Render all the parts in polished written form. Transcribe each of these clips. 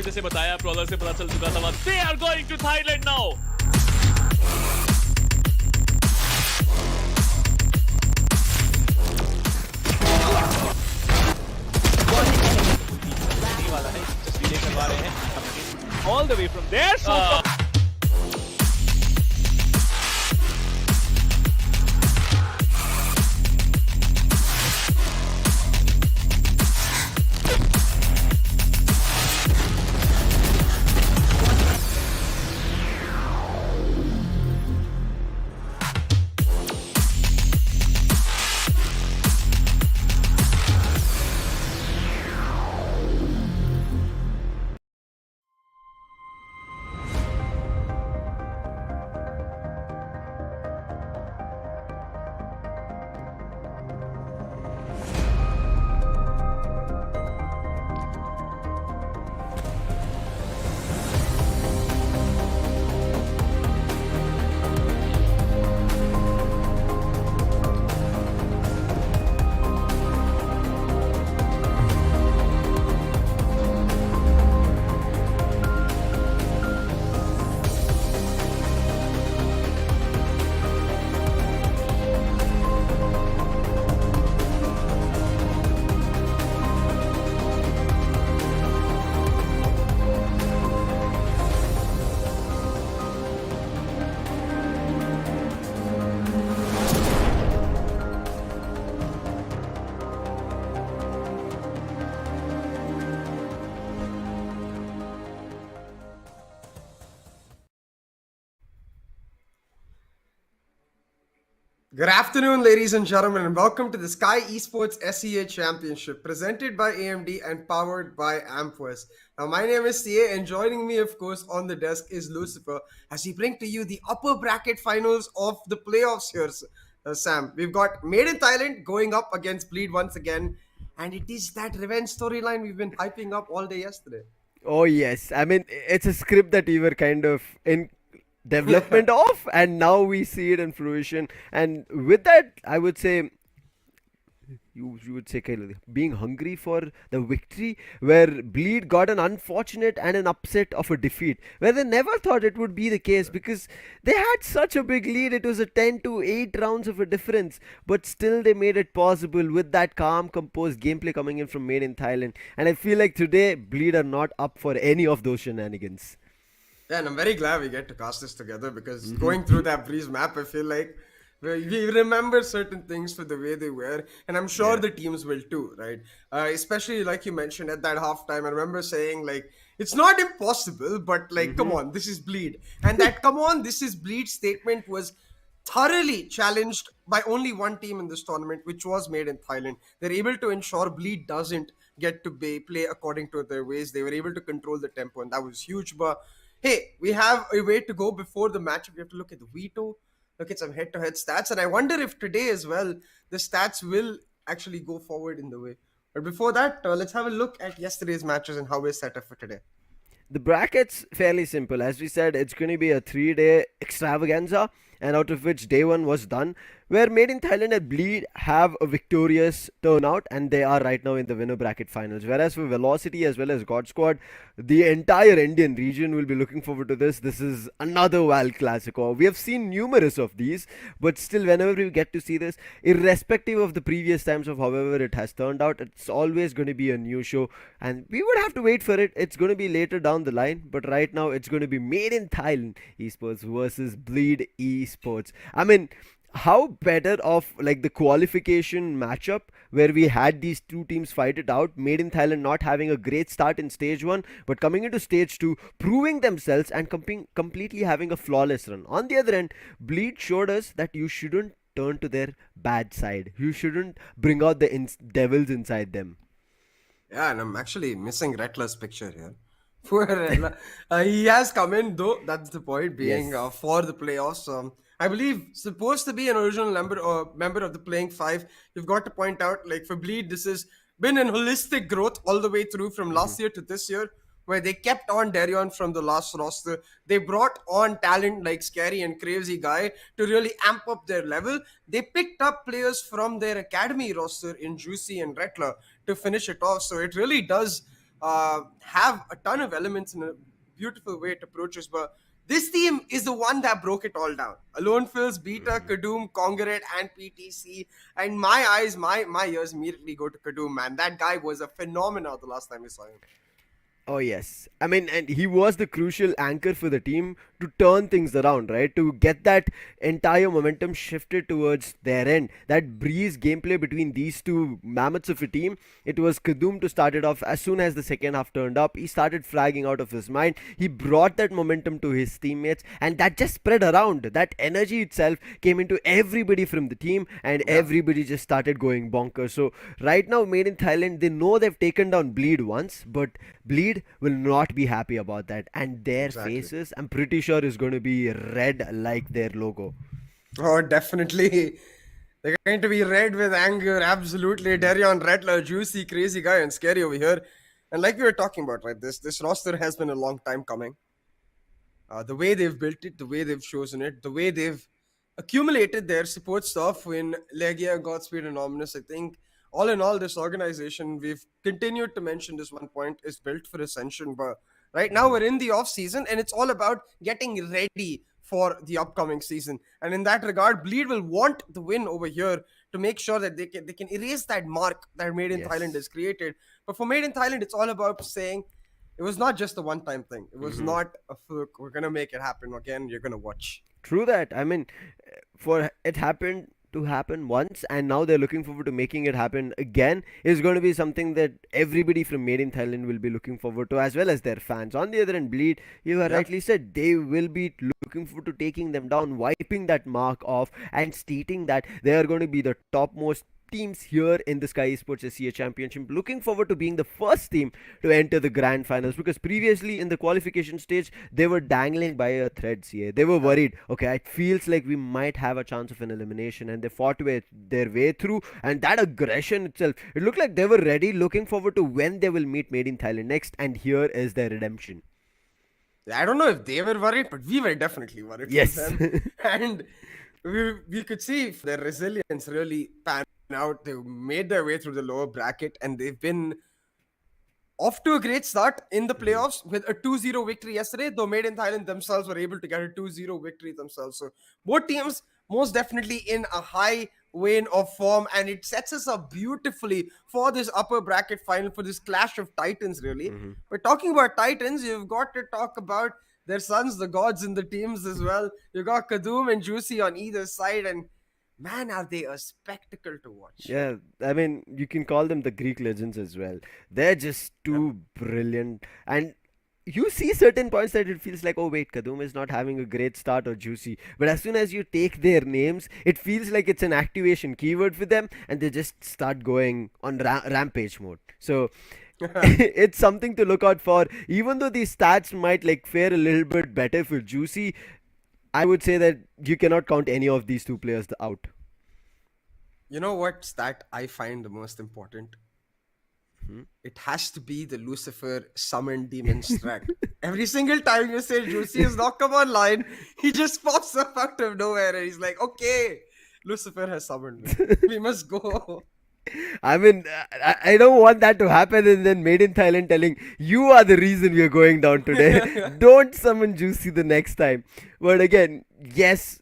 जैसे बताया प्रॉलर से पता चल चुका था they are going to Thailand now. All the way from there. So Good afternoon, ladies and gentlemen, and welcome to the Skyesports SEA Championship, presented by AMD and powered by Ampverse. Now, my name is CA, and joining me, of course, on the desk is Lucifer, as we bring to you the upper bracket finals of the playoffs here, Sam. We've got Made in Thailand going up against Bleed once again, and it is that revenge storyline we've been hyping up all day yesterday. Oh yes, I mean it's a script that we were kind of in development of, and now we see it in fruition. And with that, I would say you would say kind of being hungry for the victory, where Bleed got an unfortunate and an upset of a defeat, where they never thought it would be the case because they had such a big lead. It was a 10 to 8 rounds of a difference, but still they made it possible with that calm, composed gameplay coming in from Made in Thailand. And I feel like today Bleed are not up for any of those shenanigans. Yeah, and I'm very glad we get to cast this together because going through that Breeze map, I feel like we remember certain things for the way they were, and I'm sure the teams will too, right? Especially like you mentioned at that halftime, I remember saying like, it's not impossible, but like, come on, this is Bleed. And that come on, this is Bleed statement was thoroughly challenged by only one team in this tournament, which was Made in Thailand. They're able to ensure Bleed doesn't get to play according to their ways. They were able to control the tempo, and that was huge. But hey, we have a way to go before the match. We have to look at the veto, look at some head-to-head stats, and I wonder if today as well the stats will actually go forward in the way. But before that, let's have a look at yesterday's matches and how we're set up for today. The bracket's fairly simple. As we said, it's going to be a 3-day extravaganza, and out of which day one was done, where Made in Thailand and Bleed have a victorious turnout, and they are right now in the winner bracket finals. Whereas for Velocity as well as God Squad, the entire Indian region will be looking forward to this. This is another Val Classico. We have seen numerous of these, but still, whenever we get to see this, irrespective of the previous times of however it has turned out, it's always going to be a new show, and we would have to wait for it. It's going to be later down the line, but right now it's going to be Made in Thailand Esports versus Bleed Esports. I mean, how better of like the qualification matchup where we had these two teams fight it out, Made in Thailand not having a great start in stage 1 but coming into stage 2 proving themselves and completely having a flawless run. On the other end, Bleed showed us that you shouldn't turn to their bad side, you shouldn't bring out the devils inside them. Yeah, and I'm actually missing Rattler's picture here. Poor Rattler. He has come in though, that's the point, being for the playoffs. I believe supposed to be an original member of the playing 5. You've got to point out, like for Bleed, this has been an holistic growth all the way through from last year to this year, where they kept on Darion from the last roster. They brought on talent like Scary and Crazy Guy to really amp up their level. They picked up players from their academy roster in Juicy and Rattler to finish it off. So it really does have a ton of elements in a beautiful way it approaches, but this team is the one that broke it all down. Alone Fills, Beta, Kadum, Congaret, and PTC. And my eyes, my ears immediately go to Kadum, man. That guy was a phenomenon the last time we saw him. Oh yes, I mean, and he was the crucial anchor for the team to turn things around, right? To get that entire momentum shifted towards their end. That breeze gameplay between these two mammoths of a team. It was Kadum to start it off. As soon as the second half turned up, he started fragging out of his mind. He brought that momentum to his teammates, and that just spread around. That energy itself came into everybody from the team, and everybody just started going bonkers. So right now, Made in Thailand, they know they've taken down Bleed once, but Bleed will not be happy about that, and their Exactly. faces, I'm pretty sure, is going to be red like their logo. Oh, definitely. They're going to be red with anger, absolutely. Darion Rattler, juicy, crazy guy, and scary over here. And like we were talking about, right, this roster has been a long time coming. The way they've built it, the way they've chosen it, the way they've accumulated their support staff in Legia, Godspeed, and Ominous. I think all in all, this organization, we've continued to mention this one point, is built for ascension. But right now, we're in the off season, and it's all about getting ready for the upcoming season. And in that regard, Bleed will want the win over here to make sure that they can erase that mark that Made in Thailand has created. But for Made in Thailand, it's all about saying it was not just a one-time thing. It was not a fluke. We're gonna make it happen again. You're gonna watch. True that. I mean, for it happened to happen once, and now they're looking forward to making it happen again, is going to be something that everybody from Made in Thailand will be looking forward to, as well as their fans. On the other end, Bleed, you have Yeah. rightly said, they will be looking forward to taking them down, wiping that mark off, and stating that they are going to be the topmost teams here in the Skyesports SEA Championship. Looking forward to being the first team to enter the grand finals, because previously in the qualification stage they were dangling by a thread. CA, they were worried, okay, it feels like we might have a chance of an elimination, and they fought their way through, and that aggression itself, it looked like they were ready, looking forward to when they will meet Made in Thailand next, and here is their redemption. I don't know if they were worried, but we were definitely worried Yes. for them. And we could see their resilience really pan out. They made their way through the lower bracket, and they've been off to a great start in the playoffs with a 2-0 victory yesterday, though Made in Thailand themselves were able to get a 2-0 victory themselves. So both teams most definitely in a high vein of form, and it sets us up beautifully for this upper bracket final, for this clash of titans, really. But talking about titans, you've got to talk about their sons, the gods in the teams as well. You got Kadum and Juicy on either side, and man, are they a spectacle to watch. Yeah, I mean, you can call them the Greek legends as well. They're just too brilliant. And you see certain points that it feels like, oh, wait, Kadum is not having a great start, or Juicy. But as soon as you take their names, it feels like it's an activation keyword for them, and they just start going on rampage mode. So it's something to look out for. Even though these stats might like fare a little bit better for Juicy, I would say that you cannot count any of these two players out. You know what stat I find the most important? It has to be the Lucifer summon demon strat. Every single time you say Juicy is not come online, he just pops up out of nowhere and he's like, okay, Lucifer has summoned me. We must go. I mean, I don't want that to happen, and then Made in Thailand telling you are the reason we are going down today. Don't summon Juicy the next time. But again, yes,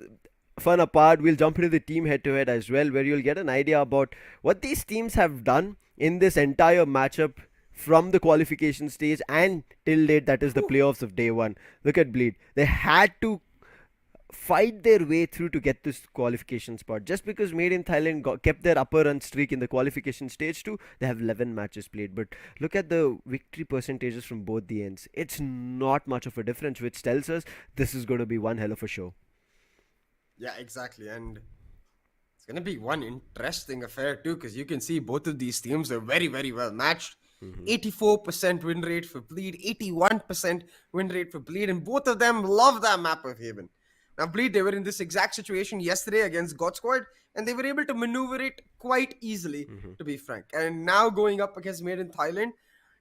fun apart, we'll jump into the team head to head as well, where you'll get an idea about what these teams have done in this entire matchup from the qualification stage and till date, that is the playoffs of day one. Look at Bleed. They had to fight their way through to get this qualification spot. Just because Made in Thailand kept their upper run streak in the qualification stage 2, they have 11 matches played. But look at the victory percentages from both the ends. It's not much of a difference, which tells us this is going to be one hell of a show. Yeah, exactly. And it's going to be one interesting affair too, because you can see both of these teams are very, very well matched. 84% win rate for Bleed, 81% win rate for Bleed, and both of them love that map of Haven. Now, Bleed, they were in this exact situation yesterday against God Squad, and they were able to maneuver it quite easily, to be frank. And now going up against Made in Thailand,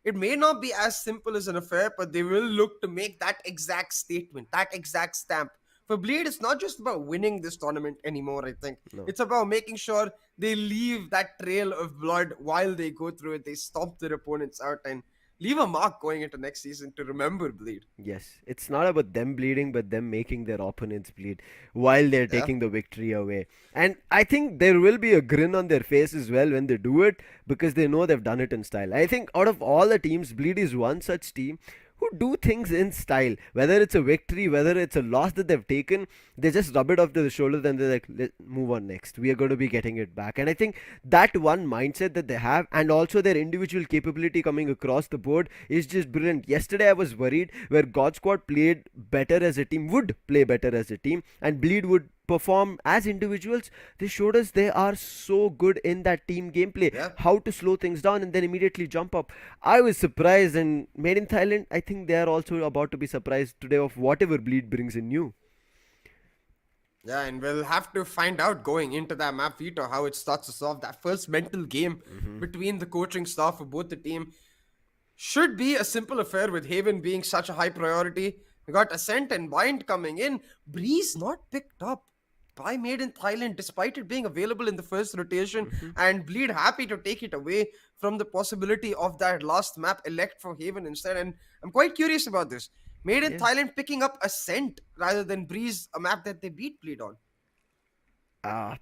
it may not be as simple as an affair, but they will look to make that exact statement, that exact stamp. For Bleed, it's not just about winning this tournament anymore, I think. No. It's about making sure they leave that trail of blood while they go through it. They stomp their opponents out, and leave a mark going into next season to remember Bleed. Yes, it's not about them bleeding, but them making their opponents bleed while they're Yeah. taking the victory away. And I think there will be a grin on their face as well when they do it because they know they've done it in style. I think out of all the teams, Bleed is one such team who do things in style. Whether it's a victory, whether it's a loss that they've taken, they just rub it off to the shoulder and they're like, let's move on next. We are going to be getting it back. And I think that one mindset that they have and also their individual capability coming across the board is just brilliant. Yesterday I was worried where God Squad played better as a team, would play better as a team, and Bleed would perform as individuals. They showed us they are so good in that team gameplay, Yeah. how to slow things down and then immediately jump up. I was surprised, and Made in Thailand, I think they are also about to be surprised today of whatever Bleed brings in new. Yeah, and we'll have to find out going into that map, Vito, how it starts us off. That first mental game between the coaching staff of both the team should be a simple affair with Haven being such a high priority. We got Ascent and Bind coming in. Breeze not picked up by Made in Thailand despite it being available in the first rotation, and Bleed happy to take it away from the possibility of that last map elect for Haven instead. And I'm quite curious about this. Made in Yeah. Thailand picking up Ascent rather than Breeze, a map that they beat Bleed on. Uh,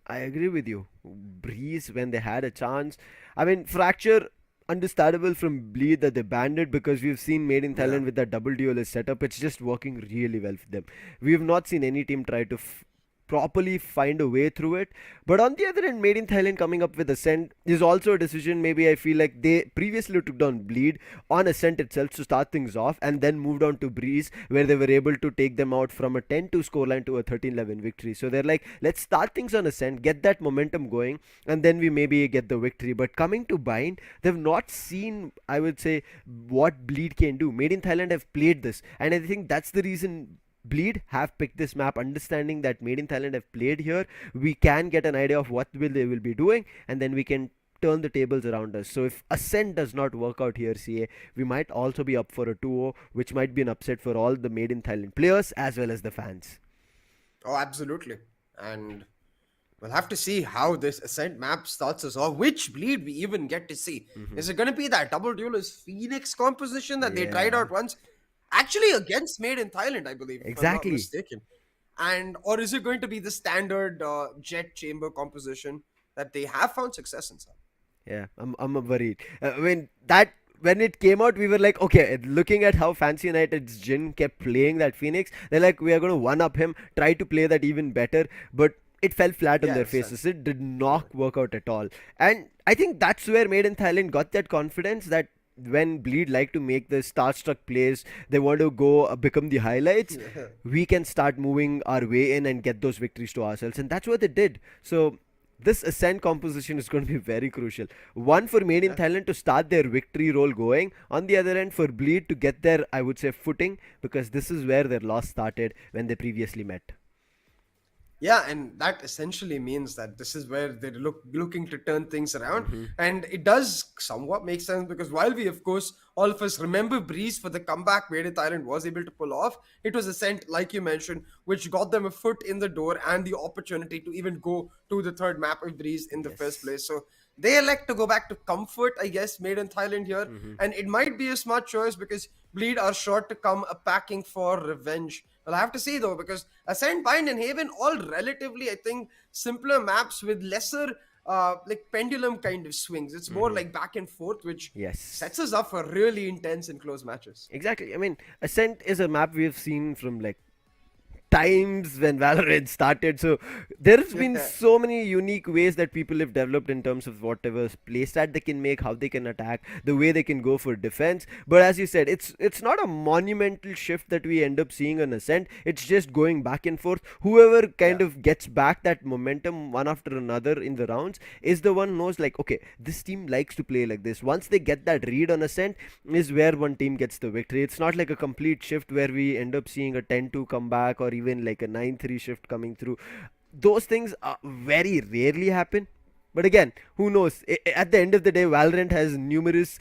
I agree with you. Breeze, when they had a chance. I mean, Fracture, understandable from Bleed that they banned it because we've seen Made in Thailand Yeah. with that double duelist setup. It's just working really well for them. We have not seen any team try to properly find a way through it. But on the other end, Made in Thailand coming up with Ascent is also a decision. Maybe I feel like they previously took down Bleed on Ascent itself to start things off and then moved on to Breeze where they were able to take them out from a 10-2 scoreline to a 13-11 victory. So they're like, let's start things on Ascent, get that momentum going, and then we maybe get the victory. But coming to Bind, they've not seen, I would say, what Bleed can do. Made in Thailand have played this, and I think that's the reason Bleed have picked this map, understanding that Made in Thailand have played here. We can get an idea of what they will be doing, and then we can turn the tables around us. So if Ascent does not work out here, CA, we might also be up for a 2-0, which might be an upset for all the Made in Thailand players as well as the fans. Oh, absolutely. And we'll have to see how this Ascent map starts us off. Which Bleed we even get to see. Is it going to be that double duelist Phoenix composition that they tried out once? Actually, against Made in Thailand, I believe, if I'm not Exactly. mistaken. And or is it going to be the standard jet chamber composition that they have found success in some? Yeah, I'm worried. When it came out, we were like, okay, looking at how Fancy United's Jin kept playing that Phoenix, they're like, we are going to one up him, try to play that even better, but it fell flat on Yeah, their it's done. faces. It did not work out at all. And I think that's where Made in Thailand got that confidence that when Bleed like to make the starstruck plays, they want to go become the highlights. We can start moving our way in and get those victories to ourselves, and that's what they did. So this Ascent composition is going to be very crucial. One for Made in Thailand to start their victory roll going. On the other end, for Bleed to get their, I would say, footing, because this is where their loss started when they previously met. Yeah, and that essentially means that this is where they're looking to turn things around. And it does somewhat make sense because while we, of course, all of us remember Breeze for the comeback Made in Thailand was able to pull off, it was Ascent, like you mentioned, which got them a foot in the door and the opportunity to even go to the third map of Breeze in the first place. So they elect to go back to comfort, I guess, Made in Thailand here. And it might be a smart choice because Bleed are sure to come a packing for revenge. Well, I have to say though, because Ascent, Bind, and Haven all relatively, I think, simpler maps with lesser like pendulum kind of swings. It's more like back and forth, which Yes. sets us up for really intense and close matches. Exactly. I mean, Ascent is a map we've seen from like times when Valorant started. So there's been so many unique ways that people have developed in terms of whatever playstyle they can make, how they can attack, the way they can go for defense. But as you said, it's not a monumental shift that we end up seeing on Ascent. It's just going back and forth. Whoever kind of gets back that momentum one after another in the rounds is the one knows like, okay, this team likes to play like this. Once they get that read on Ascent is where one team gets the victory. It's not like a complete shift where we end up seeing a 10-2 comeback or even like a 9-3 shift coming through. Those things very rarely happen. But again, who knows? At the end of the day, Valorant has numerous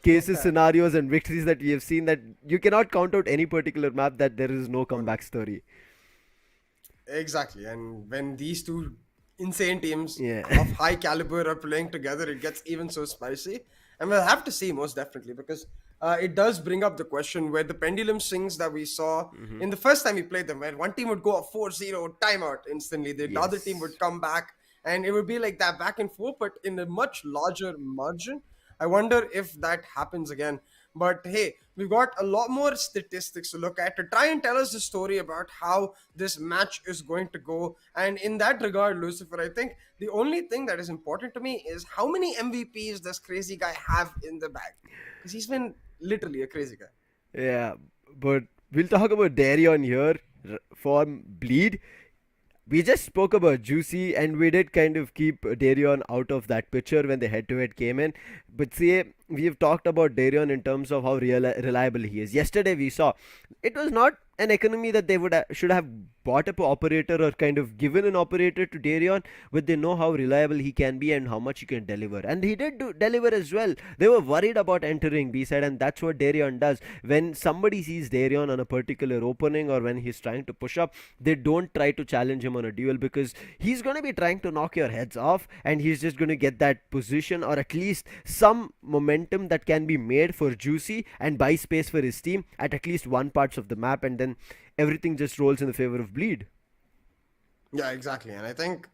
cases, scenarios, and victories that we have seen that you cannot count out any particular map that there is no comeback story. Exactly. And when these two insane teams Yeah. of high caliber are playing together, it gets even so spicy. And we'll have to see most definitely because it does bring up the question where the pendulum swings that we saw in the first time we played them, where one team would go a 4-0 timeout instantly, the other team would Yes. come back, and it would be like that back and forth, but in a much larger margin. I wonder if that happens again. But hey, we've got a lot more statistics to look at to try and tell us the story about how this match is going to go. And in that regard, Lucifer, I think the only thing that is important to me is how many MVPs does crazy guy have in the bag? Because he's been literally a crazy guy. Yeah, but we'll talk about Darion here for Bleed. We just spoke about Juicy, and we did kind of keep Darion out of that picture when the head-to-head came in. But see, we've talked about Darion in terms of how reliable he is. Yesterday we saw it was not an economy that they should have bought up an operator or kind of given an operator to Darion, but they know how reliable he can be and how much he can deliver. And he did deliver as well. They were worried about entering B side, and that's what Darion does. When somebody sees Darion on a particular opening or when he's trying to push up, they don't try to challenge him on a duel because he's going to be trying to knock your heads off, and he's just going to get that position or at least some momentum that can be made for Juicy and buy space for his team at least one parts of the map, and then everything just rolls in the favor of Bleed. Yeah, exactly. And I think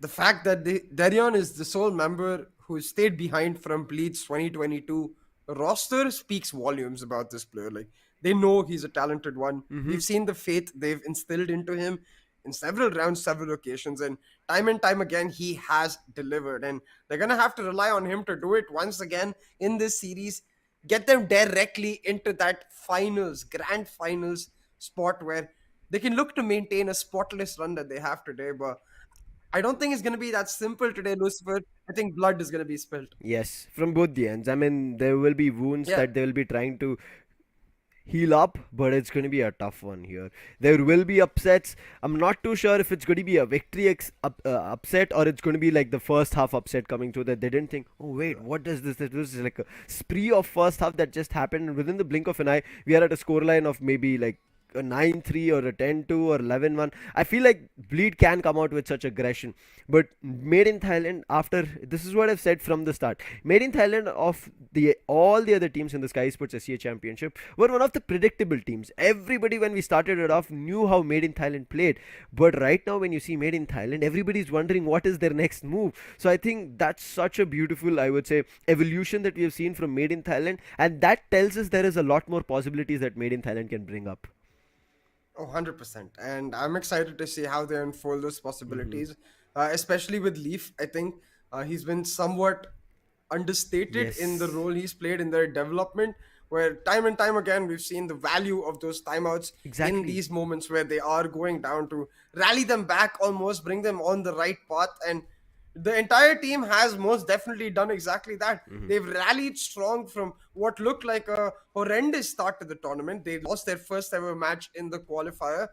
the fact that Darion is the sole member who stayed behind from Bleed's 2022 roster speaks volumes about this player. Like, they know he's a talented one. We've seen the faith they've instilled into him in several rounds, several occasions, and time again, he has delivered. And they're going to have to rely on him to do it once again in this series, get them directly into that finals, grand finals spot where they can look to maintain a spotless run that they have today. But I don't think it's going to be that simple today, Lucifer. I think blood is going to be spilled. Yes, from both the ends. I mean, there will be wounds Yeah. that they will be trying to heal up, but it's going to be a tough one here. There will be upsets. I'm not too sure if it's going to be a victory upset or it's going to be like the first half upset coming through that they didn't think, oh wait, what does this? This was like a spree of first half that just happened, and within the blink of an eye, we are at a scoreline of maybe like a 9-3 or a 10-2 or 11-1. I feel like Bleed can come out with such aggression, but Made in Thailand, after this is what I've said from the start, Made in Thailand of the all the other teams in the Skyesports SEA Championship were one of the predictable teams. Everybody when we started it off knew how Made in Thailand played, but right now when you see Made in Thailand, everybody's wondering what is their next move. So I think that's such a beautiful, I would say, evolution that we have seen from Made in Thailand, and that tells us there is a lot more possibilities that Made in Thailand can bring up. Oh, 100%. And I'm excited to see how they unfold those possibilities, especially with Leaf. I think he's been somewhat understated in the Yes, role he's played in their development, where time and time again we've seen the value of those timeouts in exactly. these moments where they are going down to rally them back, almost bring them on the right path. And the entire team has most definitely done exactly that. They've rallied strong from what looked like a horrendous start to the tournament. They lost their first ever match in the qualifier,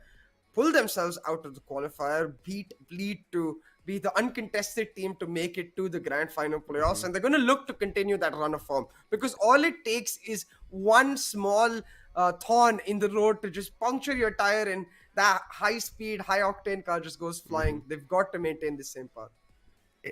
pulled themselves out of the qualifier, beat Bleed to be the uncontested team to make it to the grand final playoffs. And they're going to look to continue that run of form because all it takes is one small thorn in the road to just puncture your tire and that high speed, high octane car just goes flying. They've got to maintain the same path.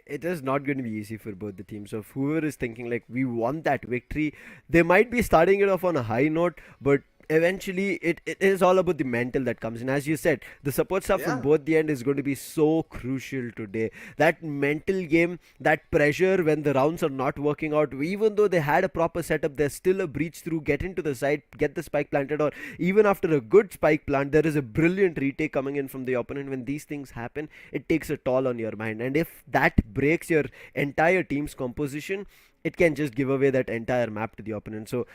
It is not going to be easy for both the teams. So if whoever is thinking like we want that victory, they might be starting it off on a high note, but eventually it is all about the mental that comes in. As you said, the support stuff from Yeah. both the end is going to be so crucial today. That mental game, that pressure when the rounds are not working out, even though they had a proper setup, there's still a breach through, get into the side, get the spike planted, or even after a good spike plant, there is a brilliant retake coming in from the opponent. When these things happen, it takes a toll on your mind, and if that breaks your entire team's composition, it can just give away that entire map to the opponent. So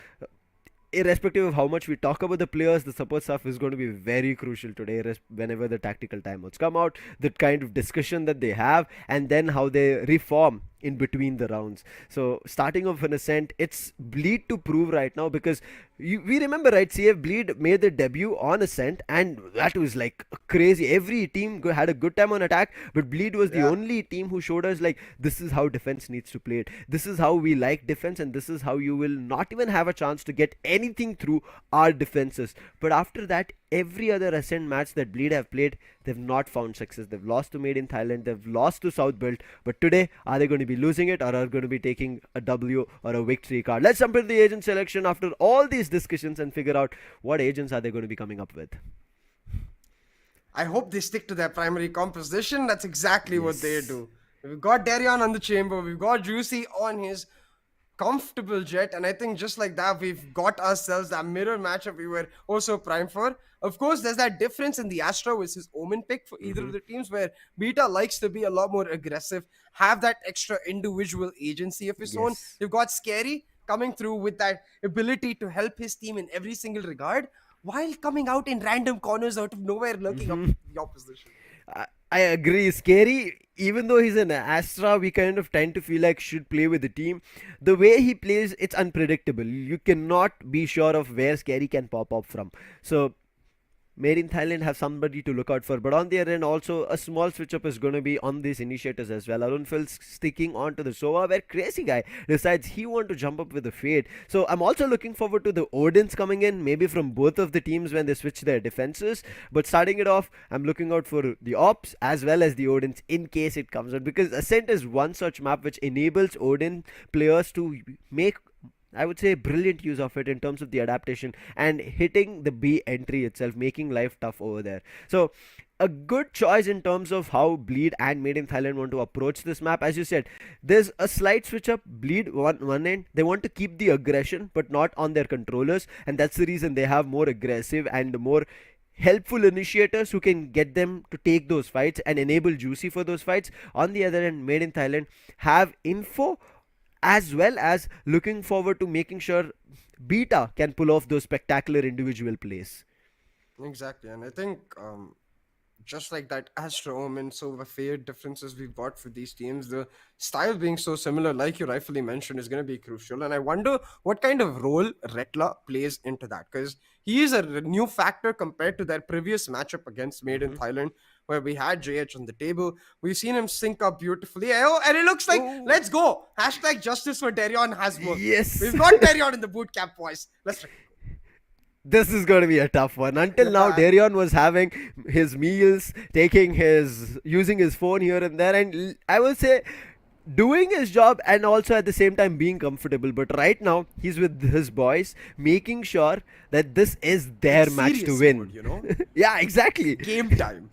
irrespective of how much we talk about the players, the support stuff is going to be very crucial today. Whenever the tactical timeouts come out, the kind of discussion that they have, and then how they reform in between the rounds. So starting off an ascent, it's Bleed to prove right now because we remember, right, CF Bleed made the debut on ascent, and that was like crazy. Every team had a good time on attack, but Bleed was the Yeah. only team who showed us like this is how defense needs to play it. This is how we like defense, and this is how you will not even have a chance to get anything through our defenses. But after that, every other Ascent match that Bleed have played, they've not found success. They've lost to Made in Thailand, they've lost to South Build, but today, are they going to be losing it or are going to be taking a W or a victory card? Let's jump into the agent selection after all these discussions and figure out what agents are they going to be coming up with. I hope they stick to their primary composition. That's exactly what they do. We've got Darion on the chamber, we've got Juicy on his comfortable jet, and I think just like that, we've got ourselves that mirror matchup we were also primed for. Of course, there's that difference in the Astra versus Omen pick for either of the teams, where Beta likes to be a lot more aggressive, have that extra individual agency of his own. You've got Scary coming through with that ability to help his team in every single regard, while coming out in random corners out of nowhere, lurking up the opposition. I agree. Scary, even though he's an Astra, we kind of tend to feel like should play with the team. The way he plays, it's unpredictable. You cannot be sure of where Scary can pop up from. So, Made in Thailand have somebody to look out for. But on the other end, also a small switch up is going to be on these initiators as well. Arunfil's sticking on to the Sova, where Crazy Guy decides he wants to jump up with the Fade. So I'm also looking forward to the Odins coming in, maybe from both of the teams when they switch their defenses. But starting it off, I'm looking out for the Ops as well as the Odins in case it comes out. Because Ascent is one such map which enables Odin players to make, I would say, brilliant use of it in terms of the adaptation and hitting the B entry itself, making life tough over there. So a good choice in terms of how Bleed and Made in Thailand want to approach this map. As you said, there's a slight switch up. Bleed one end, they want to keep the aggression but not on their controllers, and that's the reason they have more aggressive and more helpful initiators who can get them to take those fights and enable Juicy for those fights. On the other end, Made in Thailand have info as well as looking forward to making sure Beta can pull off those spectacular individual plays. Exactly, and I think just like that Astro Omen, so the fair differences we've got for these teams, the style being so similar, like you rightfully mentioned, is going to be crucial. And I wonder what kind of role Retla plays into that, because he is a new factor compared to their previous matchup against Made in Thailand, where we had JH on the table. We've seen him sync up beautifully. Oh, and it looks like, let's go. Hashtag justice for Darion has worked. Yes. We've got Darion in the boot camp, boys. This is going to be a tough one. Until now, Darion was having his meals, using his phone here and there, and I will say doing his job and also at the same time being comfortable. But right now, he's with his boys, making sure that this is their match to win. Mode, you know? Yeah, exactly. Game time.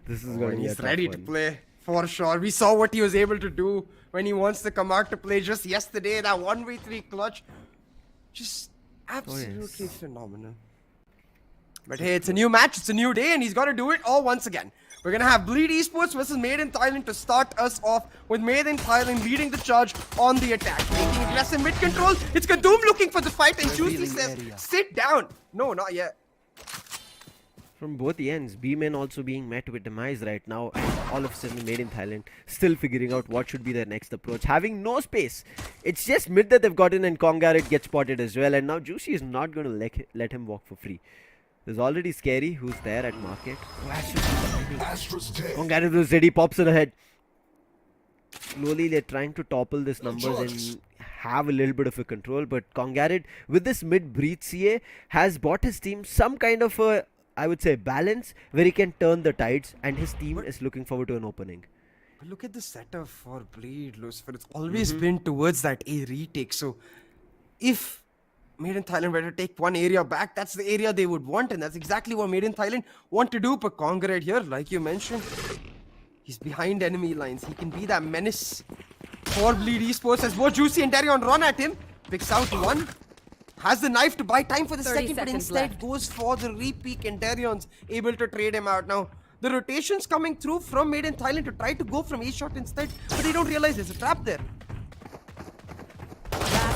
This is going to be a he's tough ready one. to play for sure. We saw what he was able to do when he wants to come out to play just yesterday. That 1v3 clutch, just absolutely phenomenal. But hey, it's a new match, it's a new day, and he's got to do it all once again. We're gonna have Bleed Esports versus Made in Thailand to start us off, with Made in Thailand leading the charge on the attack, making aggressive mid control. It's Kadoom looking for the fight, and Juicy says, "Sit down." No, not yet. From both ends, B-Men also being met with demise right now, and all of a sudden Made in Thailand still figuring out what should be their next approach, having no space. It's just mid that they've gotten, and Kongarit gets spotted as well, and now Juicy is not going to let him walk for free. There's already Scary who's there at market. Kongarit was ready, pops it ahead. Slowly they're trying to topple this numbers and have a little bit of a control, but Kongarit with this mid breach CA has bought his team some kind of a, I would say, balance where he can turn the tides, and his team is looking forward to an opening. But look at the setup for Bleed, Lucifer. It's always been towards that A retake. So if Made in Thailand were to take one area back, that's the area they would want, and that's exactly what Made in Thailand want to do. But Kongarit here, like you mentioned, he's behind enemy lines. He can be that menace for Bleed Esports as both Juicy and Darion run at him. Picks out one. Has the knife to buy time for the second, but instead goes for the repeat, and Darion's able to trade him out. Now, the rotations coming through from Made in Thailand to try to go from A shot instead, but they don't realize there's a trap there.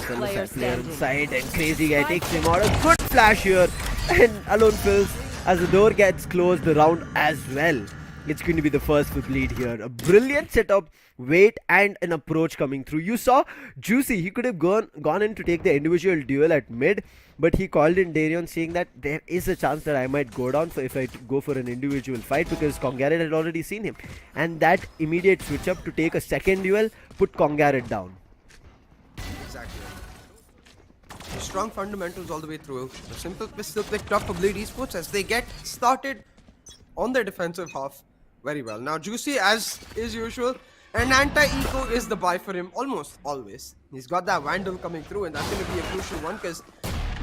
Player inside, and Crazy Guy takes him out. A good flash here, and Alone fills as the door gets closed around as well. It's going to be the first for Bleed here. A brilliant setup, wait, and an approach coming through. You saw Juicy, he could have gone in to take the individual duel at mid, but he called in Darion saying that there is a chance that I might go down if I go for an individual fight, because Kongarit had already seen him. And that immediate switch up to take a second duel put Kongarit down. Exactly. strong fundamentals all the way through. A simple pistol picked up for Bleed Esports as they get started on their defensive half very well. Now Juicy, as is usual, an anti-eco is the buy for him almost always. He's got that Vandal coming through, and that's going to be a crucial one because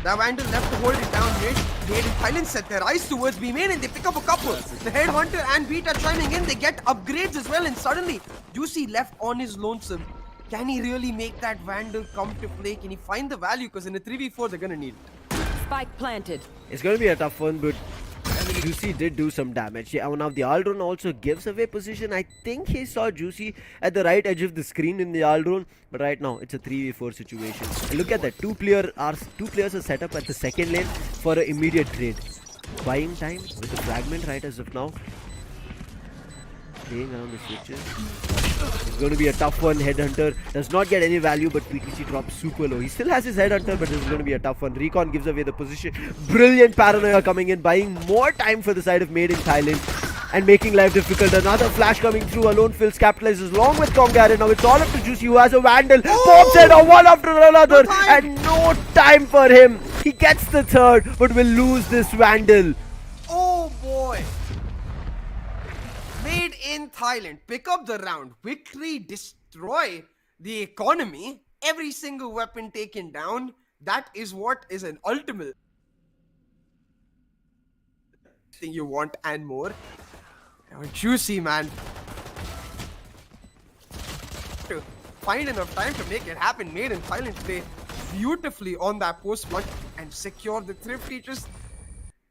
that Vandal left to hold it down. Made in Thailand set their eyes towards B-Main and they pick up a couple. The Headhunter and Beat are chiming in. They get upgrades as well, and suddenly Juicy left on his lonesome. Can he really make that Vandal come to play? Can he find the value? Because in a 3v4 they're going to need it. Spike planted. It's going to be a tough one, but Juicy did do some damage. Yeah, now the Aldron also gives away position. I think he saw Juicy at the right edge of the screen in the Aldron, but right now it's a 3v4 situation. And look at that, two players are set up at the second lane for an immediate trade. Buying time with the fragment right as of now. Playing around the switches. It's going to be a tough one. Headhunter does not get any value, but PTC drops super low. He still has his Headhunter, but this is going to be a tough one. Recon gives away the position. Brilliant paranoia coming in, buying more time for the side of Made in Thailand and making life difficult. Another flash coming through. Alone Phils capitalizes along with Kongarin. Now it's all up to Juicy, who has a Vandal. Pops it on one after another, and no time for him. He gets the third, but will lose this Vandal. Oh boy! Made in Thailand, pick up the round, quickly destroy the economy, every single weapon taken down. That is what is an ultimate thing you want and more. Oh, Juicy, man. To find enough time to make it happen. Made in Thailand play beautifully on that post punch and secure the Thrifty, just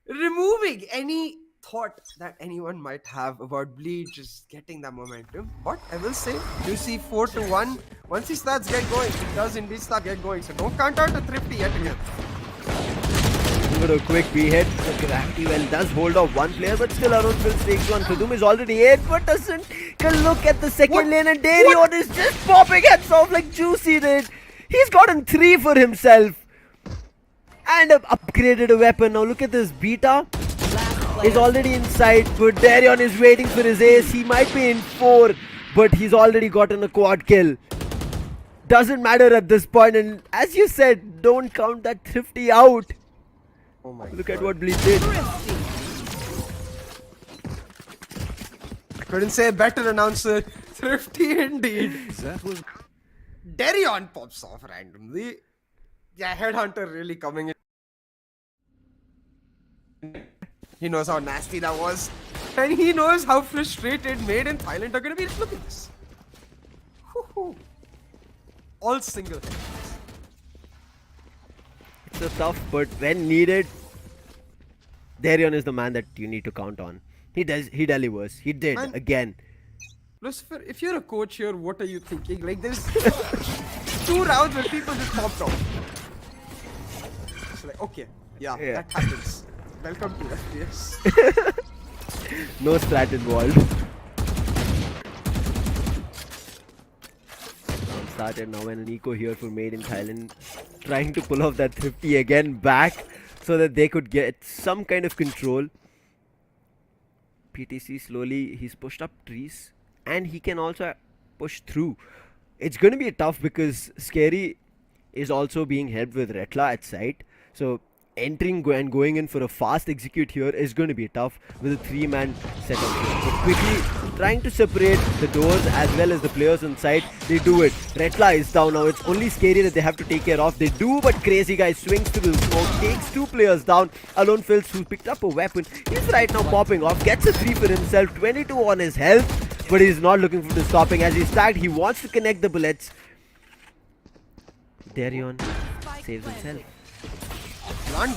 removing any thought that anyone might have about Bleed just getting that momentum. But I will say, Juicy 4-1. Once he starts get going, he does indeed start get going. So don't count out a Thrifty yet again. Give it a quick B hit. The Gravity Well does hold off one player, but still Arun Phil takes one. Kudum is already 8, but doesn't look at the second lane, and Darion is just popping heads off like Juicy did. He's gotten 3 for himself and upgraded a weapon. Now look at this Beta. Is already inside, but Darion is waiting for his ace. He might be in 4, but he's already gotten a quad kill. Doesn't matter at this point, and as you said, don't count that Thrifty out. Oh my Look God. at what Bleed did. I couldn't say a better announcer. Thrifty indeed. That was Darion pops off randomly. Yeah, Headhunter really coming in. He knows how nasty that was. And he knows how frustrated Made in Thailand are going to be. Look at this. Woo-hoo. All single. It's a tough, but when needed, Darion is the man that you need to count on. He delivers. He did Man. again. Lucifer, if you're a coach here, what are you thinking? Like, there's 2 rounds where people just popped off. It's like, okay, yeah, that happens. Welcome to FPS. No strat involved. Started now, and an eco here for Made in Thailand, trying to pull off that Thrifty again back so that they could get some kind of control. PTC slowly, he's pushed up trees and he can also push through. It's going to be tough because Scary is also being helped with Retla at site. So entering and going in for a fast execute here is going to be tough with a 3-man setup here. But quickly trying to separate the doors as well as the players inside. They do it. Retla is down now. It's only Scary that they have to take care of. They do, but Crazy Guy swings through the smoke, takes 2 players down. Alone Phils, who picked up a weapon, he's right now popping off, gets a 3 for himself, 22 on his health, but he's not looking for the stopping. As he's tagged, he wants to connect the bullets. Darion saves himself. Run.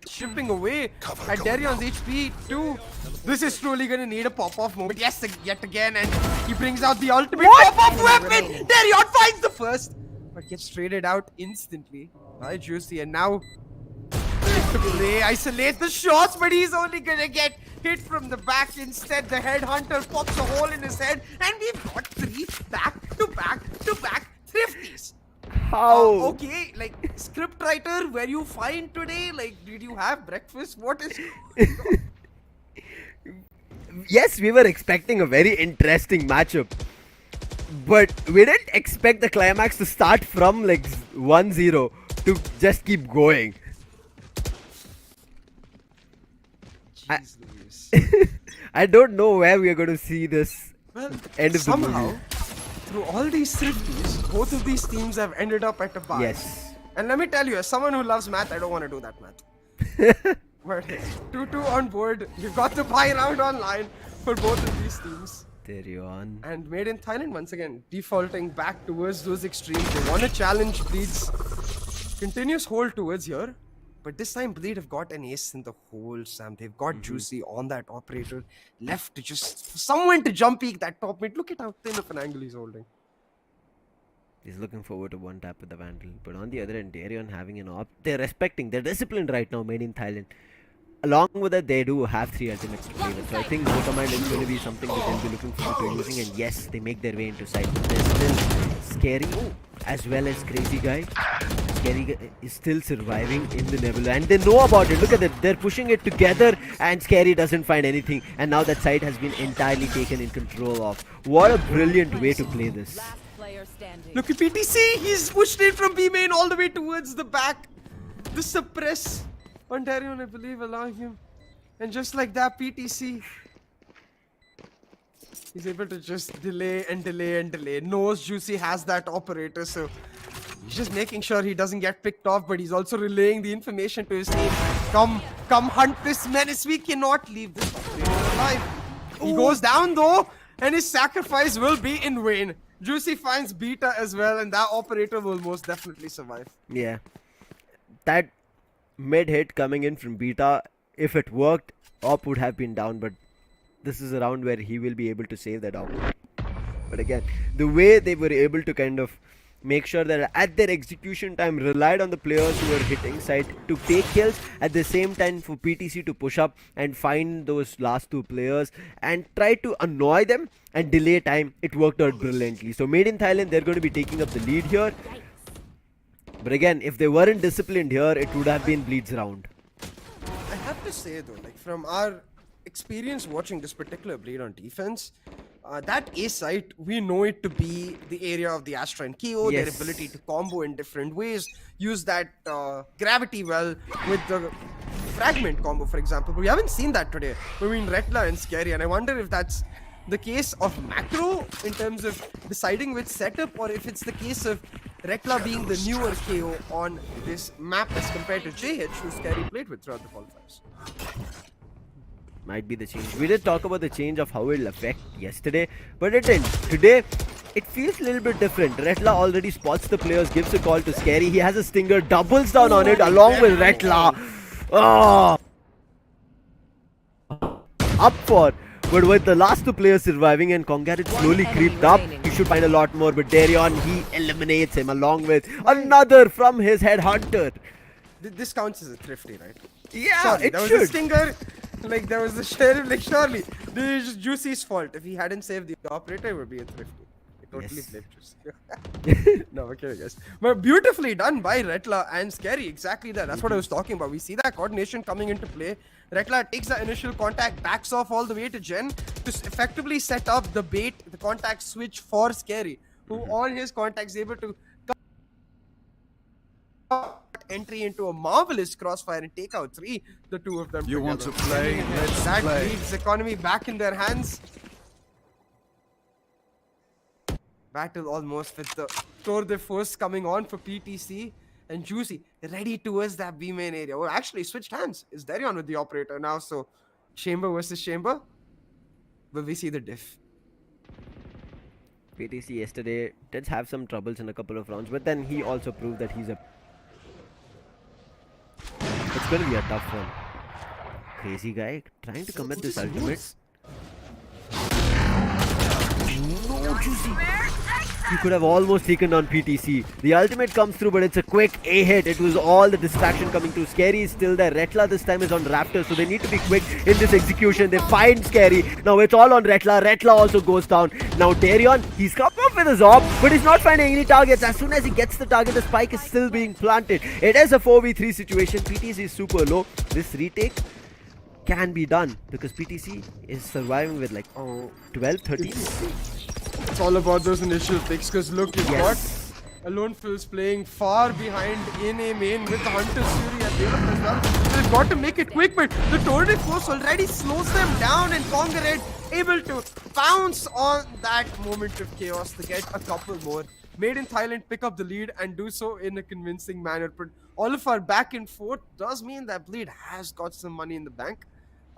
Shipping away at Darion's HP too. This is truly gonna need a pop-off moment. Yes, yet again, and he brings out the ultimate pop-off weapon. Darion finds the first, but gets traded out instantly by Juicy, and now to play isolates the shots, but he's only gonna get hit from the back. Instead, the Headhunter pops a hole in his head, and we've got 3 back-to-back Thrifties. How? Okay, like, scriptwriter, were you fine today? Like, did you have breakfast? What is... Yes, we were expecting a very interesting matchup, but we didn't expect the climax to start from like 1-0 to just keep going. Jeez Louise. I don't know where we are going to see this Well, end of somehow, the movie. through all these thrifties, both of these teams have ended up at a bye. Yes. And let me tell you, as someone who loves math, I don't want to do that math. But 2-2 on board. You've got the bye round online for both of these teams. There you on. And made in Thailand once again, defaulting back towards those extremes. They want to challenge Bleed's continuous hold towards here. But this time Bleed have got an ace in the hole, Sam. They've got Juicy on that operator. Left to just for someone to jump peek that top mid. Look at how thin of an angle he's holding. He's looking forward to one tap with the Vandal. But on the other end, Darion having an op. They're respecting. They're disciplined right now, made in Thailand. Along with that, they do have 3 ultimates to play with. So I think Go Command is going to be something that they'll be looking forward to using. And yes, they make their way into sight. But they're still Scary as well as Crazy Guy. Scary is still surviving in the nebula. And they know about it. Look at that. They're pushing it together. And Scary doesn't find anything. And now that site has been entirely taken in control of. What a brilliant way to play this. Look at PTC. He's pushed in from B main all the way towards the back. The suppress. Ontario, I believe, allowing him. And just like that, PTC, he's able to just delay and delay and delay. Knows Juicy has that operator, so he's just making sure he doesn't get picked off, but he's also relaying the information to his team. Come hunt this menace. We cannot leave this operator alive. He goes down though, and his sacrifice will be in vain. Juicy finds Beta as well, and that operator will most definitely survive. Yeah. That mid hit coming in from Beta, if it worked, Op would have been down, but this is a round where he will be able to save that Op. But again, the way they were able to kind of make sure that at their execution time relied on the players who were hitting site to take kills, at the same time for PTC to push up and find those last 2 players and try to annoy them and delay time, it worked out brilliantly. So made in Thailand, they're going to be taking up the lead here. But again, if they weren't disciplined here, it would have been Bleed's round. I have to say though, like from our experience watching this particular Bleed on defense, that A site, we know it to be the area of the Astra and KO, Yes. their ability to combo in different ways, use that gravity well with the fragment combo, for example. But we haven't seen that today between Retla and Scary, and I wonder if that's the case of macro in terms of deciding which setup, or if it's the case of Retla being the newer KO on this map as compared to JH, who Scary played with throughout the qualifiers. Might be the change. We did talk about the change of how it'll affect yesterday, but it didn't. Today, it feels a little bit different. Retla already spots the players, gives a call to Scary. He has a stinger, doubles down on it along with Retla. Oh! Up for. But with the last 2 players surviving and Kongat slowly creeped up, he should find a lot more. But Darion, he eliminates him along with another from his headhunter. This counts as a thrifty, right? Yeah, Surely, it there was should. a stinger, like there was the sheriff, like surely. This is Juicy's fault. If he hadn't saved the operator, it would be a thrifty. I totally Yes. blame Juicy. No, okay, guys. But beautifully done by Retla and Scary. Exactly that. That's what I was talking about. We see that coordination coming into play. Retla takes the initial contact, backs off all the way to Jen to effectively set up the bait, the contact switch for Scary, who on his contact is able to entry into a marvelous crossfire and take out 3, the 2 of them You together. want to play? Let's That play. leaves economy back in their hands. Battle almost with the Tour de Force coming on for PTC, and Juicy ready towards that B main area. Well, actually switched hands. It's Darion with the operator now, so Chamber versus Chamber. Will we see the diff? PTC yesterday did have some troubles in a couple of rounds, but then he also proved that he's a... It's going to be a tough one. Crazy Guy trying to commit this ultimate. No, Juicy. He could have almost taken down PTC. The ultimate comes through, but it's a quick A hit. It was all the distraction coming through. Scary is still there. Retla this time is on Raptor, so they need to be quick in this execution. They find Scary. Now it's all on Retla. Retla also goes down. Now Darion, he's come up with his orb, but he's not finding any targets. As soon as he gets the target, the spike is still being planted. It is a 4v3 situation. PTC is super low. This retake can be done because PTC is surviving with like 12, 13. It's all about those initial picks, because look, you've got Alone Phil's playing far behind in a main with Hunter's Fury at the end as well. So they've got to make it quick, but the Tornado Force already slows them down, and Conqueror able to bounce on that moment of chaos to get a couple more. Made in Thailand pick up the lead and do so in a convincing manner. But all of our back and forth does mean that Bleed has got some money in the bank.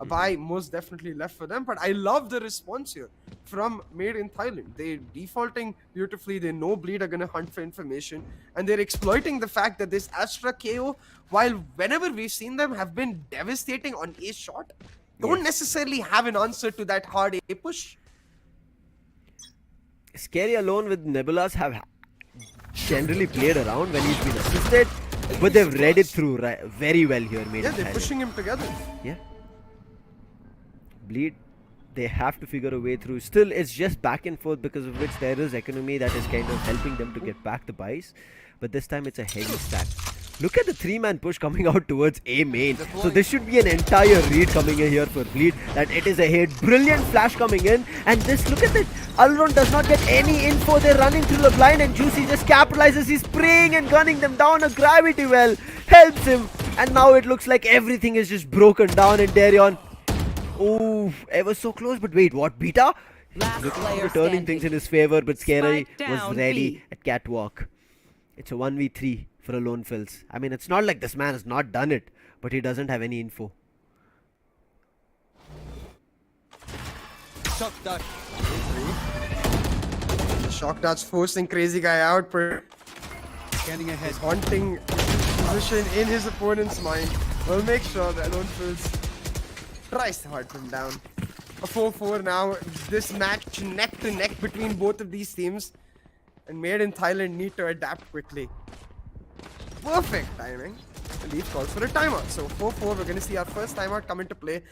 A buy most definitely left for them, but I love the response here from Made in Thailand. They're defaulting beautifully. They know Bleed are gonna hunt for information, and they're exploiting the fact that this Astra KO, while whenever we've seen them have been devastating on a shot, don't necessarily have an answer to that hard A push. Scary alone with Nebulas have generally played around when he's been assisted, but they've read it through very well here. Made Yeah, in they're Thailand. pushing him together. Yeah. Bleed, they have to figure a way through. Still, it's just back and forth, because of which there is economy that is kind of helping them to get back the buys. But this time it's a heavy stack. Look at the 3-man push coming out towards A main. So this should be an entire read coming in here for Bleed. That it is a hit. Brilliant flash coming in. And this, look at it. Alron does not get any info. They're running through the blind, and Juicy just capitalizes. He's spraying and gunning them down. A gravity well helps him. And now it looks like everything is just broken down in Darion. Oh, ever so close, but wait, what? Beta? Looking turning things in his favor, but Scary was ready at Catwalk. It's a 1v3 for Alone Phils. I mean, it's not like this man has not done it, but he doesn't have any info. The shock dart's forcing Crazy Guy out, but Getting ahead. his haunting position in his opponent's mind will make sure that Alone Phils tries to hunt him down. A 4-4 now. This match neck to neck between both of these teams, and Made in Thailand need to adapt quickly. Perfect timing. The Leaf calls for a timeout. So 4-4, we're gonna see our first timeout come into play.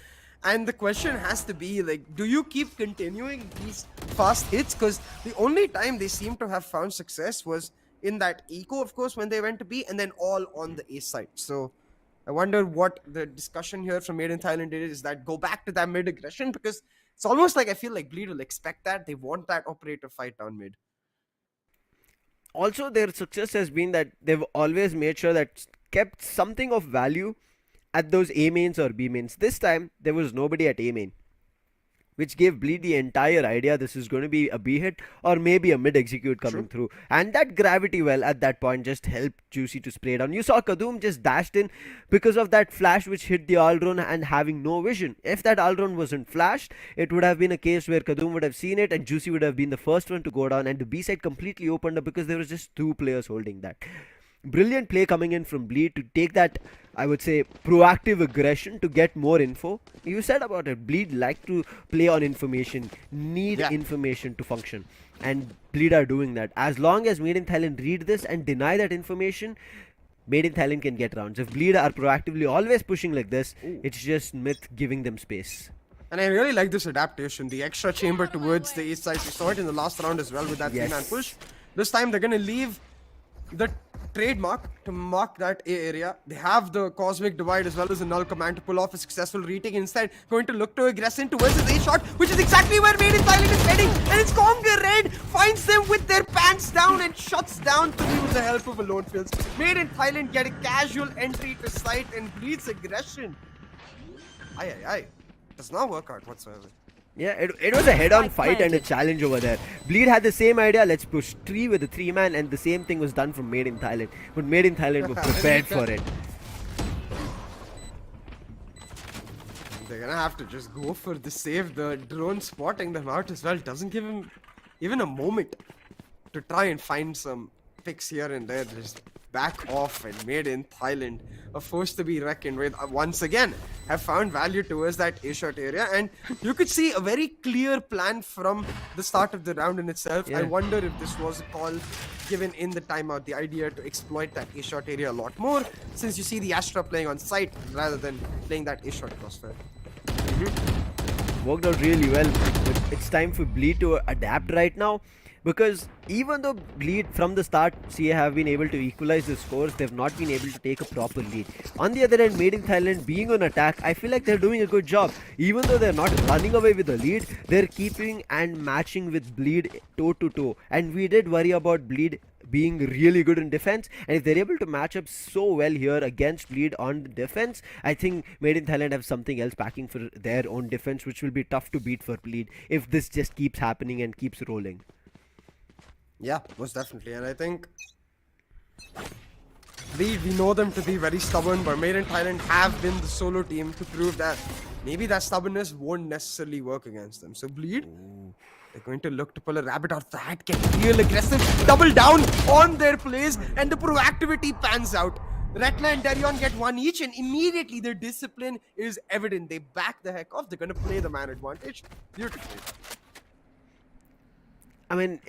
And the question has to be, like, do you keep continuing these fast hits? Because the only time they seem to have found success was in that eco, of course, when they went to B, and then all on the A side. So I wonder what the discussion here from Made in Thailand is that go back to that mid aggression, because it's almost like I feel like Bleed will expect that. They want that operator fight down mid. Also, their success has been that they've always made sure that kept something of value at those A mains or B mains. This time, there was nobody at A main, which gave Bleed the entire idea this is going to be a B hit or maybe a mid execute coming through. And that gravity well at that point just helped Juicy to spray down. You saw Kadum just dashed in because of that flash which hit the Aldron and having no vision. If that Aldron wasn't flashed, it would have been a case where Kadum would have seen it and Juicy would have been the first one to go down, and the B side completely opened up because there was just two players holding that. Brilliant play coming in from Bleed to take that, I would say, proactive aggression to get more info. You said about it, Bleed like to play on information, need information to function, and Bleed are doing that. As long as Made in Thailand read this and deny that information, Made in Thailand can get rounds. If Bleed are proactively always pushing like this, it's just MiTH giving them space. And I really like this adaptation, the extra chamber towards the east side. We saw it in the last round as well with that 3-man push. This time they're going to leave the trademark to mark that A area. They have the Cosmic Divide as well as a Null Command to pull off a successful retake. Instead, going to look to aggress in towards his A shot, which is exactly where Made in Thailand is heading. And it's Conga Red finds them with their pants down and shuts down through with the help of Alone Phils. Made in Thailand get a casual entry to site and Bleed's aggression. Aye. Does not work out whatsoever. Yeah, it was a head-on fight and a challenge over there. Bleed had the same idea, let's push 3 with a 3-man, and the same thing was done from Made in Thailand. But Made in Thailand were prepared for it. They're gonna have to just go for the save. The drone spotting them out as well doesn't give him even a moment to try and find some picks here and there. Just back off, and Made in Thailand, a force to be reckoned with. Once again, have found value towards that A-shot area, and you could see a very clear plan from the start of the round in itself. I wonder if this was a call given in the timeout, the idea to exploit that A-shot area a lot more, since you see the Astra playing on site rather than playing that A-shot crossfire. Worked out really well. But it's time for Bleed to adapt right now. Because even though Bleed from the start CA have been able to equalize the scores, they've not been able to take a proper lead. On the other hand, Made in Thailand being on attack, I feel like they're doing a good job. Even though they're not running away with the lead, they're keeping and matching with Bleed toe to toe. And we did worry about Bleed being really good in defense, and if they're able to match up so well here against Bleed on the defense, I think Made in Thailand have something else packing for their own defense, which will be tough to beat for Bleed if this just keeps happening and keeps rolling. Yeah, most definitely. And I think we know them to be very stubborn, but Made in Thailand have been the solo team to prove that maybe that stubbornness won't necessarily work against them. So Bleed, they're going to look to pull a rabbit out of the hat, get real aggressive, double down on their plays, and the proactivity pans out. Retla and Darion get one each, and immediately their discipline is evident. They back the heck off. They're going to play the man advantage. Beautifully. I mean,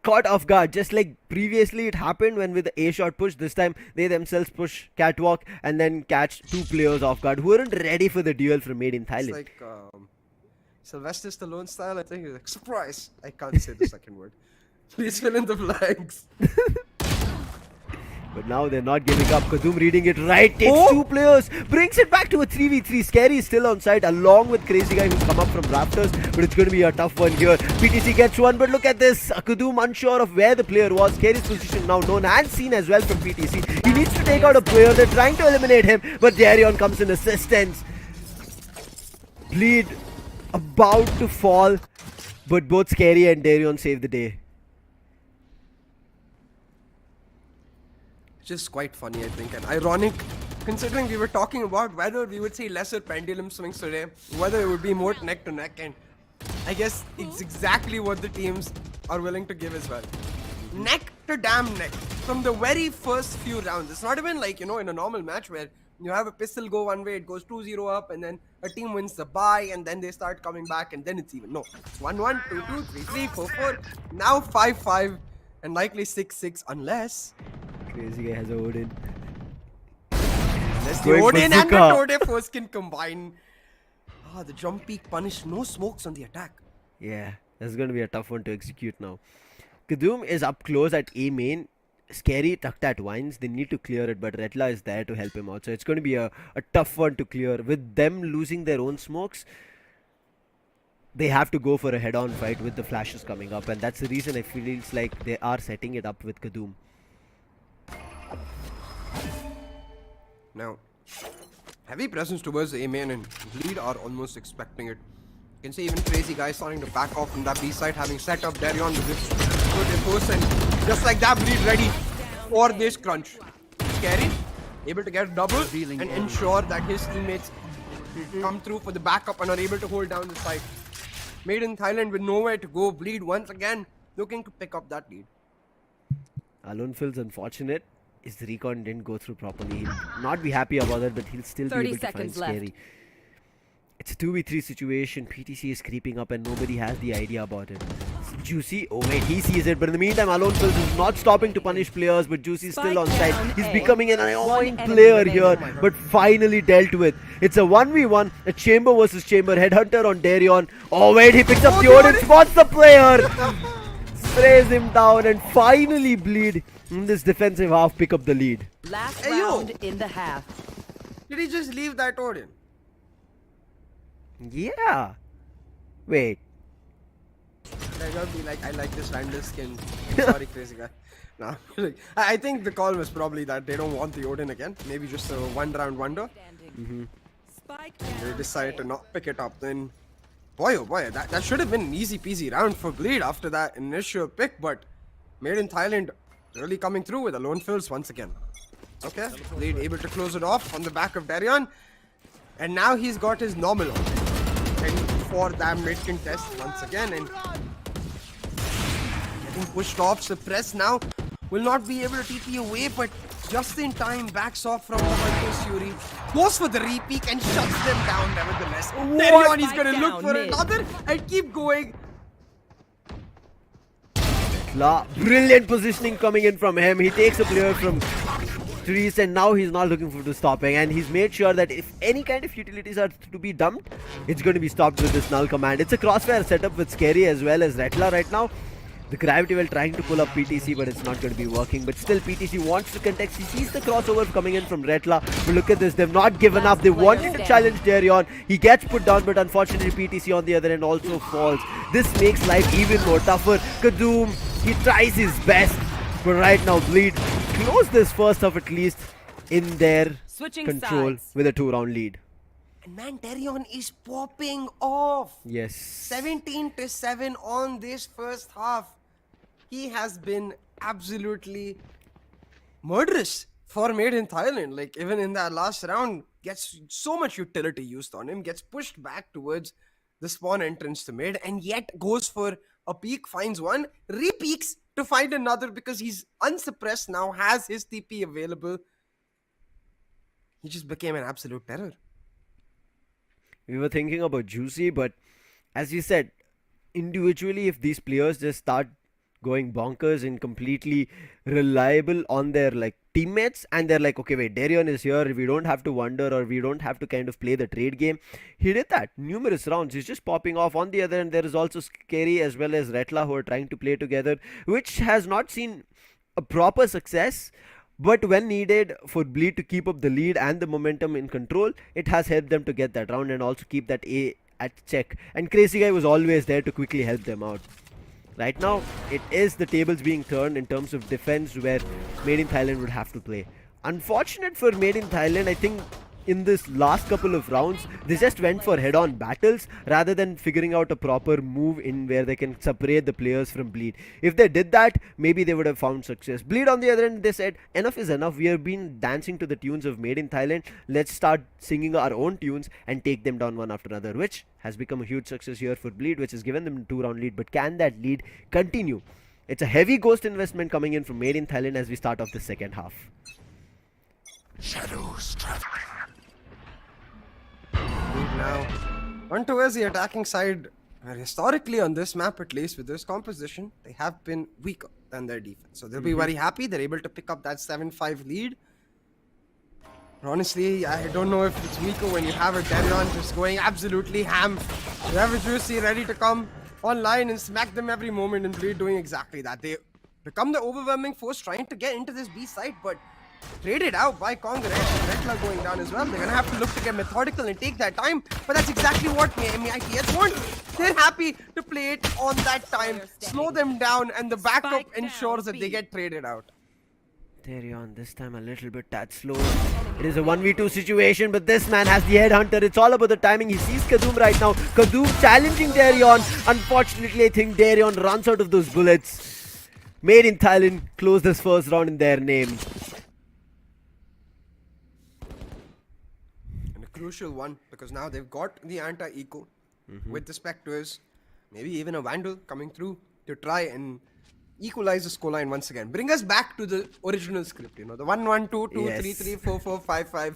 caught off guard, just like previously it happened when with the A-shot push. This time they themselves push catwalk and then catch two players off guard who weren't ready for the duel from Made in Thailand. It's like Sylvester Stallone style, I think. He's like, surprise! I can't say the second word. Please fill in the blanks. But now they're not giving up. Kadum reading it right, takes two players, brings it back to a 3v3. Scary is still on side along with Crazy Guy who's come up from Raptors, but it's going to be a tough one here. PTC gets one, but look at this. Kadum unsure of where the player was. Scary's position now known and seen as well from PTC. He needs to take out a player. They're trying to eliminate him, but Darion comes in assistance. Bleed about to fall, but both Scary and Darion save the day. Just quite funny, I think, and ironic, considering we were talking about whether we would see lesser pendulum swings today, whether it would be more neck to neck, and I guess it's exactly what the teams are willing to give as well. Neck to damn neck from the very first few rounds. It's not even like, you know, in a normal match where you have a pistol go one way, it goes 2-0 up, and then a team wins the bye, and then they start coming back, and then it's even. No, it's 1-1, 2-2, 3-3, 4-4, now 5-5, and likely 6-6 unless Crazy Guy has a Odin. Unless the Odin and the Tode force can combine. The jump peak punish, no smokes on the attack. Yeah, that's going to be a tough one to execute now. Kadum is up close at A main. Scary tucked at Vines. They need to clear it, but Retla is there to help him out. So it's going to be a tough one to clear. With them losing their own smokes, they have to go for a head-on fight with the flashes coming up. And that's the reason I feel it's like they are setting it up with Kadum. Now, heavy presence towards the A main and Bleed are almost expecting it. You can see even Crazy Guy starting to back off from that B side, having set up Darion with this good impulse, and just like that, Bleed ready for this crunch. Scary, able to get a double and ensure that his teammates come through for the backup and are able to hold down the side. Made in Thailand with nowhere to go. Bleed once again looking to pick up that lead. Alone feels unfortunate. His recon didn't go through properly. He'll not be happy about it, but he'll still be able to find Scary. It's a 2v3 situation. PTC is creeping up and nobody has the idea about it. Juicy, oh wait, he sees it, but in the meantime, Alone Fills is not stopping to punish players, but Juicy is still on side. He's becoming an annoying player here, but finally dealt with. It's a 1v1, a Chamber versus Chamber, Headhunter on Darion. Oh wait, he picks up the Odin, spots the player, sprays him down, and finally Bleed in this defensive half pick up the lead. Last round in the half. Did he just leave that Odin? Yeah. Wait. I gotta be like, I like this Randall skin. Sorry, Crazy Guy. Nah, I think the call was probably that they don't want the Odin again. Maybe just a one-round wonder. They decided to not pick it up. Then, boy, oh boy, that should have been an easy-peasy round for Bleed after that initial pick. But Made in Thailand really coming through with Alone Fills once again. Okay, Bleed able to close it off on the back of Darion. And now he's got his normal on. Ready for that mid-contest once again. And getting pushed off, suppressed now. Will not be able to TP away, but just in time backs off from the Hunter's Fury. Goes for the repeak and shuts them down nevertheless. Darion is going to look for another and keep going. Brilliant positioning coming in from him. He takes a player from trees, and now he's not looking forward to stopping, and he's made sure that if any kind of utilities are to be dumped, it's going to be stopped with this null command. It's a crossfire setup with Scary as well as Retla right now. The gravity well trying to pull up PTC, but it's not going to be working. But still, PTC wants to contest. He sees the crossover coming in from Retla. But look at this, they've not given up. They wanted to challenge Darion. He gets put down, but unfortunately PTC on the other end also falls. This makes life even more tougher. Kadoom, he tries his best. But right now, Bleed close this first half at least in their Switching control sides. with a 2-round lead. And man, Darion is popping off. Yes. 17-7 on this first half. He has been absolutely murderous for Made in Thailand. Like, even in that last round, gets so much utility used on him, gets pushed back towards the spawn entrance to mid, and yet goes for a peek, finds one, re-peeks to find another because he's unsuppressed now, has his TP available. He just became an absolute terror. We were thinking about Juicy, but as you said, individually, if these players just start going bonkers and completely reliable on their like teammates, and they're like, okay, wait, Darion is here, we don't have to wonder, or we don't have to kind of play the trade game. He did that numerous rounds. He's just popping off. On the other end, there is also Scary as well as Retla who are trying to play together, which has not seen a proper success. But when needed for Bleed to keep up the lead and the momentum in control, it has helped them to get that round and also keep that A at check. And Crazy Guy was always there to quickly help them out. Right now, it is the tables being turned in terms of defense where Made in Thailand would have to play. Unfortunate for Made in Thailand, I think in this last couple of rounds, they just went for head-on battles rather than figuring out a proper move in where they can separate the players from Bleed. If they did that, maybe they would have found success. Bleed on the other end, they said, enough is enough. We have been dancing to the tunes of Made in Thailand. Let's start singing our own tunes and take them down one after another, which has become a huge success here for Bleed, which has given them a 2-round lead. But can that lead continue? It's a heavy ghost investment coming in from Made in Thailand as we start off the second half. Shadows traveling. Now, on towards the attacking side, where historically on this map at least, with this composition, they have been weaker than their defense. So they'll be very happy they're able to pick up that 7-5 lead. But honestly, I don't know if it's weaker when you have a Darion just going absolutely ham. You have a Juicy ready to come online and smack them every moment, and Bleed doing exactly that. They become the overwhelming force trying to get into this B side, but traded out by Congress. Retla going down as well. They're gonna have to look to get methodical and take that time, but that's exactly what MiTH want. They're happy to play it on that time, slow them down, and the backup ensures that they get traded out. Darion, this time a little bit that slow. It is a 1v2 situation, but this man has the headhunter. It's all about the timing. He sees Kadoom right now. Kadoom challenging Darion. Unfortunately, I think Darion runs out of those bullets. Made in Thailand close this first round in their name. And a crucial one, because now they've got the anti-eco with the Spectres, maybe even a Vandal coming through to try and equalize the scoreline once again. Bring us back to the original script, you know, the 1-1, 2-2, 3-3, 4-4, 5-5.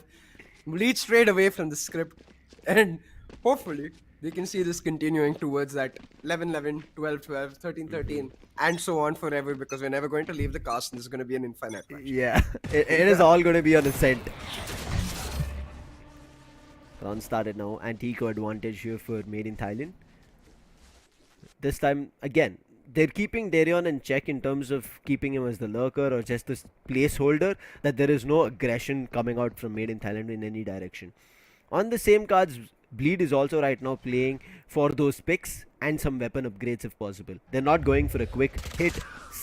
Lead straight away from the script. And hopefully, we can see this continuing towards that 11-11, 12-12, 13-13, and so on forever, because we're never going to leave the cast and this is going to be an infinite match. Yeah, it is all going to be on ascent. Round started now. Anti-eco advantage here for Made in Thailand. This time, again, they're keeping Darion in check in terms of keeping him as the lurker or just this placeholder, that there is no aggression coming out from Made in Thailand in any direction. On the same cards, Bleed is also right now playing for those picks and some weapon upgrades if possible. They're not going for a quick hit,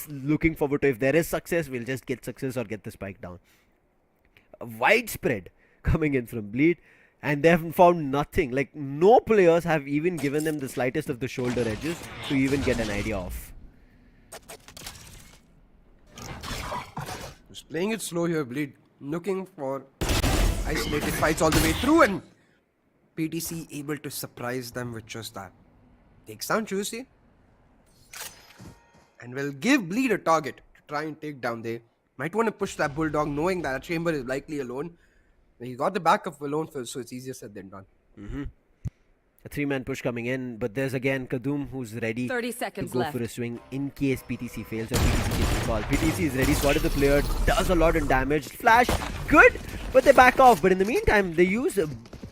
looking forward to if there is success, we'll just get success or get the spike down. A widespread coming in from Bleed, and they haven't found nothing. Like, no players have even given them the slightest of the shoulder edges to even get an idea of. Just playing it slow here, Bleed. Looking for isolated fights all the way through, and PTC able to surprise them with just that. Takes down Juicy, and will give Bleed a target to try and take down. They might want to push that Bulldog, knowing that Chamber is likely alone. He got the backup alone first, so it's easier said than done. A 3-man push coming in, but there's again Kadum who's ready 30 to seconds go left. for a swing in case PTC fails or PTC gets the call. PTC is ready, spotted the player, does a lot of damage. Flash, good, but they back off. But in the meantime, they use a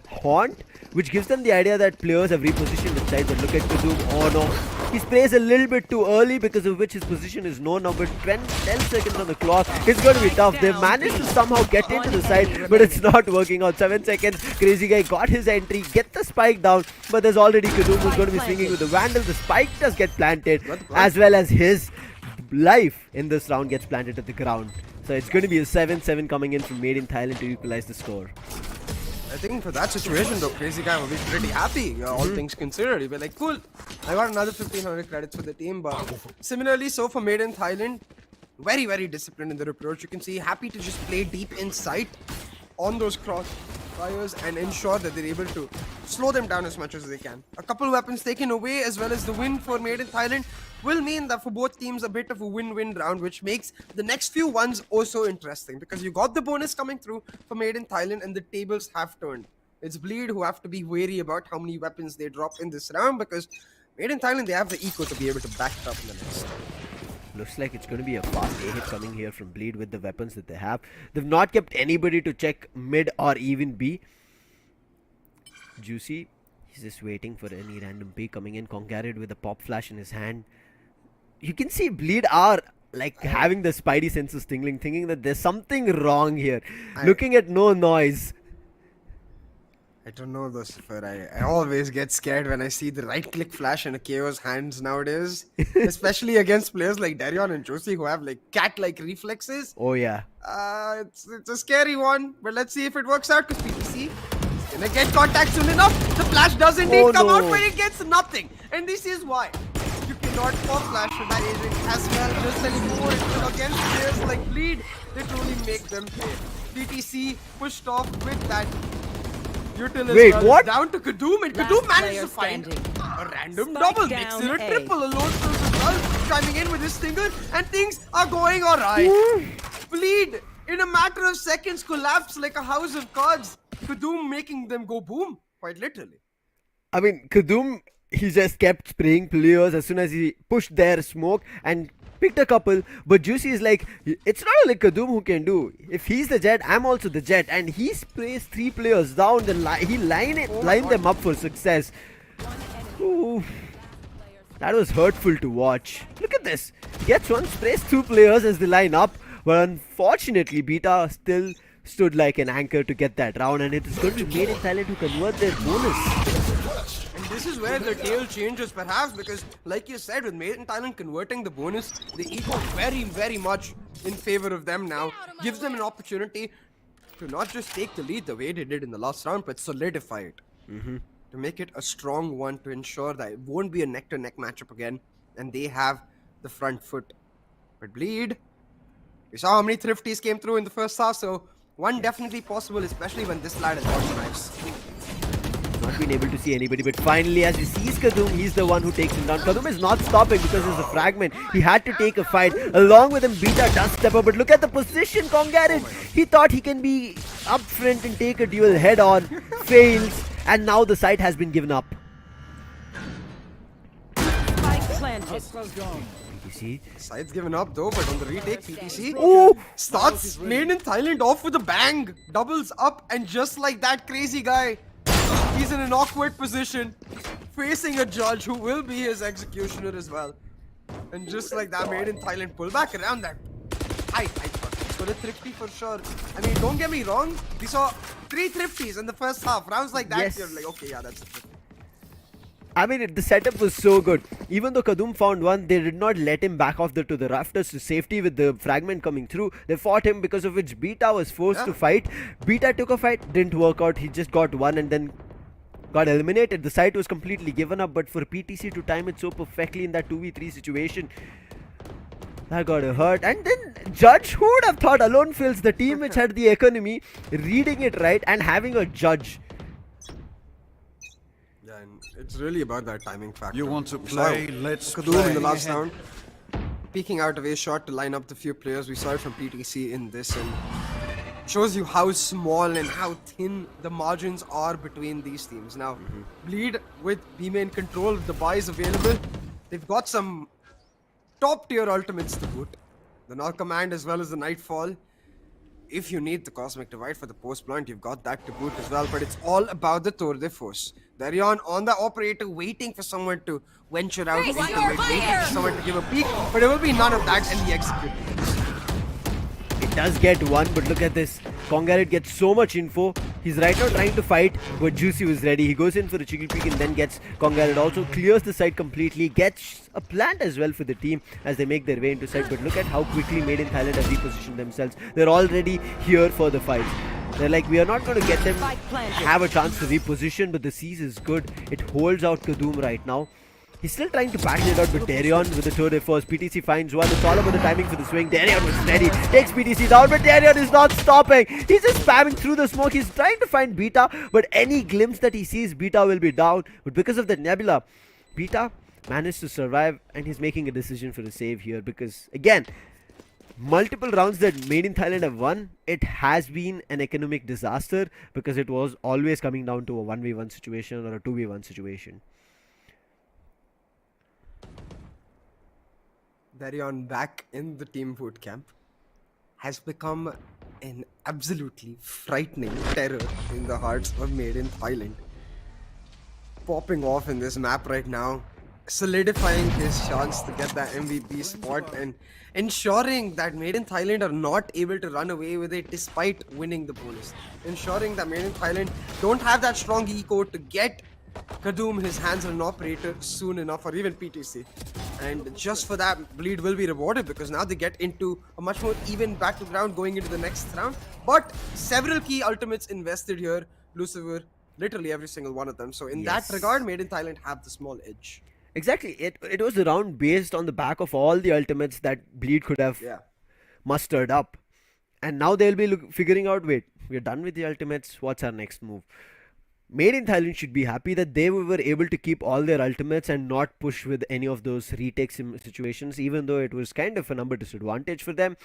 Haunt, which gives them the idea that players have repositioned inside. But look at Kadum, oh no. He sprays a little bit too early, because of which his position is known now. But 10 seconds on the clock. It's going to be tough. They've managed to somehow get into the side, but it's not working out. 7 seconds. Crazy guy got his entry, get the spike down. But there's already Kadum who's going to be swinging with the Vandal. The spike does get planted, as well as his life in this round gets planted at the ground. So it's going to be a 7-7 coming in from Made in Thailand to equalize the score. I think for that situation though, Crazy Guy will be pretty happy, all things considered. He'll be like, cool, I got another 1500 credits for the team. But similarly, so for Made in Thailand, very, very disciplined in their approach. You can see happy to just play deep inside on those crossfires and ensure that they're able to slow them down as much as they can. A couple weapons taken away, as well as the win for Made in Thailand, will mean that for both teams a bit of a win-win round, which makes the next few ones also interesting, because you got the bonus coming through for Made in Thailand and the tables have turned. It's Bleed who have to be wary about how many weapons they drop in this round, because Made in Thailand, they have the eco to be able to back it up in the next. Looks like it's going to be a fast A-hit coming here from Bleed with the weapons that they have. They've not kept anybody to check mid or even B. Juicy, he's just waiting for any random B coming in. Congarrid with a pop flash in his hand. You can see Bleed are like having the spidey senses tingling, thinking that there's something wrong here. Looking at no noise. I don't know though, Sifar. I always get scared when I see the right click flash in a KO's hands nowadays. Especially against players like Darion and Josie who have like cat-like reflexes. Oh yeah. It's a scary one, but let's see if it works out, because PTC is gonna get contact soon enough. The flash does indeed come out, but it gets nothing. And this is why. You cannot pop flash for that agent as well, just anymore. Against players like Bleed, they truly make them pay. PTC pushed off with that. Wait, what? Down to Kadum, and Kadum managed to find a random double, makes it a triple. Alone as well, chiming in with his stinger, and things are going alright. Bleed, in a matter of seconds, collapse like a house of cards. Kadum making them go boom, quite literally. I mean, Kadum, he just kept spraying players as soon as he pushed their smoke and picked a couple. But Juicy is like, it's not only Kadum who can do. If he's the Jet, I'm also the Jet. And he sprays 3 players down the line. He lined them up for success. Ooh. That was hurtful to watch. Look at this. Gets one, sprays 2 players as they line up. But unfortunately, Beta still stood like an anchor to get that round. And it is going to be Made in Thailand to convert their bonus. And this is where the tale changes perhaps, because like you said, with Made in Thailand converting the bonus, the ego very, very much in favor of them now. Gives them an opportunity to not just take the lead the way they did in the last round, but solidify it. To make it a strong one, to ensure that it won't be a neck-to-neck matchup again, and they have the front foot. But Bleed, we saw how many thrifties came through in the first half, so one definitely possible, especially when this lad is organized. Not been able to see anybody, but finally as he sees Kadum, he's the one who takes him down. Kadum is not stopping because there's a fragment. He had to take a fight. Along with him, Beta does step up, but look at the position, Congarrid. He thought he can be up front and take a duel head on. Fails, and now the site has been given up. Spike planted. PTC. Side's given up though, but on the retake, PTC Oh! starts Made in Thailand off with a bang. Doubles up, and just like that, Crazy Guy, he's in an awkward position, facing a judge who will be his executioner as well. And just like that, Made in Thailand pull back around that. I thought it's for a thrifty for sure. I mean, don't get me wrong, we saw 3 thrifties in the first half. Rounds like that, Yes. you're like, okay, yeah, that's a thrifty. I mean, the setup was so good. Even though Kadum found one, they did not let him back off to the rafters to safety with the fragment coming through. They fought him, because of which Beta was forced to fight. Beta took a fight, didn't work out. He just got one and then got eliminated. The site was completely given up, but for PTC to time it so perfectly in that 2v3 situation, that got a hurt. And then Judge, who would have thought Alone Fails, the team which had the economy, reading it right and having a Judge. Yeah, and it's really about that timing factor. You want to We play? saw Let's Kadum play. in the last round, peeking out of a shot to line up the few players. We saw it from PTC in this, and shows you how small and how thin the margins are between these teams. Now, Bleed with B-main control, the buys available, they've got some top tier ultimates to boot. The Null Command as well as the Nightfall. If you need the Cosmic Divide for the post blunt, you've got that to boot as well. But it's all about the Tour de Force. Darion on the operator, waiting for someone to venture out into mid, waiting for someone to give a peek. But there will be none of that, and he executes. It does get one, but look at this. Kongaret gets so much info. He's right now trying to fight, but Juicy was ready. He goes in for a chicken peek and then gets Kongaret. Also clears the site completely. Gets a plant as well for the team as they make their way into site. But look at how quickly Made in Thailand have repositioned themselves. They're already here for the fight. They're like, we are not going to get them have a chance to reposition, but the Seas is good. It holds out Kadoom right now. He's still trying to pattern it out, but Darion with the Tour de Force. PTC finds one. It's all about the timing for the swing. Darion was steady. Takes PTC down, but Darion is not stopping. He's just spamming through the smoke. He's trying to find Beta, but any glimpse that he sees, Beta will be down. But because of the Nebula, Beta managed to survive, and he's making a decision for a save here because, again, multiple rounds that Made in Thailand have won, it has been an economic disaster because it was always coming down to a 1v1 situation or a 2v1 situation. Darion back in the team boot camp has become an absolutely frightening terror in the hearts of Made in Thailand. Popping off in this map right now, solidifying his chance to get that MVP spot and ensuring that Made in Thailand are not able to run away with it despite winning the bonus. Ensuring that Made in Thailand don't have that strong eco to get Kadoom his hands on an operator soon enough, or even PTC. And just for that, Bleed will be rewarded because now they get into a much more even battleground going into the next round. But several key ultimates invested here, Lucifer, literally every single one of them. So in that regard, Made in Thailand have the small edge. Exactly. It was a round based on the back of all the ultimates that Bleed could have mustered up. And now they'll be figuring out, wait, we're done with the ultimates, what's our next move? Made in Thailand should be happy that they were able to keep all their ultimates and not push with any of those retake situations, even though it was kind of a number disadvantage for them.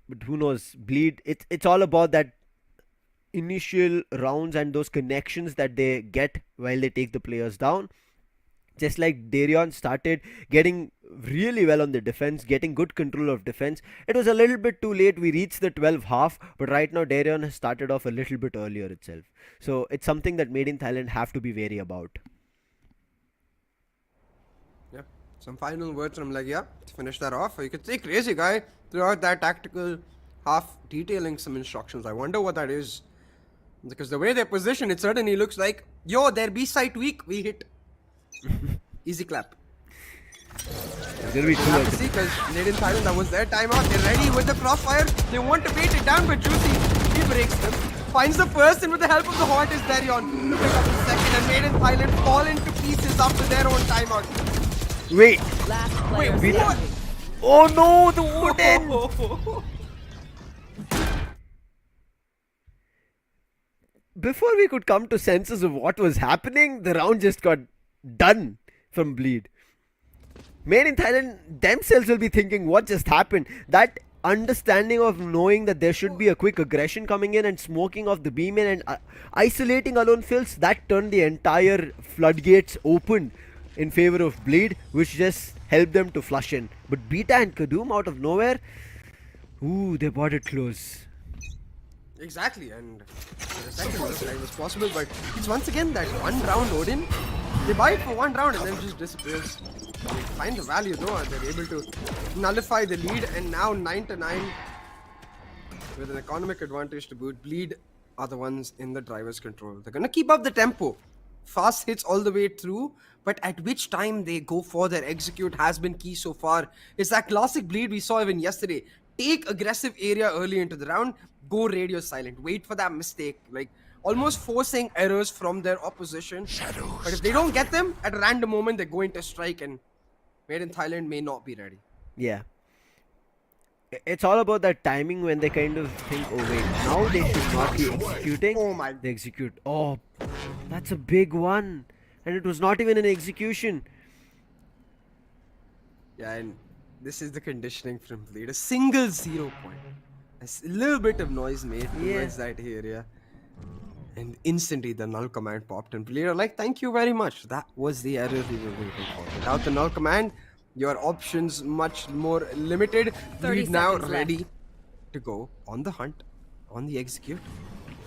But who knows, Bleed, it's all about that initial rounds and those connections that they get while they take the players down. Just like Darion started getting really well on the defense, getting good control of defense. It was a little bit too late. We reached the 12 half, but right now Darion has started off a little bit earlier itself. So it's something that Made in Thailand have to be wary about. Yeah, some final words from Legia to finish that off. Or you could say Crazy Guy throughout that tactical half detailing some instructions. I wonder what that is. Because the way they position, it certainly looks like, yo, their B-site weak, we hit. Easy clap. It's gonna be too Have to see, because Made in Thailand, that was their timeout. They're ready with the crossfire. They want to bait it down, but Juicy, he breaks them. Finds the first, and with the help of the Hot is Darion to pick up the second. And Made in Thailand fall into pieces after their own timeout. Wait. Last player Wait, what? Oh no, the wooden. Before we could come to senses of what was happening, the round just got done from Bleed. Made in Thailand themselves will be thinking what just happened. That understanding of knowing that there should be a quick aggression coming in and smoking off the beam in and isolating alone fills, that turned the entire floodgates open in favor of Bleed, which just helped them to flush in. But Beta and Kadoom out of nowhere, ooh, they bought it close. Exactly, and the second time was possible, but it's once again that one round Odin. They buy it for one round and then just disappears. They find the value though, and they're able to nullify the lead, and now 9-9 with an economic advantage to boot. Bleed are the ones in the driver's control. They're gonna keep up the tempo. Fast hits all the way through, but at which time they go for their execute has been key so far. It's that classic Bleed we saw even yesterday. Take aggressive area early into the round, go radio silent, wait for that mistake, like almost forcing errors from their opposition. But if they don't get them, at a random moment they're going to strike, and Made in Thailand may not be ready. Yeah. It's all about that timing when they kind of think, oh wait, now they should not be executing. Oh my. They execute. Oh, that's a big one. And it was not even an execution. Yeah, and this is the conditioning from Bleed. A single 0 point. A little bit of noise made towards that area. And instantly the null command popped and Bleed are like, thank you very much. That was the error we were waiting for. Without the null command, your options much more limited. 30 Bleed now seconds ready left. to go on the hunt, on the execute.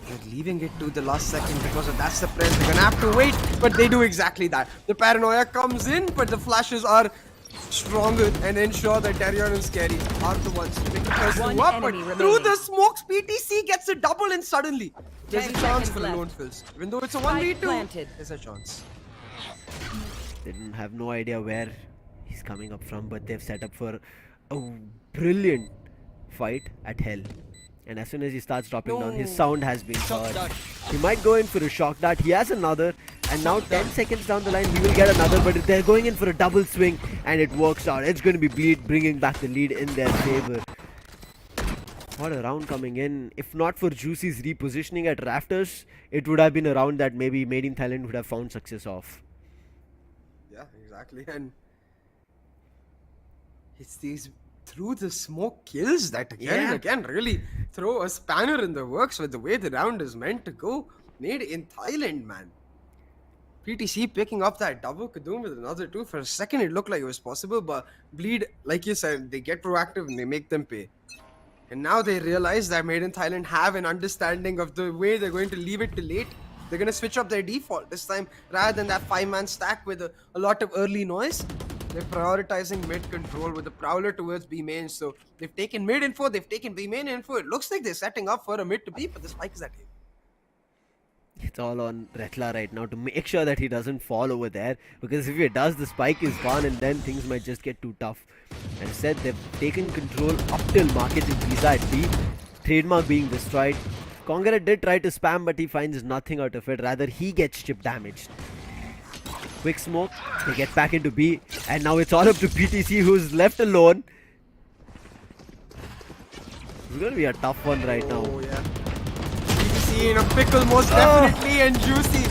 They're leaving it to the last second because of that suppress. They're gonna have to wait, but they do exactly that. The paranoia comes in, but the flashes are stronger and ensure that Darion and Scary are the ones to pick the first One two up. But enemy through remaining. the smokes, PTC gets a double and suddenly there's a 10 chance seconds for left. Lone Fills. Even though it's a Spike 1v2, planted. there's a chance. They didn't have no idea where he's coming up from, but they've set up for a brilliant fight at Hell. And as soon as he starts dropping down, his sound has been heard. He might go in for a shock dart. He has another, and now 10 seconds down the line, he will get another. But they're going in for a double swing, and it works out. It's going to be Bleed bringing back the lead in their favor. What a round coming in. If not for Juicy's repositioning at Rafters, it would have been a round that maybe Made in Thailand would have found success of. Yeah, exactly. And it's these through the smoke kills that again and again really throw a spanner in the works with the way the round is meant to go. Made in Thailand, man. PTC picking up that double Kadoom with another two. For a second, it looked like it was possible, but Bleed, like you said, they get proactive and they make them pay. And now they realize that Made in Thailand have an understanding of the way they're going to leave it to late. They're going to switch up their default this time. Rather than that 5-man stack with a lot of early noise, they're prioritizing mid control with the Prowler towards B main. So they've taken mid info, they've taken B main info. It looks like they're setting up for a mid to B, but the spike is at him. It's all on Retla right now to make sure that he doesn't fall over there, because if he does, the spike is gone and then things might just get too tough. And said they've taken control up till market in Visa at B, trademark being destroyed. Congaret did try to spam, but he finds nothing out of it. Rather, he gets chip damaged. Quick smoke, they get back into B, and now it's all up to PTC, who's left alone. It's gonna be a tough one right now. Oh, yeah. PTC in a pickle, most definitely, and Juicy,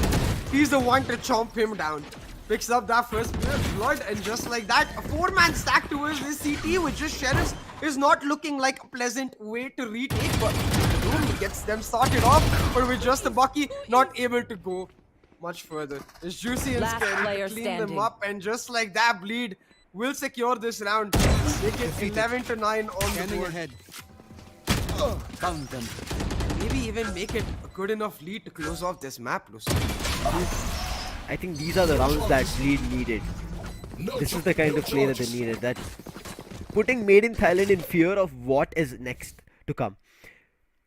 he's the one to chomp him down. Picks up that first bit of blood, and just like that, a 4-man stack towards this CT with just Sheriffs is not looking like a pleasant way to retake, but Doom gets them started off, but with just the Bucky, not able to go much further. It's Juicy and Last Scary player to clean them standing. up, and just like that, Bleed will secure this round. Make it 11-9 on the Scanning board. ahead. Found them. Maybe even make it a good enough lead to close off this map, Lucy. I think these are the rounds that Bleed needed. This is the kind of play that they needed. That putting Made in Thailand in fear of what is next to come.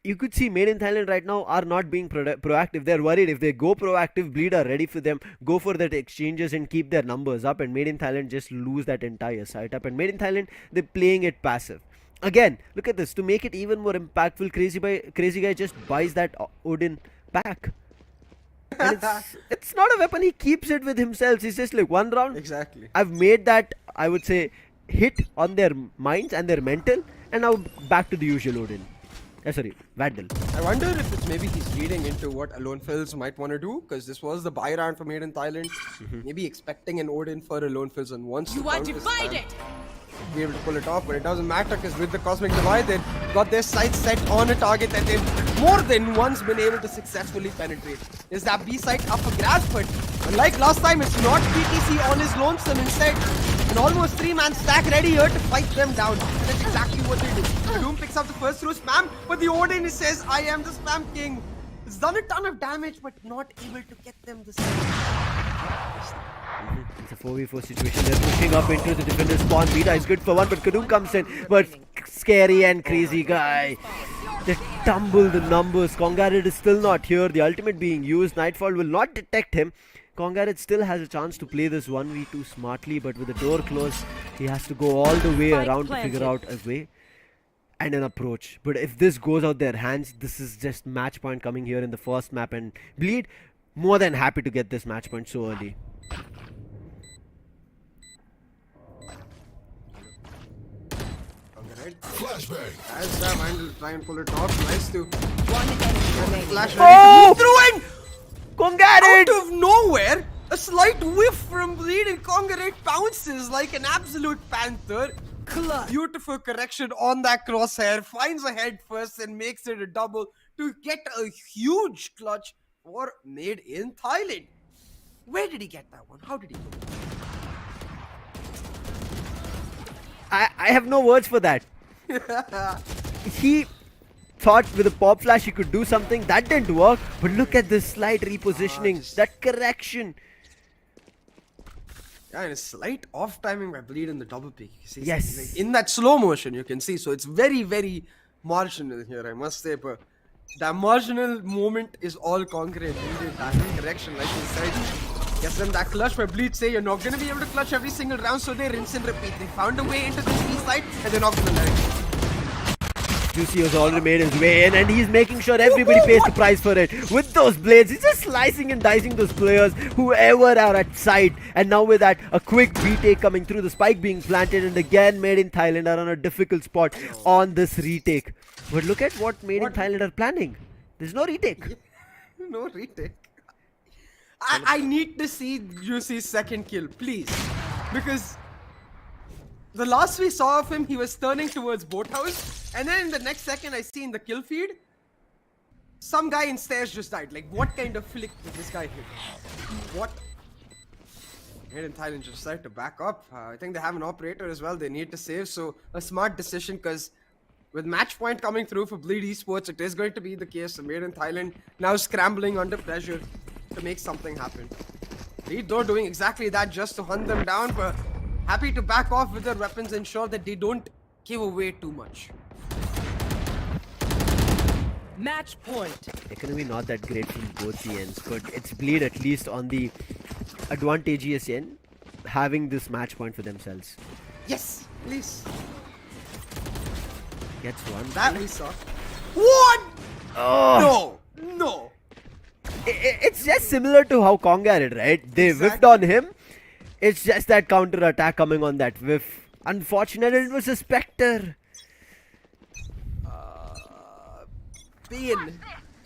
You could see Made in Thailand right now are not being proactive. They're worried if they go proactive, Bleed are ready for them, go for that exchanges and keep their numbers up, and Made in Thailand just lose that entire setup. And Made in Thailand, they're playing it passive. Again, look at this. To make it even more impactful, Crazy Guy just buys that Odin back. And it's not a weapon, he keeps it with himself. He's just like, one round, Exactly. I've made that, I would say, hit on their minds and their mental, and now back to the usual Odin. Sorry, Vandal. I wonder if it's maybe he's reading into what Alone Fills might want to do, because this was the buy round for Made in Thailand. Maybe expecting an Odin for Alone Fills and wants to counter spam, be able to pull it off, but it doesn't matter because with the Cosmic Divide, they've got their sights set on a target that they've more than once been able to successfully penetrate. Is that B site up for grabs? But unlike last time, it's not PTC on his lonesome. Instead, an almost 3-man stack ready here to fight them down. And that's exactly what they do. Doom picks up the first through spam, but the Odin says, I am the spam king. It's done a ton of damage, but not able to get them the same. It's a 4v4 situation. They're pushing up into the defender spawn. MiTH is good for one, but Kadoom comes in. But Scary and Crazy Guy, they tumble the numbers. Congaret is still not here. The ultimate being used. Nightfall will not detect him. Congaret still has a chance to play this 1v2 smartly, but with the door closed, he has to go all the way Spike around planted. to figure out a way and an approach. But if this goes out their hands, this is just match point coming here in the first map, and Bleed more than happy to get this match point so early. Flashbang. As that Vandal try and pull it off, nice to One enemy remaining. flash Oh! through in Congaret! out of nowhere. A slight whiff from Bleed and Congaret bounces like an absolute panther. Beautiful correction on that crosshair. Finds a head first and makes it a double to get a huge clutch for Made in Thailand. Where did he get that one? How did he do it? I have no words for that. He thought with a pop flash he could do something. That didn't work. But look at this slight repositioning. That correction. Yeah, and a slight off timing by Bleed in the double peak. You see, Yes. like in that slow motion, you can see. So it's very, very marginal here, I must say. But that marginal moment is all concrete. Bleed in that correction, like you said. Gets them that clutch, but Bleed say you're not going to be able to clutch every single round, so they rinse and repeat. They found a way into this B side, and they're not going to let it. Juicy has already made his way in, and he's making sure everybody pays the price for it. With those blades, he's just slicing and dicing those players, whoever are at sight. And now with that, a quick retake coming through, the spike being planted, and again Made in Thailand are on a difficult spot on this retake. But look at what Made in Thailand are planning. There's no retake. No retake. I need to see Juicy's second kill, please. Because the last we saw of him, he was turning towards boathouse. And then in the next second, I see in the kill feed, some guy in stairs just died. Like, what kind of flick did this guy hit? What? Made in Thailand just decided to back up. I think they have an operator as well. They need to save. So, a smart decision because with match point coming through for Bleed Esports, it is going to be the case. So Made in Thailand now scrambling under pressure to make something happen. Bleed though doing exactly that just to hunt them down, but happy to back off with their weapons, ensure that they don't give away too much. Match point. Economy not that great from both the ends, but it's Bleed at least on the advantageous end, having this match point for themselves. Yes, please. Gets one. That we saw. What? Oh. No. It's just similar to how Kong had it, right? They whiffed on him. It's just that counter attack coming on that whiff. Unfortunately, it was a Spectre. Pain.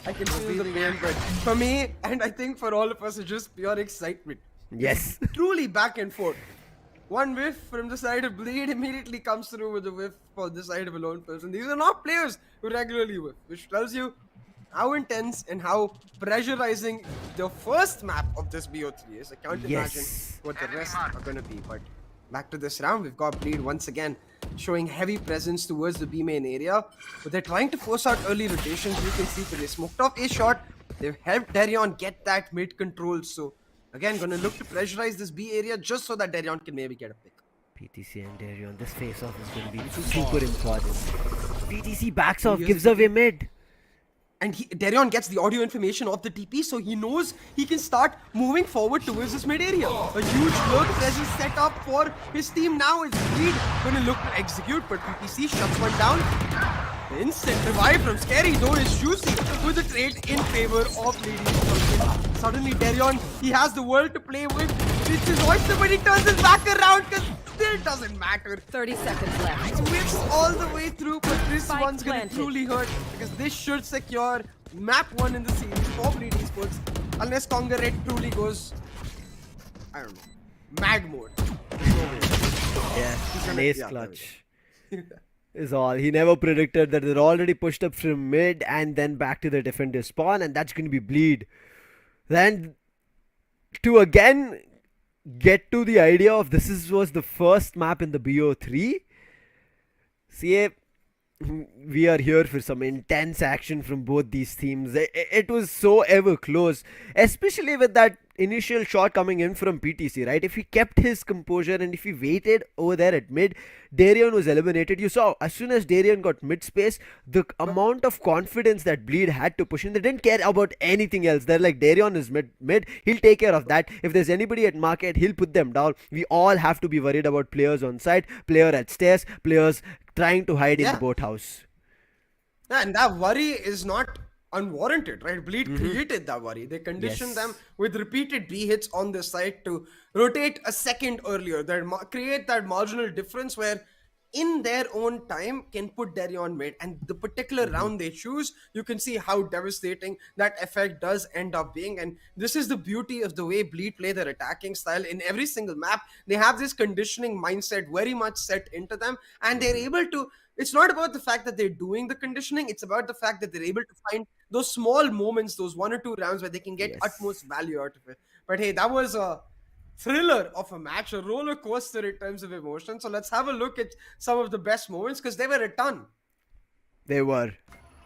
I can feel the pain, but for me, and I think for all of us, it's just pure excitement. Yes. Truly back and forth. One whiff from the side of Bleed immediately comes through with a whiff for the side of a lone person. These are not players who regularly whiff, which tells you how intense and how pressurizing the first map of this BO3 is. I can't imagine what the rest are going to be. But back to this round, we've got Bleed once again showing heavy presence towards the B main area. But they're trying to force out early rotations. You can see they smoked off a shot. They've helped Darion get that mid control. So again, gonna look to pressurize this B area just so that Darion can maybe get a pick. PTC and Darion, this face-off is going to be super important. PTC backs off, gives away mid. And Darion gets the audio information of the TP, so he knows he can start moving forward towards this mid area. A huge lurk presence set up for his team now. Is Bleed gonna look to execute, but PTC shuts one down. The instant revive from Scary though is Juicy with a trade in favor of Lady. Suddenly Darion, he has the world to play with. It's his oyster, but he turns his back around because still doesn't matter. 30 seconds left. Whips all the way through, but this Spike one's gonna planted. truly hurt because this should secure map 1 in the series for Bleed Esports unless Conga Red truly goes, I don't know, mad mode. Yeah, an ace clutch is all. He never predicted that they're already pushed up from mid and then back to the defender spawn, and that's going to be Bleed. Then to again get to the idea of was the first map in the BO3. See, we are here for some intense action from both these teams. It was so ever close, especially with that initial shot coming in from PTC, right? If he kept his composure and if he waited over there at mid, Darion was eliminated. You saw as soon as Darion got mid space, the amount of confidence that Bleed had to push in. They didn't care about anything else. They're like, Darion is mid, he'll take care of that. If there's anybody at market, he'll put them down. We all have to be worried about players on site, player at stairs, players trying to hide in the boathouse. Yeah, and that worry is not unwarranted, right? Bleed created that worry. They conditioned them with repeated B hits on the side to rotate a second earlier. Create that marginal difference where in their own time can put Derry on mid, and the particular round they choose, you can see how devastating that effect does end up being. And this is the beauty of the way Bleed play their attacking style. In every single map, they have this conditioning mindset very much set into them, and they're able to. It's not about the fact that they're doing the conditioning, it's about the fact that they're able to find those small moments, those 1 or 2 rounds where they can get Yes. utmost value out of it. But hey, that was a thriller of a match, a roller coaster in terms of emotion. So let's have a look at some of the best moments, because they were a ton. They were.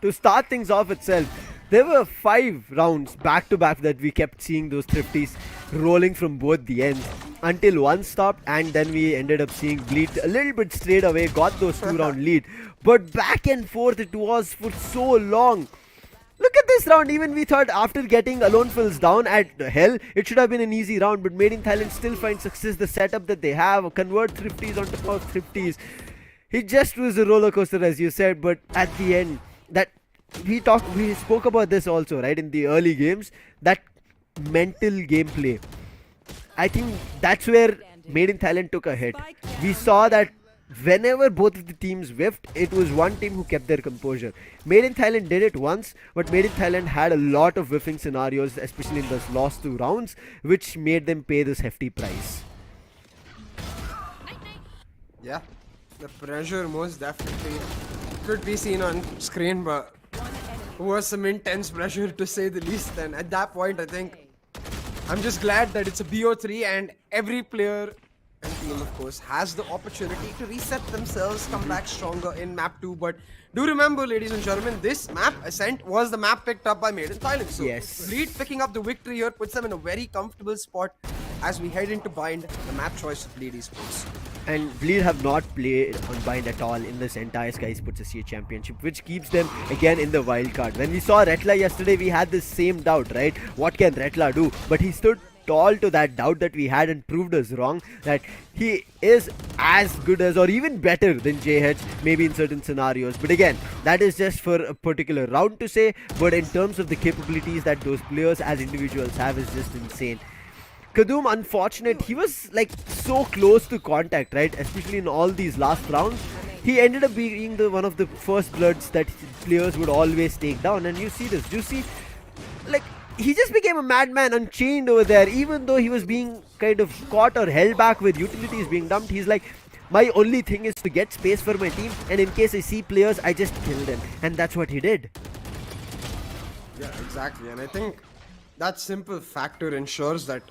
To start things off itself, there were 5 rounds back to back that we kept seeing those thrifties rolling from both the ends until one stopped, and then we ended up seeing Bleed a little bit straight away, got those 2-round lead. But back and forth it was for so long. Look at this round. Even we thought after getting Alone Fills down at hell, it should have been an easy round. But Made in Thailand still finds success. The setup that they have, convert thrifties on top of thrifties. It just was a roller coaster, as you said. But at the end, that we spoke about this also, right? In the early games, that mental gameplay. I think that's where Made in Thailand took a hit. We saw that whenever both of the teams whiffed, it was one team who kept their composure. Made in Thailand did it once, but Made in Thailand had a lot of whiffing scenarios, especially in those last 2 rounds, which made them pay this hefty price. Yeah, the pressure most definitely could be seen on screen, but it was some intense pressure to say the least. And at that point, I think I'm just glad that it's a BO3 and every player and team, of course, has the opportunity to reset themselves, come back stronger in map 2. But do remember, ladies and gentlemen, this map, Ascent, was the map picked up by Made in Thailand. So Yes. Bleed picking up the victory here puts them in a very comfortable spot as we head into Bind, the map choice of Bleed Esports. And Bleed have not played on Bind at all in this entire Skyesports SEA Championship, which keeps them again in the wild card. When we saw Retla yesterday, we had this same doubt, right? What can Retla do? But he stood tall to that doubt that we had and proved us wrong, that he is as good as or even better than JH, maybe in certain scenarios. But again, that is just for a particular round to say. But in terms of the capabilities that those players as individuals have, is just insane. Kadum, unfortunate, he was like so close to contact, right? Especially in all these last rounds. He ended up being one of the first bloods that players would always take down. And you see this, you see, like, he just became a madman, unchained over there. Even though he was being kind of caught or held back with utilities being dumped, he's like, my only thing is to get space for my team, and in case I see players, I just kill them. And that's what he did. Yeah, exactly. And I think that simple factor ensures that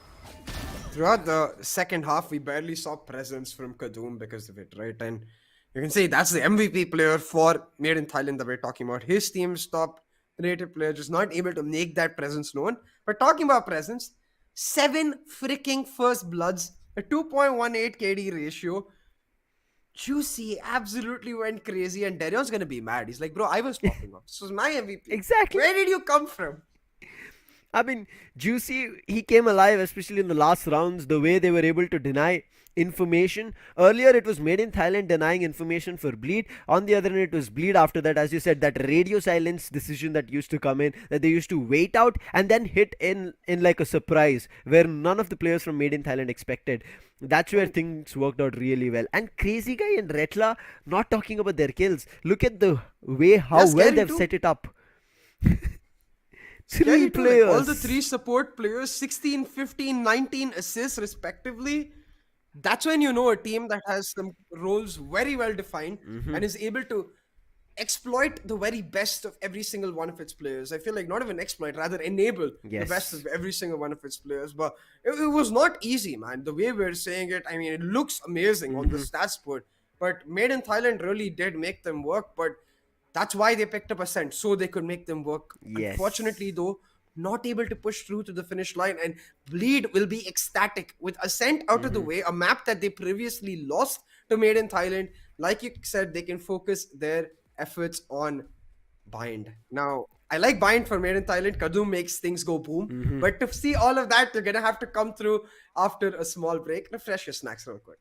throughout the second half, we barely saw presence from Kadum because of it, right? And you can say that's the MVP player for Made in Thailand that we're talking about. His team's top rated player just not able to make that presence known. But talking about presence, 7 freaking first bloods, a 2.18 KD ratio. Juicy absolutely went crazy, and Darion's gonna be mad. He's like, bro, I was popping off. This was my MVP. Exactly. Where did you come from? I mean, Juicy, he came alive, especially in the last rounds, the way they were able to deny information. Earlier, it was Made in Thailand denying information for Bleed. On the other hand, it was Bleed after that, as you said, that radio silence decision that used to come in, that they used to wait out and then hit in like a surprise, where none of the players from Made in Thailand expected. That's where things worked out really well. And Crazy Guy and Retla, not talking about their kills. Look at the way how Yeah, well Scary they've too. set it up. Scary 3 too, players. like all the 3 support players, 16, 15, 19 assists respectively. That's when you know a team that has some roles very well defined and is able to exploit the very best of every single one of its players. I feel like not even exploit, rather enable the Yes. best of every single one of its players. But it was not easy, man. The way we're saying it, I mean, it looks amazing on the stats board. But Made in Thailand really did make them work. But that's why they picked up Ascent, so they could make them work. Yes. Unfortunately, though, not able to push through to the finish line, and Bleed will be ecstatic with Ascent out of the way, a map that they previously lost to Made in Thailand. Like you said, they can focus their efforts on Bind. Now, I like Bind for Made in Thailand. Kadum makes things go boom. But to see all of that, you're going to have to come through after a small break. Refresh your snacks real quick.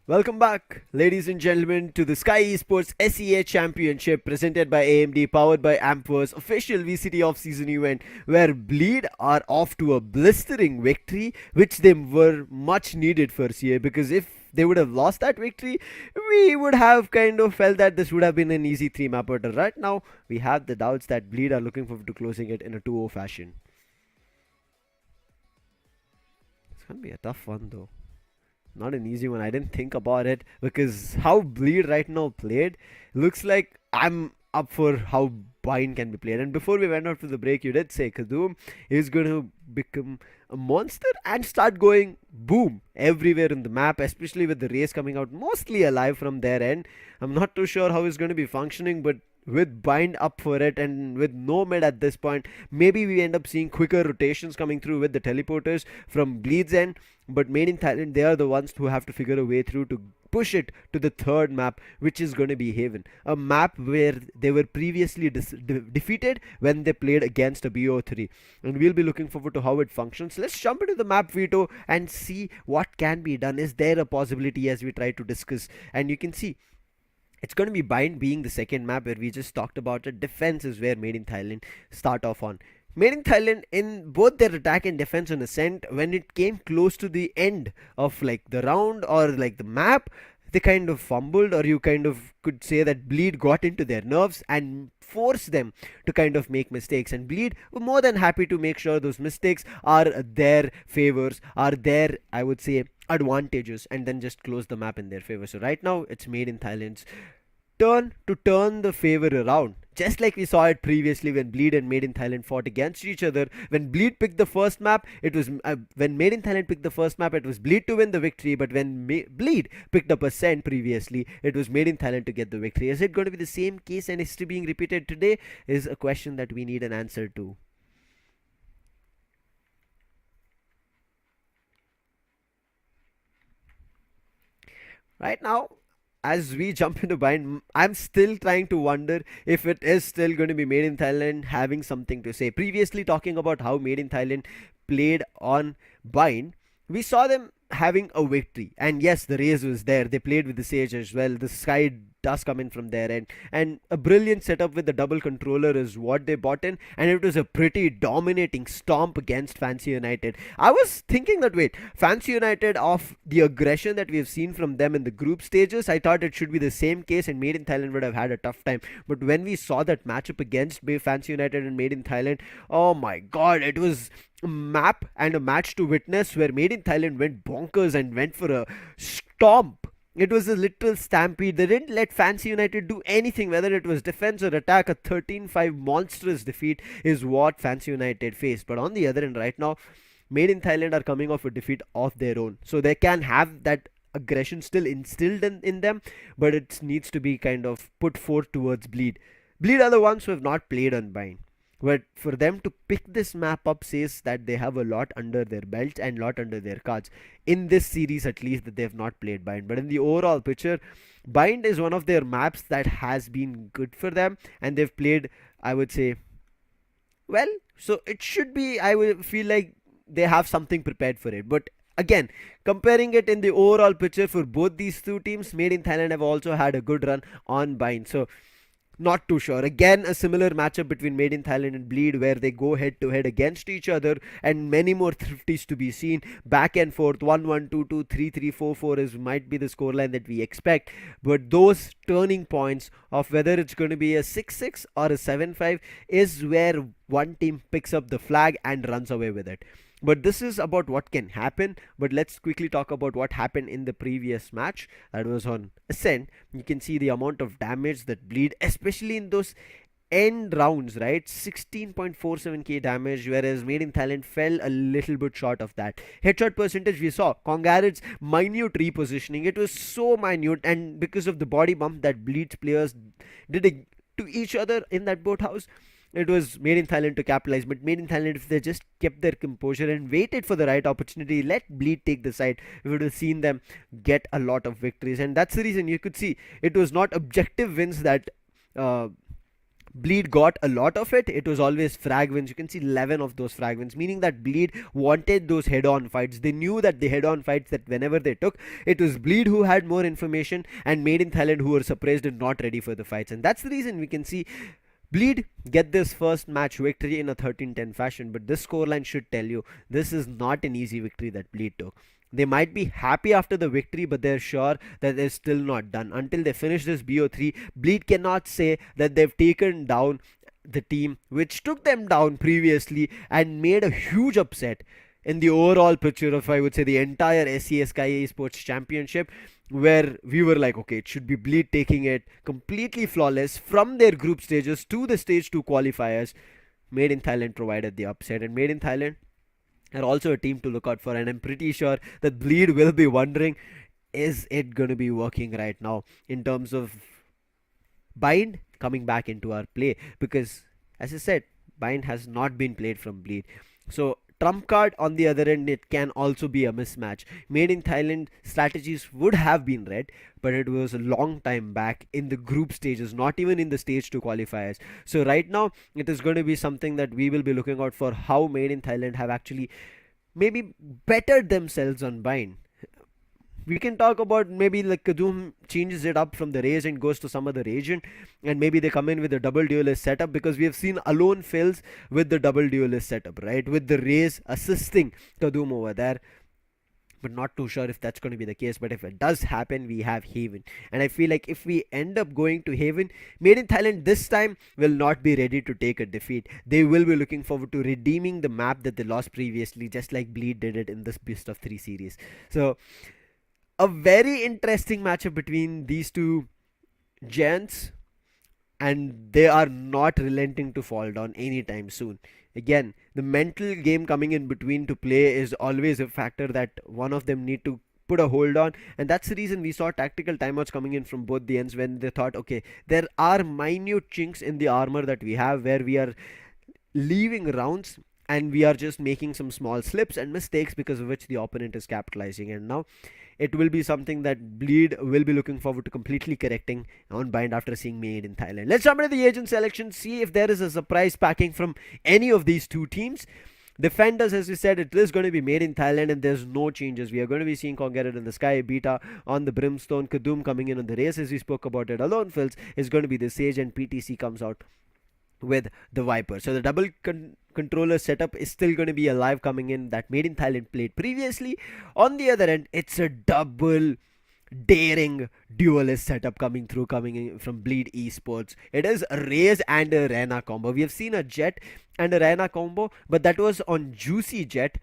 Welcome back, ladies and gentlemen, to the Skyesports SEA Championship presented by AMD, powered by Ampverse, official VCT Off season event, where Bleed are off to a blistering victory, which they were much needed for CA, because if they would have lost that victory, we would have kind of felt that this would have been an easy 3-map battle. Right now, we have the doubts that Bleed are looking forward to closing it in a 2-0 fashion. It's gonna be a tough one though. Not an easy one. I didn't think about it because how Bleed right now played looks like I'm up for how Bind can be played. And before we went out to the break, you did say Kadoom is going to become a monster and start going boom everywhere in the map, especially with the race coming out mostly alive from their end. I'm not too sure how it's going to be functioning, but with Bind up for it and with no mid at this point, maybe we end up seeing quicker rotations coming through with the teleporters from Bleed's end. But Made in Thailand, they are the ones who have to figure a way through to push it to the third map, which is going to be Haven, a map where they were previously defeated when they played against a BO3, and we'll be looking forward to how it functions. Let's jump into the map, Vito, and see what can be done. Is there a possibility, as we try to discuss? And you can see it's going to be Bind being the second map where we just talked about it. Defense is where Made in Thailand start off on. Made in Thailand, in both their attack and defense on Ascent, when it came close to the end of like the round or like the map, they kind of fumbled, or you kind of could say that Bleed got into their nerves and forced them to kind of make mistakes. And Bleed were more than happy to make sure those mistakes are their favors, are their, I would say, advantages, and then just close the map in their favor. So right now, it's Made in Thailand's turn to turn the favor around, just like we saw it previously when Bleed and Made in Thailand fought against each other. When Bleed picked the first map, it was when Made in Thailand picked the first map, it was Bleed to win the victory. But when Bleed picked up Ascent previously, it was Made in Thailand to get the victory. Is it going to be the same case and history being repeated today? Is a question that we need an answer to. Right now, as we jump into Bind, I'm still trying to wonder if it is still going to be Made in Thailand having something to say. Previously, talking about how Made in Thailand played on Bind, we saw them having a victory. And yes, the raise was there. They played with the Sage as well. The Sky does come in from their end. And a brilliant setup with the double controller is what they bought in. And it was a pretty dominating stomp against Fancy United. I was thinking that, wait, Fancy United, of the aggression that we have seen from them in the group stages, I thought it should be the same case and Made in Thailand would have had a tough time. But when we saw that matchup against Fancy United and Made in Thailand, oh my god, it was a map and a match to witness where Made in Thailand went bonkers and went for a stomp. It was a literal stampede. They didn't let Fancy United do anything, whether it was defense or attack. A 13-5 monstrous defeat is what Fancy United faced. But on the other end, right now, Made in Thailand are coming off a defeat of their own. So they can have that aggression still instilled in them, but it needs to be kind of put forth towards Bleed. Bleed are the ones who have not played on Bind. But for them to pick this map up says that they have a lot under their belt and a lot under their cards. In this series at least, that they have not played Bind. But in the overall picture, Bind is one of their maps that has been good for them. And they've played, I would say, well. So it should be, I would feel like they have something prepared for it. But again, comparing it in the overall picture for both these two teams, Made in Thailand have also had a good run on Bind. So not too sure. Again, a similar matchup between Made in Thailand and Bleed where they go head to head against each other, and many more thrifties to be seen. Back and forth, 1-1, 2-2, 3-3, 4-4 is might be the scoreline that we expect. But those turning points of whether it's going to be a 6-6 or a 7-5 is where one team picks up the flag and runs away with it. But this is about what can happen. But let's quickly talk about what happened in the previous match that was on Ascent. You can see the amount of damage that Bleed, especially in those end rounds, right? 16.47k damage, whereas Made in Thailand fell a little bit short of that. Headshot percentage, we saw Congarid's minute repositioning. It was so minute, and because of the body bump that Bleed's players did to each other in that boathouse, it was Made in Thailand to capitalize. But Made in Thailand, if they just kept their composure and waited for the right opportunity, let Bleed take the side, we would have seen them get a lot of victories. And that's the reason you could see it was not objective wins that Bleed got a lot of it. It was always frag wins. You can see 11 of those frag wins, meaning that Bleed wanted those head-on fights. They knew that the head-on fights, that whenever they took, it was Bleed who had more information and Made in Thailand who were surprised and not ready for the fights. And that's the reason we can see Bleed get this first match victory in a 13-10 fashion. But this scoreline should tell you this is not an easy victory that Bleed took. They might be happy after the victory, but they're sure that they're still not done. Until they finish this BO3, Bleed cannot say that they've taken down the team which took them down previously and made a huge upset in the overall picture of, I would say, the entire SEA Skyesports Championship, where we were like, okay, it should be Bleed taking it completely flawless from their group stages to the stage 2 qualifiers. Made in Thailand provided the upset, and Made in Thailand are also a team to look out for, and I'm pretty sure that Bleed will be wondering, is it going to be working right now in terms of Bind coming back into our play? Because as I said, Bind has not been played from Bleed. So trump card on the other end, it can also be a mismatch. Made in Thailand strategies would have been read, but it was a long time back in the group stages, not even in the stage 2 qualifiers. So right now it is going to be something that we will be looking out for, how Made in Thailand have actually maybe bettered themselves on Bind. We can talk about maybe like Kadum changes it up from the Raze and goes to some other agent, and maybe they come in with a double duelist setup, because we have seen Alone fails with the double duelist setup, right? With the Raze assisting Kadum over there. But not too sure if that's going to be the case. But if it does happen, we have Haven. And I feel like if we end up going to Haven, Made in Thailand this time will not be ready to take a defeat. They will be looking forward to redeeming the map that they lost previously, just like Bleed did it in this best of 3 series. So a very interesting matchup between these two giants, and they are not relenting to fall down anytime soon. Again, the mental game coming in between to play is always a factor that one of them need to put a hold on, and that's the reason we saw tactical timeouts coming in from both the ends, when they thought, okay, there are minute chinks in the armor that we have where we are leaving rounds and we are just making some small slips and mistakes, because of which the opponent is capitalizing. And now it will be something that Bleed will be looking forward to completely correcting on Bind after seeing Made in Thailand. Let's jump into the agent selection, see if there is a surprise packing from any of these two teams. Defenders, as we said, it is going to be Made in Thailand, and there's no changes. We are going to be seeing Conqueror in the Sky, Beta on the Brimstone, Kadum coming in on the Race, as we spoke about it. Alone Fills is going to be the Sage, and PTC comes out with the Viper. So the double controller setup is still going to be alive, coming in, that Made in Thailand played previously. On the other end, it's a double daring duelist setup coming in from Bleed Esports. It is a Raze and a Reyna combo. We have seen a Jet and a Reyna combo, but that was on Juicy Jet,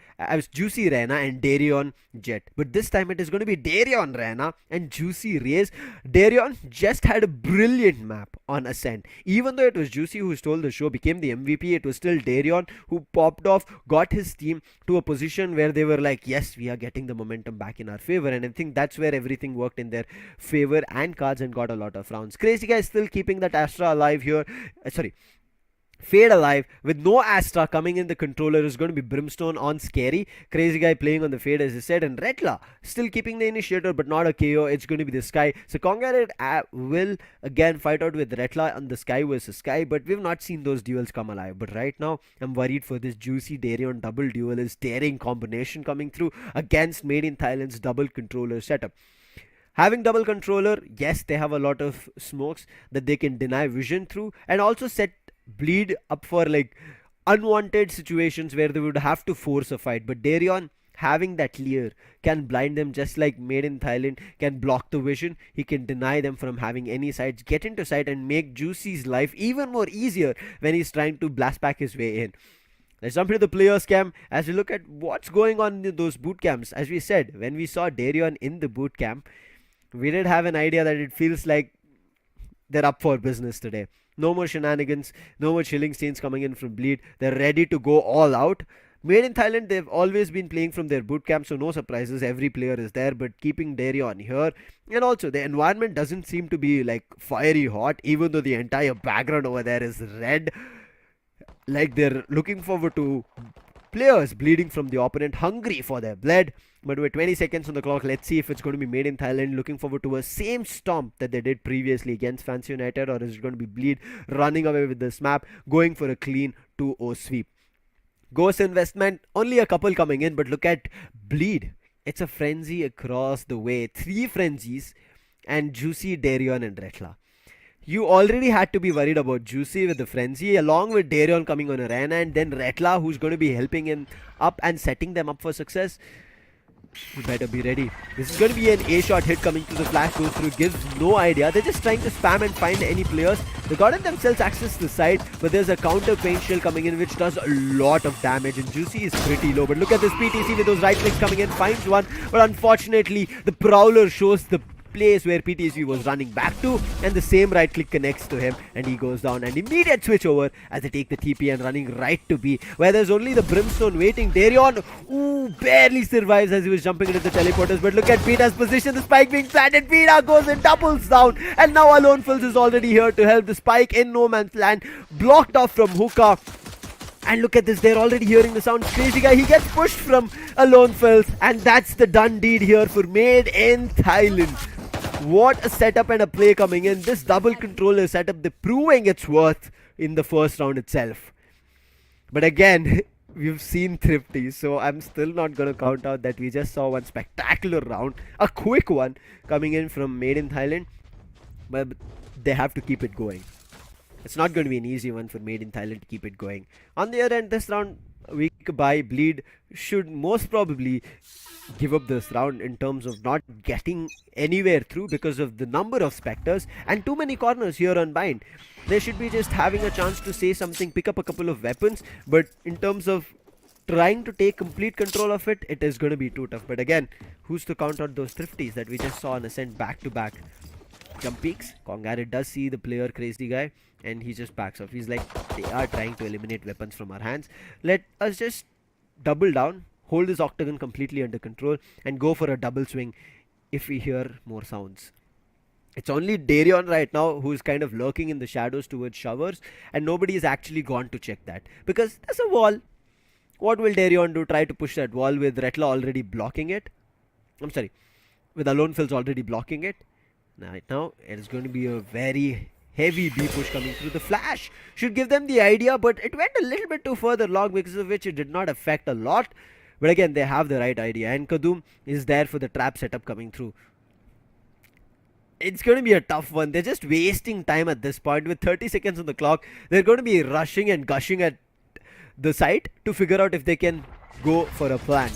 Juicy Reyna and Darion Jet. But this time it is going to be Darion Reyna and Juicy Raze. Darion just had a brilliant map on Ascent. Even though it was Juicy who stole the show, became the MVP, it was still Darion who popped off, got his team to a position where they were like, yes, we are getting the momentum back in our favor. And I think that's where everything worked in their favor and cards, and got a lot of rounds. Crazy Guy still keeping that Astra alive here. Fade alive with no Astra. Coming in the controller is going to be Brimstone on Scary. Crazy Guy playing on the Fade, as I said, and Retla still keeping the initiator but not a KO. It's going to be the Sky. So Conqueror will again fight out with Retla on the Sky versus Sky, but we've not seen those duels come alive. But right now I'm worried for this Juicy Darion double duelist daring combination coming through against Made in Thailand's double controller setup. Having double controller, yes, they have a lot of smokes that they can deny vision through, and also set Bleed up for like unwanted situations where they would have to force a fight. But Darion, having that clear, can blind them, just like Made in Thailand can block the vision. He can deny them from having any sights, get into sight, and make Juicy's life even more easier when he's trying to blast back his way in. Let's jump into the players cam as we look at what's going on in those boot camps. As we said, when we saw Darion in the boot camp, we did have an idea that it feels like they're up for business today. No more shenanigans, no more chilling scenes coming in from Bleed. They're ready to go all out. Made in Thailand, they've always been playing from their boot camp, so no surprises. Every player is there, but keeping Darion here. And also, the environment doesn't seem to be like fiery hot, even though the entire background over there is red. Like they're looking forward to players bleeding from the opponent, hungry for their blood. But with 20 seconds on the clock, let's see if it's going to be made in Thailand. Looking forward to a same stomp that they did previously against Fancy United, or is it going to be Bleed running away with this map, going for a clean 2-0 sweep? Ghost investment, only a couple coming in, but look at Bleed. It's a frenzy across the way. 3 frenzies and Juicy, Darion and Retla. You already had to be worried about Juicy with the frenzy, along with Darion coming on arena, and then Retla, who's going to be helping him up and setting them up for success. You better be ready. This is going to be an A-shot hit coming through. The flash goes through, gives no idea. They're just trying to spam and find any players. They got themselves access to the side, but there's a counter paint shell coming in which does a lot of damage, and Juicy is pretty low. But look at this PTC with those right clicks coming in, finds one, but unfortunately the Prowler shows the place where PTSV was running back to, and the same right click connects to him, and he goes down. And immediate switch over as they take the TP and running right to B, where there's only the Brimstone waiting. Darion, barely survives as he was jumping into the teleporters. But look at Pita's position, the spike being planted. Pita goes and doubles down, and now Alone Fills is already here to help. The spike in no man's land, blocked off from Hookah. And look at this, they're already hearing the sound. Crazy Guy, he gets pushed from Alone Fills, and that's the done deed here for Made in Thailand. What a setup and a play coming in. This double controller setup, they're proving its worth in the first round itself. But again, we've seen Thrifty, so I'm still not going to count out that we just saw one spectacular round. A quick one coming in from Made in Thailand. But they have to keep it going. It's not going to be an easy one for Made in Thailand to keep it going. On the other end, this round, week by Bleed should most probably give up this round in terms of not getting anywhere through because of the number of Spectres and too many corners here on Bind. They should be just having a chance to say something, pick up a couple of weapons, but in terms of trying to take complete control of it, it is going to be too tough. But again, who's to count out those Thrifties that we just saw on Ascent back to back? Jump peaks. Kongarit does see the player Crazy Guy, and he just backs off. He's like, they are trying to eliminate weapons from our hands. Let us just double down, hold this octagon completely under control, and go for a double swing if we hear more sounds. It's only Darion right now who's kind of lurking in the shadows towards showers, and nobody has actually gone to check that because there's a wall. What will Darion do? Try to push that wall with Retla already blocking it? I'm sorry, with Alone Fills already blocking it. Right now, it is going to be a very heavy B push coming through. The flash should give them the idea, but it went a little bit too further long, because of which it did not affect a lot. But again, they have the right idea, and Kadum is there for the trap setup coming through. It's going to be a tough one. They're just wasting time at this point. With 30 seconds on the clock, they're going to be rushing and gushing at the site to figure out if they can go for a plan.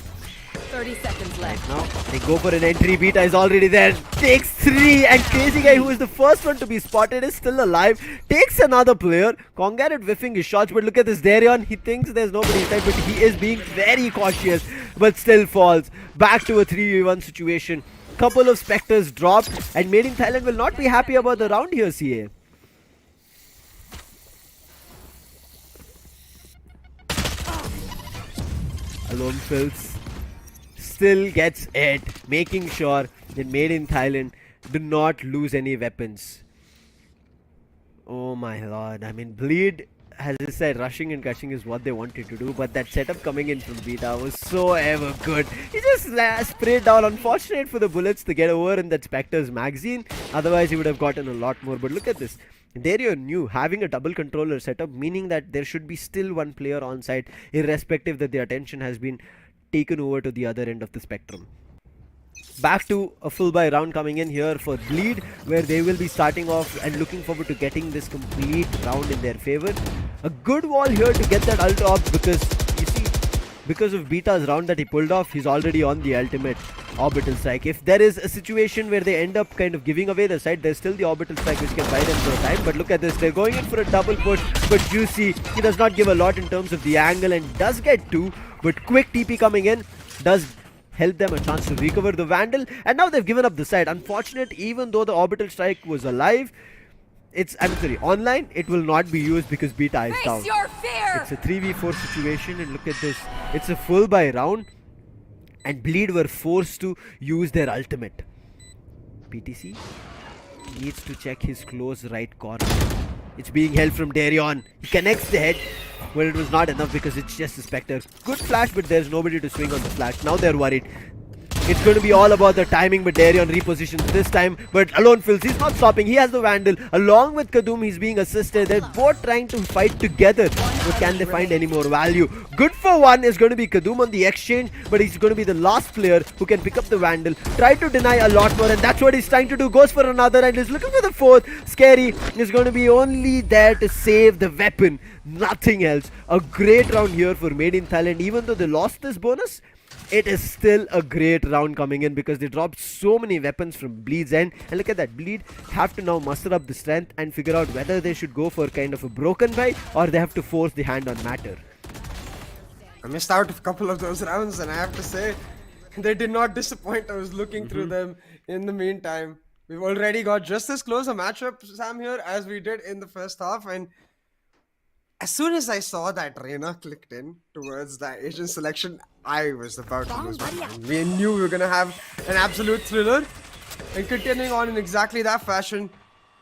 30 seconds left. Now they go for an entry. Beta is already there, takes 3, and Crazy Guy, who is the first one to be spotted, is still alive, takes another player. Kongarit whiffing his shots, but look at this Darion. He thinks there's nobody inside, but he is being very cautious, but still falls back to a 3v1 situation. Couple of Spectres dropped, and Made in Thailand will not be happy about the round here, CA. Alone Fills still gets it, making sure that Made in Thailand do not lose any weapons. Oh my lord, I mean, Bleed, as I said, rushing and catching is what they wanted to do, but that setup coming in from Beta was so ever good. He just sprayed down. Unfortunate for the bullets to get over in that Spectre's magazine, otherwise he would have gotten a lot more. But look at this, Darion knew having a double controller setup, meaning that there should be still one player on site, irrespective that the attention has been taken over to the other end of the spectrum. Back to a full buy round coming in here for Bleed, where they will be starting off and looking forward to getting this complete round in their favor. A good wall here to get that ult off, because you see, because of Beta's round that he pulled off, he's already on the ultimate orbital strike. If there is a situation where they end up kind of giving away the side, there's still the orbital strike which can buy them for a time. But look at this, they're going in for a double push, but Juicy, he does not give a lot in terms of the angle and does get 2, but quick TP coming in does help them a chance to recover the Vandal, and now they've given up the side. Unfortunate, even though the orbital strike was alive, online, it will not be used because Beta is down. Face your fear! It's a 3v4 situation, and look at this, it's a full buy round, and Bleed were forced to use their ultimate. PTC needs to check his close right corner. It's being held from Darion. He connects the head. Well, it was not enough because it's just a Spectre. Good flash, but there's nobody to swing on the flash. Now they're worried. It's going to be all about the timing, but Darion repositions this time. But alone Phils, he's not stopping. He has the Vandal. Along with Kadum, he's being assisted. They're both trying to fight together. But can they find any more value? Good for one is going to be Kadum on the exchange, but he's going to be the last player who can pick up the Vandal. Try to deny a lot more, and that's what he's trying to do. Goes for another and is looking for the fourth. Scary is going to be only there to save the weapon. Nothing else. A great round here for Made in Thailand. Even though they lost this bonus, it is still a great round coming in because they dropped so many weapons from Bleed's end. And look at that, Bleed have to now muster up the strength and figure out whether they should go for kind of a broken buy or they have to force the hand on Matter. I missed out a couple of those rounds, and I have to say, they did not disappoint. I was looking through them in the meantime. We've already got just as close a matchup, Sam, here as we did in the first half, and as soon as I saw that Reina clicked in towards the Asian selection, I was about to lose my mind. We knew we were going to have an absolute thriller. And continuing on in exactly that fashion,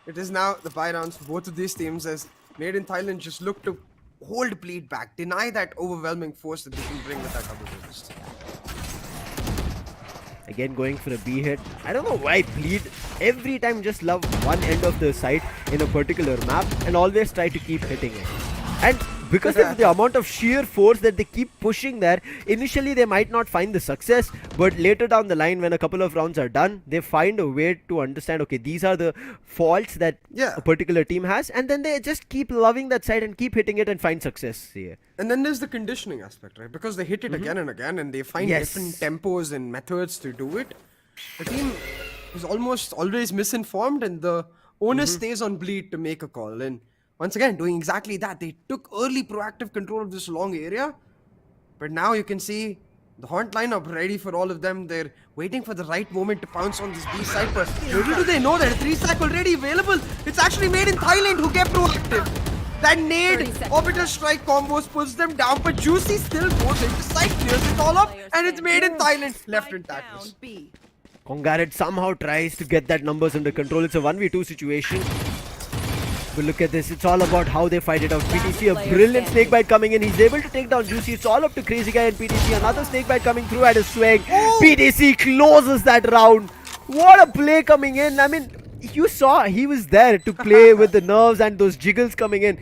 it is now the buy rounds for both of these teams as Made in Thailand just look to hold Bleed back, deny that overwhelming force that they can bring with that double burst. Again going for a B hit. I don't know why Bleed every time just love one end of the site in a particular map and always try to keep hitting it. And because of the amount of sheer force that they keep pushing there, initially they might not find the success, but later down the line when a couple of rounds are done, they find a way to understand, okay, these are the faults that a particular team has, and then they just keep loving that side and keep hitting it and find success. Yeah. And then there's the conditioning aspect, right? Because they hit it again and again and they find different tempos and methods to do it. The team is almost always misinformed and the onus stays on Bleed to make a call. And once again, doing exactly that. They took early proactive control of this long area. But now you can see the Haunt lineup ready for all of them. They're waiting for the right moment to pounce on this B side. But little do they know that a 3-stack already available. It's actually Made in Thailand who kept proactive. That nade orbital strike combos puts them down. But Juicy still goes into side, clears it all up. And it's Made in Thailand left intact. Kongaret somehow tries to get that numbers under control. It's a 1v2 situation. But look at this, it's all about how they fight it out. PTC, a brilliant snakebite coming in. He's able to take down Juicy. It's all up to Crazy Guy and PTC. Another snakebite coming through at a swing. PTC closes that round. What a play coming in. I mean, you saw he was there to play with the nerves and those jiggles coming in.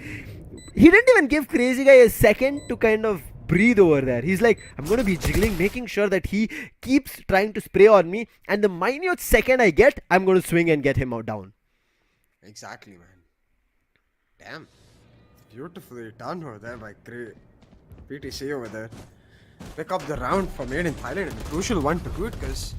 He didn't even give Crazy Guy a second to kind of breathe over there. He's like, I'm going to be jiggling, making sure that he keeps trying to spray on me. And the minute second I get, I'm going to swing and get him out down. Exactly, man. Damn. Beautifully done over there by PTC over there. Pick up the round for Made in Thailand, and a crucial one to do it because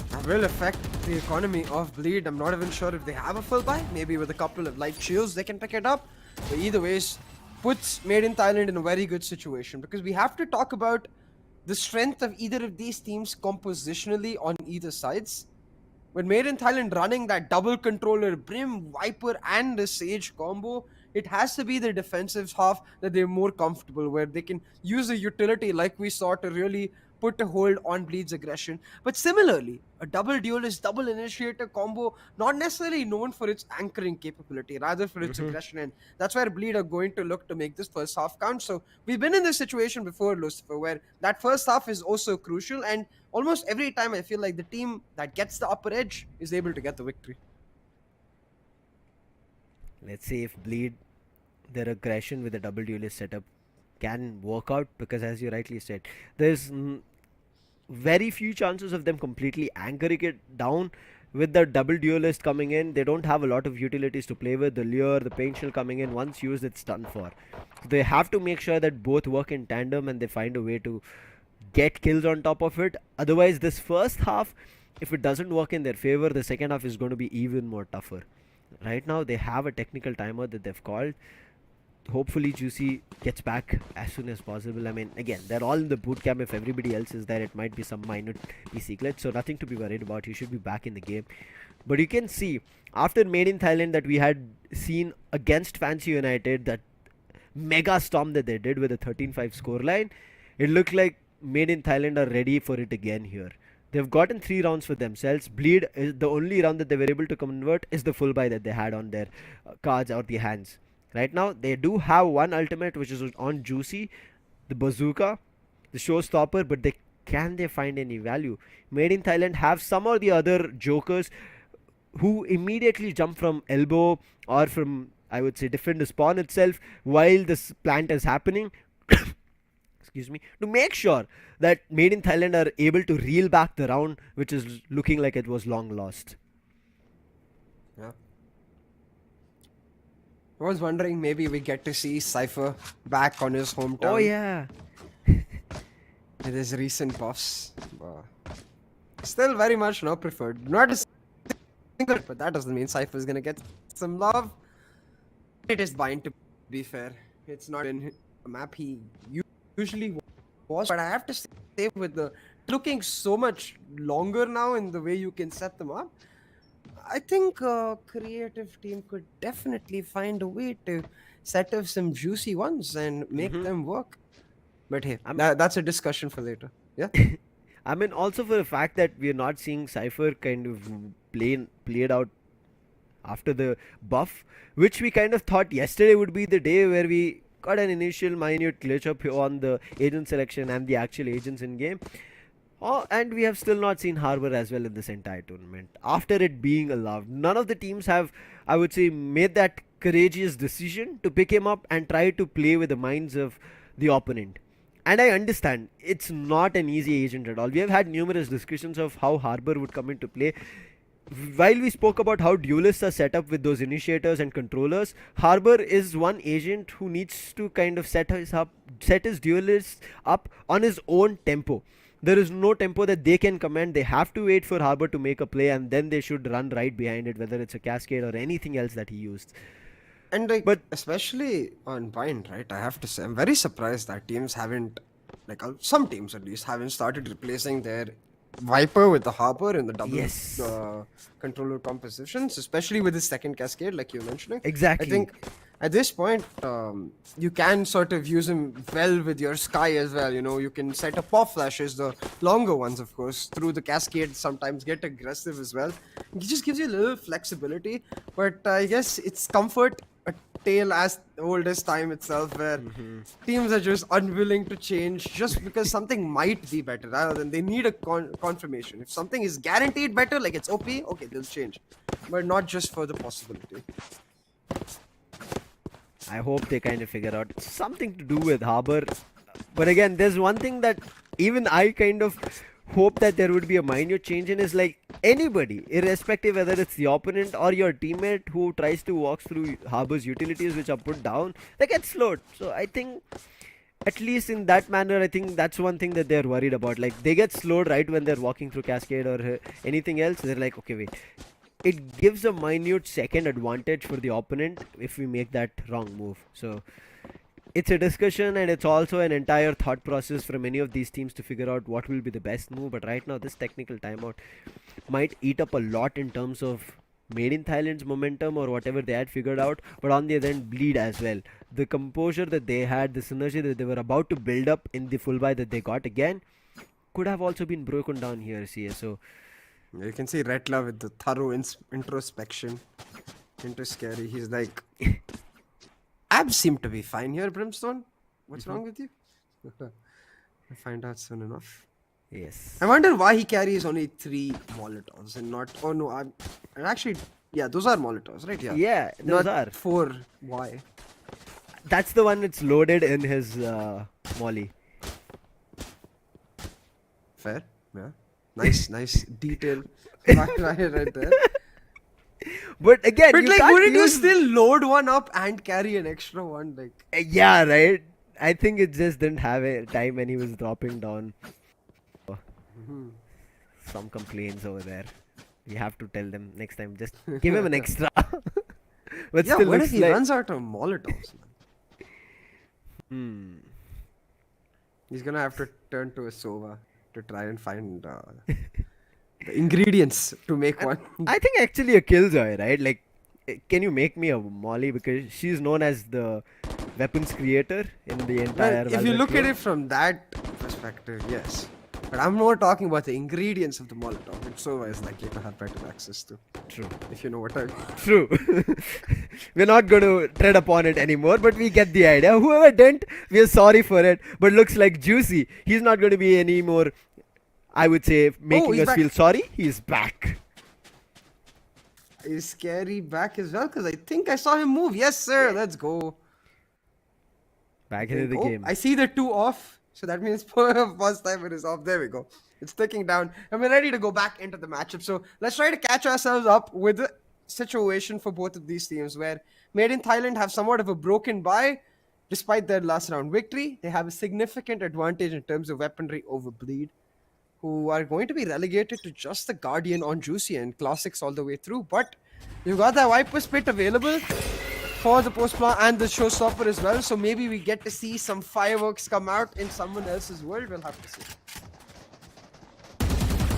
that will affect the economy of Bleed. I'm not even sure if they have a full buy. Maybe with a couple of light shields they can pick it up. But either ways, puts Made in Thailand in a very good situation because we have to talk about the strength of either of these teams compositionally on either sides. When Made in Thailand running that double controller, Brim, Viper and the Sage combo, it has to be the defensive half that they're more comfortable where they can use the utility like we saw to really put a hold on Bleed's aggression. But similarly, a double duelist, double initiator combo, not necessarily known for its anchoring capability, rather for its aggression. And that's where Bleed are going to look to make this first half count. So we've been in this situation before, Lucifer, where that first half is also crucial. And almost every time I feel like the team that gets the upper edge is able to get the victory. Let's see if Bleed, their aggression with the double duelist setup can work out, because as you rightly said, there's very few chances of them completely anchoring it down. With the double duelist coming in, they don't have a lot of utilities to play with. The lure, the paint shell coming in, once used, it's done for. They have to make sure that both work in tandem and they find a way to get kills on top of it. Otherwise, this first half, if it doesn't work in their favor, the second half is going to be even more tougher. Right now, they have a technical timer that they've called. Hopefully, Juicy gets back as soon as possible. I mean, again, they're all in the boot camp. If everybody else is there, it might be some minor PC glitch. So nothing to be worried about. He should be back in the game. But you can see, after Made in Thailand that we had seen against Fancy United, that mega storm that they did with a 13-5 scoreline, it looked like Made in Thailand are ready for it again here. They've gotten 3 rounds for themselves. Bleed is the only round that they were able to convert is the full buy that they had on their cards or the hands. Right now, they do have one ultimate which is on Juicy, the bazooka, the showstopper, but can they find any value? Made in Thailand have some or the other jokers who immediately jump from elbow or from, I would say, defend the spawn itself while this plant is happening. Excuse me, to make sure that Made in Thailand are able to reel back the round, which is looking like it was long lost. Yeah. I was wondering maybe we get to see Cypher back on his hometown. Oh yeah. With his recent buffs. Still very much not preferred. Not a single, but that doesn't mean Cypher is gonna get some love. It is bound to be fair. It's not in a map he usually was, but I have to say with the looking so much longer now in the way you can set them up, I think a creative team could definitely find a way to set up some juicy ones and make them work. But hey, that's a discussion for later. Yeah. I mean, also for the fact that we are not seeing Cypher kind of played out after the buff, which we kind of thought yesterday would be the day where we got an initial minute glitch up on the agent selection and the actual agents in game. Oh, and we have still not seen Harbor as well in this entire tournament. After it being allowed, none of the teams have, I would say, made that courageous decision to pick him up and try to play with the minds of the opponent. And I understand it's not an easy agent at all. We have had numerous discussions of how Harbor would come into play. While we spoke about how duelists are set up with those initiators and controllers, Harbor is one agent who needs to kind of set his duelists up on his own tempo. There is no tempo that they can command. They have to wait for Harbor to make a play, and then they should run right behind it, whether it's a cascade or anything else that he used. And especially on Bind, right? I have to say, I'm very surprised that teams haven't, some teams at least, haven't started replacing their Viper with the Harbor in the double controller compositions, especially with the second cascade, like you're mentioning. Exactly. I think at this point, you can sort of use him well with your Sky as well. You can set up pop flashes, the longer ones, of course, through the cascade, sometimes get aggressive as well. It just gives you a little flexibility, but I guess it's comfort, a tale as old as time itself, where teams are just unwilling to change just because something might be better, rather than they need a confirmation. If something is guaranteed better, like it's OP, okay, they'll change, but not just for the possibility. I hope they kind of figure out something to do with Harbor. But again, there's one thing that even I kind of hope that there would be a minute change in is anybody, irrespective whether it's the opponent or your teammate who tries to walk through Harbor's utilities which are put down, they get slowed. So I think at least in that manner, I think that's one thing that they're worried about. They get slowed right when they're walking through Cascade or anything else. They're like, okay, wait. It gives a minute second advantage for the opponent if we make that wrong move. So it's a discussion, and it's also an entire thought process for many of these teams to figure out what will be the best move. But right now, this technical timeout might eat up a lot in terms of Made in Thailand's momentum or whatever they had figured out, but on the other end, Bleed as well. The composure that they had, the synergy that they were about to build up in the full buy that they got again, could have also been broken down here, CS. So you can see Retla with the thorough introspection into Scary. He's like, abs seem to be fine here, Brimstone. What's wrong with you? I'll find out soon enough. yes. I wonder why he carries only 3 Molotovs and not... Oh no, actually, yeah, those are Molotovs, right? Yeah, Yeah, those not are. 4. Why? That's the one that's loaded in his molly. Fair, yeah. Nice detail. right there. But again, But you can't wouldn't you use... still load one up and carry an extra one? Yeah, right. I think it just didn't have a time when he was dropping down. Some complaints over there. We have to tell them next time. Just give him an extra. But Yeah, still what looks if he like... runs out of Molotovs? He's gonna have to turn to a Sova to try and find the ingredients to make one. I think actually a killjoy, right? Can you make me a molly? Because she's known as the weapons creator in the entire... Well, if you Valorant look at game. it from that perspective, yes. But I'm more talking about the ingredients of the Molotov, which Sova is likely to have better access to. True. If you know what I mean. True. We're not going to tread upon it anymore, but we get the idea. Whoever didn't, we're sorry for it. But looks like Juicy. He's not going to be any more, I would say, making us feel sorry. He's back. Is Scary back as well? Because I think I saw him move. Yes, sir. Let's go. Back into the game. I see the 2 off. So that means first time it is off. There we go. It's ticking down. And we're ready to go back into the matchup. So let's try to catch ourselves up with the situation for both of these teams where Made in Thailand have somewhat of a broken bye. Despite their last round victory, they have a significant advantage in terms of weaponry over Bleed, who are going to be relegated to just the Guardian on Juicy and Classics all the way through. But you've got that Viper's Pit available for the post-plan and the showstopper as well. So maybe we get to see some fireworks come out in someone else's world. We'll have to see.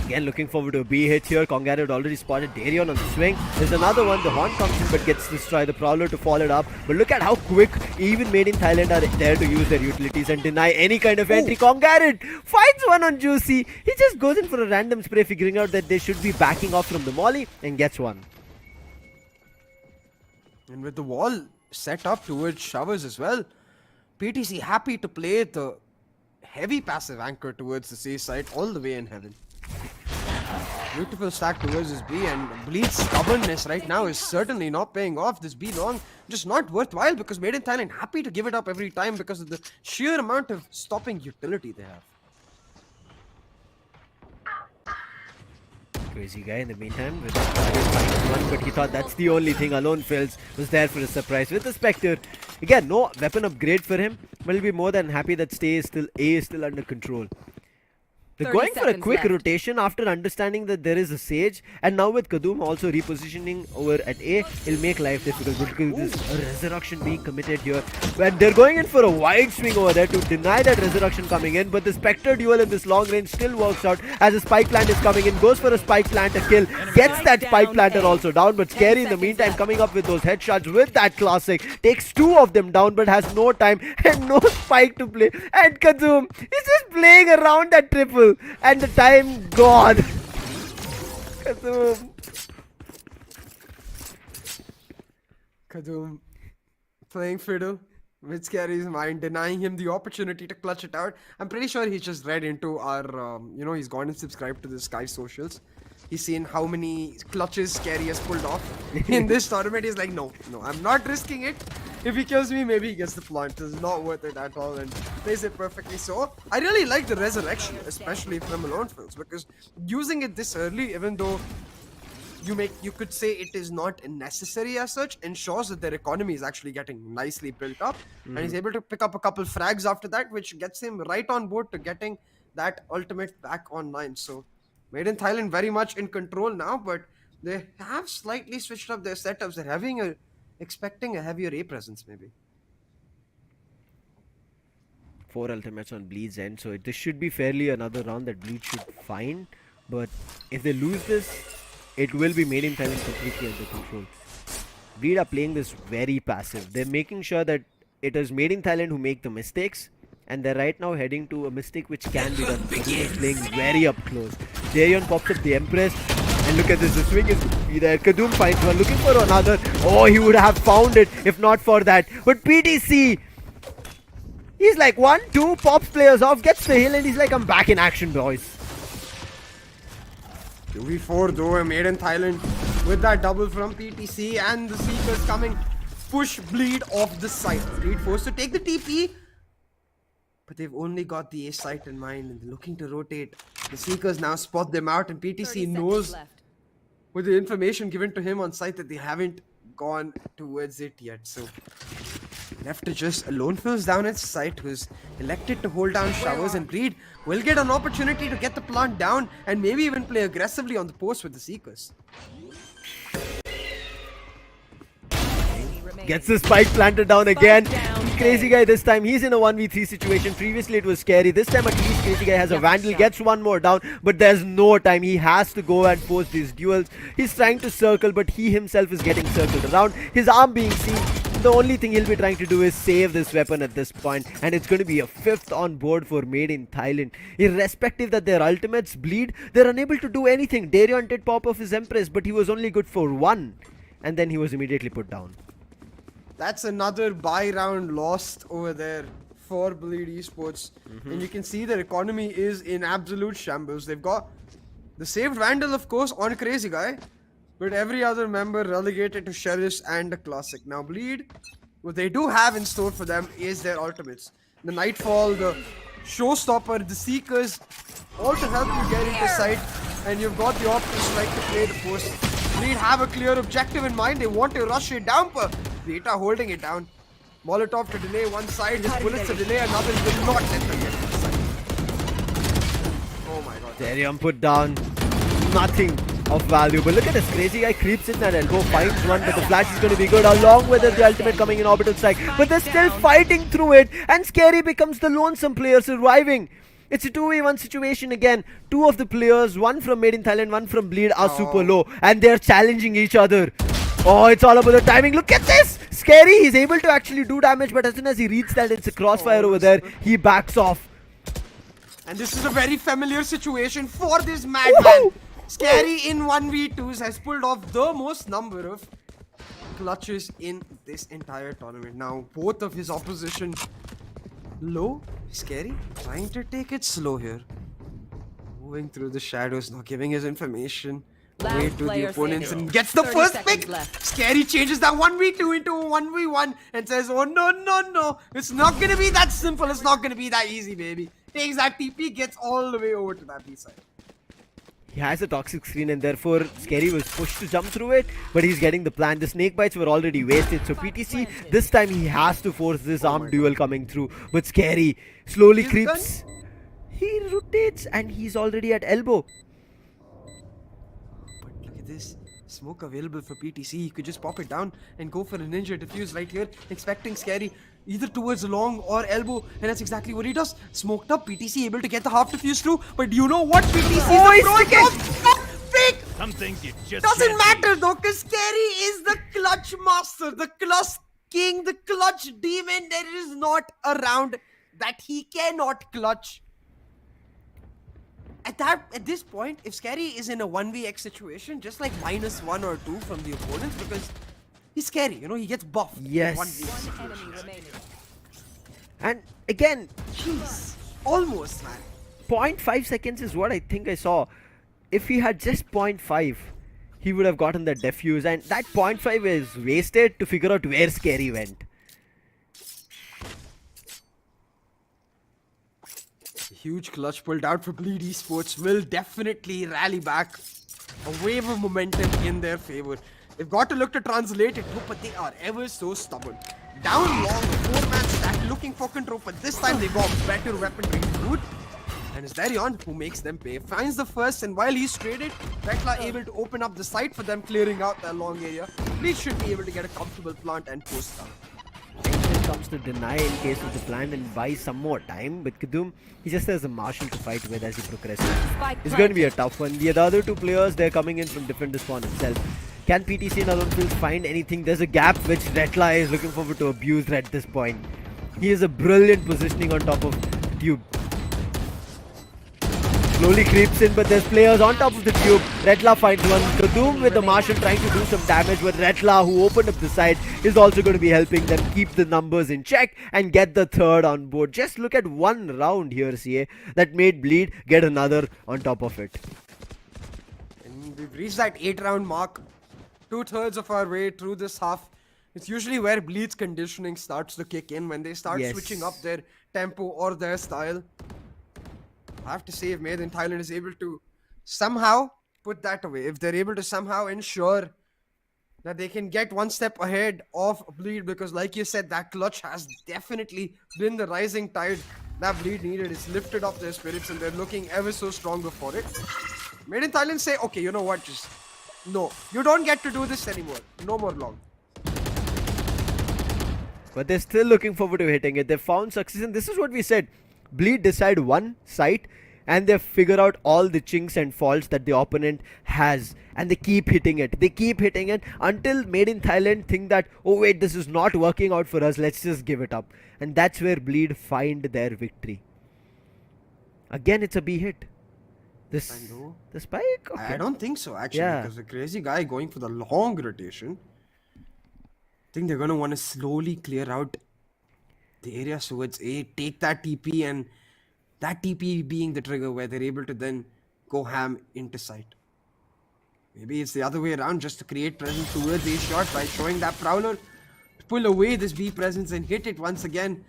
Again, looking forward to a B hit here. Kongar had already spotted Darion on the swing. There's another one. The Horn comes in but gets destroyed. The Prowler to follow it up. But look at how quick even Made in Thailand are there to use their utilities and deny any kind of entry. Kongar finds one on Juicy. He just goes in for a random spray, figuring out that they should be backing off from the molly, and gets one. And with the wall set up towards showers as well, PTC happy to play the heavy passive anchor towards the C side all the way in heaven. Beautiful stack towards this B, and Bleed's stubbornness right now is certainly not paying off. This B long just not worthwhile because Made in Thailand happy to give it up every time because of the sheer amount of stopping utility they have. Crazy guy in the meantime with one, but he thought that's the only thing. Alone Fills was there for a surprise with the Spectre. Again, no weapon upgrade for him, but he'll be more than happy that A is still under control. They're going for a quick rotation after understanding that there is a Sage, and now with Kadum also repositioning over at A, it'll make life difficult because there's a Resurrection being committed here. And they're going in for a wide swing over there to deny that Resurrection coming in, but the Spectre duel in this long range still works out as a Spike Plant is coming in, goes for a Spike Plant, a kill, gets that Spike Planter also down, but Scary in the meantime coming up with those headshots with that Classic, takes 2 of them down but has no time and no Spike to play, and Kadum is just playing around that triple. And the time gone. Kadum playing fiddle with Scary's mind, denying him the opportunity to clutch it out. I'm pretty sure he's just read into our, he's gone and subscribed to the Sky socials. He's seen how many clutches Scary has pulled off in this tournament. He's like, no, I'm not risking it. If he kills me, maybe he gets the plant. It's not worth it at all, and plays it perfectly. So I really like the Resurrection, especially from Alone Fills, because using it this early, even though you could say it is not necessary as such, ensures that their economy is actually getting nicely built up, and he's able to pick up a couple frags after that, which gets him right on board to getting that ultimate back online. So Made in Thailand very much in control now, but they have slightly switched up their setups. They're expecting a heavier A presence maybe. 4 ultimates on Bleed's end, so this should be fairly another round that Bleed should find. But if they lose this, it will be Made in Thailand completely under control. Bleed are playing this very passive. They're making sure that it is Made in Thailand who make the mistakes, and they're right now heading to a mistake which can be done. Kadum is playing very up close. Darion pops up the Empress, and look at this, the swing is there. Kadum finds one, looking for another. Oh, he would have found it if not for that. But PTC, he's like 1, 2, pops players off, gets the hill, and he's like, I'm back in action, boys. 2v4 though, Made in Thailand with that double from PTC, and the Seekers coming, push Bleed off the side. Bleed forced to take the TP, but they've only got the A site in mind and they're looking to rotate. The Seekers now spot them out, and PTC knows with the information given to him on site that they haven't gone towards it yet. So left to just Alone Fills down its site, who's elected to hold down showers, and Bleed will get an opportunity to get the plant down and maybe even play aggressively on the post with the Seekers. Gets the Spike planted down again. Crazy Guy this time, he's in a 1v3 situation. Previously it was Scary. This time at least Crazy Guy has a Vandal, gets one more down, but there's no time. He has to go and force these duels. He's trying to circle, but he himself is getting circled around. His arm being seen. The only thing he'll be trying to do is save this weapon at this point, and it's going to be a 5th on board for Made in Thailand. Irrespective that their ultimates Bleed, they're unable to do anything. Darion did pop off his Empress, but he was only good for 1, and then he was immediately put down. That's another buy round lost over there for Bleed Esports. And you can see their economy is in absolute shambles. They've got the saved Vandal, of course, on Crazy Guy. But every other member relegated to Cherish and the Classic. Now Bleed, what they do have in store for them is their ultimates. The Nightfall, the Showstopper, the Seekers, all to help you get into sight. And you've got the option strike to play the post. Bleed have a clear objective in mind. They want to rush it down, but Beta holding it down. Molotov to delay one side, his bullets to delay another, will not let them get to the side. Oh my god. Therium put down nothing of value. But look at this, Crazy Guy creeps in that elbow, finds one, but the flash is going to be good along with it, the ultimate coming in orbital strike. But they're still fighting through it, and Scary becomes the lonesome player surviving. It's a 2v1 situation again. Two of the players, one from Made in Thailand, one from Bleed, are super low, and they're challenging each other. Oh, it's all about the timing. Look at this! Scary, he's able to actually do damage, but as soon as he reads that it's a crossfire over there, he backs off. And this is a very familiar situation for this madman. Scary in 1v2s has pulled off the most number of clutches in this entire tournament. Now, both of his opposition low. Scary trying to take it slow here. Moving through the shadows, not giving his information away to the opponents and gets the first pick. Scary changes that 1v2 into a 1v1 and says, oh no, it's not gonna be that simple, it's not gonna be that easy, baby. Takes that TP, gets all the way over to that B side. He has a toxic screen and therefore Scary was pushed to jump through it, but he's getting the plan. The snake bites were already wasted, so PTC, this time he has to force this armed duel coming through. But Scary slowly creeps. He rotates and he's already at elbow. But look at this. Smoke available for PTC. He could just pop it down and go for a ninja defuse right here, expecting Scary either towards long or elbow, and that's exactly what he does. Smoked up, PTC able to get the half defuse through, but you know what? PTC is fake! Some things you just Doesn't can't matter though, because Scary is the clutch master, the clutch king, the clutch demon. There is not a round that he cannot clutch. At this point, if Scary is in a 1vx situation, just like -1 or 2 from the opponents, because he's Scary, you know, he gets buffed. Yes. 1v1 Enemy remaining. And again, Jeez, almost, man. 0.5 seconds is what I think I saw. If he had just 0.5, he would have gotten that defuse, and that 0.5 is wasted to figure out where Scary went. Huge clutch pulled out for Bleed Esports will definitely rally back. A wave of momentum in their favor. They've got to look to translate it too, but they are ever so stubborn. Down long, 4-man stack, looking for control, but this time they got better weaponry. Good. And it's Darion who makes them pay. Finds the first, and while he's traded, Rekla able to open up the site for them, clearing out that long area. Bleed should be able to get a comfortable plant and post down. Comes to deny in case of the plan and buy some more time, but Kadum, he just has a Marshal to fight with as he progresses. It's going to be a tough one. The other two players, they're coming in from different spawn itself. Can PTC and Alonfields find anything? There's a gap which Retla is looking forward to abuse at this point. He is a brilliant positioning on top of Tube. Slowly creeps in, but there's players on top of the tube. Retla finds one. Kadum with the Marshal trying to do some damage, but Retla, who opened up the side, is also going to be helping them keep the numbers in check and get the third on board. Just look at one round here, CA, that made Bleed get another on top of it. And we've reached that 8-round mark. 2/3 of our way through this half. It's usually where Bleed's conditioning starts to kick in, when they start switching up their tempo or their style. I have to say, if Made in Thailand is able to somehow put that away, if they're able to somehow ensure that they can get one step ahead of Bleed, because like you said, that clutch has definitely been the rising tide that Bleed needed. It's lifted up their spirits and they're looking ever so stronger for it. Made in Thailand say, okay, you know what, just no, you don't get to do this anymore. No more long. But they're still looking forward to hitting it. They've found success, and this is what we said. Bleed decide one site and they figure out all the chinks and faults that the opponent has, and they keep hitting it. They keep hitting it until Made in Thailand think that, oh wait, this is not working out for us, let's just give it up. And that's where Bleed find their victory. Again, it's a B hit. The spike? Okay. I don't think so, actually, because the Crazy Guy going for the long rotation. think they're gonna want to slowly clear out the area towards A, take that TP, and that TP being the trigger where they're able to then go ham into sight. Maybe it's the other way around, just to create presence towards A shot by showing that Prowler to pull away this B presence and hit it once again.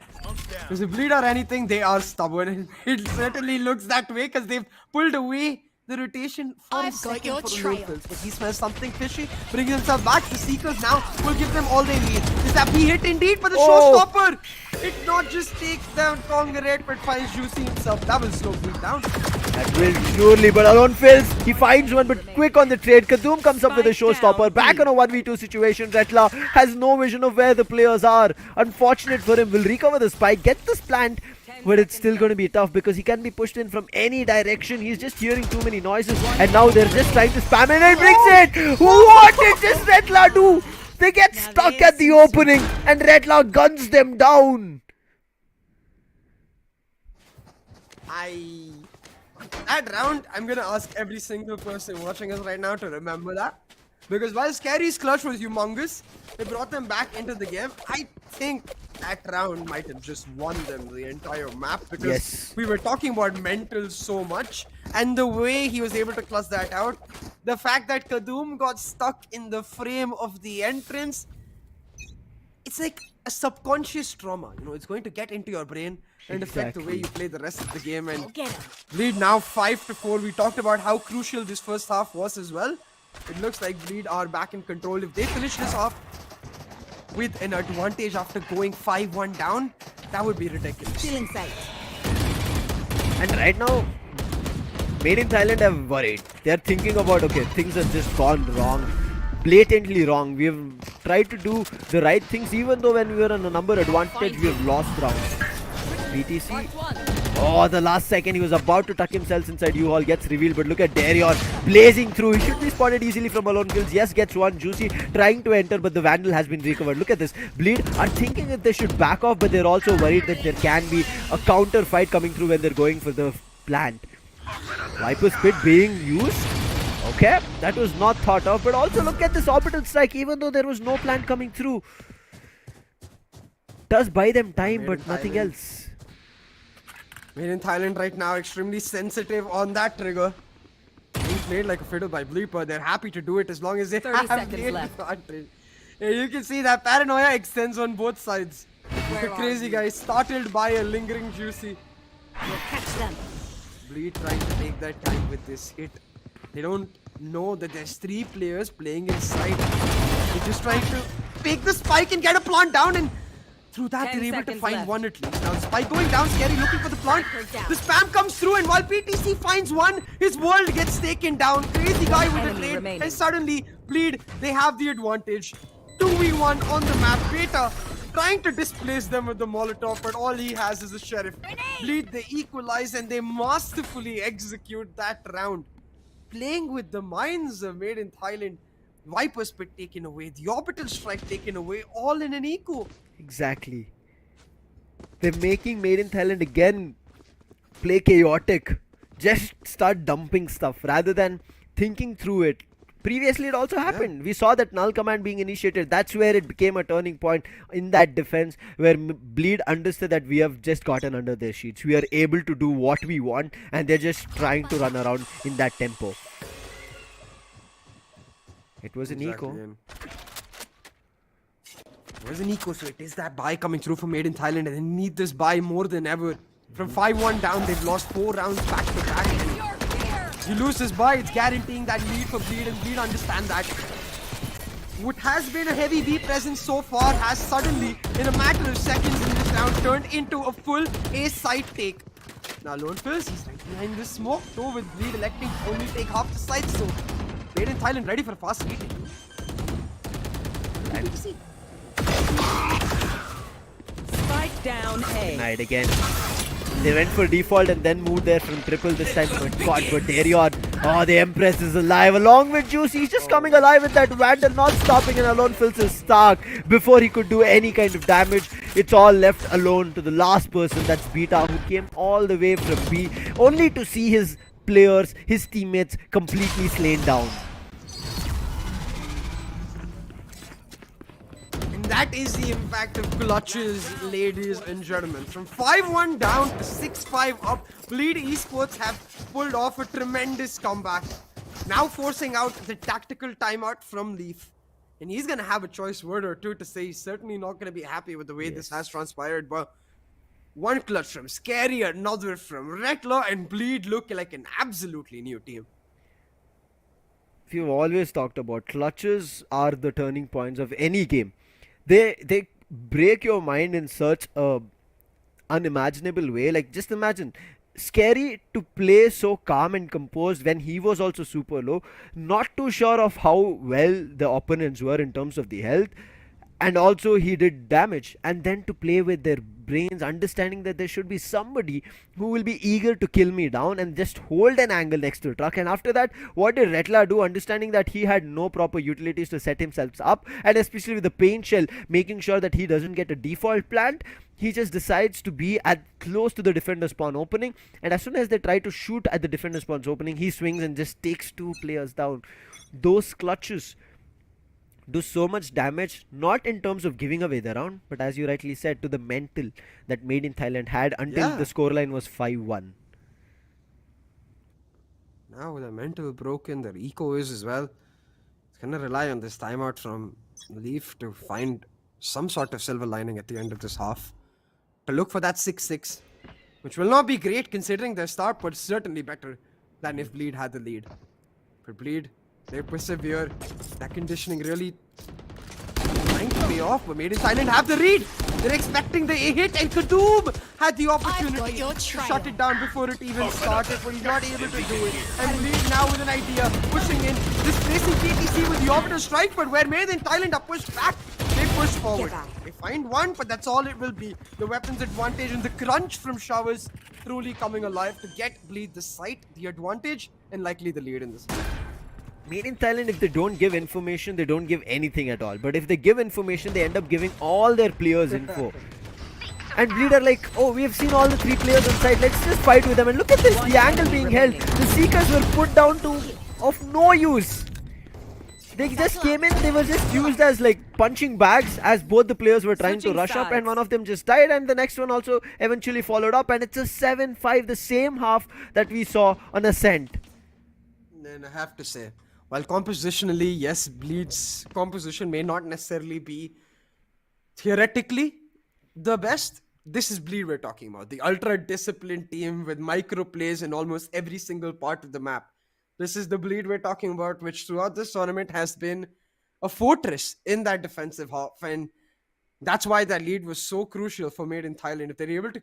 Because if Bleed are anything, they are stubborn, and it certainly looks that way because they've pulled away the rotation for a second for Locals. But he smells something fishy, brings himself back. The Seekers now will give them all they need. Is that B hit indeed for the showstopper? It not just takes down Congarate, but finds Juicy himself. That will slow Bleed down. That will surely, but alone fails. He finds one, but quick on the trade. Kadoom comes up with a showstopper. Back on a 1v2 situation. Retla has no vision of where the players are. Unfortunate for him. Will recover the spike, get this plant, but it's still going to be tough because he can be pushed in from any direction. He's just hearing too many noises, and now they're just trying to spam it, and he brings it. What did this Retla do? They get stuck at the opening, and Retla guns them down. That round, I'm gonna ask every single person watching us right now to remember that. Because while Scary's clutch was humongous, they brought them back into the game. I think that round might have just won them the entire map, because we were talking about mental so much, and the way he was able to clutch that out, the fact that Kadoom got stuck in the frame of the entrance, it's like a subconscious trauma, you know, it's going to get into your brain and affect the way you play the rest of the game. And Bleed now 5-4. We talked about how crucial this first half was as well. It looks like Bleed are back in control. If they finish this off with an advantage after going 5-1 down, that would be ridiculous. Feeling sight. And right now, Made in Thailand have worried. They're thinking about, okay, things have just gone wrong. Blatantly wrong. We have tried to do the right things, even though when we were on a number advantage, we have lost rounds. BTC. Oh, the last second he was about to tuck himself inside U-Haul, gets revealed, but look at Darion blazing through. He should be spotted easily from alone kills. Yes, gets one. Juicy trying to enter, but the Vandal has been recovered. Look at this. Bleed are thinking that they should back off, but they're also worried that there can be a counter fight coming through when they're going for the plant. Viper's Pit being used. Okay, that was not thought of, but also look at this orbital strike, even though there was no plant coming through. Does buy them time, but nothing else. Made in Thailand right now, extremely sensitive on that trigger. Being played like a fiddle by Bleeper. They're happy to do it as long as they 30 have seconds left. advantage. Yeah, you can see that paranoia extends on both sides. The crazy guy startled by a lingering Juicy. We'll catch them. Bleed trying to take that time with this hit. They don't know that there's 3 players playing inside. They're just trying to take the spike and get a plant down, and through that they're able to find one at least. Now the spike going down, Scary looking for the plant. The spam comes through, and while PTC finds one, his world gets taken down. Crazy guy with the trade, and suddenly Bleed, they have the advantage. 2v1 on the map. Beta trying to displace them with the Molotov, but all he has is a Sheriff. Bleed, they equalize, and they masterfully execute that round. Playing with the mines Made in Thailand. Viper's Pit taken away, the orbital strike taken away, all in an eco. Exactly. They're making Made in Thailand again play chaotic. Just start dumping stuff rather than thinking through it. Previously it also happened. We saw that null command being initiated. That's where it became a turning point in that defense, where Bleed understood that we have just gotten under their sheets. We are able to do what we want, and they're just trying to run around in that tempo. It was an eco. It was an eco, so it is that buy coming through for Made in Thailand, and they need this buy more than ever. From 5-1 down, they've lost 4 rounds back to back. And you lose this buy, it's guaranteeing that lead for Bleed, and Bleed understand that. What has been a heavy B presence so far has suddenly, in a matter of seconds in this round, turned into a full A side take. Now Lone Fizz, he's right behind this smoke, though with Bleed electing to only take half the side, so Made in Thailand ready for a fast retake. Spike down A. Denied again. They went for default and then moved there from triple this time, but God, but Darion. Oh, the Empress is alive along with Juicy. He's just coming alive with that Vandal, not stopping, and Alone fills his stack before he could do any kind of damage. It's all left alone to the last person, that's Beta, who came all the way from B, only to see his players, his teammates completely slain down. that is the impact of clutches, ladies and gentlemen. From 5-1 down to 6-5 up, Bleed Esports have pulled off a tremendous comeback. Now forcing out the tactical timeout from Leaf. And he's going to have a choice word or two to say. He's certainly not going to be happy with the way this has transpired. But one clutch from Scary, another from Retla, and Bleed look like an absolutely new team. We've always talked about clutches are the turning points of any game. They break your mind in such a unimaginable way. Like, just imagine Scary to play so calm and composed when he was also super low, not too sure of how well the opponents were in terms of the health, and also he did damage, and then to play with their brains, understanding that there should be somebody who will be eager to kill me down and just hold an angle next to the truck. And after that, what did Retla do? Understanding that he had no proper utilities to set himself up, and especially with the paint shell, making sure that he doesn't get a default plant, he just decides to be at close to the defender spawn opening, and as soon as they try to shoot at the defender spawn's opening, he swings and just takes 2 players down. Those clutches do so much damage, not in terms of giving away the round, but as you rightly said, to the mental that Made in Thailand had until the scoreline was 5-1. Now with the mental broken, their eco is as well. It's going to rely on this timeout from Leaf to find some sort of silver lining at the end of this half. To look for that 6-6, which will not be great considering their start, but certainly better than if Bleed had the lead. For Bleed, they persevere. That conditioning really trying to pay off, but Made in Thailand have the read. They're expecting the hit, and Kadoom had the opportunity to shut it down before it even started, but he's not able to do it. And Bleed now with an idea, pushing in, displacing KTC with the orbital strike, but where Made in Thailand are pushed back, they push forward. They find one, but that's all it will be. The weapons advantage and the crunch from Showers truly coming alive to get Bleed the site, the advantage, and likely the lead in this game. Made in Thailand, if they don't give information, they don't give anything at all. But if they give information, they end up giving all their players info. And Bleed are like, oh, we have seen all the 3 players on side, let's just fight with them. And look at this, the angle being held. The Seekers were put down to of no use. They just came in, they were just used as like punching bags as both the players were trying to rush up, and one of them just died, and the next one also eventually followed up, and it's a 7-5, the same half that we saw on Ascent. And I have to say, while compositionally, yes, Bleed's composition may not necessarily be theoretically the best, this is Bleed we're talking about. The ultra-disciplined team with micro plays in almost every single part of the map. This is the Bleed we're talking about, which throughout this tournament has been a fortress in that defensive half. And that's why that lead was so crucial for Made in Thailand. If they're able to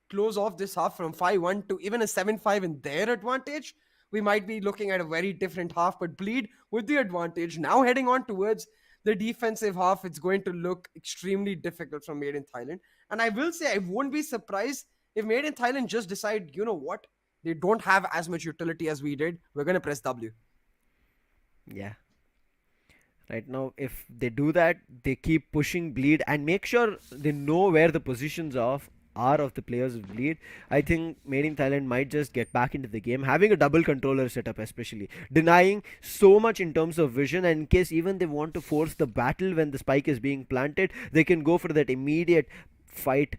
close off this half from 5-1 to even a 7-5 in their advantage, we might be looking at a very different half. But Bleed with the advantage, now heading on towards the defensive half, it's going to look extremely difficult from Made in Thailand. And I will say, I won't be surprised if Made in Thailand just decide, you know what, they don't have as much utility as we did, we're going to press W. Yeah. Right now, if they do that, they keep pushing Bleed and make sure they know where the positions are of the players of Bleed. I think Made in Thailand might just get back into the game, having a double controller setup especially, denying so much in terms of vision, and in case even they want to force the battle when the spike is being planted, they can go for that immediate fight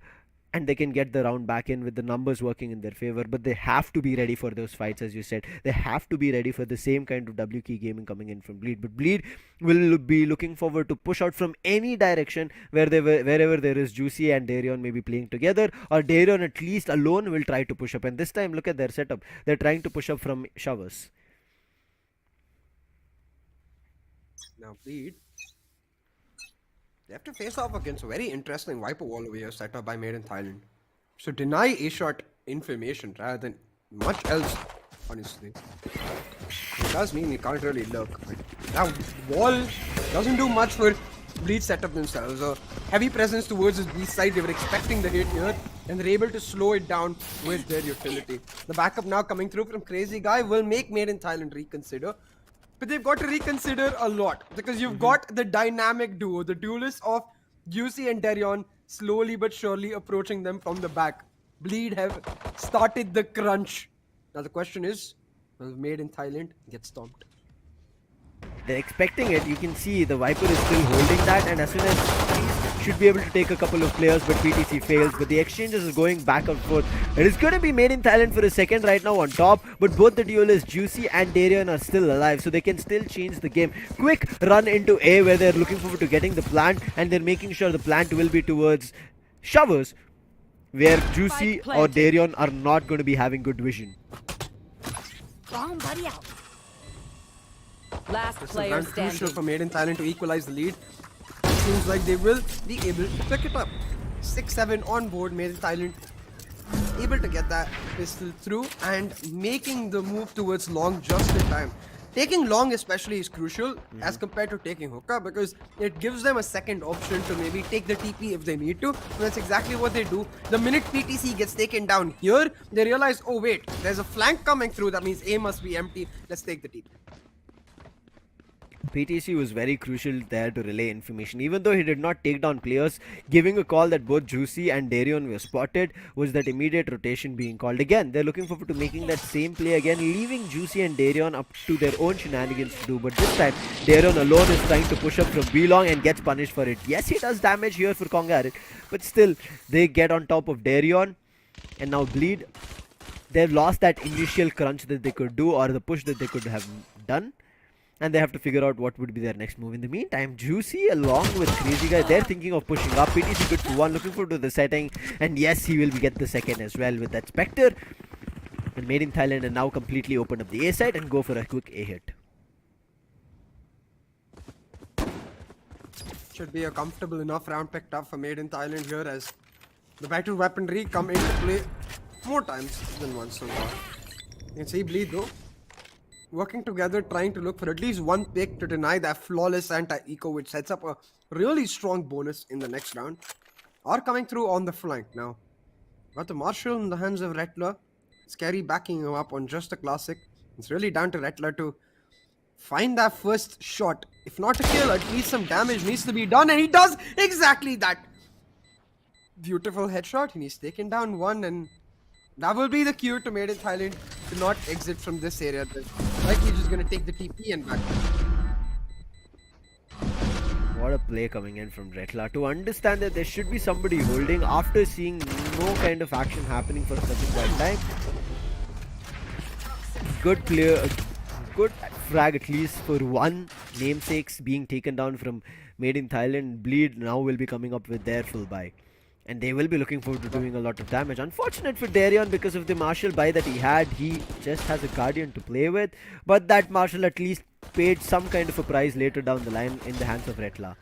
and they can get the round back in with the numbers working in their favor. But they have to be ready for those fights, as you said. They have to be ready for the same kind of W key gaming coming in from Bleed. But Bleed will be looking forward to push out from any direction wherever there is Juicy and Darion maybe playing together, or Darion at least alone will try to push up. And this time, look at their setup. They're trying to push up from Showers. Now Bleed, they have to face off against a very interesting wiper wall over here set up by Made in Thailand. So deny A-shot information rather than much else, honestly. It does mean you can't really look. But that wall doesn't do much for Bleed setup themselves. A heavy presence towards his B side, they were expecting the hit here, and they're able to slow it down with their utility. The backup now coming through from Crazy Guy will make Made in Thailand reconsider. But they've got to reconsider a lot, because you've got the dynamic duo, the duelists of Juicy and Darion, slowly but surely approaching them from the back. Bleed have started the crunch. Now the question is, will Made in Thailand get stomped? They're expecting it. You can see the Viper is still holding that, and as soon as he should be able to take a couple of players, but PTC fails. But the exchanges is going back and forth. It is going to be Made in Thailand for a second right now on top, but both the duelists Juicy and Darian are still alive, so they can still change the game. Quick run into A where they're looking forward to getting the plant, and they're making sure the plant will be towards Showers, where Juicy or Darian are not going to be having good vision. Wrong buddy out. Last This is player round crucial standing. for Made in Thailand to equalize the lead. Seems like they will be able to pick it up. 6-7 on board. Made in Thailand able to get that pistol through and making the move towards long just in time. Taking long especially is crucial as compared to taking hookah, because it gives them a second option to maybe take the TP if they need to. And that's exactly what they do. The minute PTC gets taken down here, they realize, oh wait, there's a flank coming through. That means A must be empty. Let's take the TP. PTC was very crucial there to relay information. Even though he did not take down players, giving a call that both Juicy and Darian were spotted was that immediate rotation being called. Again, they're looking forward to making that same play again, leaving Juicy and Darian up to their own shenanigans to do. But this time, Darian alone is trying to push up from B-long and gets punished for it. Yes, he does damage here for Kongarit, but still, they get on top of Darian and now Bleed. They've lost that initial crunch that they could do, or the push that they could have done. And they have to figure out what would be their next move. In the meantime, Juicy along with Crazy Guy, they're thinking of pushing up. PTC good to one, looking forward to the setting. And yes, he will get the second as well with that Spectre. And Made in Thailand and now completely open up the A side and go for a quick A hit. Should be a comfortable enough round picked up for Made in Thailand here, as the battle weaponry come into play more times than once so far. You can see Bleed though, working together, trying to look for at least one pick to deny that flawless anti-eco, which sets up a really strong bonus in the next round. Are coming through on the flank now. Got the Marshal in the hands of Rattler. Scary backing him up on just a classic. It's really down to Rattler to find that first shot. If not a kill, at least some damage needs to be done, and he does exactly that. Beautiful headshot, and he's taken down one, and that will be the cue to Made in Thailand to not exit from this area. Like he's just gonna take the TP and back. What a play coming in from Rattler to understand that there should be somebody holding after seeing no kind of action happening for such a quite time. Good player, good frag at least for one. Namesakes being taken down from Made in Thailand. Bleed now will be coming up with their full buy. And they will be looking forward to doing a lot of damage. Unfortunate for Darian because of the Marshal buy that he had. He just has a Guardian to play with. But that Marshal at least paid some kind of a price later down the line in the hands of Rattler.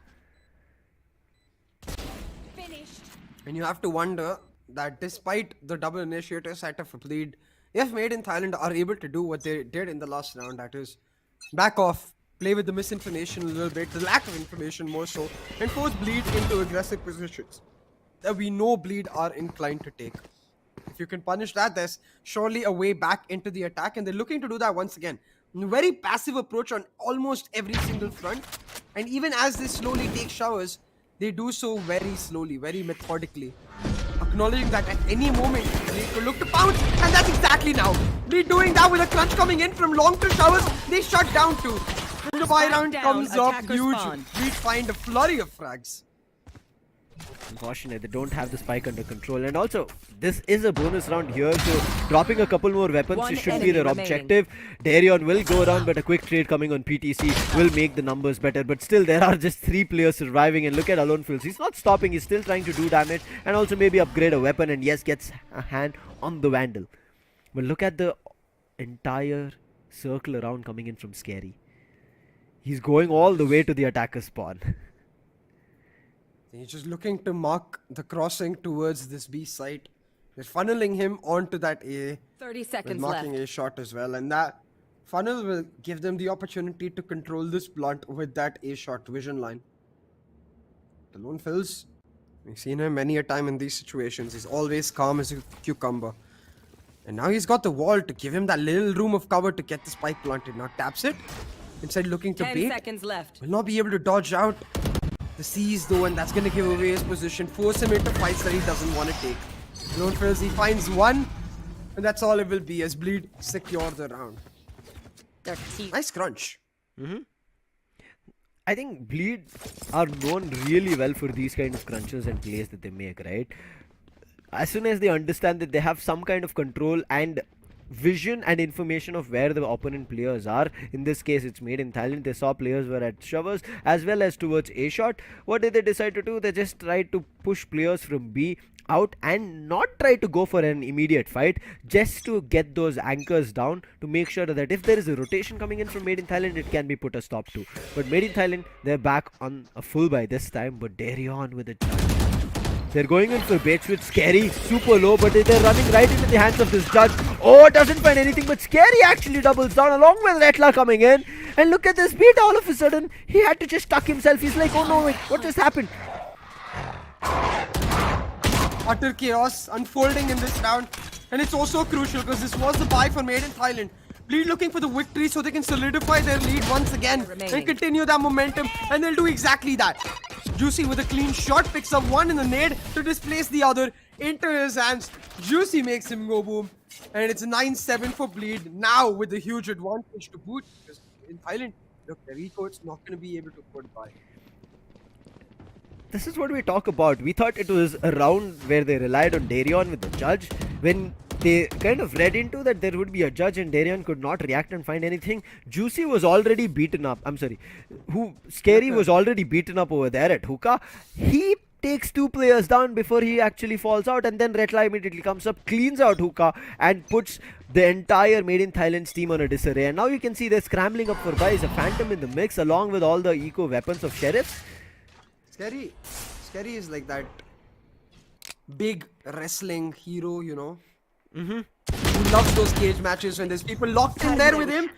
Finished. And you have to wonder that despite the double initiator setup for Bleed, if Made in Thailand are able to do what they did in the last round, that is back off, play with the misinformation a little bit, the lack of information more so, and force Bleed into aggressive positions that we know Bleed are inclined to take. If you can punish that, there's surely a way back into the attack, and they're looking to do that once again. Very passive approach on almost every single front, and even as they slowly take showers, they do so very slowly, very methodically, acknowledging that at any moment Bleed could look to pounce, and that's exactly now. Bleed doing that with a crunch coming in from long to showers. They shut down too. The buy round down, comes up attacker huge. spawn. Bleed find a flurry of frags. Unfortunate, they don't have the spike under control. And also, this is a bonus round here, so dropping a couple more weapons One should be enemy their remaining. objective. Darian will go around, but a quick trade coming on PTC will make the numbers better. But still, there are just 3 players surviving, and look at Alone Fields. He's not stopping, he's still trying to do damage, and also maybe upgrade a weapon, and yes, gets a hand on the Vandal. But look at the entire circle around coming in from Scary. He's going all the way to the attacker spawn. He's just looking to mark the crossing towards this B site. They're funneling him onto that A 30 with seconds marking left. A shot as well, and that funnel will give them the opportunity to control this blunt with that A shot vision line. The lone fills. We've seen him many a time in these situations. He's always calm as a cucumber. And now he's got the wall to give him that little room of cover to get the spike planted. Now taps it. Instead looking to 10 bait. seconds left. Will not be able to dodge out the C's though, and that's going to give away his position. Force him into fights that he doesn't want to take. Lone Fills, he finds one, and that's all it will be as Bleed secure the round. Nice crunch. I think Bleed are known really well for these kind of crunches and plays that they make, right? As soon as they understand that they have some kind of control and vision and information of where the opponent players are, in this case it's made in Thailand, they saw players were at showers as well as towards A shot. What did they decide to do? They just tried to push players from B out and not try to go for an immediate fight, just to get those anchors down to make sure that if there is a rotation coming in from Made in Thailand, it can be put a stop to. But Made in Thailand, they're back on a full buy this time, but Darion with a judge. They're going in for baits with Scary, super low, but they're running right into the hands of this judge. Oh, doesn't find anything, but Scary actually doubles down along with Retla coming in. And look at this beat, all of a sudden, he had to just tuck himself. He's like, oh no, wait, what just happened? Utter chaos unfolding in this round, and it's also crucial because this was the buy for Made in Thailand. Bleed looking for the victory so they can solidify their lead once again and continue that momentum, and they'll do exactly that. Juicy with a clean shot picks up one in the nade to displace the other into his hands. Juicy makes him go boom, and it's 9-7 for Bleed now with a huge advantage to boot, because in Thailand, look, their eco-it's not going to be able to put by. This is what we talk about. We thought it was a round where they relied on Darion with the judge. When they kind of read into that there would be a judge and Darion could not react and find anything, Juicy was already beaten up. Scary was already beaten up over there at Hookah. He takes two players down before he actually falls out, and then Retla immediately comes up, cleans out Hookah, and puts the entire Made in Thailand's team on a disarray. And now you can see they're scrambling up for buys. A Phantom in the mix along with all the eco weapons of Sheriffs. Scary is like that big wrestling hero, you know, who loves those cage matches when there's people locked in there with him.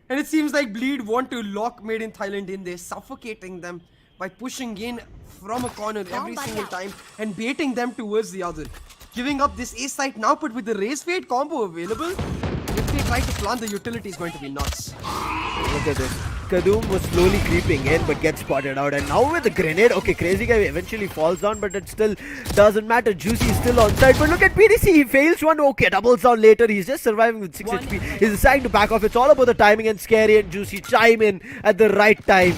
And it seems like Bleed want to lock Made in Thailand in. They're suffocating them by pushing in from a corner every single time and baiting them towards the other. Giving up this A site now, but with the Raise Fade combo available, if they try to plant the utility, is going to be nuts. Look at this. Kadum was slowly creeping in but gets spotted out, and now with the grenade, okay, Crazy Guy eventually falls down, but it still doesn't matter. Juicy is still on side, but look at PDC, he fails one, okay, doubles down later, he's just surviving with 6 HP, he's deciding to back off. It's all about the timing, and Scary and Juicy chime in at the right time.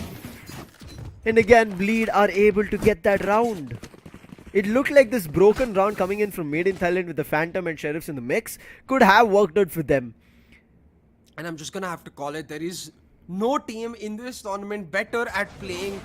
And again, Bleed are able to get that round. It looked like this broken round coming in from Made in Thailand with the Phantom and Sheriffs in the mix could have worked out for them. And I'm just gonna have to call it, there is no team in this tournament better at playing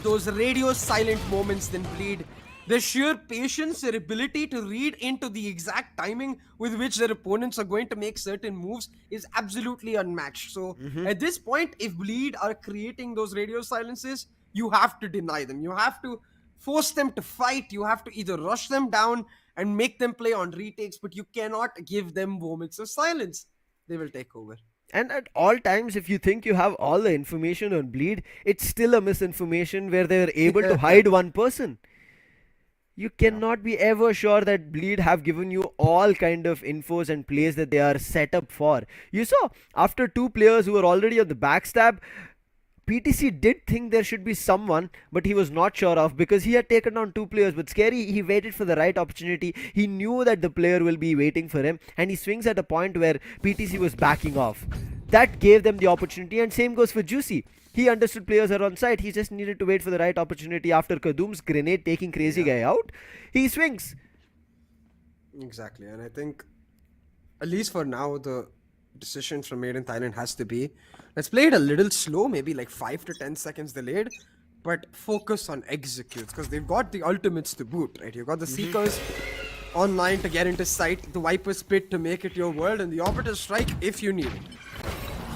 those radio silent moments than Bleed. Their sheer patience, their ability to read into the exact timing with which their opponents are going to make certain moves is absolutely unmatched. So at this point, if Bleed are creating those radio silences, you have to deny them. You have to force them to fight. You have to either rush them down and make them play on retakes, but you cannot give them moments of silence. They will take over. And at all times, if you think you have all the information on Bleed, it's still a misinformation where they're able to hide one person. You cannot be ever sure that Bleed have given you all kind of infos and plays that they are set up for. You saw, after two players who were already on the backstab, PTC did think there should be someone, but he was not sure of, because he had taken down two players. But Scary, he waited for the right opportunity. He knew that the player will be waiting for him, and he swings at a point where PTC was backing off. That gave them the opportunity, and same goes for Juicy. He understood players are on site. He just needed to wait for the right opportunity. After Kadum's grenade taking Crazy Guy out, he swings. Exactly, and I think, at least for now, the decision from Made in Thailand has to be, let's play it a little slow, maybe like 5 to 10 seconds delayed, but focus on executes, because they've got the ultimates to boot, right? You've got the Seekers online to get into sight, the Viper Spit to make it your world, and the Operator Strike if you need it.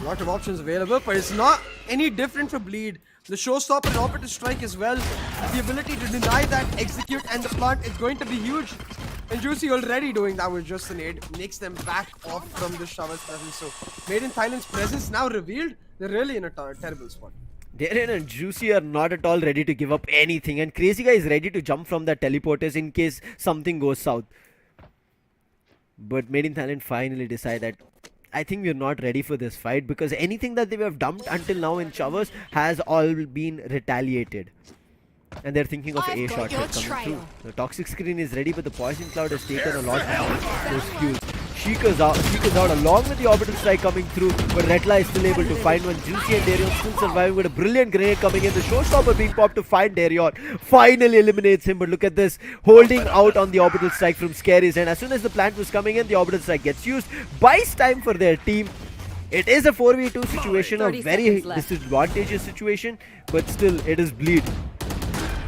A lot of options available, but it's not any different for Bleed. The Showstopper and Operator Strike as well. The ability to deny that execute and the plant is going to be huge. And Juicy already doing that with just an aid makes them back off from the Shower's presence. So Made in Thailand's presence now revealed, they're really in a terrible spot. Darren and Juicy are not at all ready to give up anything, and Crazy Guy is ready to jump from that teleporters in case something goes south. But Made in Thailand finally decide that I think we're not ready for this fight, because anything that they have dumped until now in showers has all been retaliated. And they're thinking of A shot coming through. The toxic screen is ready, but the poison cloud has taken a lot of those kills. Sheikah's out along with the orbital strike coming through, but Retla is still able to find one. Juicy and Darion still surviving with a brilliant grenade coming in. The showstopper being popped to find Darion. Finally eliminates him, but look at this. Holding out on the orbital strike from Scary's end. As soon as the plant was coming in, the orbital strike gets used. Buys time for their team. It is a 4v2 situation, a very disadvantageous situation, but still it is Bleed.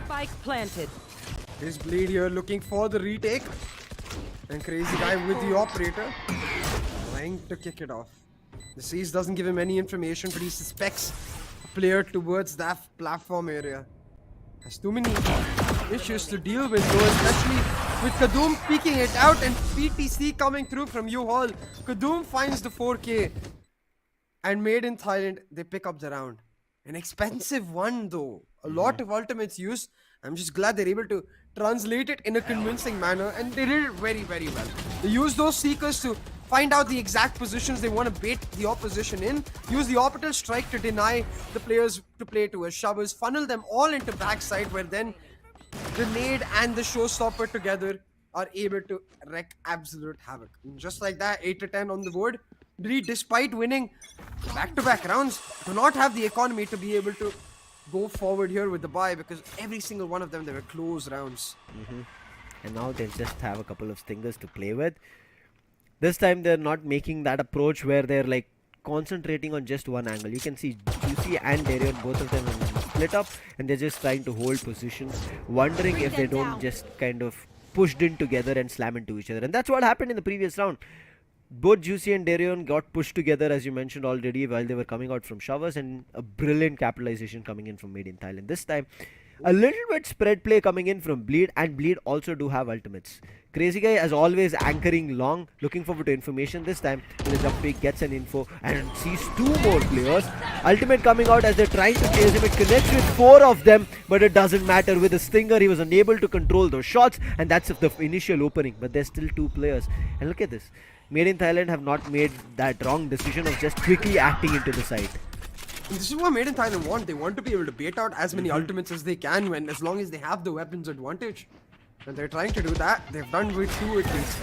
Spike planted. Is Bleed here looking for the retake. And Crazy Guy with the operator. Trying to kick it off. The Seas doesn't give him any information, but he suspects a player towards that platform area. Has too many issues to deal with though, especially with Kadoom peeking it out and PTC coming through from U-Haul. Kadoom finds the 4K. And Made in Thailand, they pick up the round. An expensive one though. A lot of ultimates used. I'm just glad they're able to translate it in a convincing manner, and they did it very, very well. They used those seekers to find out the exact positions they want to bait the opposition in, use the orbital strike to deny the players to play towards shovers, funnel them all into backside, where then Grenade and the showstopper together are able to wreak absolute havoc. And just like that, 8 to 10 on the board. Bleed, despite winning back-to-back rounds, do not have the economy to be able to go forward here with the buy, because every single one of them, they were close rounds. And now they just have a couple of stingers to play with. This time they're not making that approach where they're like concentrating on just one angle. You can see Juicy and Darion, both of them split up, and they're just trying to hold positions, wondering if they don't just kind of pushed in together and slam into each other. And that's what happened in the previous round. Both Juicy and Darion got pushed together, as you mentioned already, while they were coming out from showers, and a brilliant capitalization coming in from Made in Thailand. This time, a little bit spread play coming in from Bleed, and Bleed also do have ultimates. Crazy Guy, as always, anchoring long, looking forward to information. This time, with a jump peek, gets an info and sees 2 more players. Ultimate coming out as they're trying to chase him. It connects with 4 of them, but it doesn't matter. With a stinger, he was unable to control those shots, and that's the initial opening. But there's still 2 players. And look at this. Made in Thailand have not made that wrong decision of just quickly acting into the site. This is what Made in Thailand want. They want to be able to bait out as many ultimates as they can, when as long as they have the weapons advantage. And they're trying to do that. They've done with 2 at least.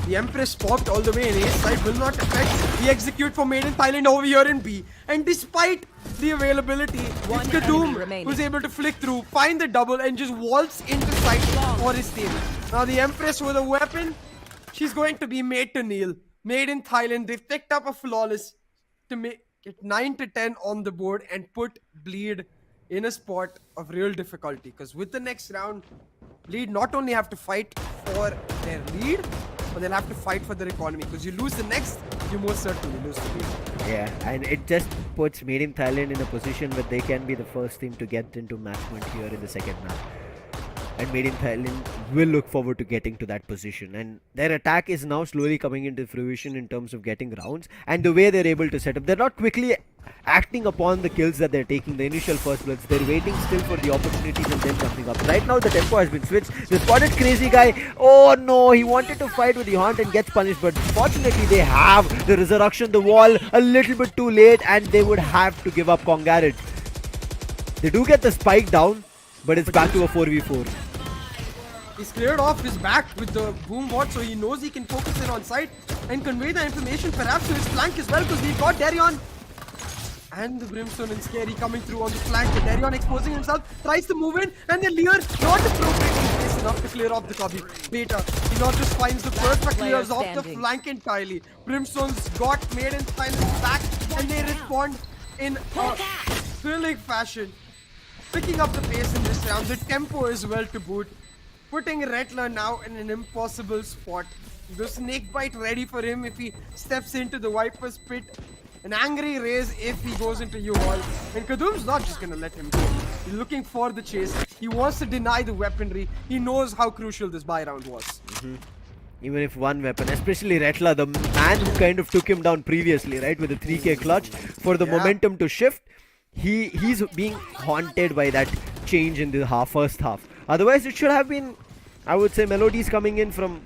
The Empress popped all the way in A side, will not affect the execute for Made in Thailand over here in B. And despite the availability, it's Kadoom who's able to flick through, find the double, and just waltz into sight for his team. Now the Empress with a weapon, she's going to be made to kneel. Made in Thailand, they've picked up a flawless to make it 9 to 10 on the board and put Bleed in a spot of real difficulty. Because with the next round, Bleed not only have to fight for their lead, but they'll have to fight for their economy. Because you lose the next, you most certainly lose the lead. Yeah, and it just puts Made in Thailand in a position where they can be the first team to get into match point here in the second round. And Made in Thailand will look forward to getting to that position, and their attack is now slowly coming into fruition in terms of getting rounds and the way they're able to set up. They're not quickly acting upon the kills that they're taking, the initial first bloods. They're waiting still for the opportunities and then jumping up. Right now the tempo has been switched. They spotted Crazy Guy. Oh no, he wanted to fight with the Haunt and gets punished, but fortunately they have the resurrection, the wall, a little bit too late, and they would have to give up Kongarid. They do get the spike down, but it's back to a 4v4. He's cleared off his back with the boom ward, so he knows he can focus in on site and convey the information perhaps to his flank as well, because we've got Darion and the Brimstone and Scary coming through on the flank. And Darion exposing himself, tries to move in, and the Lear not appropriately placed enough to clear off the copy. Beta, he not just finds the perfect clears off the flank entirely. Brimstone's got Made in Thailand back, and they respond in a thrilling fashion. Picking up the pace in this round, the tempo is well to boot. Putting Rattler now in an impossible spot. The snake bite ready for him if he steps into the Viper's pit. An angry raise if he goes into U-Haul. And Kadoom's not just gonna let him go. He's looking for the chase. He wants to deny the weaponry. He knows how crucial this buy round was. Even if one weapon, especially Rattler, the man who kind of took him down previously, right, with the 3k clutch, for the momentum to shift, he's being haunted by that change in the first half. Otherwise, it should have been, I would say, melodies coming in from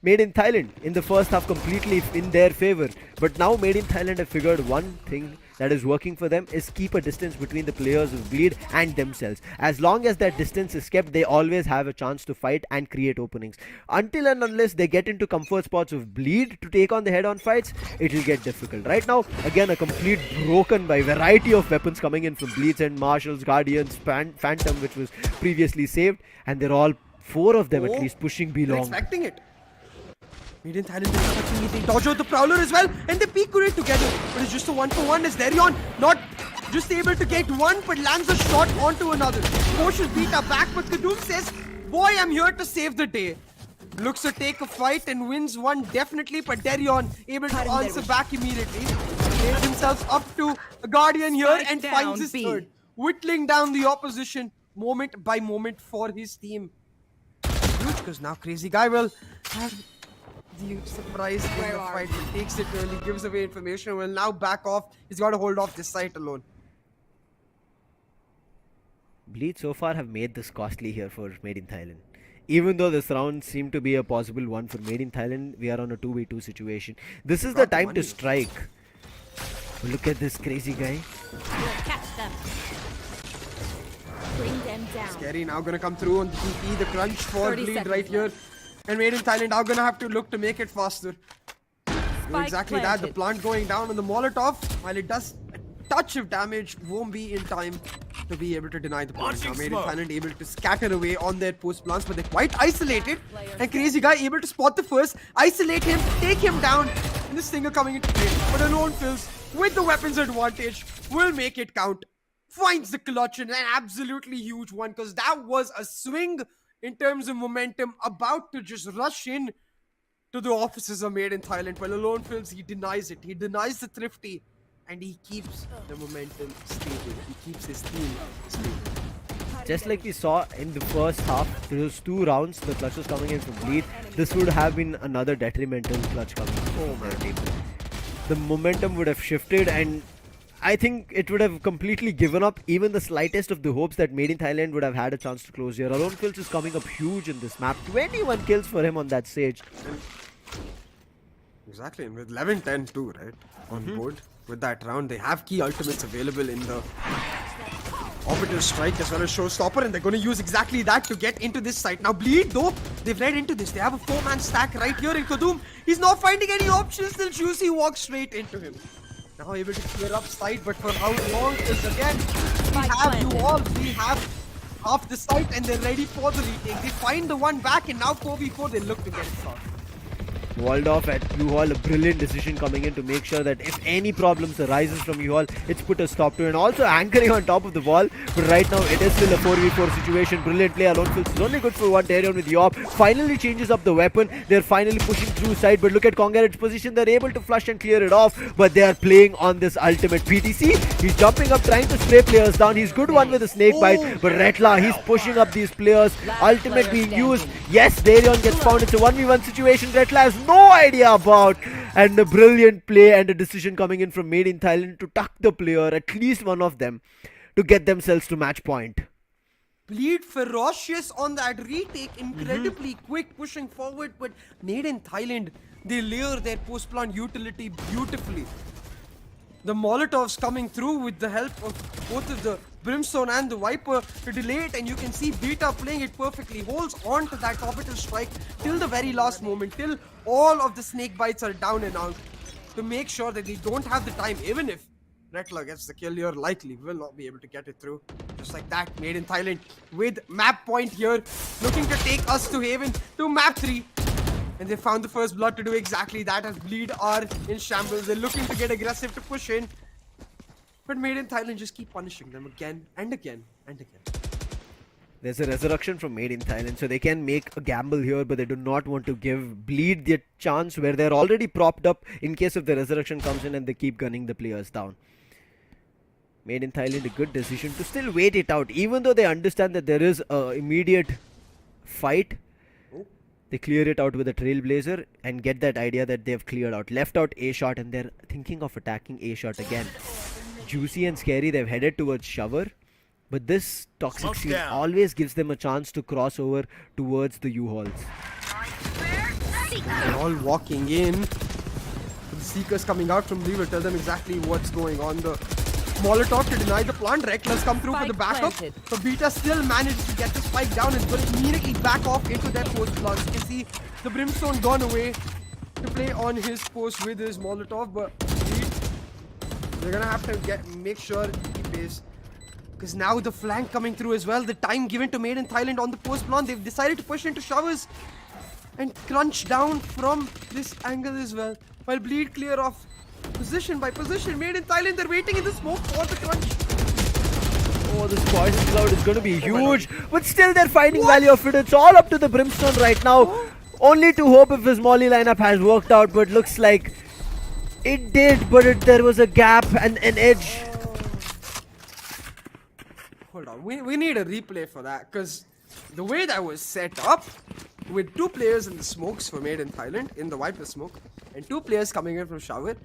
Made in Thailand in the first half completely in their favor. But now Made in Thailand have figured one thing that is working for them is keep a distance between the players of Bleed and themselves. As long as that distance is kept, they always have a chance to fight and create openings. Until and unless they get into comfort spots of Bleed to take on the head-on fights, it will get difficult. Right now, again, a complete broken by variety of weapons coming in from Bleeds and Marshals, Guardians, Phantom, which was previously saved, and they're all, 4 of them at least, pushing B They're long. expecting it. MiTH Thailand is expecting it. They dodge out the Prowler as well, and they peek it together. But it's just a 1-for-1 as Darion not just able to get one, but lands a shot onto another. Posh's beat are back, but Kadum says, boy, I'm here to save the day. Looks to take a fight and wins one definitely, but Darion able to answer back immediately. Lays himself up to a Guardian here Strike and down, finds his B. third. Whittling down the opposition moment by moment for his team. Huge, because now Crazy Guy will have the surprise in the fight. He takes it early, gives away information, will now back off. He's got to hold off this site alone. Bleed so far have made this costly here for MiTH Thailand. Even though this round seemed to be a possible one for MiTH Thailand, we are on a 2v2 situation. This is the Got the time to money. strike. Look at this Crazy Guy. Catch them. Bring them down. Scary now gonna come through on the TP, the crunch for 30 Bleed seconds right here. And MiTH Thailand are gonna have to look to make it faster. Do Spike exactly that, the planted. plant going down on the Molotov. While it does a touch of damage, won't be in time to be able to deny the plant. Now MiTH Thailand able to scatter away on their post plants, but they're quite isolated. And Crazy Guy able to spot the first, isolate him, take him down. And this Stinger coming into play. But Alone Fills with the weapons advantage will make it count. Finds the clutch and an absolutely huge one, because that was a swing in terms of momentum, about to just rush in to the offices of MiTH Thailand. While Alone Fills, he denies it. He denies the Thrifty, and he keeps the momentum stable. He keeps his team stable. Just like we saw in the first half, those 2 rounds, the clutch was coming in from Bleed. This would have been another detrimental clutch coming from their team. The momentum would have shifted, and I think it would have completely given up even the slightest of the hopes that MiTH Thailand would have had a chance to close here. Alone Kills is coming up huge in this map. 21 kills for him on that stage. Exactly, and with 11-10 too, right? On board with that round. They have key ultimates available in the Orbital Strike as well as Showstopper, and they're going to use exactly that to get into this site. Now Bleed though, they've led into this. They have a 4-man stack right here in Kadum. He's not finding any options till Juicy walks straight into him. Now able to clear up site, but for how long is again? We have you all. We have half the site and they're ready for the retake. They find the one back and now 4v4 they look to get it solved. Walled off at U-Haul, a brilliant decision coming in to make sure that if any problems arises from U-Haul, it's put a stop to it. And also anchoring on top of the wall, but right now it is still a 4v4 situation. Brilliant play. Alone Fills is only good for one. Darion with Yop finally changes up the weapon. They're finally pushing through side, but look at Congaret's position. They're able to flush and clear it off, but they are playing on this ultimate. PTC, he's jumping up, trying to spray players down. He's good one with a snake bite, but Retla, he's pushing up these players. Ultimate being used. Yes, Darion gets found. It's a 1v1 situation. Retla has no idea about, and a brilliant play and a decision coming in from MiTH Thailand to tuck the player, at least one of them, to get themselves to match point. Bleed ferocious on that retake, incredibly quick pushing forward, but MiTH Thailand, they layer their post plant utility beautifully. The Molotovs coming through with the help of both of the Brimstone and the Viper to delay it, and you can see Beta playing it perfectly, holds on to that orbital strike till the very last moment, till all of the snake bites are down and out, to make sure that they don't have the time. Even if Retla gets the kill here, likely will not be able to get it through. Just like that, MiTH Thailand with map point here, looking to take us to Haven, to map 3. And they found the first blood to do exactly that, as Bleed are in shambles. They're looking to get aggressive to push in. But MiTH Thailand just keep punishing them again and again and again. There's a resurrection from MiTH Thailand, so they can make a gamble here, but they do not want to give Bleed the chance where they're already propped up in case if the resurrection comes in and they keep gunning the players down. MiTH Thailand, a good decision to still wait it out, even though they understand that there is a immediate fight. They clear it out with a Trailblazer and get that idea that they've cleared out. Left out A shot and they're thinking of attacking A shot again. Juicy and Scary, they've headed towards Shower. But this toxic scene always gives them a chance to cross over towards the U-Hauls. They're all walking in. The Seekers coming out from Lee will tell them exactly what's going on. The Molotov to deny the plant. Reckless come through for the Spike backup. planted. But Beta still managed to get the spike down and will immediately back off into their post plants. You can see the Brimstone gone away to play on his post with his Molotov. But they're gonna have to make sure he pays. Because now the flank coming through as well. The time given to Made in Thailand on the post plant. They've decided to push into showers and crunch down from this angle as well. While Bleed clear off position by position. Made in Thailand, they're waiting in the smoke for the crunch. Oh, this poison cloud is going to be huge. But still they're finding value of it. It's all up to the Brimstone right now. Only to hope if his Molly lineup has worked out. But looks like it did. But there was a gap and an edge. Hold on, we need a replay for that. Because the way that was set up, with 2 players in the smokes for Made in Thailand, in the Viper smoke, and 2 players coming in from shower,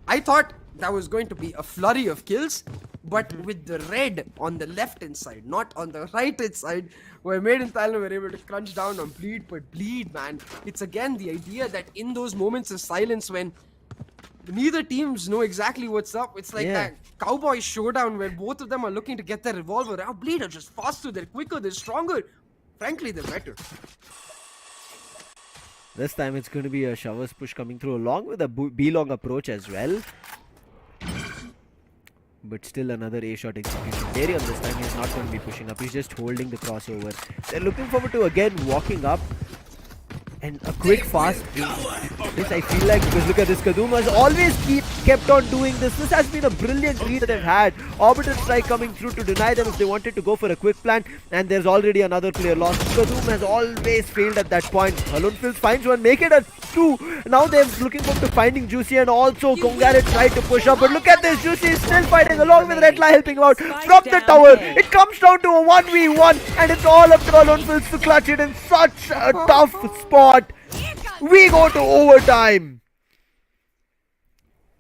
I thought that was going to be a flurry of kills, but with the red on the left hand side, not on the right hand side, where Made in Thailand were able to crunch down on Bleed. But Bleed, man, it's again the idea that in those moments of silence when neither teams know exactly what's up, it's like that cowboy showdown where both of them are looking to get their revolver out. Bleed are just faster, they're quicker, they're stronger. Frankly, they're better. This time it's going to be a showers push coming through along with a B-long approach as well. But still another A-shot execution. Darion this time he's not going to be pushing up. He's just holding the crossover. They're looking forward to again walking up. And a quick fast this I feel like, because look at this, Kadum has always kept on doing this. This has been a brilliant read that they've had. Orbital strike coming through to deny them if they wanted to go for a quick plan, and there's already another player lost. Kadum has always failed at that point. Alonfils finds one, make it a 2. Now they're looking forward to finding Juicy, and also Kongaret tried to push up, but look at this, Juicy is still fighting along with Redla helping him out from the tower. It comes down to a 1v1 and it's all up to Alonfils to clutch it in such a tough spot. We go to overtime.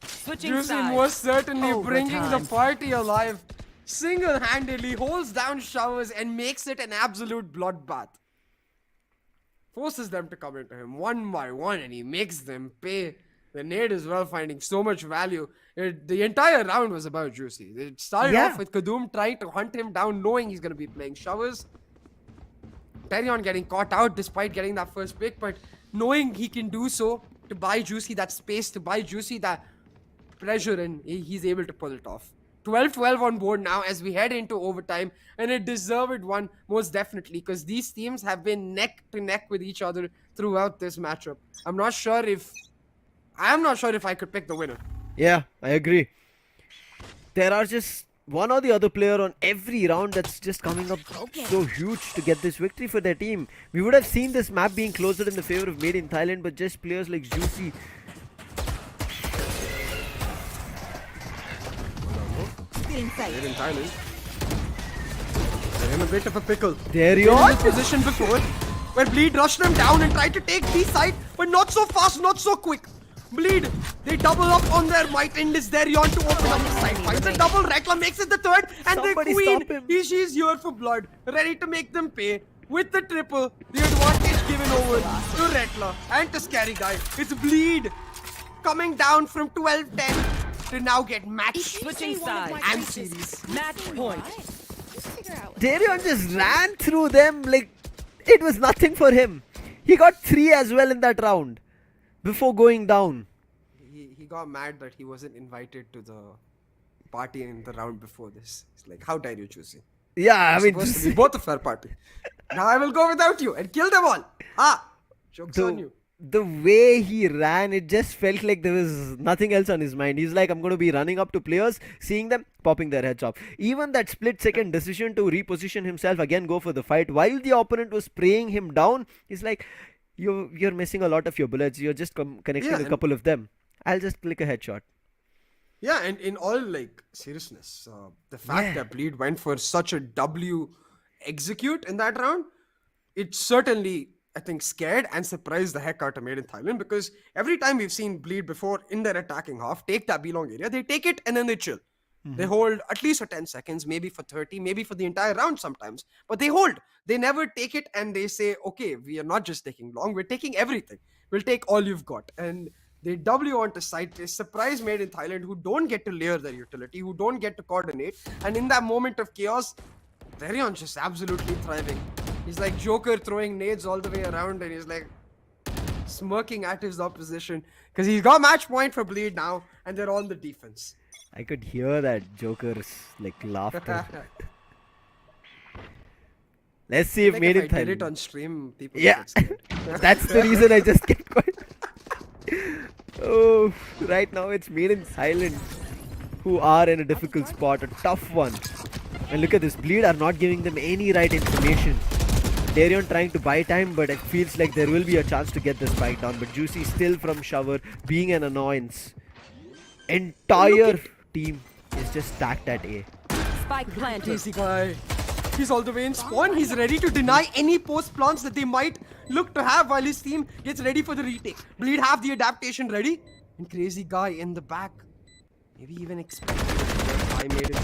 Switching Juicy sides. was certainly Overtime. bringing the party alive. Single-handedly holds down showers and makes it an absolute bloodbath. Forces them to come into him one by one and he makes them pay. The nade as well finding so much value. The entire round was about Juicy. It started off with Kadum trying to hunt him down, knowing he's going to be playing showers. Terion getting caught out despite getting that first pick, but knowing he can do so to buy Juicy that space, to buy Juicy that pressure, and he's able to pull it off. 12-12 on board now as we head into overtime, and a deserved one most definitely, because these teams have been neck to neck with each other throughout this matchup. I'm not sure if I could pick the winner. Yeah, I agree. There are just one or the other player on every round that's just coming up so huge to get this victory for their team. We would have seen this map being closer in the favor of Made in Thailand, but just players like Juicy. Feeling safe. Made in Thailand. They're in a bit of a pickle. There you They were are. in the position before where Bleed rushed them down and tried to take B side, but not so fast, not so quick. Bleed, they double up on their might, and it's Darion to open up the side. Finds a double, Rekla makes it the third, and Somebody the queen, stop him. she's here for blood, ready to make them pay. With the triple, the advantage given over to Rekla and to Scary Guy. It's Bleed coming down from 12-10 to now get match Switching sides. and series. Match point. Darion just ran through them like it was nothing for him. He got 3 as well in that round before going down. He got mad that he wasn't invited to the party in the round before this. It's like, how dare you choose him? Yeah, I mean, Supposed to be both a fair party. Now I will go without you and kill them all. Joke's on you. the way he ran, it just felt like there was nothing else on his mind. He's like, I'm going to be running up to players, seeing them, popping their heads off. Even that split-second decision to reposition himself, again go for the fight, while the opponent was spraying him down, he's like, you're missing a lot of your bullets. You're just connecting a couple of them. I'll just click a headshot. Yeah, and in all seriousness, the fact that Bleed went for such a W execute in that round, it certainly, I think, scared and surprised the heck out of Made in Thailand, because every time we've seen Bleed before in their attacking half take that B-long area, they take it and then they chill. They hold at least for 10 seconds, maybe for 30, maybe for the entire round sometimes. But they hold. They never take it and they say, okay, we are not just taking long, we're taking everything. We'll take all you've got. And They W onto side. They surprise Made in Thailand, who don't get to layer their utility, who don't get to coordinate. And in that moment of chaos, Darion's just absolutely thriving. He's like Joker throwing nades all the way around, and he's like smirking at his opposition because he's got match point for Bleed now, and they're on the defense. I could hear that Joker's like laughter. Let's see if Like Made if in I did it Thailand. on stream, people Yeah, would get scared. that's the reason I just get quiet. Oh, right now it's Made in Thailand who are in a difficult spot, a tough one. And look at this, Bleed are not giving them any right information. Darion trying to buy time, but it feels like there will be a chance to get the spike down. But Juicy still from shower, being an annoyance. Entire team is just stacked at A. Spike planted. Easy guy. He's all the way in spawn. He's ready to deny any post plants that they might look to have while his team gets ready for the retake. Bleed have the adaptation ready. And Crazy Guy in the back. Maybe even expecting I made it.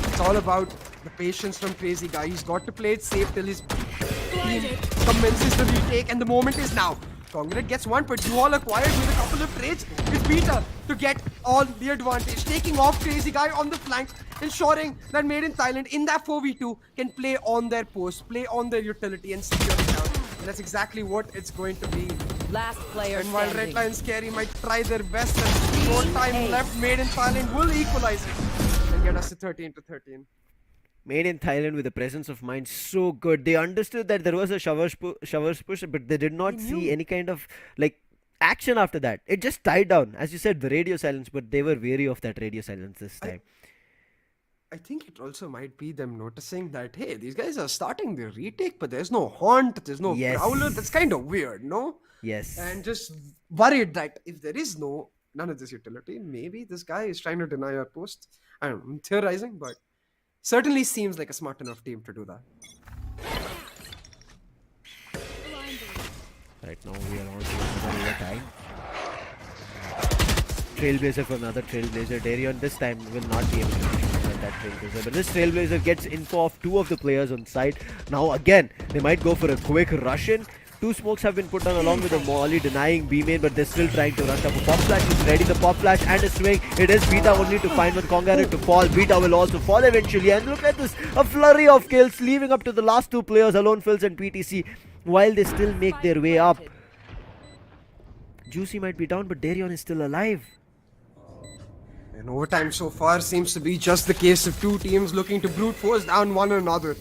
It's all about the patience from Crazy Guy. He's got to play it safe till his team commences the retake, and the moment is now. Congress gets one, but you all acquired with a couple of trades. It's Peter to get all the advantage. Taking off Crazy Guy on the flank, ensuring that Made in Thailand in that 4v2 can play on their post, play on their utility and secure it out. And that's exactly what it's going to be. Last player And while standing. Redline and Scary might try their best and no time left, Made in Thailand will equalize it and get us to 13-13. Made in Thailand with a presence of mind so good. They understood that there was a showers push, but they did not see any kind of like action after that. It just died down. As you said, the radio silence, but they were wary of that radio silence this time. I think it also might be them noticing that, hey, these guys are starting the retake, but there's no haunt, there's no Yes. growler. That's kind of weird, no? Yes. And just worried that if there is none of this utility, maybe this guy is trying to deny our post. I don't know, I'm theorizing, but certainly seems like a smart enough team to do that. Right now we are on to another time. Trailblazer for another Trailblazer. Darion this time will not be able to finish that Trailblazer. But this Trailblazer gets info of two of the players on site. Now again, they might go for a quick rush in. Two smokes have been put on along with a molly denying B main, but they're still trying to rush up. A pop flash is ready. The pop flash and a swing. It is Beta only to find one Congarate to fall. Beta will also fall eventually. And look at this, a flurry of kills leaving up to the last two players, Alone Fills and PTC, while they still make their way up. Juicy might be down, but Darion is still alive. And overtime so far seems to be just the case of two teams looking to brute force down one another.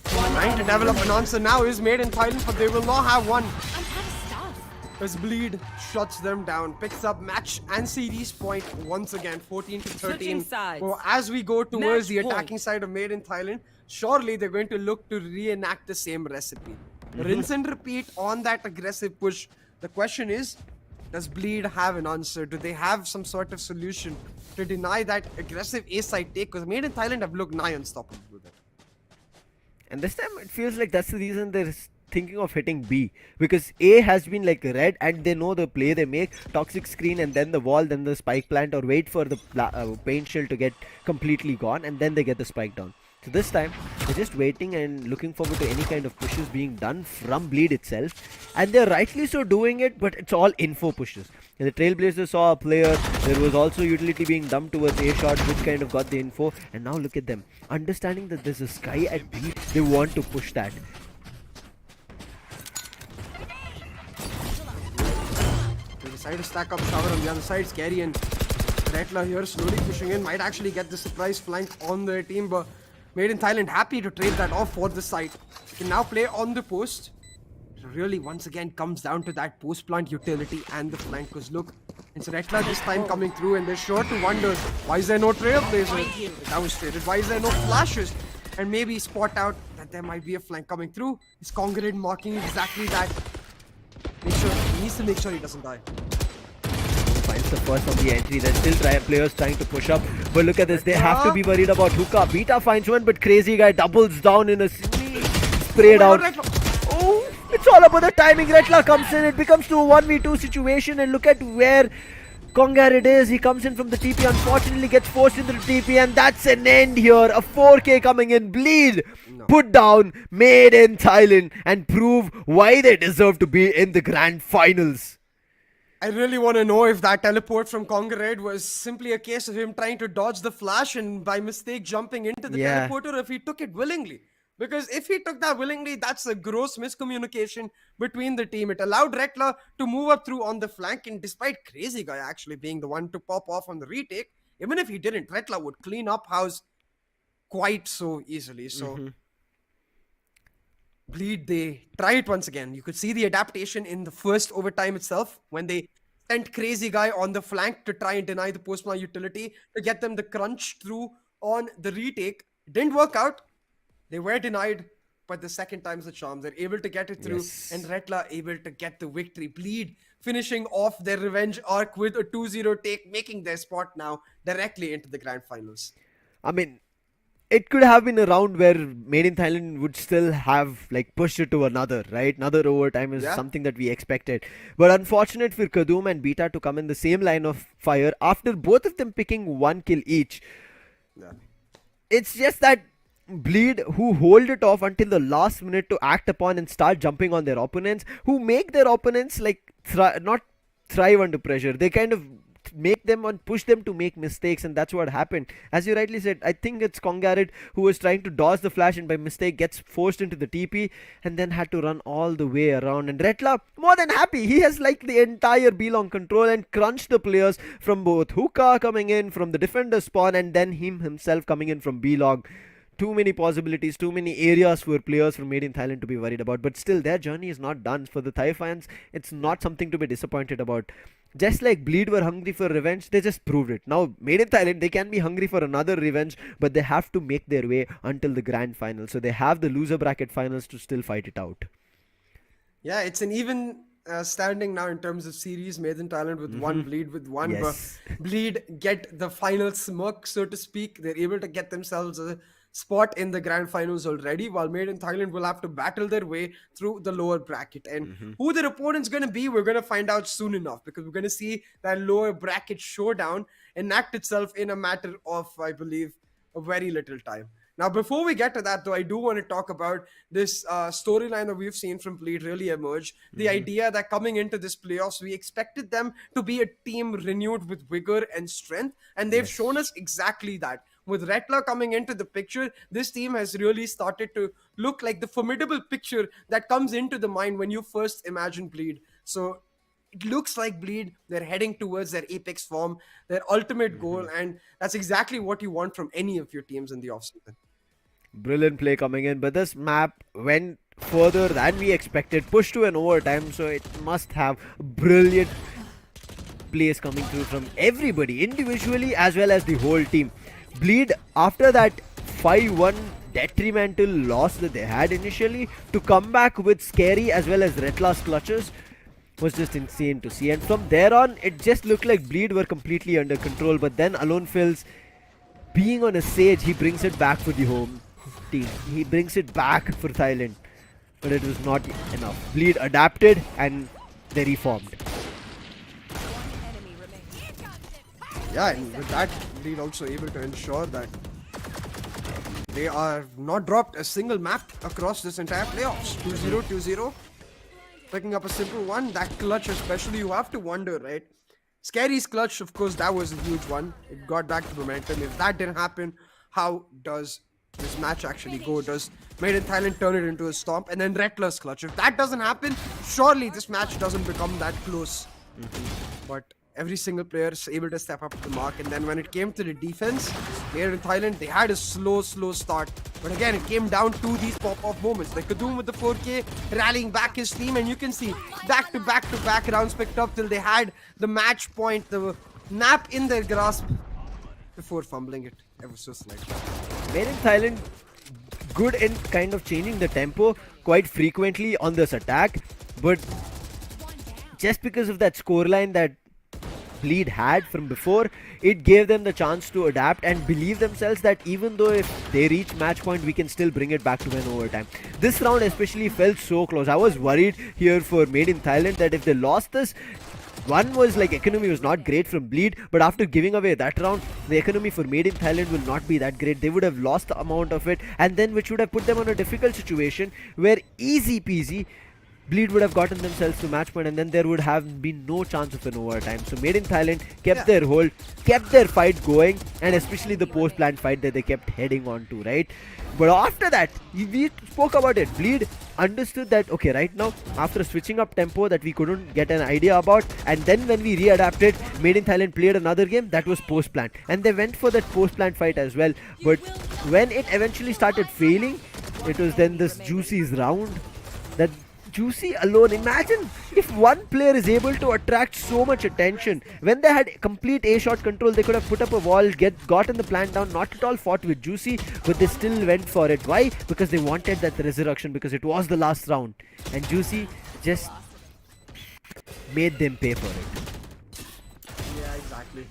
Trying to develop an answer now is Made in Thailand, but they will not have one. As Bleed shuts them down, picks up match and series point once again, 14-13. Switching sides. Well, as we go towards the Match point. attacking side of Made in Thailand, surely they're going to look to reenact the same recipe. Rinse and repeat on that aggressive push. The question is, does Bleed have an answer? Do they have some sort of solution to deny that aggressive A-side take? Because Made in Thailand have looked nigh unstoppable with it. And this time it feels like that's the reason they're thinking of hitting B, because A has been like red and they know the play they make, toxic screen and then the wall, then the spike plant, or wait for the paint shield to get completely gone and then they get the spike down. So this time they're just waiting and looking forward to any kind of pushes being done from Bleed itself, and they're rightly so doing it, but it's all info pushes. And the Trailblazers saw a player, there was also utility being dumped towards A shot, which kind of got the info, and now look at them understanding that there's a Sky at B, they want to push that. They decide to stack up Shower on the other side. Scary and Rattler here slowly pushing in, might actually get the surprise flank on their team, but Made in Thailand happy to trade that off for the side. They can now play on the post. It really once again comes down to that post plant utility and the flank, because look, it's Rattler this time coming through, and they're sure to wonder, why is there no Trailblazer demonstrated? Why is there no flashes? And maybe spot out that there might be a flank coming through. Is Congrade marking exactly that? He needs to make sure he doesn't die. Finds the first on the entry. There's still players trying to push up, but look at this, they have to be worried about hookah. Beta finds one, but Crazy Guy doubles down in a sprayed out. Oh, it's all about the timing. Rattler comes in, it becomes to a 1v2 situation, and look at where Congarate is. He comes in from the TP, unfortunately gets forced into the TP, and that's an end here. A 4K coming in. Bleed put down Made in Thailand and prove why they deserve to be in the grand finals. I really want to know if that teleport from Conquer Red was simply a case of him trying to dodge the flash and by mistake jumping into the Yeah. teleporter, or if he took it willingly. Because if he took that willingly, that's a gross miscommunication between the team. It allowed Retla to move up through on the flank, and despite Crazy Guy actually being the one to pop off on the retake, even if he didn't, Retla would clean up house quite so easily. So Bleed, they try it once again. You could see the adaptation in the first overtime itself when they sent Crazy Guy on the flank to try and deny the postman utility to get them the crunch through on the retake. It didn't work out. They were denied, but the second time's the charm. They're able to get it through, and Retla able to get the victory. Bleed finishing off their revenge arc with a 2-0 take, making their spot now directly into the grand finals. I mean, it could have been a round where Made in Thailand would still have like pushed it to another, right? Another overtime is something that we expected. But unfortunate for Kadum and Beta to come in the same line of fire after both of them picking 1 kill each. Yeah. It's just that Bleed, who hold it off until the last minute to act upon and start jumping on their opponents, who make their opponents like not thrive under pressure. They kind of make them and push them to make mistakes, and that's what happened. As you rightly said, I think it's Kongarit who was trying to dodge the flash and by mistake gets forced into the TP and then had to run all the way around. And Retla, more than happy, he has like the entire B-long control and crunched the players from both Hookah coming in from the defender spawn and then him himself coming in from B-long. Too many possibilities, too many areas for players from Made in Thailand to be worried about. But still, their journey is not done. For the Thai fans, it's not something to be disappointed about. Just like Bleed were hungry for revenge, they just proved it. Now, Made in Thailand, they can be hungry for another revenge, but they have to make their way until the grand final. So they have the loser bracket finals to still fight it out. Yeah, it's an even standing now in terms of series. Made in Thailand with one, Bleed with one. Yes. But Bleed get the final smirk, so to speak. They're able to get themselves a spot in the grand finals already, while Made in Thailand will have to battle their way through the lower bracket. And who their opponent's going to be, we're going to find out soon enough, because we're going to see that lower bracket showdown enact itself in a matter of, I believe, a very little time. Now, before we get to that, though, I do want to talk about this storyline that we've seen from Bleed really emerge. The idea that coming into this playoffs, we expected them to be a team renewed with vigor and strength, and they've shown us exactly that. With Retla coming into the picture, this team has really started to look like the formidable picture that comes into the mind when you first imagine Bleed. So it looks like Bleed, they're heading towards their apex form, their ultimate goal, and that's exactly what you want from any of your teams in the offseason. Brilliant play coming in, but this map went further than we expected, pushed to an overtime, so it must have brilliant plays coming through from everybody, individually as well as the whole team. Bleed, after that 5-1 detrimental loss that they had initially, to come back with Scary as well as Retla's clutches was just insane to see. And from there on, it just looked like Bleed were completely under control, but then Alone Fills, being on a Sage, he brings it back for the home team. He brings it back for Thailand, but it was not enough. Bleed adapted and they reformed. Yeah, and with that, Bleed also able to ensure that they are not dropped a single map across this entire playoffs. 2-0, 2-0. Picking up a simple one. That clutch especially, you have to wonder, right? Scary's clutch, of course, that was a huge one. It got back to momentum. If that didn't happen, how does this match actually go? Does Made in Thailand turn it into a stomp? And then Retla's clutch. If that doesn't happen, surely this match doesn't become that close. But every single player is able to step up to the mark. And then when it came to the defense, Made in Thailand, they had a slow start. But again, it came down to these pop-off moments. Like Kadum with the 4K, rallying back his team. And you can see back-to-back rounds picked up till they had the match point, the nap in their grasp before fumbling it ever so slightly. Made in Thailand, good in kind of changing the tempo quite frequently on this attack. But just because of that scoreline that Bleed had from before, it gave them the chance to adapt and believe themselves that even though if they reach match point, we can still bring it back to an overtime. This round especially felt so close. I was worried here for Made in Thailand that if they lost this, one was like economy was not great from Bleed, but after giving away that round, the economy for Made in Thailand will not be that great. They would have lost the amount of it, and then which would have put them on a difficult situation where easy peasy Bleed would have gotten themselves to match point, and then there would have been no chance of an overtime. So Made in Thailand kept their hold, kept their fight going, and especially the post-plant fight that they kept heading on to, right? But after that, we spoke about it. Bleed understood that, okay, right now, after switching up tempo that we couldn't get an idea about, and then when we readapted, Made in Thailand played another game that was post-plant. And they went for that post-plant fight as well. But when it eventually started failing, it was then this Juicy's round that Juicy alone, imagine if one player is able to attract so much attention. When they had complete A-shot control, they could have put up a wall, gotten the plant down, not at all fought with Juicy, but they still went for it. Why? Because they wanted that resurrection, because it was the last round. And Juicy just made them pay for it. Yeah, exactly.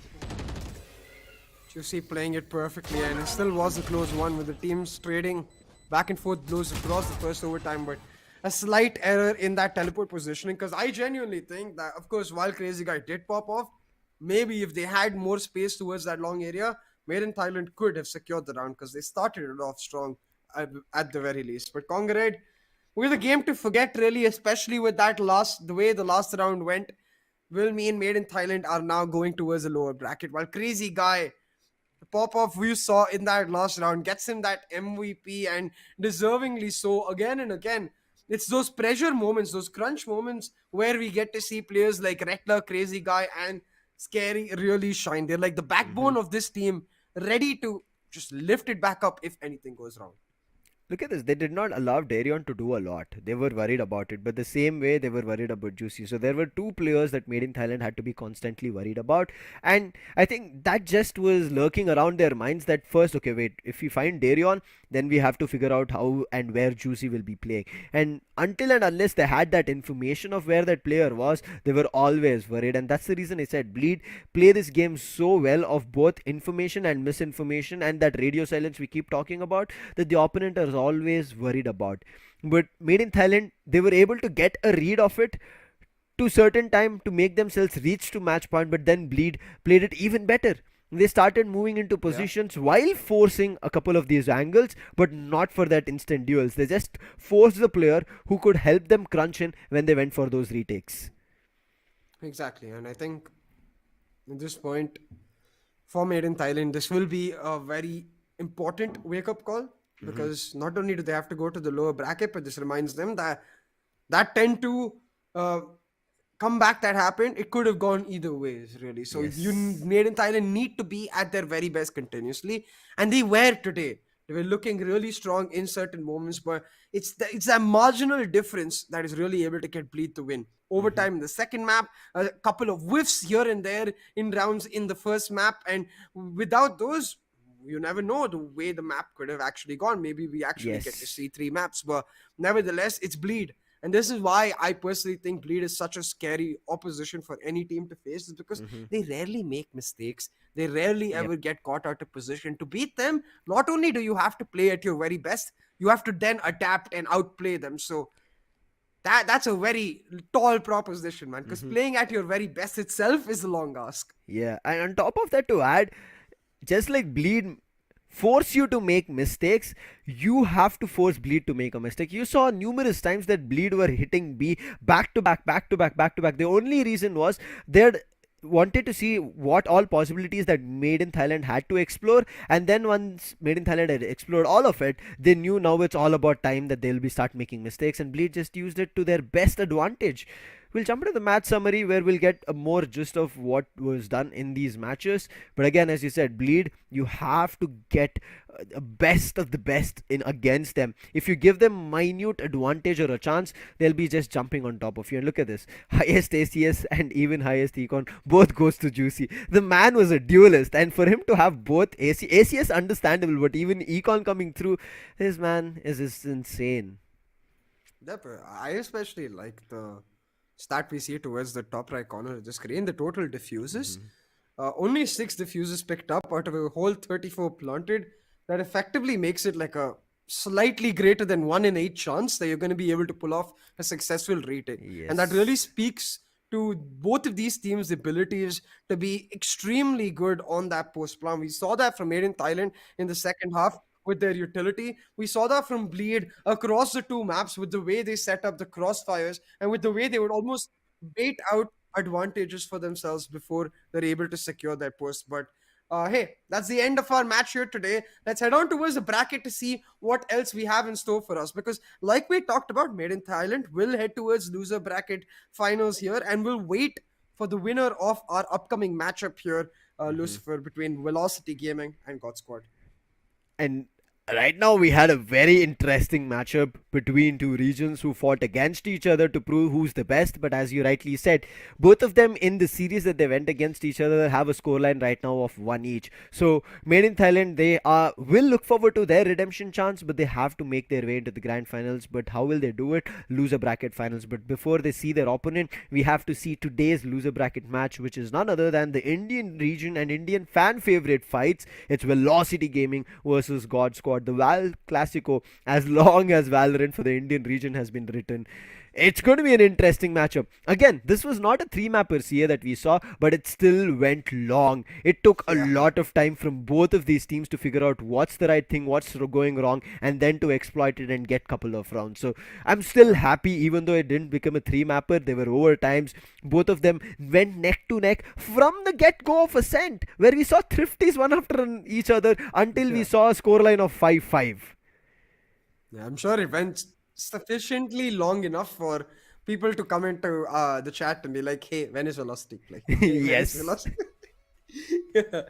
Juicy playing it perfectly, and it still was a close one with the teams trading back and forth blows across the first overtime, but a slight error in that teleport positioning, because I genuinely think that, of course, while Crazy Guy did pop off, maybe if they had more space towards that long area, Made in Thailand could have secured the round, because they started it off strong at the very least. But Congarade, with a game to forget really, especially with that the way the last round went, will mean Made in Thailand are now going towards the lower bracket, while Crazy Guy, the pop-off we saw in that last round, gets him that MVP, and deservingly so again and again. It's those pressure moments, those crunch moments where we get to see players like Rettler, Crazy Guy, and Scary really shine. They're like the backbone of this team, ready to just lift it back up if anything goes wrong. Look at this. They did not allow Darion to do a lot. They were worried about it, but the same way they were worried about Juicy. So there were two players that Made in Thailand had to be constantly worried about. And I think that just was lurking around their minds that first, okay, wait, if we find Darion, then we have to figure out how and where Juicy will be playing. And until and unless they had that information of where that player was, they were always worried. And that's the reason I said Bleed play this game so well of both information and misinformation and that radio silence we keep talking about, that the opponent is always worried about. But Made in Thailand, they were able to get a read of it to certain time to make themselves reach to match point, but then Bleed played it even better. They started moving into positions while forcing a couple of these angles, but not for that instant duels. They just forced the player who could help them crunch in when they went for those retakes. Exactly, and I think at this point, for Made in Thailand, this will be a very important wake-up call, because not only do they have to go to the lower bracket, but this reminds them that that 10-2 comeback that happened, it could have gone either ways, really. So you Made in Thailand need to be at their very best continuously, and they were today. They were looking really strong in certain moments, but it's a marginal difference that is really able to get Bleed to win. Overtime in the second map, a couple of whiffs here and there in rounds in the first map, and without those, you never know the way the map could have actually gone. Maybe we actually get to see 3 maps, but nevertheless, it's Bleed. And this is why I personally think Bleed is such a scary opposition for any team to face, is because they rarely make mistakes. They rarely ever get caught out of position. To beat them, not only do you have to play at your very best, you have to then adapt and outplay them. So that's a very tall proposition, man, because playing at your very best itself is a long ask. Yeah, and on top of that, to add, just like Bleed force you to make mistakes, you have to force Bleed to make a mistake. You saw numerous times that Bleed were hitting B back to back. The only reason was they'd wanted to see what all possibilities that Made in Thailand had to explore, and then once Made in Thailand had explored all of it, they knew now it's all about time that they'll be start making mistakes, and Bleed just used it to their best advantage. We'll jump into the match summary where we'll get a more gist of what was done in these matches. But again, as you said, Bleed, you have to get the best of the best in against them. If you give them minute advantage or a chance, they'll be just jumping on top of you. And look at this, highest ACS and even highest Econ both goes to Juicy. The man was a duelist, and for him to have both ACS understandable, but even Econ coming through, this man is just insane. I especially like the stat we see towards the top right corner of the screen, the total diffuses. Only 6 diffuses picked up out of a whole 34 planted. That effectively makes it like a slightly greater than 1 in 8 chance that you're going to be able to pull off a successful retake. And that really speaks to both of these teams' abilities to be extremely good on that post plan. We saw that from Made in Thailand in the second half. with their utility. We saw that from Bleed across the two maps with the way they set up the crossfires and with the way they would almost bait out advantages for themselves before they're able to secure their post. But hey, that's the end of our match here today. Let's head on towards the bracket to see what else we have in store for us. Because, like we talked about, Made in Thailand will head towards loser bracket finals here, and we'll wait for the winner of our upcoming matchup here, Lucifer, between Velocity Gaming and God Squad. And right now we had a very interesting matchup between two regions who fought against each other to prove who's the best. But as you rightly said, both of them in the series that they went against each other have a scoreline right now of 1 each. So Made in Thailand, they will look forward to their redemption chance, but they have to make their way into the grand finals. But how will they do it? Loser bracket finals. But before they see their opponent, we have to see today's loser bracket match, which is none other than the Indian region and Indian fan favorite fights. It's Velocity Gaming versus God Squad, the Val Classico, as long as Valorant for the Indian region has been written. It's going to be an interesting matchup. Again, this was not a 3-mapper CA that we saw, but it still went long. It took a lot of time from both of these teams to figure out what's the right thing, what's going wrong, and then to exploit it and get couple of rounds. So I'm still happy, even though it didn't become a 3-mapper. They were overtimes. Both of them went neck to neck from the get-go of Ascent, where we saw thrifties one after each other until we saw a scoreline of 5-5. Yeah, I'm sure it went sufficiently long enough for people to come into the chat and be like, hey, when is Velocity playing? Hey, when Yes. is Velocity? Yeah.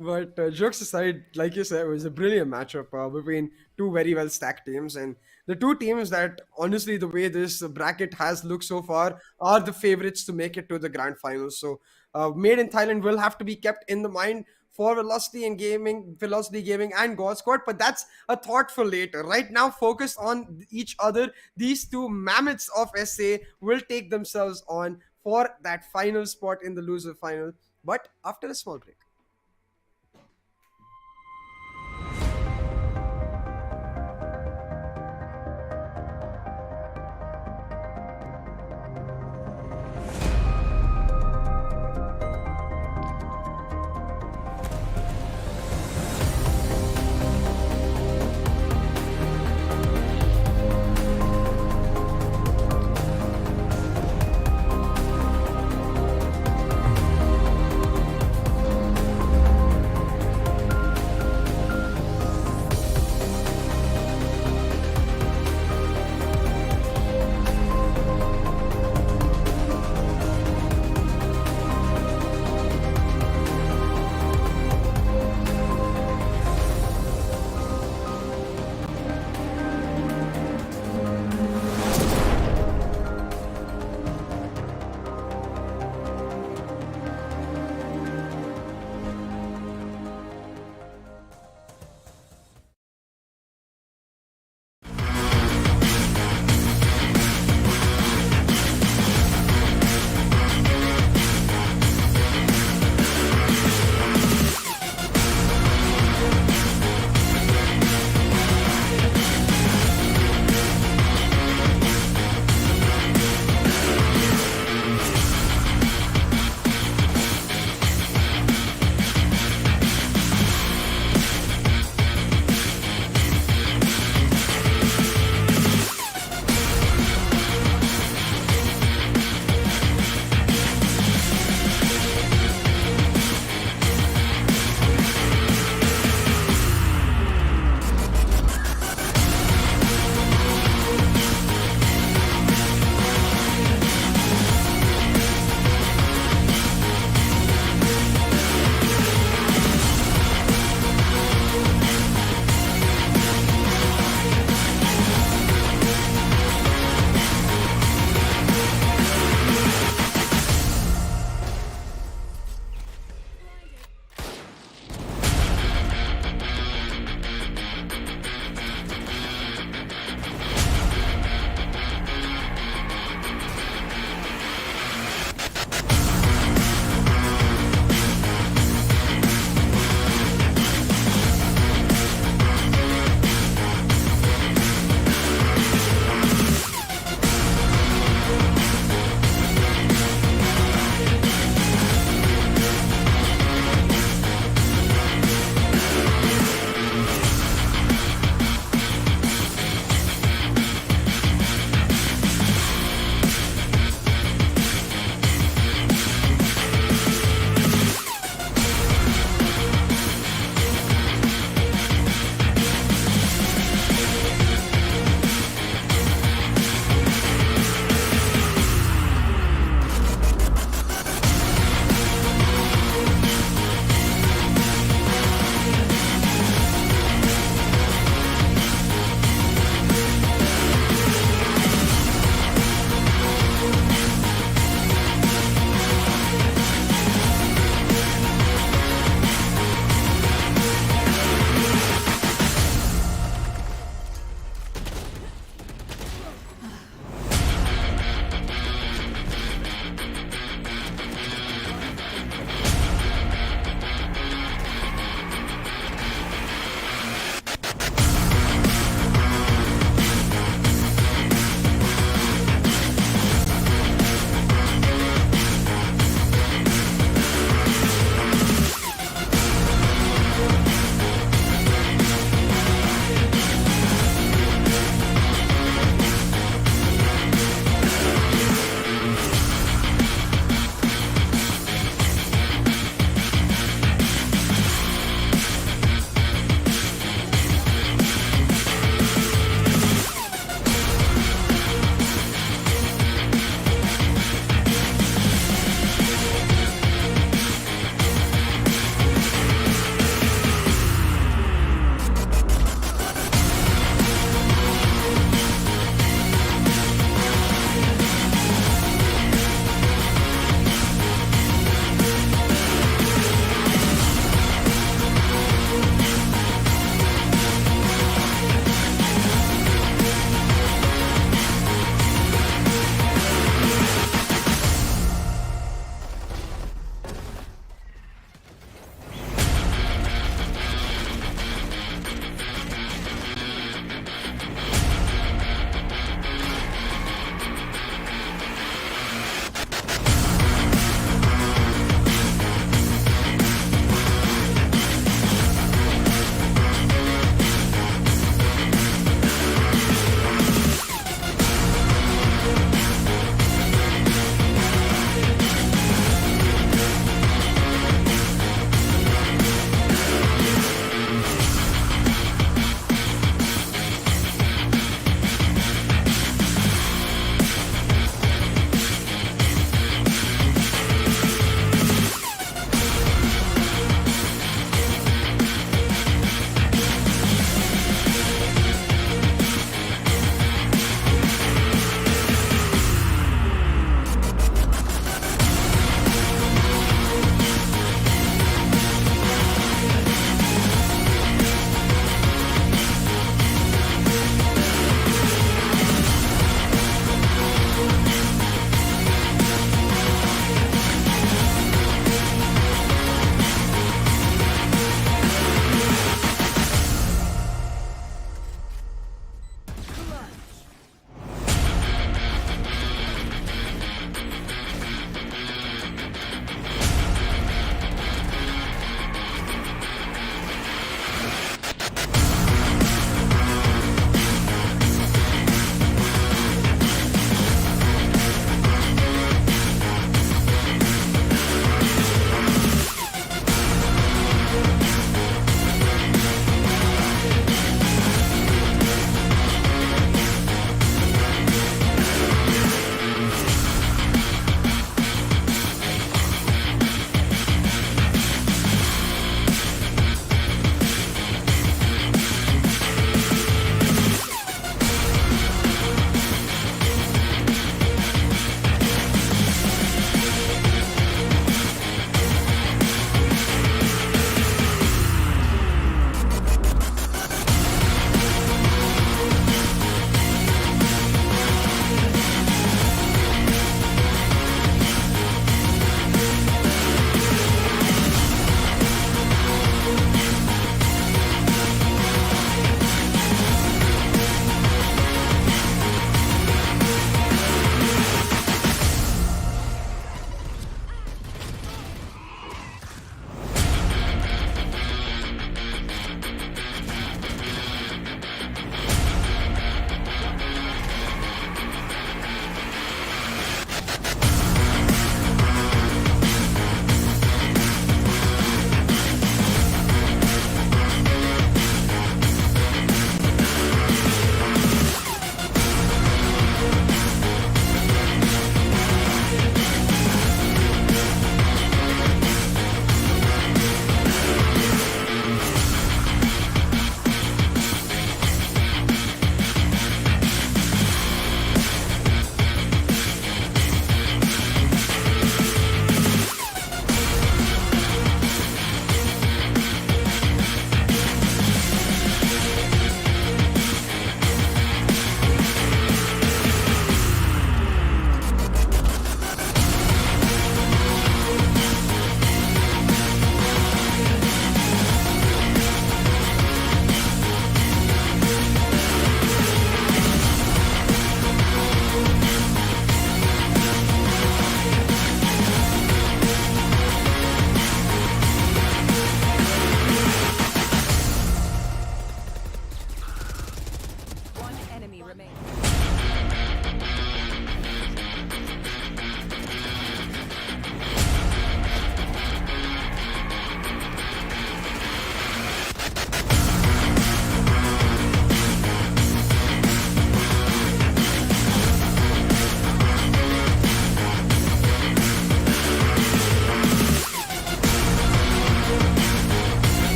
But jokes aside, like you said, it was a brilliant matchup between two very well stacked teams. And the two teams that, honestly, the way this bracket has looked so far, are the favorites to make it to the grand finals. So Made in Thailand will have to be kept in the mind for Velocity Gaming and God Squad, but that's a thought for later. Right now, focused on each other, these two mammoths of SA will take themselves on for that final spot in the loser final, but after a small break.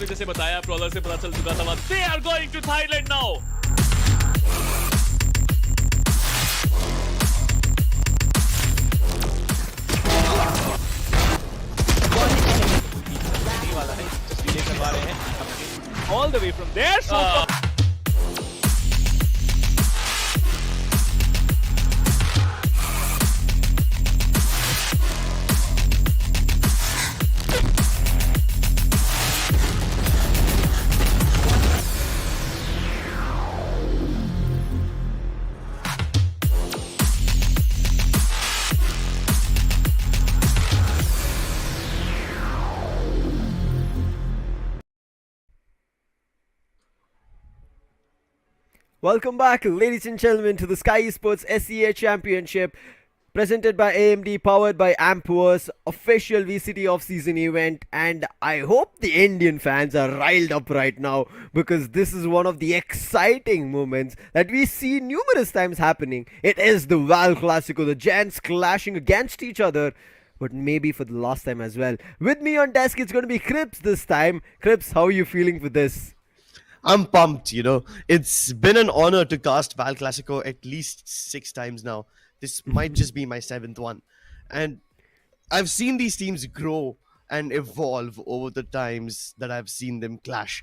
में जैसे बताया प्रॉलर से पता चल चुका था they are going to Thailand now. वाला है just relay करवा रहे हैं all the way from there. So Welcome back, ladies and gentlemen, to the Skyesports SEA Championship, presented by AMD, powered by Ampverse, official VCT Off season event. And I hope the Indian fans are riled up right now, because this is one of the exciting moments that we see numerous times happening. It is the Val Classico, the Giants clashing against each other, but maybe for the last time as well. With me on desk, it's going to be Krips this time. Krips, how are you feeling for this? I'm pumped, you know. It's been an honor to cast Val Classico at least 6 times now. This might just be my 7th one. And I've seen these teams grow and evolve over the times that I've seen them clash.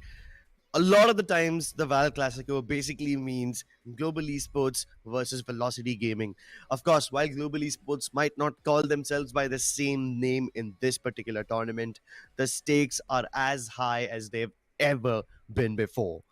A lot of the times, the Val Classico basically means Global Esports versus Velocity Gaming. Of course, while Global Esports might not call themselves by the same name in this particular tournament, the stakes are as high as they've ever been before.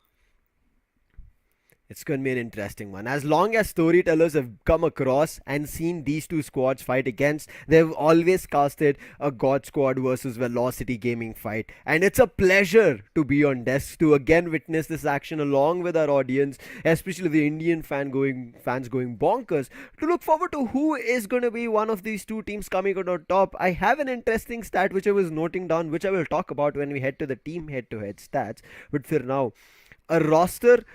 It's going to be an interesting one. As long as storytellers have come across and seen these two squads fight against, they've always casted a God Squad versus Velocity Gaming fight. And it's a pleasure to be on desk to again witness this action along with our audience, especially the Indian fans going bonkers, to look forward to who is going to be one of these two teams coming out on top. I have an interesting stat which I was noting down, which I will talk about when we head to the team head-to-head stats. But for now, a roster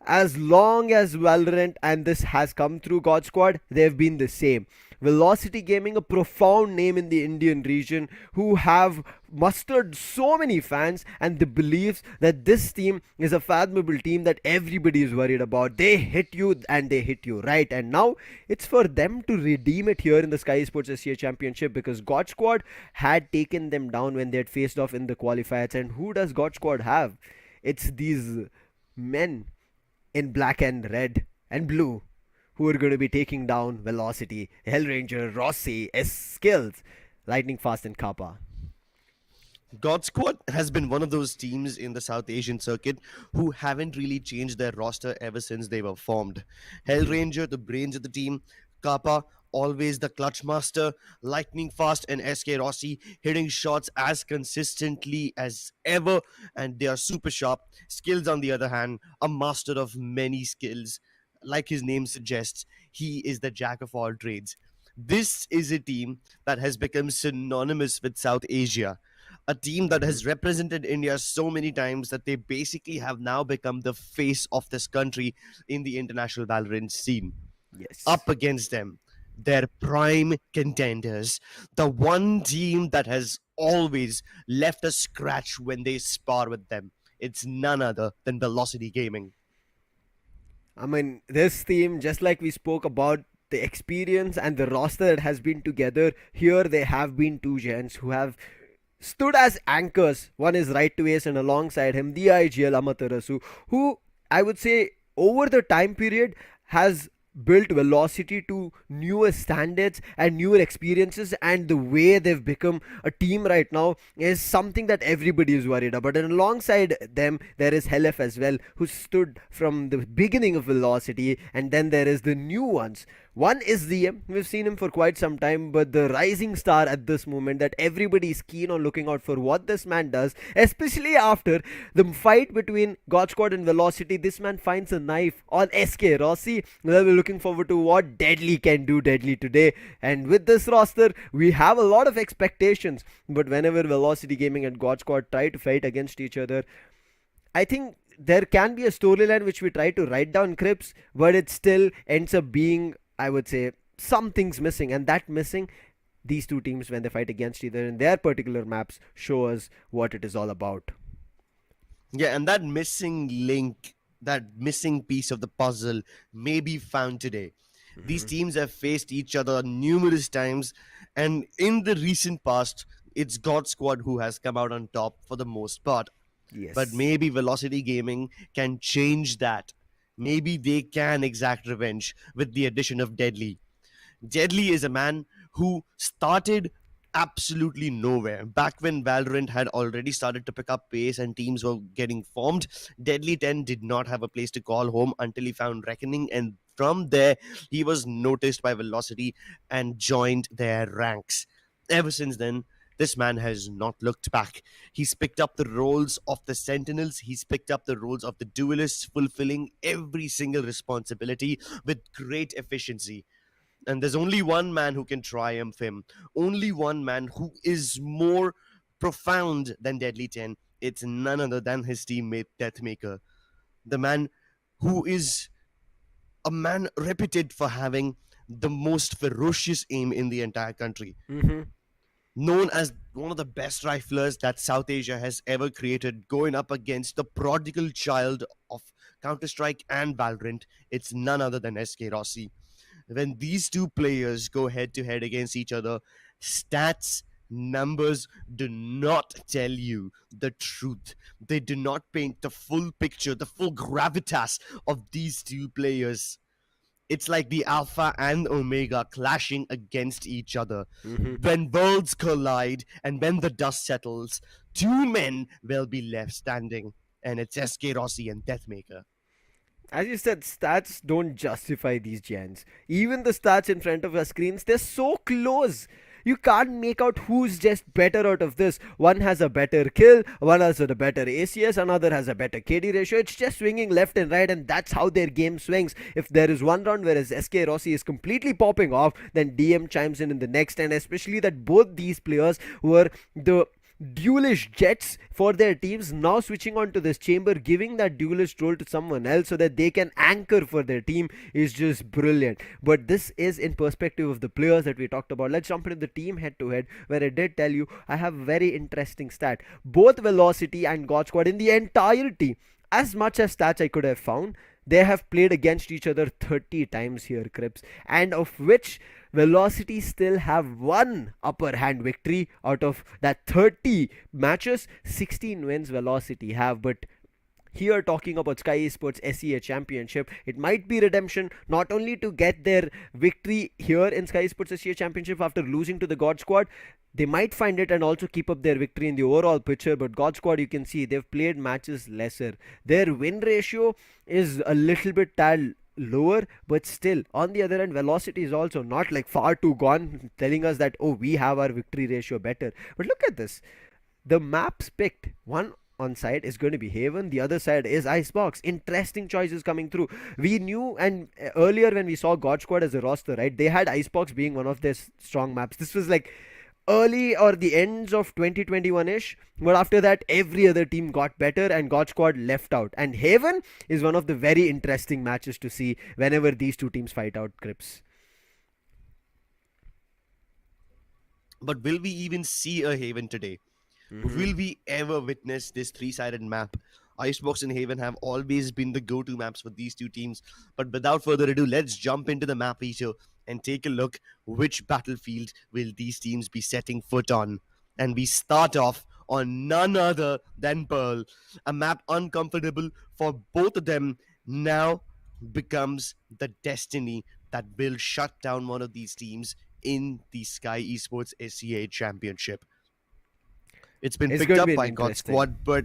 as long as Valorant and this has come through God Squad, they've been the same. Velocity Gaming, a profound name in the Indian region, who have mustered so many fans and the beliefs that this team is a fathomable team that everybody is worried about. They hit you and they hit you right, and now it's for them to redeem it here in the Skyesports SEA Championship, because God Squad had taken them down when they had faced off in the qualifiers. And who does God Squad have? It's these men in black and red and blue who are going to be taking down Velocity, Hellranger, Rossi, Skills, Lightning Fast and Kappa. God Squad has been one of those teams in the South Asian circuit who haven't really changed their roster ever since they were formed. Hellranger, the brains of the team, Kappa, always the clutch master, Lightning Fast and SK Rossi hitting shots as consistently as ever, and they are super sharp. Skills, on the other hand, a master of many skills. Like his name suggests, he is the jack of all trades. This is a team that has become synonymous with South Asia. A team that has represented India so many times that they basically have now become the face of this country in the international Valorant scene. Yes. Up against them, their prime contenders, the one team that has always left a scratch when they spar with them. It's none other than Velocity Gaming. I mean, this team, just like we spoke about the experience and the roster that has been together, here they have been two giants who have stood as anchors. One is Right to Ace, and alongside him, the IGL Amaterasu, who I would say over the time period has built Velocity to newer standards and newer experiences, and the way they've become a team right now is something that everybody is worried about. And alongside them, there is Helef as well, who stood from the beginning of Velocity, and then there is the new ones. One is ZM. We've seen him for quite some time, but the rising star at this moment that everybody is keen on looking out for what this man does, especially after the fight between God Squad and Velocity. This man finds a knife on SK Rossi. We're looking forward to what Deadly can do Deadly today. And with this roster, we have a lot of expectations. But whenever Velocity Gaming and God Squad try to fight against each other, I think there can be a storyline which we try to write down, Crips, but it still ends up being, I would say, something's missing. And that missing, these two teams, when they fight against each other in their particular maps, show us what it is all about. Yeah, and that missing link, that missing piece of the puzzle may be found today. These teams have faced each other numerous times, and in the recent past, it's God Squad who has come out on top for the most part. Yes. But maybe Velocity Gaming can change that. Maybe they can exact revenge with the addition of Deadly. Deadly is a man who started absolutely nowhere. Back when Valorant had already started to pick up pace and teams were getting formed, Deadly 10 did not have a place to call home until he found Reckoning, and from there, he was noticed by Velocity and joined their ranks. Ever since then, this man has not looked back. He's picked up the roles of the Sentinels, he's picked up the roles of the Duelists, fulfilling every single responsibility with great efficiency. And there's only one man who can triumph him. Only one man who is more profound than Deadly 10. It's none other than his teammate Deathmaker. The man who is a man reputed for having the most ferocious aim in the entire country. Known as one of the best riflers that South Asia has ever created, going up against the prodigal child of Counter-Strike and Valorant. It's none other than SK Rossi. When these two players go head to head against each other, stats, numbers do not tell you the truth. They do not paint the full picture, the full gravitas of these two players. It's like the Alpha and Omega clashing against each other. When worlds collide and when the dust settles, two men will be left standing, and it's SK Rossi and Deathmaker. As you said, stats don't justify these giants. Even the stats in front of our screens, they're so close. You can't make out who's just better out of this. One has a better kill, one has a better ACS, another has a better KD ratio. It's just swinging left and right, and that's how their game swings. If there is one round whereas SK Rossi is completely popping off, then DM chimes in the next, and especially that both these players were the duelist jets for their teams, now switching on to this chamber, giving that duelist role to someone else so that they can anchor for their team, is just brilliant. But this is in perspective of the players that we talked about. Let's jump into the team head to head, where I did tell you I have a very interesting stat. Both Velocity and God Squad in the entirety, as much as stats I could have found, they have played against each other 30 times here, Crips, and of which Velocity still have one upper hand victory out of that 30 matches. 16 wins Velocity have. But here, talking about Skyesports SEA Championship, it might be redemption not only to get their victory here in Skyesports SEA Championship after losing to the God Squad. They might find it and also keep up their victory in the overall picture, but God Squad, you can see they've played matches lesser. Their win ratio is a little bit tad lower, but still, on the other end, Velocity is also not like far too gone, telling us that, oh, we have our victory ratio better. But look at this. The maps picked, one on side is going to be Haven, the other side is Icebox. Interesting choices coming through. We knew, and earlier when we saw God Squad as a roster, right, they had Icebox being one of their strong maps. This was like early or the ends of 2021ish, but after that every other team got better and God Squad left out, and Haven is one of the very interesting matches to see whenever these two teams fight out, Crips. But will we even see a Haven today? Will we ever witness this three-sided map? Icebox and Haven have always been the go-to maps for these two teams. But without further ado, let's jump into the map eater and take a look which battlefield will these teams be setting foot on. And we start off on none other than Pearl. A map uncomfortable for both of them now becomes the destiny that will shut down one of these teams in the Skyesports SEA Championship. It's been picked up by God Squad, but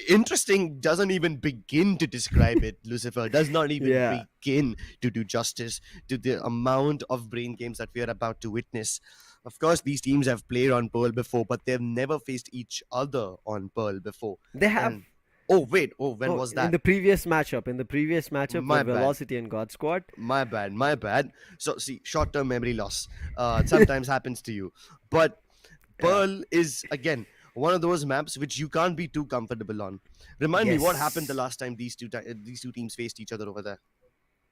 interesting doesn't even begin to describe it, Lucifer. Does not even begin to do justice to the amount of brain games that we are about to witness. Of course, these teams have played on Pearl before, but they've never faced each other on Pearl before. They have. And, when was that? In the previous matchup, My with bad. Velocity and God Squad. My bad. So, see, short-term memory loss. It sometimes happens to you. But Pearl is, again, one of those maps which you can't be too comfortable on. Remind me what happened the last time these two teams faced each other over there.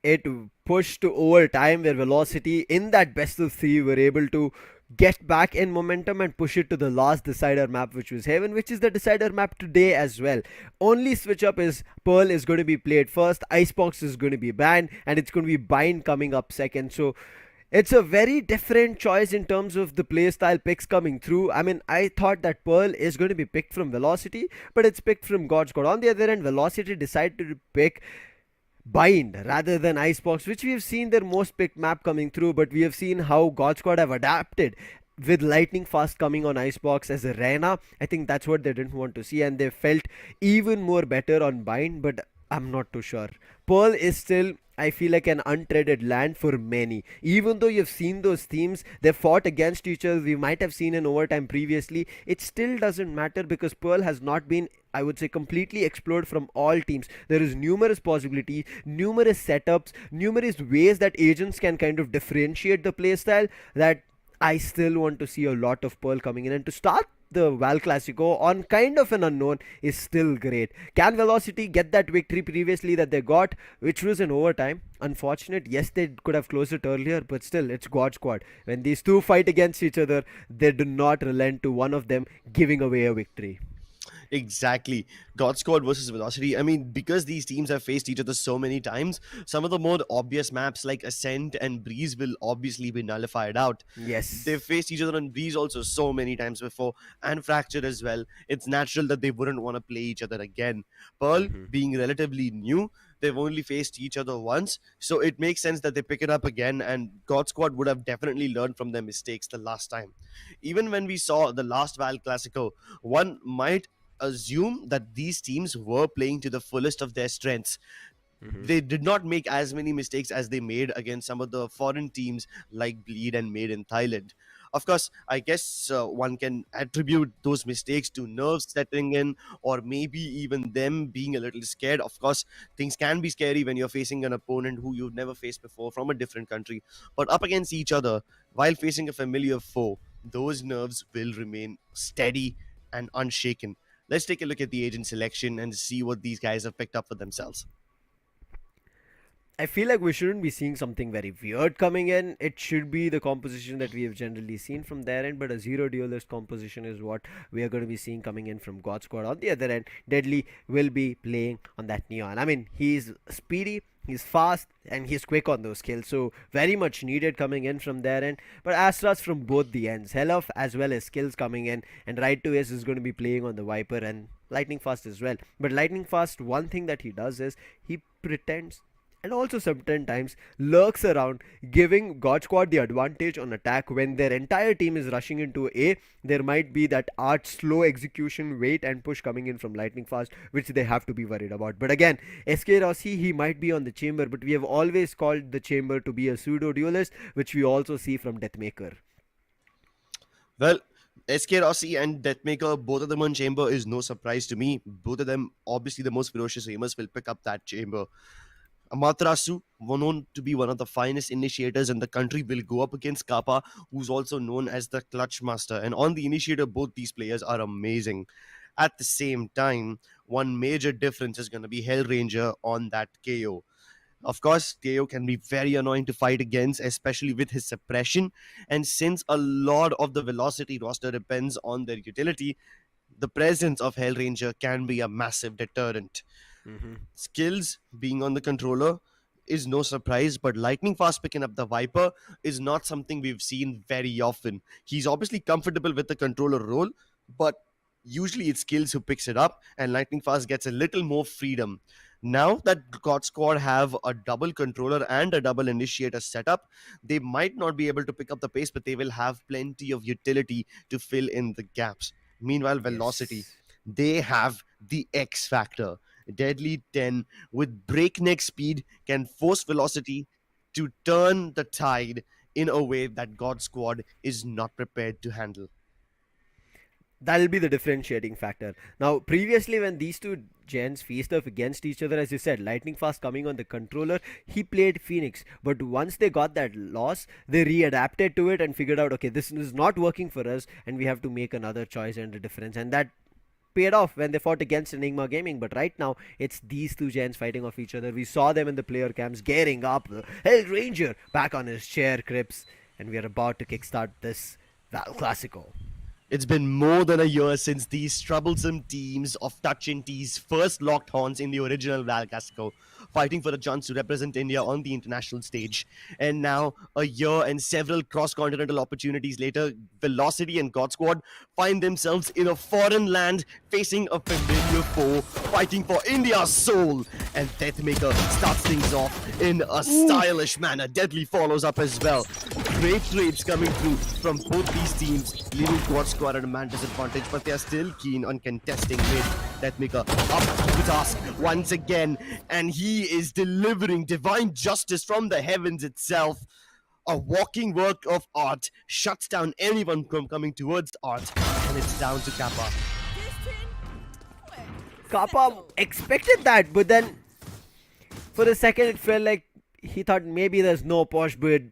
It pushed to overtime where Velocity in that best of three were able to get back in momentum and push it to the last decider map, which was Heaven, which is the decider map today as well. Only switch up is Pearl is going to be played first, Icebox is going to be banned, and it's going to be Bind coming up second. So it's a very different choice in terms of the playstyle picks coming through. I mean, I thought that Pearl is going to be picked from Velocity, but it's picked from God Squad. On the other end, Velocity decided to pick Bind rather than Icebox, which we have seen their most picked map coming through, but we have seen how God Squad have adapted with lightning fast coming on Icebox as a Reyna. I think that's what they didn't want to see, and they felt even more better on Bind, but I'm not too sure. Pearl is still, I feel like, an untreaded land for many. Even though you've seen those teams, they fought against each other, we might have seen in overtime previously, it still doesn't matter because Pearl has not been, I would say, completely explored from all teams. There is numerous possibilities, numerous setups, numerous ways that agents can kind of differentiate the playstyle that I still want to see a lot of Pearl coming in. And to start the Val Clasico on kind of an unknown is still great. Can Velocity get that victory previously that they got, which was in overtime? Unfortunate, yes, they could have closed it earlier, but still, it's God Squad. When these two fight against each other, they do not relent to one of them giving away a victory. Exactly. God Squad versus Velocity. I mean, because these teams have faced each other so many times, some of the more obvious maps like Ascent and Breeze will obviously be nullified out. Yes. They've faced each other on Breeze also so many times before, and Fracture as well. It's natural that they wouldn't want to play each other again. Pearl, being relatively new, they've only faced each other once, so it makes sense that they pick it up again, and God Squad would have definitely learned from their mistakes the last time. Even when we saw the last Val Clasico, one might assume that these teams were playing to the fullest of their strengths. They did not make as many mistakes as they made against some of the foreign teams like Bleed and Made in Thailand. Of course, I guess one can attribute those mistakes to nerves setting in, or maybe even them being a little scared. Of course, things can be scary when you're facing an opponent who you've never faced before from a different country. But up against each other, while facing a familiar foe, those nerves will remain steady and unshaken. Let's take a look at the agent selection and see what these guys have picked up for themselves. I feel like we shouldn't be seeing something very weird coming in. It should be the composition that we have generally seen from their end, but a zero duelist composition is what we are going to be seeing coming in from God Squad. On the other end, Deadly will be playing on that Neon. I mean, he's speedy, he's fast, and he's quick on those kills, so very much needed coming in from their end. But Astras from both the ends, Helof as well as skills coming in, and Right to Ace is going to be playing on the Viper and Lightning Fast as well. But Lightning Fast, one thing that he does is he pretends and also sometimes lurks around, giving God Squad the advantage on attack when their entire team is rushing into A. There might be that art slow execution, wait and push coming in from Lightning Fast, which they have to be worried about. But again, SK Rossi, he might be on the chamber, but we have always called the chamber to be a pseudo duelist, which we also see from Deathmaker. Well, SK Rossi and Deathmaker, both of them on chamber is no surprise to me. Both of them, obviously the most ferocious aimers, will pick up that chamber. Amaterasu, known to be one of the finest initiators in the country, will go up against Kappa, who's also known as the Clutch Master. And on the initiator, both these players are amazing. At the same time, one major difference is going to be Hellranger on that KO. Of course, KO can be very annoying to fight against, especially with his suppression. And since a lot of the Velocity roster depends on their utility, the presence of Hellranger can be a massive deterrent. Skills being on the controller is no surprise, but Lightning Fast picking up the Viper is not something we've seen very often. He's obviously comfortable with the controller role, but usually it's Skills who picks it up, and Lightning Fast gets a little more freedom. Now that God Squad have a double controller and a double initiator setup, they might not be able to pick up the pace, but they will have plenty of utility to fill in the gaps. Meanwhile, Velocity, they have the X factor. Deadly 10 with breakneck speed can force Velocity to turn the tide in a way that God Squad is not prepared to handle. That'll be the differentiating factor. Now, previously when these two gens faced off against each other, as you said, Lightning Fast coming on the controller, he played Phoenix. But once they got that loss, they readapted to it and figured out, okay, this is not working for us and we have to make another choice and a difference. And that paid off when they fought against Enigma Gaming. But right now, it's these two gens fighting off each other. We saw them in the player camps gearing up. Hell Ranger back on his chair, Crips. And we are about to kickstart this Val Classico. It's been more than a year since these troublesome teams of Touch and T's first locked horns in the original Val Classico, fighting for a chance to represent India on the international stage. And now, a year and several cross-continental opportunities later, Velocity and God Squad find themselves in a foreign land, facing a familiar foe, fighting for India's soul. And Deathmaker starts things off in a stylish manner. Deadly follows up as well. Great trades coming through from both these teams, leaving God Squad at a man disadvantage, but they are still keen on contesting mid. Deathmaker up to task once again, and he is delivering divine justice from the heavens itself. A walking work of art, shuts down anyone from coming towards art, and it's down to Kappa. Kappa expected that, but then for a second it felt like he thought maybe there's no push, but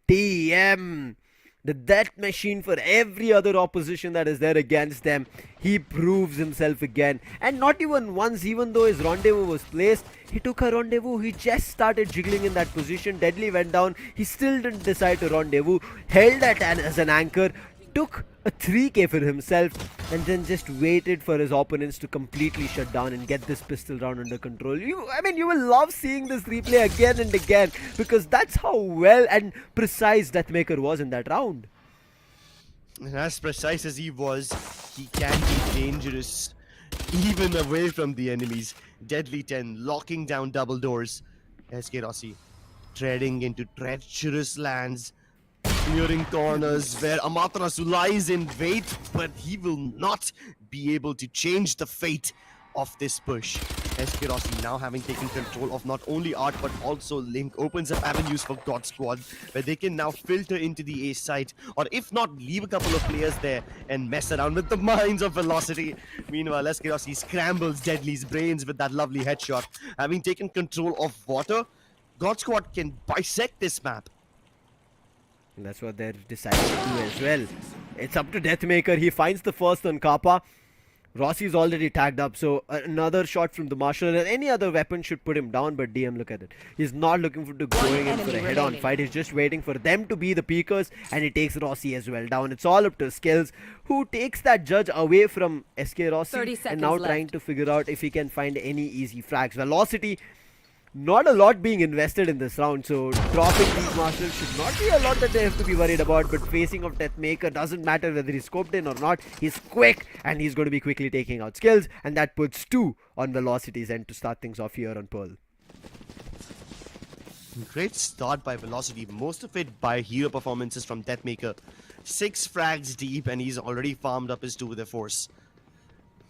DM, the death machine for every other opposition that is there against them, he proves himself again. And not even once, even though his rendezvous was placed, he took a rendezvous. He just started jiggling in that position. Deadly went down. He still didn't decide to rendezvous. Held that as an anchor. Took a 3k for himself and then just waited for his opponents to completely shut down and get this pistol round under control. You will love seeing this replay again and again, because that's how well and precise Deathmaker was in that round. And as precise as he was, he can be dangerous even away from the enemies. Deadly 10 locking down double doors. SK Rossi treading into treacherous lands, clearing corners where Amaterasu lies in wait, but he will not be able to change the fate of this push. SK Rossi now having taken control of not only Art but also Link opens up avenues for God Squad, where they can now filter into the A site, or if not, leave a couple of players there and mess around with the minds of Velocity. Meanwhile, SK Rossi scrambles Deadly's brains with that lovely headshot. Having taken control of water, God Squad can bisect this map. And that's what they're deciding to do as well. It's up to Deathmaker. He finds the first on Kappa. Rossi's already tagged up, so another shot from the Marshal and any other weapon should put him down, but DM, look at it. He's not looking for going in for a head-on fight. He's just waiting for them to be the peakers, and he takes Rossi as well down. It's all up to Skills, who takes that judge away from SK Rossi and now trying to figure out if he can find any easy frags. Velocity, not a lot being invested in this round, so dropping these marshals should not be a lot that they have to be worried about, but facing of Deathmaker doesn't matter whether he's scoped in or not. He's quick and he's going to be quickly taking out Skills, and that puts 2 on Velocity's end to start things off here on Pearl. Great start by Velocity, most of it by hero performances from Deathmaker. 6 frags deep and he's already farmed up his 2 with a force.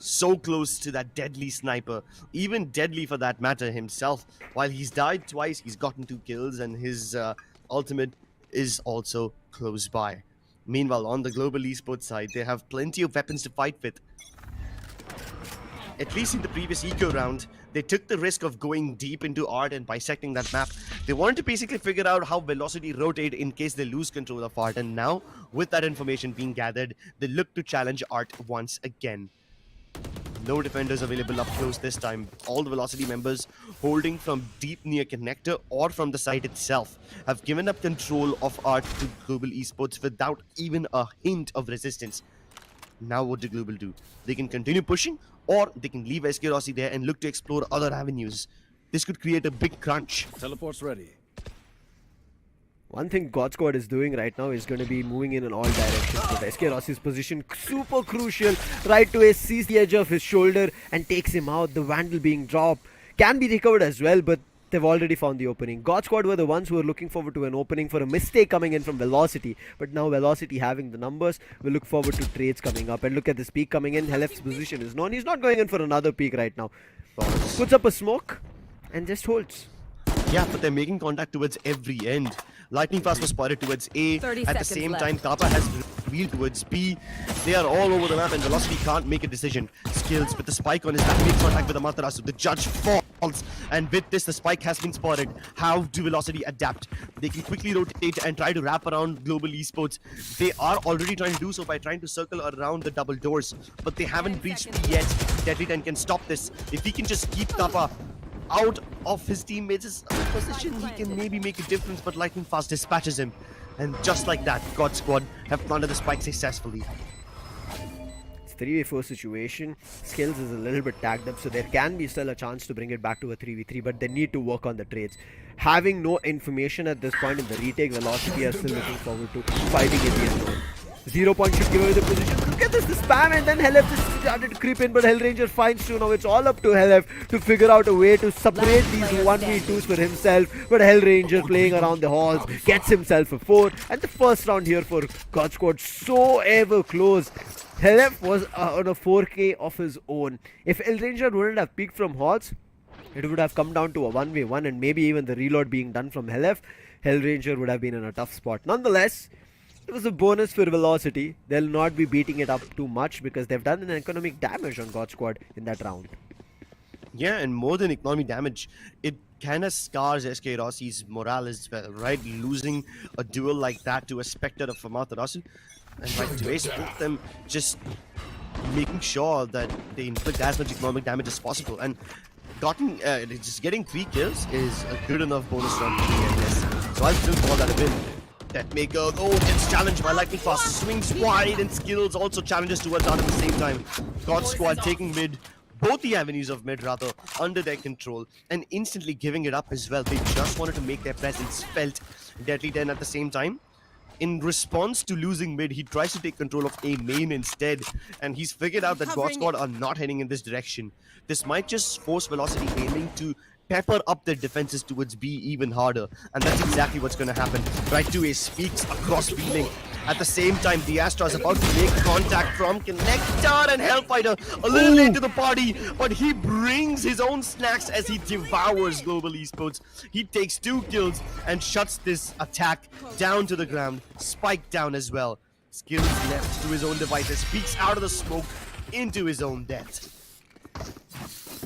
So close to that deadly sniper, even deadly for that matter himself. While he's died twice, he's gotten 2 kills and his ultimate is also close by. Meanwhile, on the global esports side, they have plenty of weapons to fight with. At least in the previous eco round, they took the risk of going deep into Art and bisecting that map. They wanted to basically figure out how Velocity rotate in case they lose control of Art, and now, with that information being gathered, they look to challenge Art once again. No defenders available up close this time. All the Velocity members holding from deep near connector or from the site itself have given up control of Art to Global Esports without even a hint of resistance. Now what do Global do? They can continue pushing, or they can leave SK Rossi there and look to explore other avenues. This could create a big crunch. Teleport's ready. One thing God Squad is doing right now is going to be moving in all directions. But SK Rossi's position super crucial. Right to his, sees the edge of his shoulder and takes him out. The Vandal being dropped can be recovered as well, but they've already found the opening. God Squad were the ones who were looking forward to an opening for a mistake coming in from Velocity. But now Velocity having the numbers, we look forward to trades coming up. And look at this peak coming in. Helef's position is known. He's not going in for another peak right now. Puts up a smoke and just holds. Yeah, but they're making contact towards every end. Lightning Fast was spotted towards A. At the same time, Kappa has revealed towards B. They are all over the map and Velocity can't make a decision. Skills with the spike on his back makes contact with Amaterasu. The judge falls. And with this, the spike has been spotted. How do Velocity adapt? They can quickly rotate and try to wrap around Global Esports. They are already trying to do so by trying to circle around the double doors. But they haven't reached B yet. Deadly 10 can stop this. If he can just keep Kappa out of his teammates' position, he can maybe make a difference, but Lightning Fast dispatches him. And just like that, God Squad have planted the spike successfully. It's 3v4 situation. Skills is a little bit tagged up, so there can be still a chance to bring it back to a 3v3, but they need to work on the trades. Having no information at this point in the retake, Velocity are still looking forward to fighting at the end. 0 point should give away the position. Look at this, the spam, and then Helef just started to creep in, but Hellranger finds two. Now it's all up to Helef to figure out a way to separate these 1v2s for himself. But Hellranger playing around the halls gets himself a 4. And the first round here for God Squad so ever close. Helef was on a 4k of his own. If Hellranger wouldn't have peeked from halls, it would have come down to a 1v1, and maybe even the reload being done from Helef, Hellranger would have been in a tough spot. Nonetheless, it was a bonus for Velocity. They'll not be beating it up too much because they've done an economic damage on God Squad in that round. Yeah, and more than economic damage, it kind of scars SK Rossi's morale as well, right? Losing a duel like that to a Spectre of Famat Rasul and right to Ace, both them just making sure that they inflict as much economic damage as possible. And just getting 3 kills is a good enough bonus round to the NS. So I still call that a win. Deathmaker, oh, gets challenged by Lightning Fast, swings wide, and Skills also challenges towards out at the same time. God Squad taking mid, both the avenues of mid rather, under their control, and instantly giving it up as well. They just wanted to make their presence felt. Deadly Den at the same time. In response to losing mid, he tries to take control of A main instead, and he's figured out that God Squad are not heading in this direction. This might just force Velocity aiming to pepper up their defenses towards B even harder, and that's exactly what's going to happen. Right to A speaks across B link. At the same time, the Astra is about to make contact from Connector, and Hellfighter a little late to the party, but he brings his own snacks as he devours Global Esports. He takes 2 kills and shuts this attack down to the ground. Spike down as well. Skills left to his own devices, peeks out of the smoke into his own death.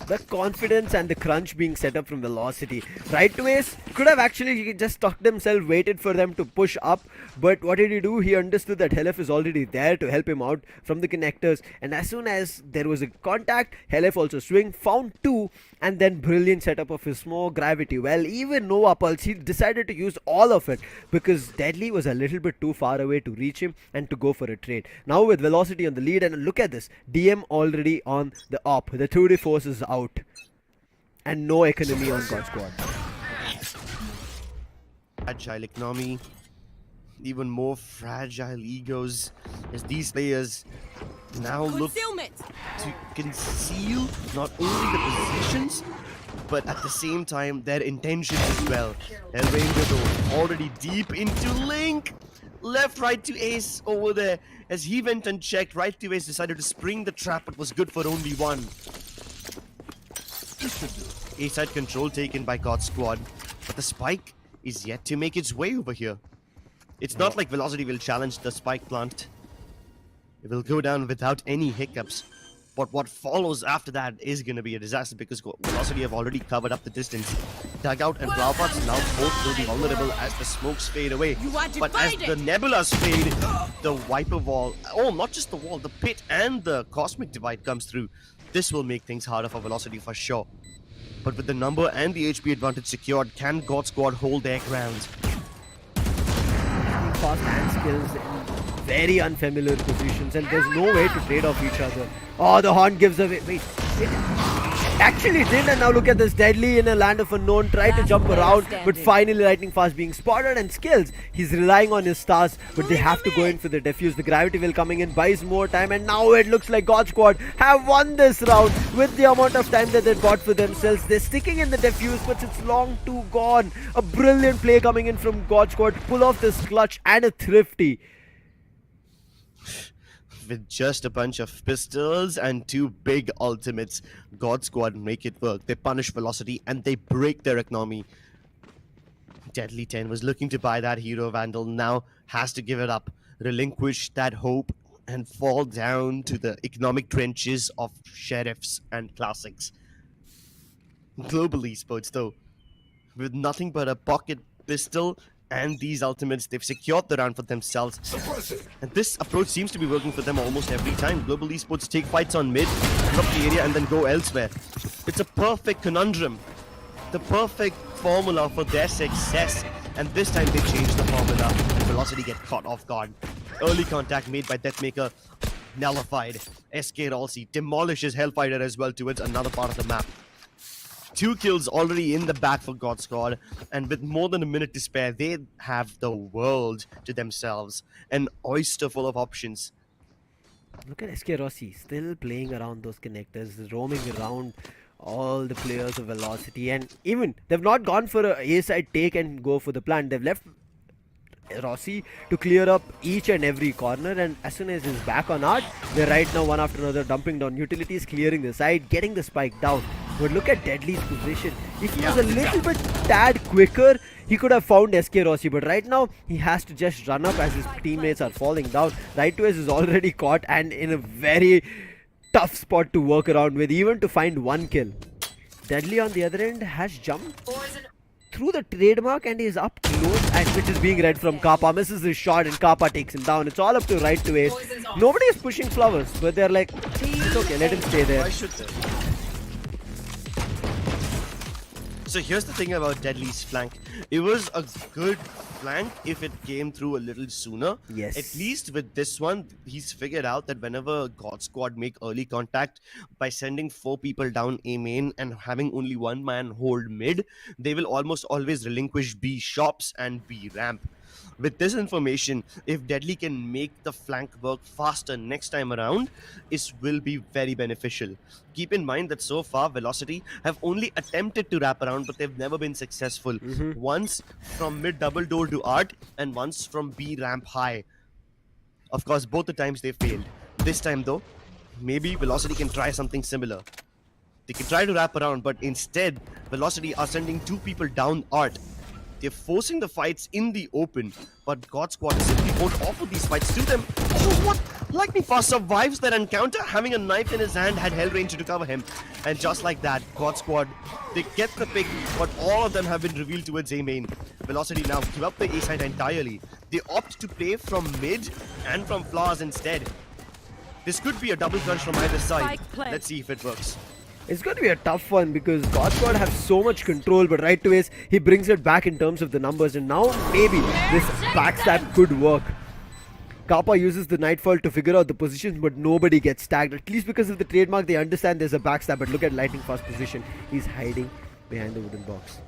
The confidence and the crunch being set up from Velocity. Right to Ace could have actually just stuck himself, waited for them to push up, but what did he do? He understood that Helef is already there to help him out from the connectors, and as soon as there was a contact, Helef also swing, found 2, and then brilliant setup of his smoke, gravity well, even Nova Pulse. He decided to use all of it because Deadly was a little bit too far away to reach him and to go for a trade. Now with Velocity on the lead, and look at this, DM already on the op. The 2D force is out, and no economy on God Squad. Fragile economy, even more fragile egos, as these players now look to conceal not only the positions, but at the same time their intentions as well. Hellranger though already deep into Link, left right to Ace over there, as he went unchecked. Right to Ace decided to spring the trap, but was good for only 1. A-side control taken by God Squad, but the spike is yet to make its way over here. It's not like Velocity will challenge the spike plant. It will go down without any hiccups. But what follows after that is going to be a disaster, because Velocity have already covered up the distance. Dugout and flower pots now both will be vulnerable as the smokes fade away. But as the nebulas fade, the wiper wall, oh, not just the wall, the pit and the cosmic divide comes through. This will make things harder for Velocity for sure. But with the number and the HP advantage secured, can God Squad hold their ground? Fast hand skills in very unfamiliar positions, and there's no way to trade off each other. Oh, the horn gives away. Wait, it actually did, and now look at this. Deadly in a land of unknown, tried to jump around, but finally Lightning Fast being spotted, and Skills, he's relying on his stars, but they have to go in for the defuse. The gravity will coming in, buys more time, and now it looks like God Squad have won this round with the amount of time that they bought for themselves. They're sticking in the defuse, but it's long too gone. A brilliant play coming in from God Squad to pull off this clutch and a thrifty. With just a bunch of pistols and 2 big ultimates, God Squad make it work. They punish Velocity and they break their economy. Deadly 10 was looking to buy that Hero Vandal, now has to give it up, relinquish that hope, and fall down to the economic trenches of Sheriffs and Classics. Global Esports though, with nothing but a pocket pistol and these ultimates, they've secured the round for themselves. And this approach seems to be working for them almost every time. Global Esports take fights on mid, drop the area, and then go elsewhere. It's a perfect conundrum. The perfect formula for their success. And this time they changed the formula. Velocity get caught off guard. Early contact made by Deathmaker, nullified. Skyesports demolishes Hellfighter as well towards another part of the map. 2 kills already in the bag for God Squad, and with more than a minute to spare, they have the world to themselves. An oyster full of options. Look at Skyesports still playing around those connectors, roaming around all the players of Velocity, and even they've not gone for a A side take and go for the plant. They've left Rossi to clear up each and every corner, and as soon as he's back on art, they're right now one after another dumping down utilities, clearing the side, getting the spike down. But look at Deadly's position. If he was a little bit tad quicker, he could have found SK Rossi, but right now he has to just run up as his teammates are falling down. Right to us is already caught and in a very tough spot to work around with, even to find 1 kill. Deadly on the other end has jumped through the trademark and is up close, and which is being read from Kappa. Misses his shot and Kappa takes him down. It's all up to right to ace. Nobody is pushing flowers, but they're like, it's okay, let him stay there. Why should they? So here's the thing about Deadly's flank. It was a good flank if it came through a little sooner. Yes. At least with this one, he's figured out that whenever God Squad make early contact by sending 4 people down A main and having only 1 man hold mid, they will almost always relinquish B shops and B ramp. With this information, if Deadly can make the flank work faster next time around, it will be very beneficial. Keep in mind that so far, Velocity have only attempted to wrap around, but they've never been successful. Once from mid double door to art, and once from B ramp high. Of course, both the times they failed. This time though, maybe Velocity can try something similar. They can try to wrap around, but instead, Velocity are sending 2 people down art. They're forcing the fights in the open, but God Squad simply won't offer these fights to them. Oh, what? Lightning Fast survives that encounter, having a knife in his hand, had Hellranger to cover him. And just like that, God Squad, they get the pick, but all of them have been revealed towards A main. Velocity now give up the A side entirely. They opt to play from mid and from flowers instead. This could be a double crunch from either side. Let's see if it works. It's going to be a tough one because God Squad have so much control, but right to ace, he brings it back in terms of the numbers, and now maybe this backstab could work. Kappa uses the Nightfall to figure out the positions, but nobody gets tagged. At least because of the trademark, they understand there's a backstab, but look at Lightning Fast position. He's hiding behind the wooden box.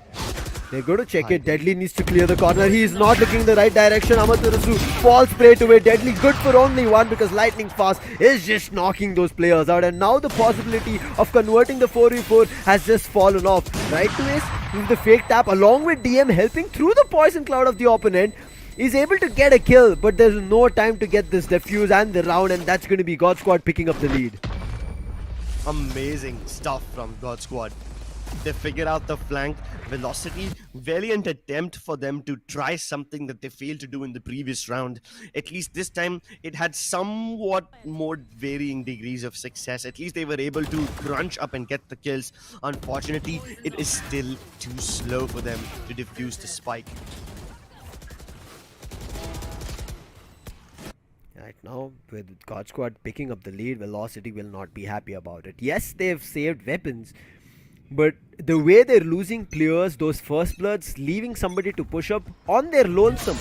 They're going to check it. Deadly needs to clear the corner. He is not looking in the right direction. Amaterasu falls prey to it. Deadly good for only 1 because Lightning Fast is just knocking those players out. And now the possibility of converting the 4v4 has just fallen off. Right to ace with the fake tap along with DM helping through the poison cloud of the opponent. Is able to get a kill, but there's no time to get this defuse and the round, and that's going to be God Squad picking up the lead. Amazing stuff from God Squad. They figured out the flank. Velocity, valiant attempt for them to try something that they failed to do in the previous round. At least this time, it had somewhat more varying degrees of success. At least they were able to crunch up and get the kills. Unfortunately, it is still too slow for them to defuse the spike. Right now, with God Squad picking up the lead, Velocity will not be happy about it. Yes, they've saved weapons, but the way they're losing players, those first bloods, leaving somebody to push up on their lonesome.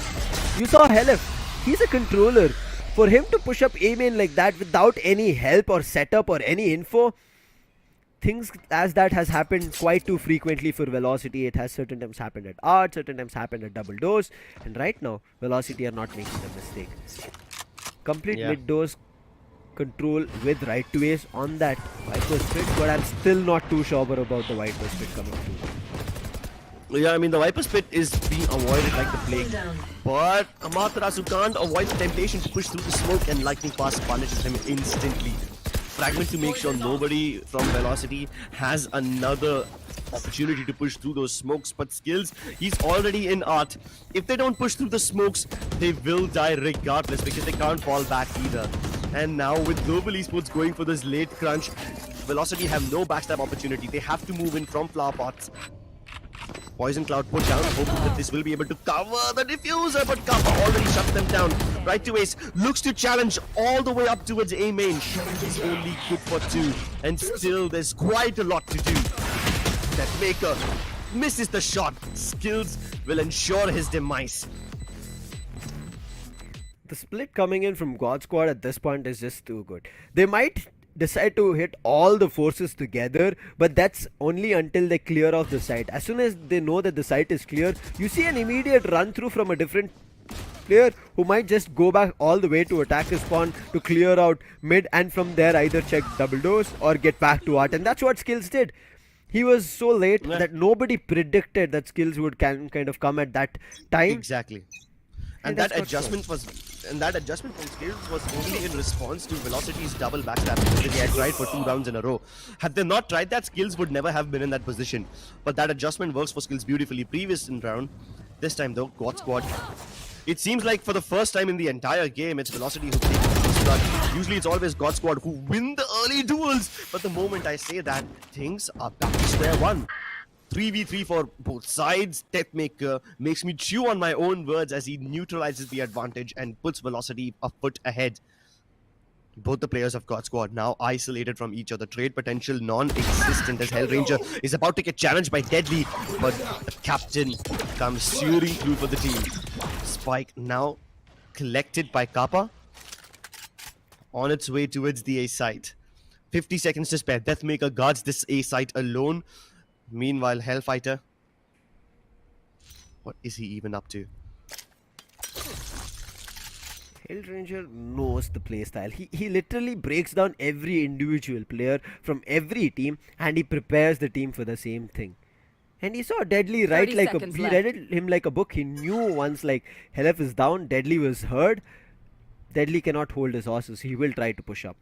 You saw Helef, he's a controller. For him to push up A main like that without any help or setup or any info, things as that has happened quite too frequently for Velocity. It has certain times happened at art, certain times happened at double doors, and right now, Velocity are not making a mistake. Complete mid doors control with right to ace on that Viper Spit, but I'm still not too sure about the Viper Spit coming through. Yeah, I mean, the Viper Spit is being avoided like the plague. But Amaterasu can't avoid the temptation to push through the smoke, and Lightning Fast punishes him instantly. Fragment to make sure nobody from Velocity has another opportunity to push through those smokes, but skills, he's already in art. If they don't push through the smokes, they will die regardless because they can't fall back either. And now with Global Esports going for this late crunch, Velocity have no backstab opportunity. They have to move in from flower pots. Poison Cloud put down, hoping that this will be able to cover the diffuser, but Kappa already shut them down. Right to ace, looks to challenge all the way up towards A main. He's only good for 2, and still there's quite a lot to do. That Maker misses the shot. Skills will ensure his demise. The split coming in from God Squad at this point is just too good. They might decide to hit all the forces together, but that's only until they clear off the site. As soon as they know that the site is clear, you see an immediate run through from a different player who might just go back all the way to attack his spawn to clear out mid, and from there either check double doors or get back to art. And that's what Skills did. He was so late that nobody predicted that Skills would kind of come at that time. Exactly. And that's that what adjustment from Skills was only in response to Velocity's double backstab that they had tried for 2 rounds in a row. Had they not tried that, Skills would never have been in that position. But that adjustment works for Skills beautifully previous in round. This time though, God Squad. It seems like for the first time in the entire game, it's Velocity who takes the first run. Usually it's always God Squad who win the early duels. But the moment I say that, things are back to square one. 3v3 for both sides. Deathmaker makes me chew on my own words as he neutralizes the advantage and puts Velocity a foot ahead. Both the players of God Squad now isolated from each other. Trade potential non-existent as Hellranger is about to get challenged by Deadly, but the captain comes shooting through for the team. Spike now collected by Kappa on its way towards the A site. 50 seconds to spare. Deathmaker guards this A site alone. Meanwhile, Hellfighter, what is he even up to? Hellranger knows the playstyle. He literally breaks down every individual player from every team, and he prepares the team for the same thing. And he saw Deadly right 30 like a, seconds he left. read him like a book. He knew once like Helef is down, Deadly was hurt. Deadly cannot hold his horses. He will try to push up.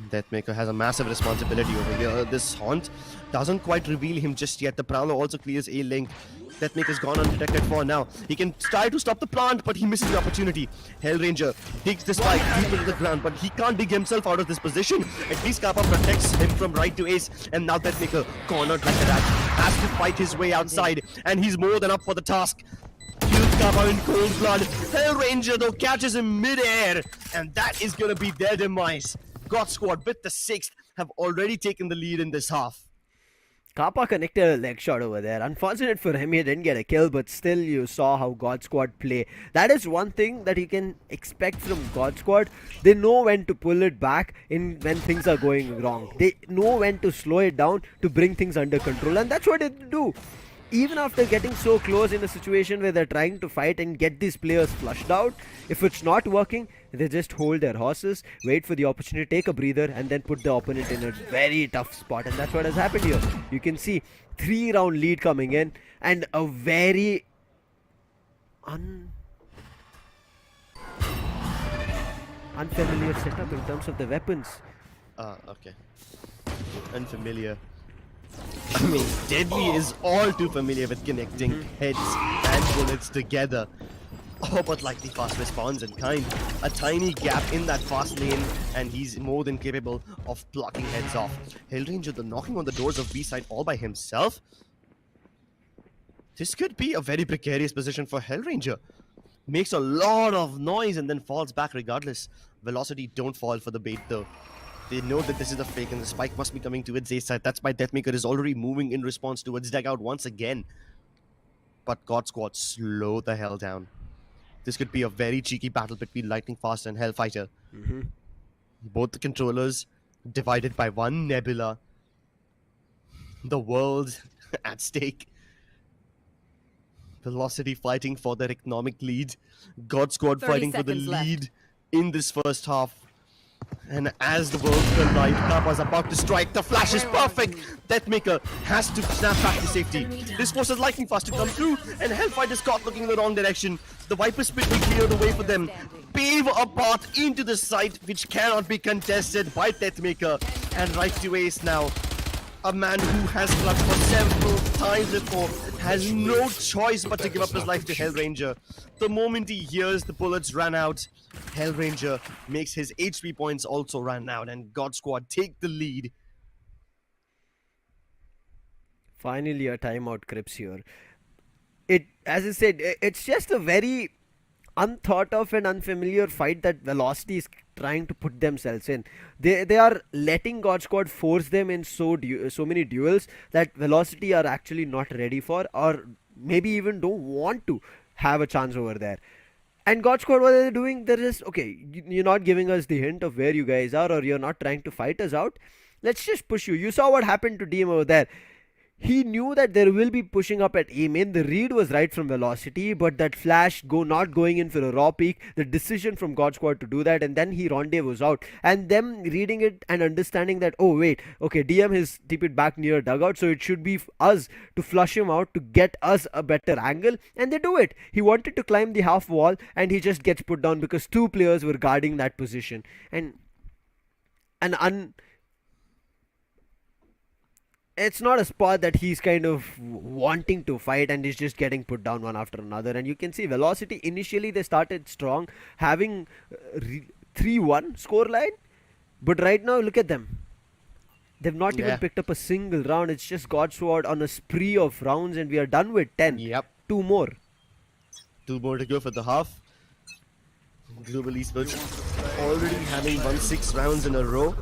Deathmaker has a massive responsibility over here. This Haunt doesn't quite reveal him just yet. The Prowler also clears A link. Deathmaker's gone undetected for now. He can try to stop the plant, but he misses the opportunity. Hellranger digs the spike deep into the ground, but he can't dig himself out of this position. At least Kappa protects him from right to ace, and now Deathmaker, cornered like a rat, has to fight his way outside, and he's more than up for the task. Kills Kappa in cold blood. Hellranger, though, catches him mid-air, and that is gonna be their demise. God Squad, with the 6th, have already taken the lead in this half. Kappa connected a leg shot over there. Unfortunate for him, he didn't get a kill, but still you saw how God Squad play. That is one thing that you can expect from God Squad. They know when to pull it back in when things are going wrong. They know when to slow it down to bring things under control, and that's what they do. Even after getting so close in a situation where they're trying to fight and get these players flushed out, if it's not working, they just hold their horses, wait for the opportunity, take a breather, and then put the opponent in a very tough spot. And that's what has happened here. You can see 3-round lead coming in, and a very unfamiliar setup in terms of the weapons. Okay. Unfamiliar. I mean, Deadly is all too familiar with connecting heads and bullets together. Oh, but like the fast response and kind. A tiny gap in that fast lane, and he's more than capable of blocking heads off. Hellranger, the knocking on the doors of B side all by himself. This could be a very precarious position for Hellranger. Makes a lot of noise and then falls back regardless. Velocity don't fall for the bait though. They know that this is a fake and the spike must be coming towards A side. That's why Deathmaker is already moving in response towards Dugout once again. But God Squad slow the hell down. This could be a very cheeky battle between Lightning Fast and Hellfighter. Both the controllers divided by one nebula. The world at stake. Velocity fighting for their economic lead. God Squad 30 fighting for the seconds left. lead in this first half. And as the worlds collide, Kappa's about to strike. The flash is perfect. Deathmaker has to snap back to safety. This forces Lightning Fast to come through, and Hellfighter's caught looking in the wrong direction. The Viper Spit will clear the way for them. Pave a path into the site, which cannot be contested by Deathmaker. And right to ace now. A man who has clutched for several times before has no choice but to give up his life to Hellranger. The moment he hears the bullets run out, Hellranger makes his HP points also run out, and God Squad take the lead. Finally, a timeout Crips here. As I said, it's just a very unthought of and unfamiliar fight that Velocity is trying to put themselves in. They are letting God Squad force them in so many duels that Velocity are actually not ready for, or maybe even don't want to have a chance over there. And God Squad, what are they doing? They're just, okay, you're not giving us the hint of where you guys are, or you're not trying to fight us out. Let's just push you. You saw what happened to DM over there. He knew that there will be pushing up at A main. The read was right from Velocity, but that flash not going in for a raw peak, the decision from God Squad to do that, and then he rendezvous out. And them reading it and understanding that, oh wait, okay, DM has TP'd back near dugout, so it should be us to flush him out to get us a better angle, and they do it. He wanted to climb the half wall, and he just gets put down because two players were guarding that position. And it's not a spot that he's kind of wanting to fight, and he's just getting put down one after another. And you can see Velocity, initially they started strong, having 3-1 scoreline, but right now look at them. They've not even picked up a single round. It's just God Sword on a spree of rounds, and we are done with 10. Yep. 2 more. 2 more to go for the half. Global Esports already having won 6 rounds in a row.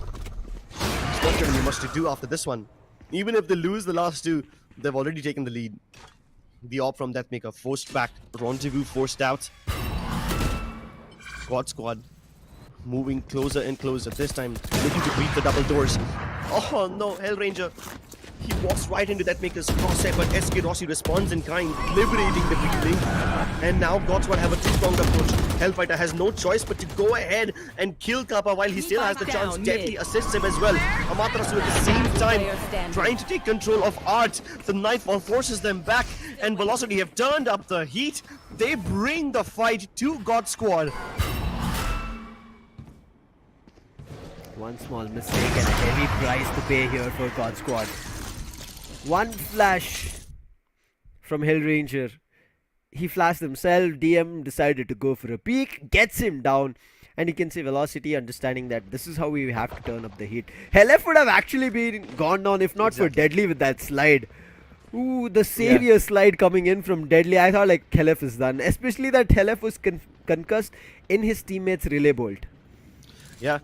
It's not going to be much to do after this one. Even if they lose the last 2, they've already taken the lead. The op from Deathmaker forced back. Rendezvous forced out. God Squad moving closer and closer. This time looking to beat the double doors. Oh no, Hellranger. He walks right into Deathmaker's crosshair, but SK Rossi responds in kind, liberating the weak link. And now God Squad have a 2-pronged approach. Hellfighter has no choice but to go ahead and kill Kappa while he still has the chance. Deadly assists him as well. Amaterasu at the same time trying to take control of Art. The Nightfall forces them back, and Velocity have turned up the heat. They bring the fight to God Squad. One small mistake and a heavy price to pay here for God Squad. One flash from Hellranger. He flashed himself. DM decided to go for a peek, gets him down, and you can see Velocity understanding that this is how we have to turn up the heat. Helef would have actually been gone down if not for Deadly with that slide. Ooh, the savior slide coming in from Deadly. I thought like Helef is done, especially that Helef was concussed in his teammate's relay bolt. Yeah.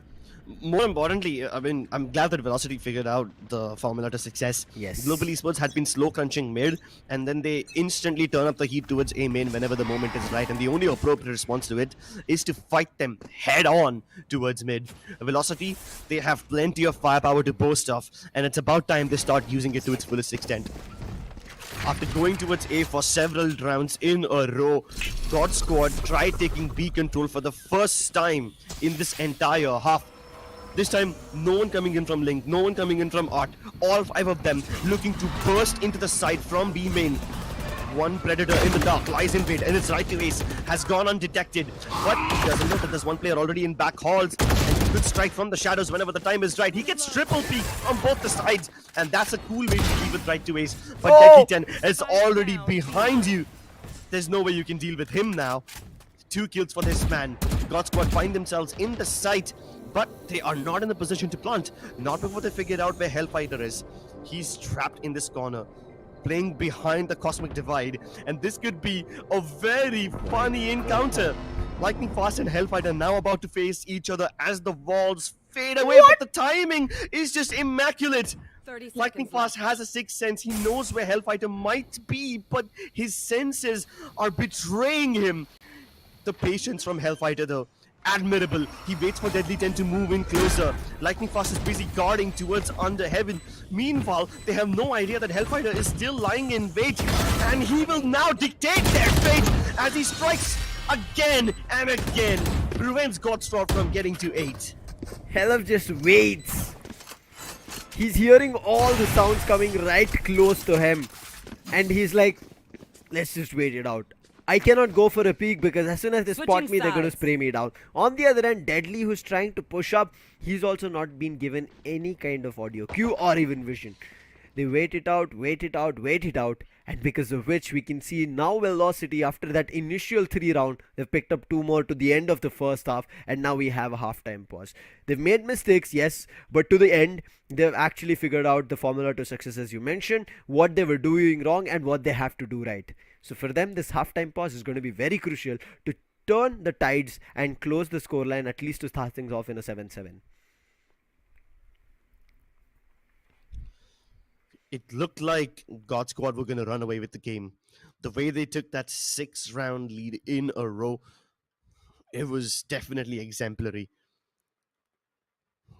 More importantly, I mean, I'm glad that Velocity figured out the formula to success. Yes. Global Esports had been slow crunching mid, and then they instantly turn up the heat towards A main whenever the moment is right, and the only appropriate response to it is to fight them head on towards mid. Velocity, they have plenty of firepower to boast of, and it's about time they start using it to its fullest extent. After going towards A for several rounds in a row, God Squad tried taking B control for the first time in this entire half. This time, no one coming in from Link, no one coming in from Art. All 5 of them looking to burst into the side from B main. One Predator in the dark lies in wait, and its right to ace has gone undetected. But he doesn't know that there's one player already in back halls, and he could strike from the shadows whenever the time is right. He gets triple peek on both the sides, and that's a cool way to deal with right to ace. But Deadly 10 is already behind you. There's no way you can deal with him now. 2 kills for this man. God Squad find themselves in the site, but they are not in a position to plant. Not before they figured out where Hellfighter is. He's trapped in this corner, playing behind the Cosmic Divide, and this could be a very funny encounter. Lightning Fast and Hellfighter now about to face each other as the walls fade away, but the timing is just immaculate. Lightning Fast has a sixth sense. He knows where Hellfighter might be, but his senses are betraying him. The patience from Hellfighter though, admirable. He waits for Deadly 10 to move in closer. Lightning Fast is busy guarding towards Under Heaven. Meanwhile, they have no idea that Hellfighter is still lying in wait, and he will now dictate their fate as he strikes again and again. Prevents Godstraw from getting to 8. Helef just waits. He's hearing all the sounds coming right close to him, and he's like, let's just wait it out. I cannot go for a peek because as soon as they spot me, they're going to spray me down. On the other hand, Deadly, who's trying to push up, he's also not been given any kind of audio cue or even vision. They wait it out, and because of which we can see now Velocity, after that initial 3 round, they've picked up 2 more to the end of the first half, and now we have a halftime pause. They've made mistakes, yes, but to the end, they've actually figured out the formula to success, as you mentioned, what they were doing wrong and what they have to do right. So for them, this halftime pause is going to be very crucial to turn the tides and close the scoreline, at least to start things off in a 7-7. It looked like God Squad were going to run away with the game. The way they took that 6-round lead in a row, It was definitely exemplary.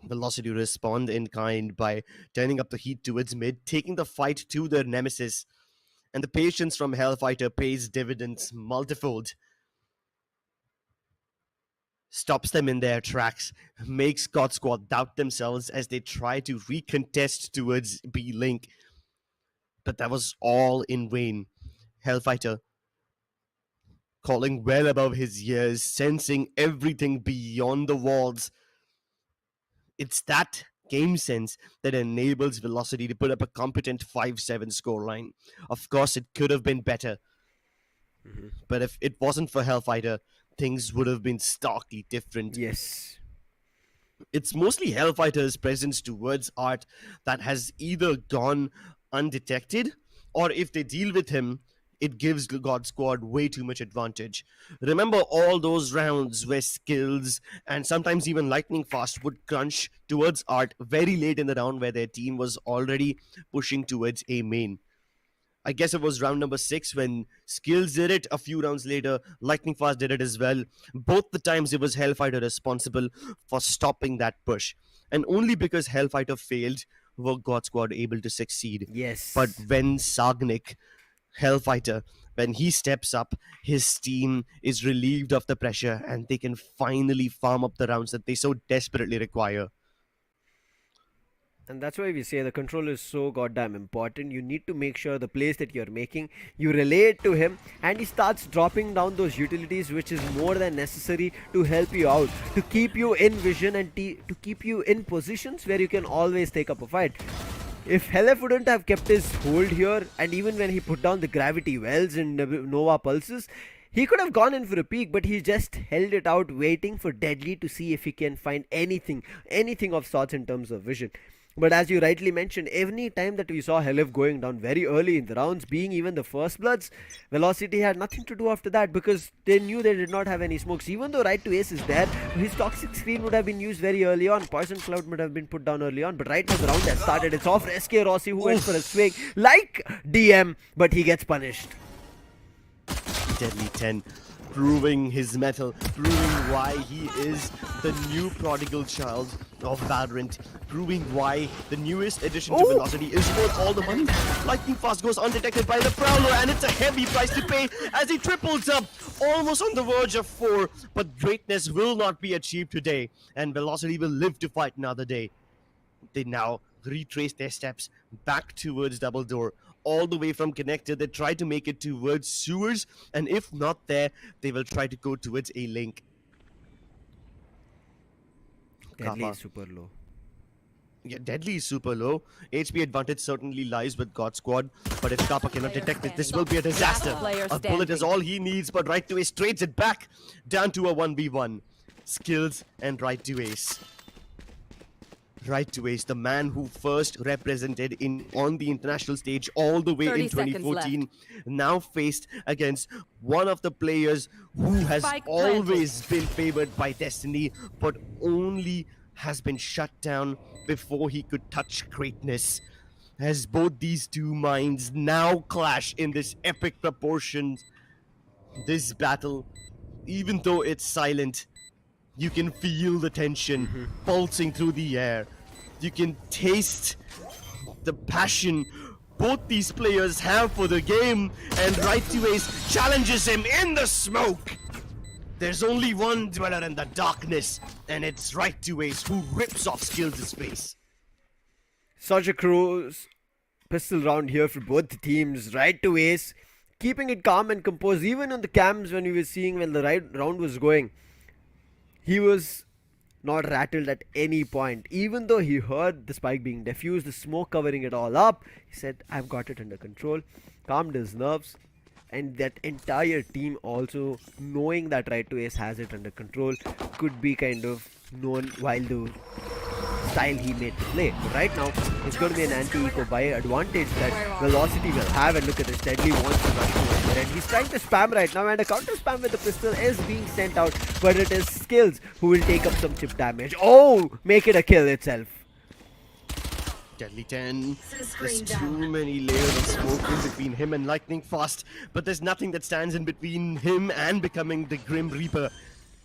Velocity respond in kind by turning up the heat towards mid, taking the fight to their nemesis, and the patience from Hellfighter pays dividends multifold. Stops them in their tracks, makes God Squad doubt themselves as they try to recontest towards B Link. But that was all in vain. Hellfighter, calling well above his years, sensing everything beyond the walls. It's that game sense that enables Velocity to put up a competent 5-7 scoreline. Of course, it could have been better. But if it wasn't for Hellfighter, things would have been starkly different. Yes. It's mostly Hellfighter's presence towards Art that has either gone undetected, or if they deal with him, it gives God Squad way too much advantage. Remember all those rounds where Skills and sometimes even Lightning Fast would crunch towards Art very late in the round where their team was already pushing towards A main. I guess it was round number 6 when Skills did it. A few rounds later, Lightning Fast did it as well. Both the times it was Hellfighter responsible for stopping that push. And only because Hellfighter failed were God Squad able to succeed. Yes. But when Sagnik, Hellfighter, when he steps up, his team is relieved of the pressure and they can finally farm up the rounds that they so desperately require. And that's why we say the control is so goddamn important. You need to make sure the plays that you're making, you relate to him, and he starts dropping down those utilities which is more than necessary to help you out, to keep you in vision and to keep you in positions where you can always take up a fight. If Helef wouldn't have kept his hold here, and even when he put down the gravity wells and Nova pulses, he could have gone in for a peek, but he just held it out waiting for Deadly to see if he can find anything of sorts in terms of vision. But as you rightly mentioned, any time that we saw Helef going down very early in the rounds, being even the first bloods, Velocity had nothing to do after that because they knew they did not have any smokes. Even though right to ace is there, his toxic screen would have been used very early on, poison cloud would have been put down early on, but right now the round has started. It's off for SK Rossi, who went for a swing like DM, but he gets punished. Deadly 10, proving his mettle, proving why he is the new prodigal child of Valorant, proving why the newest addition to Velocity is worth all the money. Lightning Fast goes undetected by the Prowler, and it's a heavy price to pay as he triples up, almost on the verge of 4, but greatness will not be achieved today, and Velocity will live to fight another day. They now retrace their steps back towards Double Door. All the way from Connector, they try to make it towards Sewers, and if not there, they will try to go towards A Link. Deadly Kappa. is super low. Yeah, Deadly is super low. HP advantage certainly lies with God Squad, but if Kappa cannot detect it, this will be a disaster. A bullet is all he needs, but Right to Ace trades it back down to a 1v1. Skills and Right to Ace. Right to Ace, the man who first represented on the international stage all the way in 2014, now faced against one of the players who has always been favored by Destiny, but only has been shut down before he could touch greatness. As both these two minds now clash in this epic proportions, this battle, even though it's silent, you can feel the tension pulsing through the air. You can taste the passion both these players have for the game, and Right to Ace challenges him in the smoke. There's only one dweller in the darkness, and it's Right to Ace who rips off Skills' face. Such a close pistol round here for both the teams. Right to Ace, keeping it calm and composed, even on the cams when we were seeing when the round was going. He was not rattled at any point. Even though he heard the spike being defused, the smoke covering it all up, he said, I've got it under control, calmed his nerves, and that entire team also knowing that Right to Ace has it under control could be kind of known while the style he made to play. But right now, it's going to be an anti-eco by advantage that Velocity will have, and look at this, Deadly wants to rush towards it, and he's trying to spam right now, and a counter spam with the pistol is being sent out, but it is Skills who will take up some chip damage. Oh, make it a kill itself. Deadly 10. There's too many layers of smoke in between him and Lightning Fast, but there's nothing that stands in between him and becoming the Grim Reaper.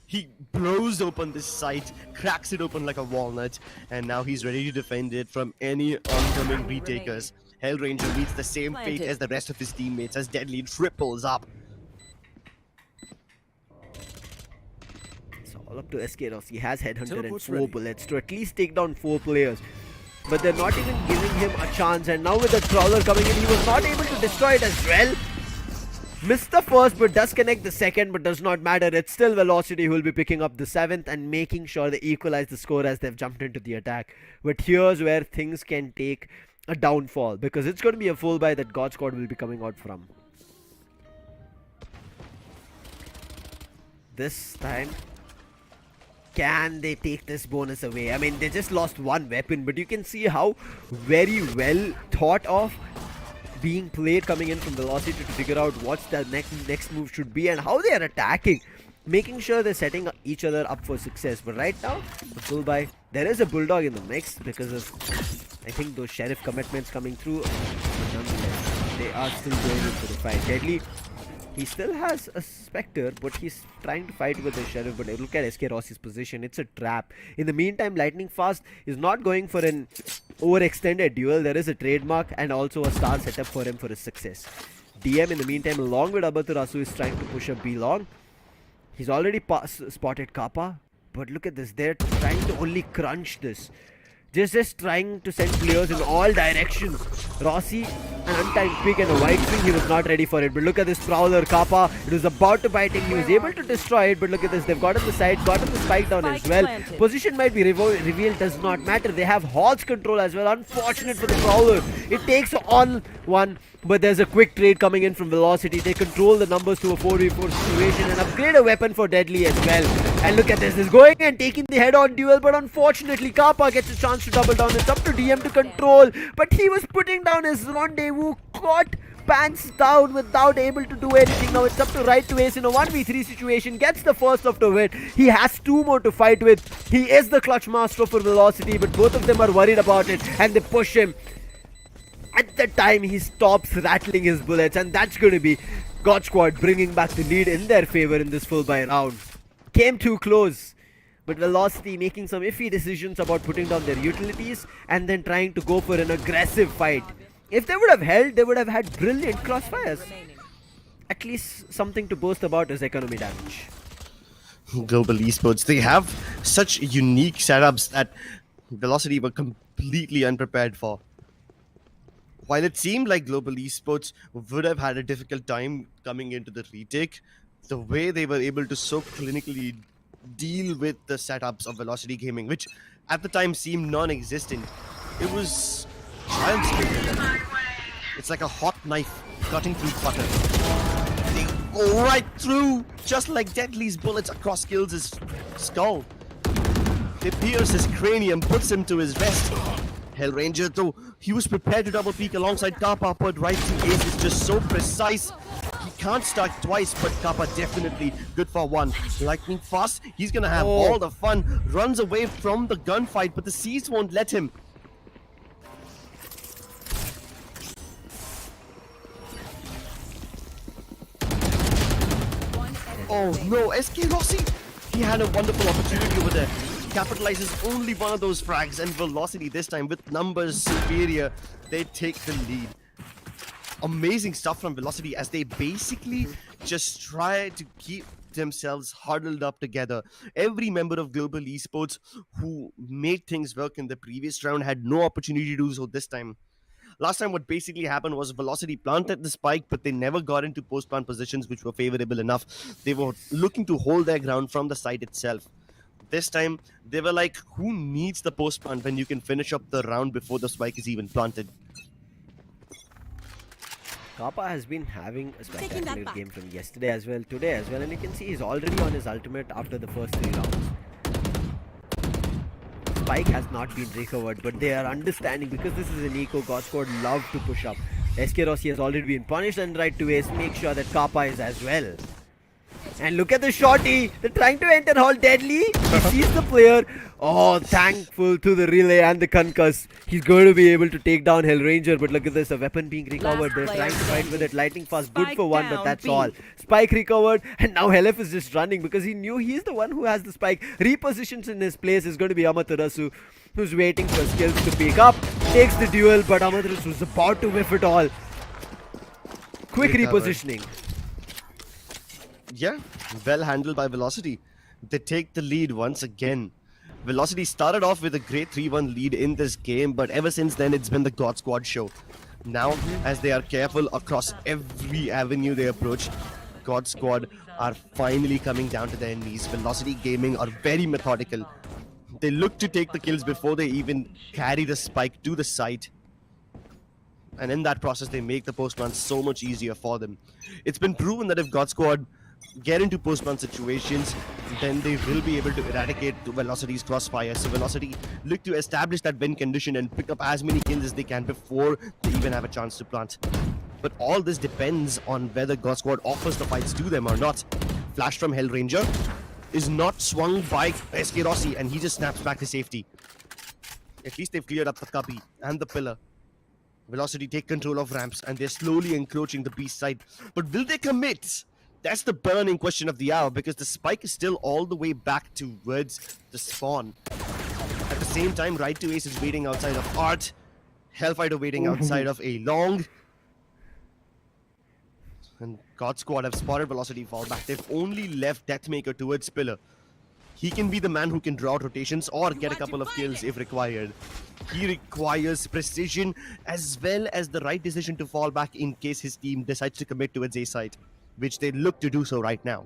He blows open this site, cracks it open like a walnut, and now he's ready to defend it from any oncoming retakers. Hellranger meets the same fate as the rest of his teammates as Deadly triples up. It's all up to Skyesports. He has Headhunter and 4 bullets to at least take down 4 players. But they're not even giving him a chance, and now with the Trawler coming in, he was not able to destroy it as well. Missed the first, but does connect the second, but does not matter. It's still Velocity who will be picking up the 7th and making sure they equalize the score as they've jumped into the attack. But here's where things can take a downfall, because it's going to be a full buy that God Squad will be coming out from. This time, can they take this bonus away? I mean, they just lost 1 weapon, but you can see how very well thought of being played coming in from Velocity to figure out what's the next move should be and how they are attacking, making sure they're setting each other up for success. But right now, the full buy, there is a Bulldog in the mix because of, I think, those Sheriff commitments coming through. But nonetheless, they are still going in for the fight. Deadly, he still has a Spectre, but he's trying to fight with the Sheriff. But look at SK Rossi's position. It's a trap. In the meantime, Lightning Fast is not going for an overextended duel. There is a trademark and also a star setup for him for his success. DM in the meantime, along with Abaturasu, is trying to push up B long. He's already spotted Kappa. But look at this. They're trying to only crunch this. Just trying to send players in all directions. Rossi, an untimed pick and a wide swing. He was not ready for it. But look at this Prowler, Kappa. It was about to bite him. He was able to destroy it. But look at this. They've gotten the side, gotten the spike down as well. Position might be revealed. Does not matter. They have Hall's control as well. Unfortunate for the Prowler. It takes on one. But there's a quick trade coming in from Velocity. They control the numbers to a 4v4 situation and upgrade a weapon for Deadly as well. And look at this. He's going and taking the head-on duel. But unfortunately, Kappa gets a chance to double down. It's up to DM to control. But he was putting down his rendezvous. Caught pants down without able to do anything. Now it's up to Right to Ace in a 1v3 situation. Gets the first of the win. He has 2 more to fight with. He is the clutch master for Velocity. But both of them are worried about it. And they push him. At the time, he stops rattling his bullets, and that's going to be God Squad bringing back the lead in their favor in this full buy round. Came too close, but Velocity making some iffy decisions about putting down their utilities and then trying to go for an aggressive fight. If they would have held, they would have had brilliant crossfires. At least something to boast about is economy damage. Global Esports, they have such unique setups that Velocity were completely unprepared for. While it seemed like Global Esports would have had a difficult time coming into the retake, the way they were able to so clinically deal with the setups of Velocity Gaming, which at the time seemed non-existent, it was child's play to them. It's like a hot knife cutting through butter. They go right through, just like Deadly's bullets across Kills' skull. They pierce his cranium, puts him to his rest. Hellranger, though, he was prepared to double peek alongside Kappa, but right to Ace is just so precise. He can't stack twice, but Kappa definitely good for 1. Lightning Fast, he's gonna have all the fun. Runs away from the gunfight, but the Seas won't let him. Oh no, SK Rossi! He had a wonderful opportunity over there. Capitalizes only one of those frags, and Velocity this time with numbers superior, they take the lead. Amazing stuff from Velocity as they basically just try to keep themselves huddled up together. Every member of Global Esports who made things work in the previous round had no opportunity to do so this time. Last time what basically happened was Velocity planted the spike, but they never got into post-plant positions which were favorable enough. They were looking to hold their ground from the site itself. This time, they were like, who needs the post-plant when you can finish up the round before the spike is even planted? Kappa has been having a spectacular game from yesterday as well, today as well, and you can see he's already on his ultimate after the first 3 rounds. Spike has not been recovered, but they are understanding because this is an eco. God Squad love to push up. SK Rossi has already been punished, and Right to Ace make sure that Kappa is as well. And look at the shorty. They're trying to enter Hall. Deadly. He sees the player. Oh, thankful to the relay and the concuss. He's going to be able to take down Hellranger. But look at this. A weapon being recovered. They're player trying to fight with it. Lightning fast. Good Spike for one, but down, that's B. all. Spike recovered. And now Helef is just running because he knew he's the one who has the spike. Repositions in his place is going to be Amaterasu, who's waiting for skills to pick up. Takes the duel, but Amaterasu was about to whiff it all. Quick Recovered. repositioning. Yeah, well handled by Velocity. They take the lead once again. Velocity started off with a great 3-1 lead in this game, but ever since then it's been the God Squad show. Now, as they are careful across every avenue they approach, God Squad are finally coming down to their knees. Velocity Gaming are very methodical. They look to take the kills before they even carry the spike to the site. And in that process, they make the post-plant so much easier for them. It's been proven that if God Squad get into post-plant situations, then they will be able to eradicate the Velocity's crossfire. So Velocity look to establish that win condition and pick up as many kills as they can before they even have a chance to plant. But all this depends on whether God Squad offers the fights to them or not. Flash from Hellranger is not swung by SK Rossi, and he just snaps back to safety. At least they've cleared up the cubby and the pillar. Velocity take control of ramps, and they're slowly encroaching the beast side. But will they commit? That's the burning question of the hour, because the spike is still all the way back towards the spawn. At the same time, Right to Ace is waiting outside of Art. Hellfighter waiting outside of A Long. And God Squad have spotted Velocity fall back. They've only left Deathmaker towards Pillar. He can be the man who can draw out rotations or get a couple of kills if required. He requires precision as well as the right decision to fall back in case his team decides to commit towards A site, which they look to do so right now.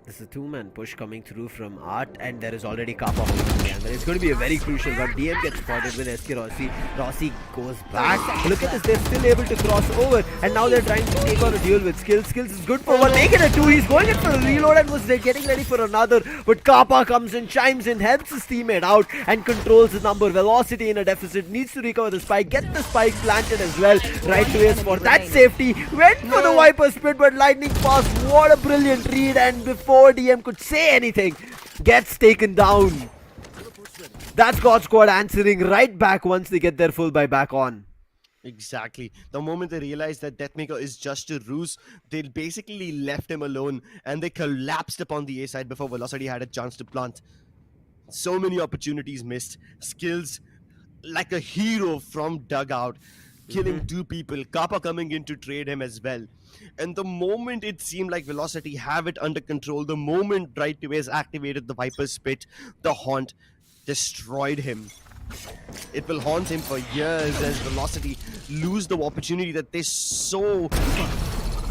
There's a two-man push coming through from Art, and there is already Kappa holding the angle. It's going to be a very crucial one. DM gets spotted with SK Rossi. Rossi goes back. Look at this, they're still able to cross over, and now they're trying to take on a duel with Skills. Skills is good for one, make it a 2. He's going in for a reload and was getting ready for another, but Kappa comes in, chimes in, helps his teammate out, and controls the number. Velocity in a deficit, needs to recover the spike, get the spike planted as well. Right to Ace for that safety. Went for the Viper split, but lightning fast. What a brilliant read, and before DM could say anything, gets taken down. That's God Squad answering right back once they get their full buy back on. Exactly. The moment they realized that Deathmaker is just a ruse, they basically left him alone and they collapsed upon the A side before Velocity had a chance to plant. So many opportunities missed. Skills like a hero from dugout, killing 2 people. Kappa coming in to trade him as well. And the moment it seemed like Velocity have it under control, the moment Right to Ace activated the Viper's Spit, the Haunt destroyed him. It will haunt him for years as Velocity lose the opportunity that they so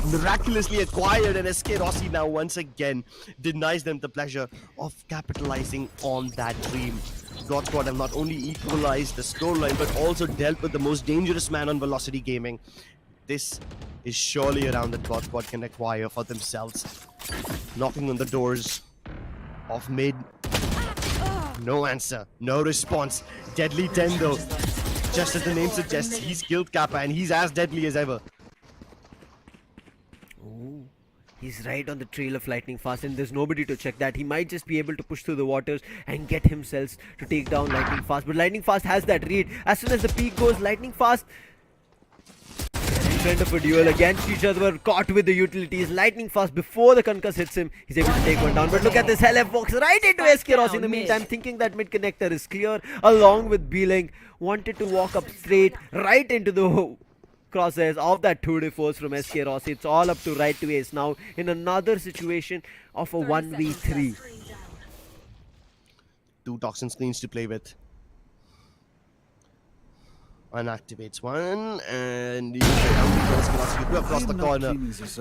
miraculously acquired, and SK Rossi now once again denies them the pleasure of capitalizing on that dream. God Squad have not only equalized the scoreline but also dealt with the most dangerous man on Velocity Gaming. This is surely a round that God Squad can acquire for themselves. Knocking on the doors of mid. No answer, no response. Deadly 10 though. Just as the name suggests, he's killed Kappa and he's as deadly as ever. Ooh, he's right on the trail of Lightning Fast, and there's nobody to check that. He might just be able to push through the waters and get himself to take down Lightning Fast. But Lightning Fast has that read. As soon as the peak goes, Lightning Fast in front of a duel against each other, caught with the utilities. Lightning Fast, before the concuss hits him, he's able to take one down. But look at this, Helef walks right into SK Rossi in the meantime, thinking that mid connector is clear, along with B-Link. Wanted to walk up straight, right into the crosshairs of that 2D force from SK Rossi. It's all up to Right to Ace now in another situation of a 1v3. 2 toxin screens to play with. Unactivates one, and across the corner.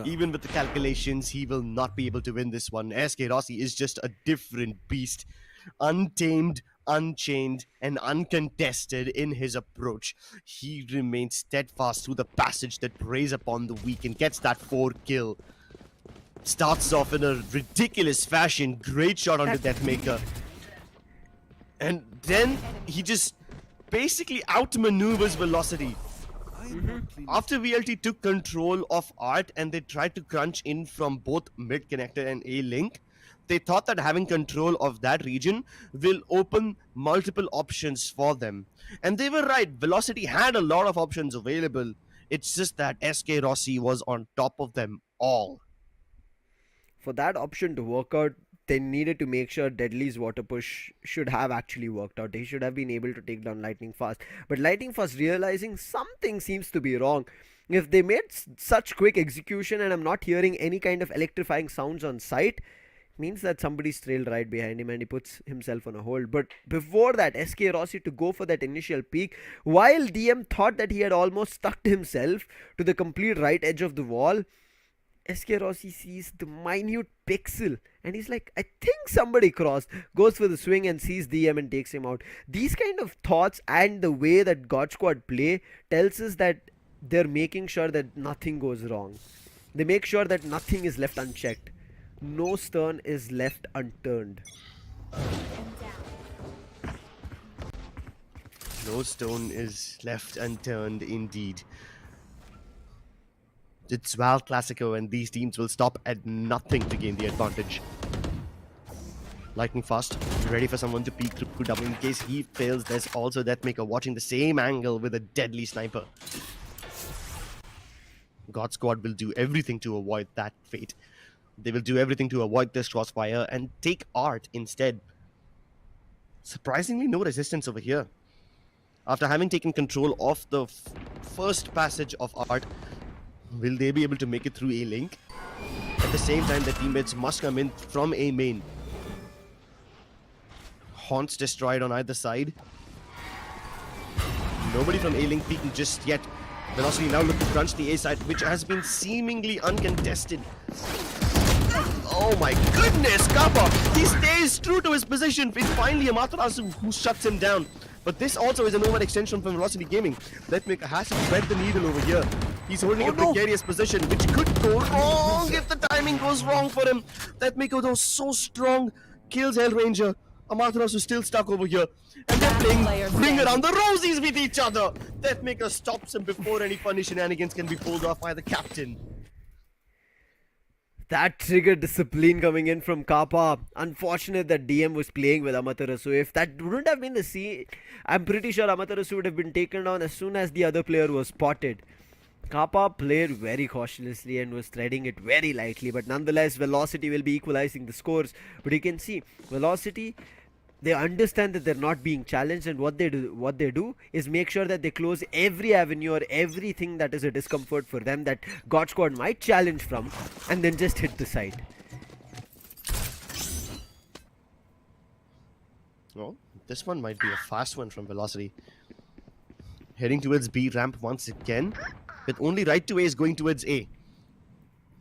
Even with the calculations, he will not be able to win this one. SK Rossi is just a different beast. Untamed, unchained, and uncontested in his approach. He remains steadfast through the passage that preys upon the weak and gets that 4 kill. Starts off in a ridiculous fashion. Great shot onto Deathmaker. And then he just basically outmaneuvers Velocity. After VLT took control of Art and they tried to crunch in from both mid connector and A link, they thought that having control of that region will open multiple options for them. And they were right. Velocity had a lot of options available. It's just that SK Rossi was on top of them all. For that option to work out, they needed to make sure Deadly's water push should have actually worked out. They should have been able to take down Lightning Fast. But Lightning Fast realizing something seems to be wrong. If they made such quick execution and I'm not hearing any kind of electrifying sounds on site, means that somebody's trailed right behind him and he puts himself on a hold. But before that, SK Rossi to go for that initial peak, while DM thought that he had almost stuck himself to the complete right edge of the wall, SK Rossi sees the minute pixel and he's like, I think somebody crossed, goes for the swing and sees DM and takes him out. These kind of thoughts and the way that God Squad play tells us that they're making sure that nothing goes wrong. They make sure that nothing is left unchecked. No stone is left unturned. No stone is left unturned indeed. It's Val Classico and these teams will stop at nothing to gain the advantage. Lightning Fast, ready for someone to peek through double. In case he fails, there's also Deathmaker watching the same angle with a deadly sniper. God Squad will do everything to avoid that fate. They will do everything to avoid this crossfire and take Art instead. Surprisingly, no resistance over here. After having taken control of the first passage of Art, will they be able to make it through A link? At the same time, the teammates must come in from A main. Haunts destroyed on either side. Nobody from A link peeking just yet. Velocity now look to crunch the A side, which has been seemingly uncontested. Oh my goodness, Kappa! He stays true to his position. It's finally Amaterasu who shuts him down. But this also is an overextension from Velocity Gaming. Deathmaker has to thread the needle over here. He's holding a precarious position, which could go wrong if the timing goes wrong for him. Deathmaker, though, so strong, kills Hellranger. Amaterasu still stuck over here. And they're playing Bring Around the Rosies with each other. Deathmaker stops him before any funny shenanigans can be pulled off by the captain. That triggered discipline coming in from Kappa. Unfortunate that DM was playing with Amaterasu. If that wouldn't have been the scene, I'm pretty sure Amaterasu would have been taken down as soon as the other player was spotted. Kappa played very cautiously and was threading it very lightly, but nonetheless Velocity will be equalizing the scores. But you can see Velocity, they understand that they're not being challenged, and what they do is make sure that they close every avenue or everything that is a discomfort for them that God Squad might challenge from, and then just hit the site. Well, this one might be a fast one from Velocity. Heading towards B ramp once again, with only right to A is going towards A.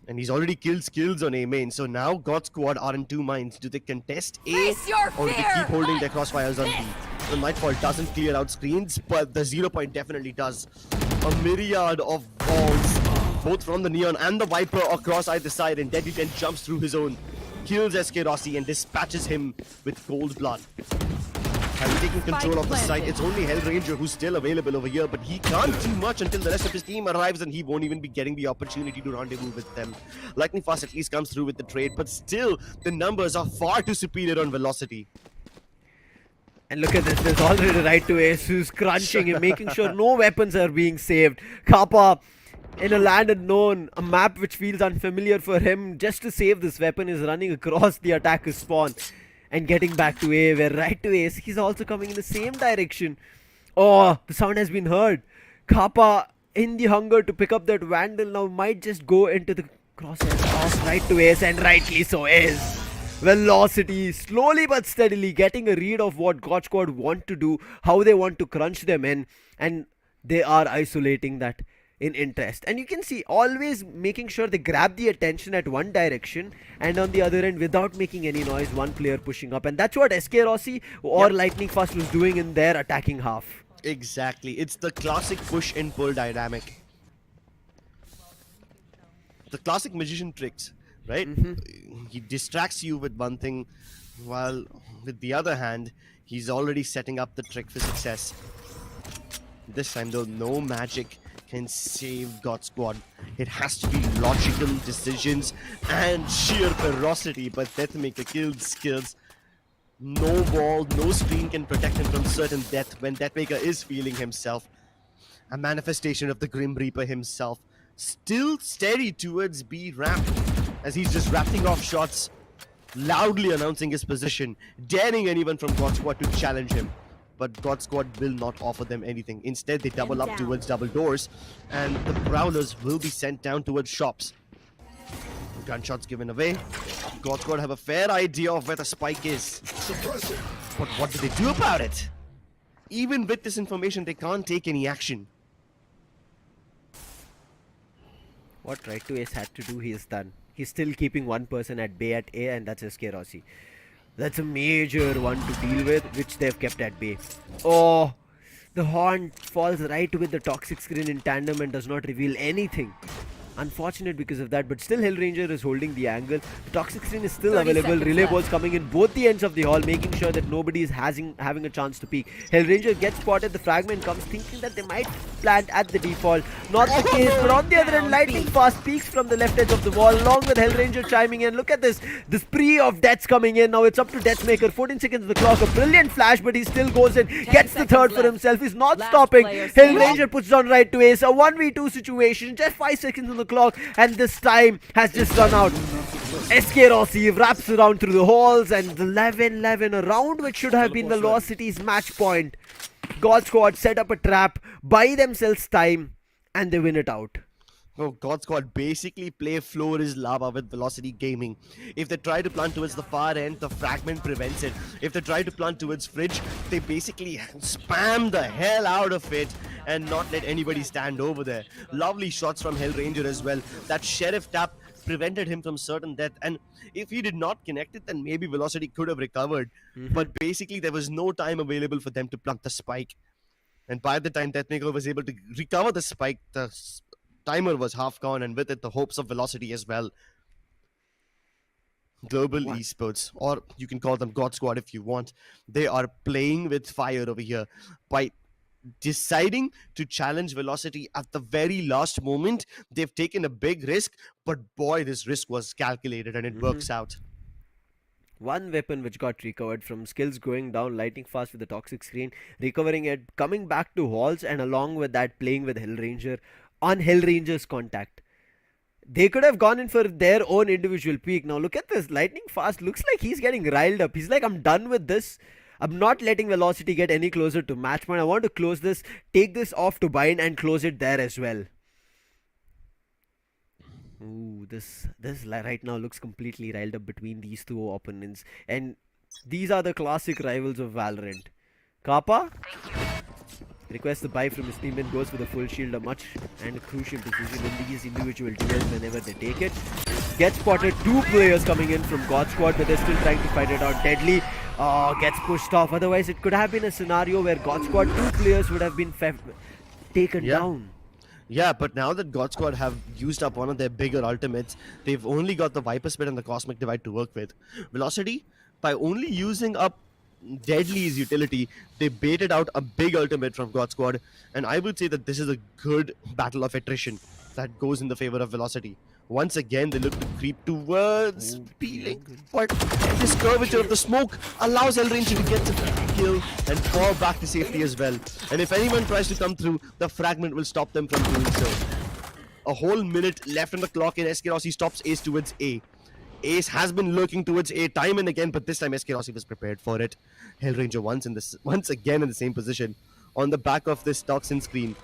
And he's already killed skills on A main, so now God Squad are in two minds. Do they contest A or do they keep holding their crossfires on B? The Nightfall doesn't clear out screens, but the 0 point definitely does. A myriad of balls, both from the Neon and the Viper across either side, and Deadly 10 jumps through his own, kills SK Rossi and dispatches him with cold blood. Having taken control of the site, it's only Hellranger who's still available over here, but he can't do much until the rest of his team arrives and he won't even be getting the opportunity to rendezvous with them. Lightning Fast at least comes through with the trade, but still, the numbers are far too superior on Velocity. And look at this, there's already right to Ace who's crunching him, making sure no weapons are being saved. Kappa, in a land unknown, a map which feels unfamiliar for him, just to save this weapon is running across the attacker's spawn and getting back to A, where right to Ace, he's also coming in the same direction. Oh, the sound has been heard. Kappa, in the hunger to pick up that Vandal, now might just go into the crosshairs of right to Ace, and rightly so is. Velocity, slowly but steadily getting a read of what God Squad want to do, how they want to crunch them in, and they are isolating that in interest. And you can see always making sure they grab the attention at one direction, and on the other end without making any noise, one player pushing up. And that's what SK Rossi or Lightning Fast was doing in their attacking half. Exactly, it's the classic push and pull dynamic. The classic magician tricks, right? He distracts you with one thing, while with the other hand, he's already setting up the trick for success. This time though, no magic can save God Squad. It has to be logical decisions and sheer ferocity, but Deathmaker killed skills. No wall, no screen can protect him from certain death when Deathmaker is feeling himself. A manifestation of the Grim Reaper himself. Still steady towards B ramp as he's just wrapping off shots, loudly announcing his position, daring anyone from God Squad to challenge him. But God Squad will not offer them anything. Instead, they double up towards double doors, and the Prowlers will be sent down towards shops. Gunshots given away. God Squad have a fair idea of where the spike is. But what do they do about it? Even with this information, they can't take any action. What Right to Ace had to do, he has done. He's still keeping one person at bay at A, and that's Skyesports. That's a major one to deal with, which they've kept at bay. Oh, the horn falls right with the toxic screen in tandem and does not reveal anything. Unfortunate because of that, but still Hellranger is holding the angle. The toxic screen is still available. Relay balls coming in both the ends of the hall, making sure that nobody is having a chance to peek. Hellranger gets spotted. The fragment comes, thinking that they might plant at the default. Not the case, but on the other end, lightning fast peeks from the left edge of the wall, along with Hellranger chiming in. Look at this spree of deaths coming in. Now it's up to Deathmaker. 14 seconds on the clock. A brilliant flash, but he still goes in, gets the third for himself. He's not stopping. Hellranger puts on right to Ace. A 1v2 situation. Just 5 seconds on the clock, and this time has just run out. Skyesports wraps around through the halls, and the 11-11, a round which should have been Velocity's match point. God Squad set up a trap, buy themselves time, and they win it out. Oh, God Squad basically play floor is lava with Velocity Gaming. If they try to plant towards the far end, the fragment prevents it. If they try to plant towards Fridge, they basically spam the hell out of it and not let anybody stand over there. Lovely shots from Hellranger as well. That Sheriff tap prevented him from certain death, and if he did not connect it, then maybe Velocity could have recovered. But basically there was no time available for them to plant the spike. And by the time Deathmaker was able to recover the spike, the timer was half gone, and with it the hopes of Velocity as well. Global Esports, or you can call them God Squad if you want, they are playing with fire over here by deciding to challenge Velocity at the very last moment. They've taken a big risk, but boy, this risk was calculated and it works out. One weapon which got recovered from skills going down, lightning fast with the toxic screen, recovering it, coming back to halls, and along with that playing with Hellranger on Hellranger's contact. They could have gone in for their own individual peak. Now look at this, lightning fast looks like he's getting riled up. He's like, I'm done with this. I'm not letting Velocity get any closer to match point. I want to close this, take this off to bind, and close it there as well. Ooh, this right now looks completely riled up between these two opponents, and these are the classic rivals of Valorant. Kappa requests the buy from his teammate, goes for the full shield, a much and a crucial decision in these individual duels whenever they take it. Gets spotted, 2 players coming in from God Squad, but they're still trying to fight it out. Deadly gets pushed off. Otherwise it could have been a scenario where God Squad 2 players would have been taken down. Yeah, but now that God Squad have used up one of their bigger ultimates, they've only got the Viper Spit and the Cosmic Divide to work with. Velocity, by only using up Deadly's utility, they baited out a big ultimate from God Squad, and I would say that this is a good battle of attrition that goes in the favor of Velocity. Once again, they look to creep towards peeling, but this curvature of the smoke allows Hellranger to get the kill and fall back to safety as well. And if anyone tries to come through, the fragment will stop them from doing so. A whole minute left on the clock, and Skyesports stops Ace towards A. Ace has been lurking towards A time and again, but this time Skyesports was prepared for it. Hellranger once again in the same position on the back of this toxin screen.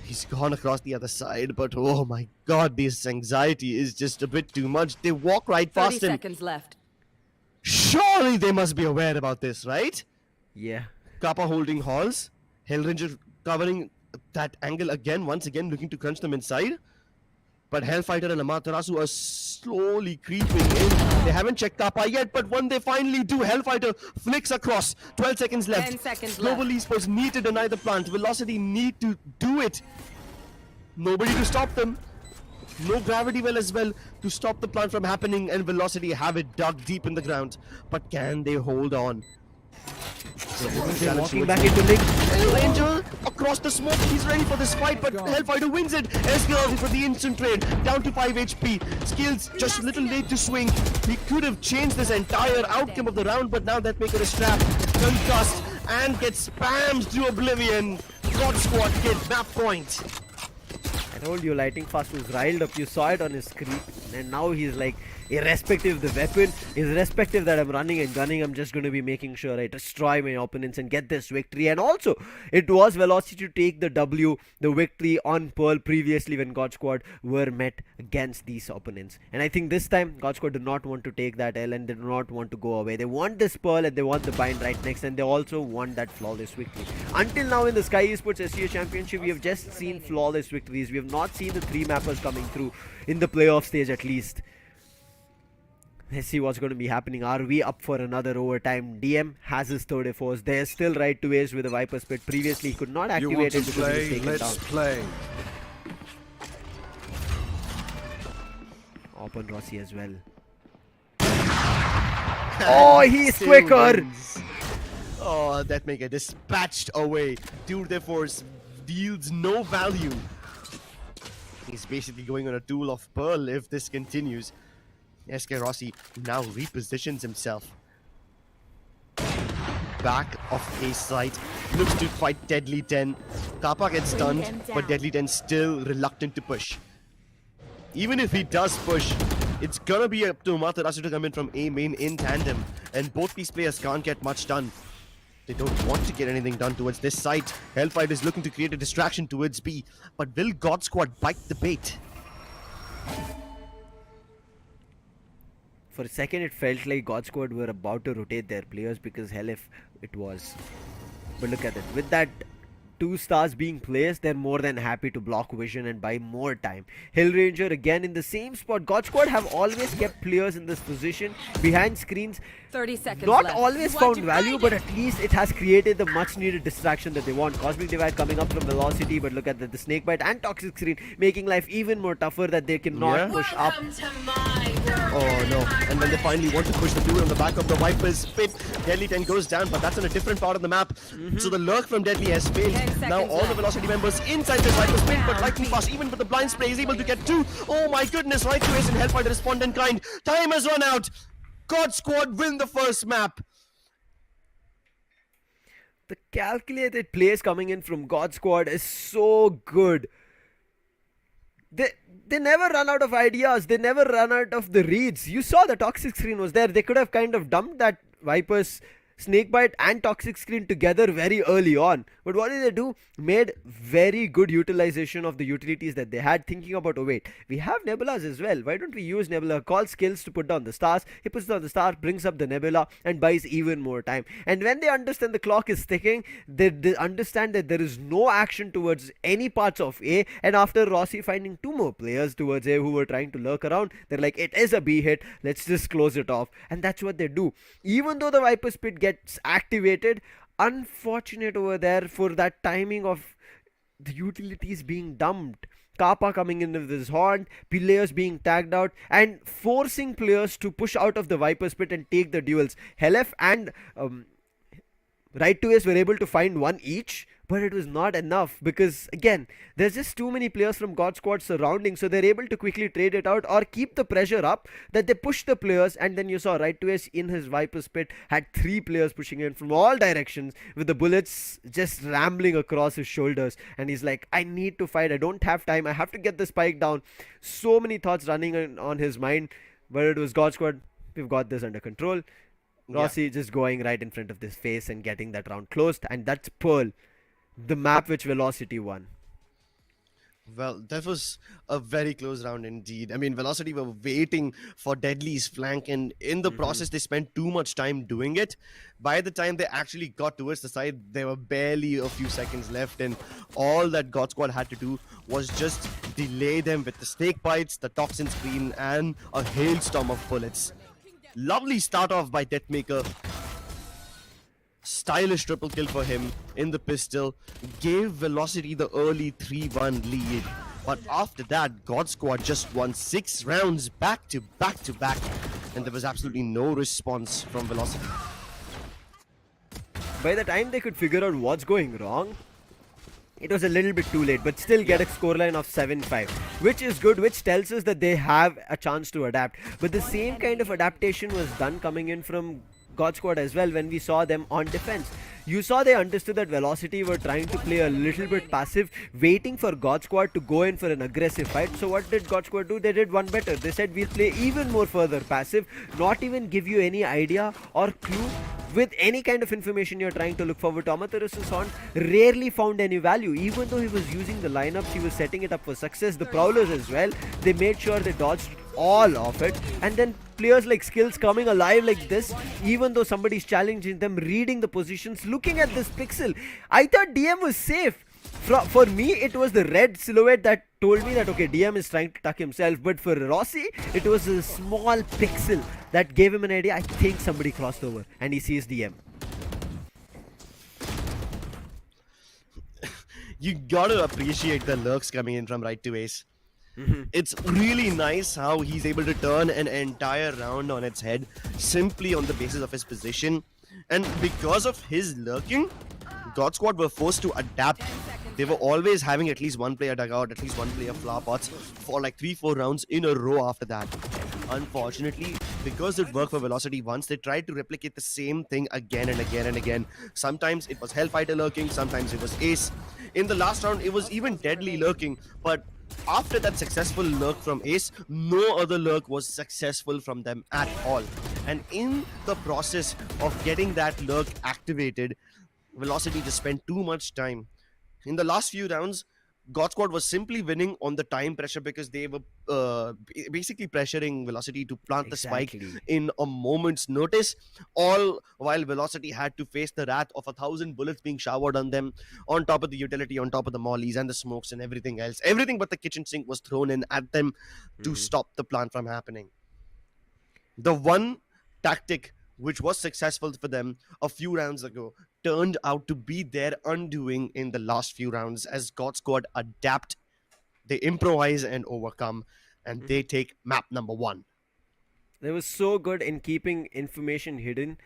He's gone across the other side, but oh my god, this anxiety is just a bit too much. They walk right past 30 him. seconds left. Surely they must be aware about this, right? Yeah. Kappa holding halls. Hellranger covering that angle again, once again looking to crunch them inside. But Hellfighter and Amaterasu are slowly creeping in. They haven't checked Kappa yet, but when they finally do, Hellfighter flicks across. 12 seconds left. 10 seconds Global left. Esports need to deny the plant. Velocity need to do it. Nobody to stop them. No gravity well as well to stop the plant from happening, and Velocity have it dug deep in the ground. But can they hold on? Walking back into Link. Ranger across the smoke. He's ready for this fight, but Hellfighter wins it. SK for the instant trade. Down to 5 HP. Skills just a little late to swing. He could have changed this entire outcome of the round, but now that Maker is trapped, concussed, and gets spammed to oblivion. God Squad get that point. I told you, Lightning Fast was riled up. You saw it on his screen, and now he's like, irrespective of the weapon, irrespective that I'm running and gunning, I'm just going to be making sure I destroy my opponents and get this victory. And also, it was Velocity to take the W, the victory on Pearl previously when God Squad were met against these opponents. And I think this time, God Squad do not want to take that L and they do not want to go away. They want this Pearl and they want the bind right next, and they also want that flawless victory. Until now in the Skyesports SEA Championship, we have just seen flawless victories. We have not seen the 3 mappers coming through in the playoff stage at least. Let's see what's going to be happening. Are we up for another overtime? DM has his third force. There's still right to ace with the Viper Spit. Previously, he could not activate it because he was taken down. Play. Open Rossi as well. Oh, he's quicker! Oh, that Maker dispatched away. Tour de force deals no value. He's basically going on a tool of Pearl if this continues. SK Rossi now repositions himself back of A site, looks to fight Deadly 10. Kappa gets stunned, but Deadly 10 still reluctant to push. Even if he does push, it's gonna be up to Matarasu to come in from A main in tandem, and both these players can't get much done. They don't want to get anything done towards this site. Hellfighter is looking to create a distraction towards B, but will God Squad bite the bait? For a second, it felt like God Squad were about to rotate their players because hell if it was. But look at it. With that 2 stars being placed, they're more than happy to block vision and buy more time. Hellranger again in the same spot. God Squad have always kept players in this position behind screens. 30 seconds Not left. always found value, but at least it has created the much needed distraction that they want. Cosmic Divide coming up from Velocity, but look at the Snakebite and Toxic Screen making life even more tougher that they cannot push up. Oh no, and when they finally want to push the dude on the back of the Viper's pit, Deadly 10 goes down, but that's on a different part of the map. So the lurk from Deadly has failed. Now all the Velocity members inside this Viper's pit, but Lightning Fast, even with the blind spray, is able to get 2. Oh my goodness, right to ace and Hellfighter respond in kind. Time has run out. God Squad win the first map. The calculated plays coming in from God Squad is so good. They never run out of ideas. They never run out of the reads. You saw the Toxic Screen was there. They could have kind of dumped that Viper's Snakebite and Toxic Screen together very early on. But what did they do? Made very good utilization of the utilities that they had, thinking about, oh wait, we have Nebulas as well. Why don't we use Nebula? Call skills to put down the stars. He puts down the star, brings up the Nebula and buys even more time. And when they understand the clock is ticking, they understand that there is no action towards any parts of A. And after Rossi finding 2 more players towards A who were trying to lurk around, they're like, it is a B hit. Let's just close it off. And that's what they do. Even though the Viper Spit gets activated, unfortunate over there for that timing of the utilities being dumped. Kappa coming in with his horn, players being tagged out, and forcing players to push out of the Viper Spit and take the duels. Helef and Right to Ace were able to find 1 each, but it was not enough because again there's just too many players from God Squad surrounding, so they're able to quickly trade it out or keep the pressure up that they push the players. And then you saw Right to Ace in his Viper Spit had 3 players pushing in from all directions with the bullets just rambling across his shoulders, and he's like, I need to fight, I don't have time, I have to get the spike down. So many thoughts running on his mind, but it was God Squad, we've got this under control. Rossi just going right in front of this face and getting that round closed, and that's Pearl, the map which Velocity won. Well, that was a very close round indeed. I mean, Velocity were waiting for Deadly's flank, and in the process, they spent too much time doing it. By the time they actually got towards the side, there were barely a few seconds left, and all that God Squad had to do was just delay them with the snake bites, the toxin screen, and a hailstorm of bullets. Lovely start off by Deathmaker. Stylish triple kill for him in the pistol. Gave Velocity the early 3-1 lead. But after that, God Squad just won 6 rounds back to back to back. And there was absolutely no response from Velocity. by the time they could figure out what's going wrong, it was a little bit too late, but still get a scoreline of 7-5, which is good, which tells us that they have a chance to adapt. But the same kind of adaptation was done coming in from God Squad as well when we saw them on defense. You saw they understood that Velocity were trying to play a little bit passive, waiting for God Squad to go in for an aggressive fight. So what did God Squad do? They did one better. They said we'll play even more further passive, not even give you any idea or clue with any kind of information you're trying to look forward to. Amaterasu Son rarely found any value. Even though he was using the lineups, he was setting it up for success. The Prowlers as well, they made sure they dodged all of it. And then players like Skills coming alive like this, even though somebody's challenging them, reading the positions, looking at this pixel. I thought DM was safe. For me, it was the red silhouette that told me that okay, DM is trying to tuck himself, but for Rossi, it was a small pixel that gave him an idea. I think somebody crossed over and he sees DM. You gotta appreciate the lurks coming in from right to ace. It's really nice how he's able to turn an entire round on its head simply on the basis of his position. And because of his lurking, God Squad were forced to adapt. They were always having at least one player dugout, at least one player flower pots for like 3-4 rounds in a row after that. Unfortunately, because it worked for Velocity once, they tried to replicate the same thing again and again and again. Sometimes it was Hellfighter lurking, sometimes it was Ace. In the last round, it was even Deadly lurking, but after that successful lurk from Ace, no other lurk was successful from them at all. And in the process of getting that lurk activated, Velocity just spent too much time. In the last few rounds, God Squad was simply winning on the time pressure because they were basically pressuring Velocity to plant the spike in a moment's notice, all while Velocity had to face the wrath of 1,000 bullets being showered on them, on top of the utility, on top of the mollies and the smokes and everything else. Everything but the kitchen sink was thrown in at them to stop the plant from happening. The one tactic which was successful for them a few rounds ago turned out to be their undoing in the last few rounds as God Squad adapt, they improvise and overcome, and they take map number 1. They were so good in keeping information hidden,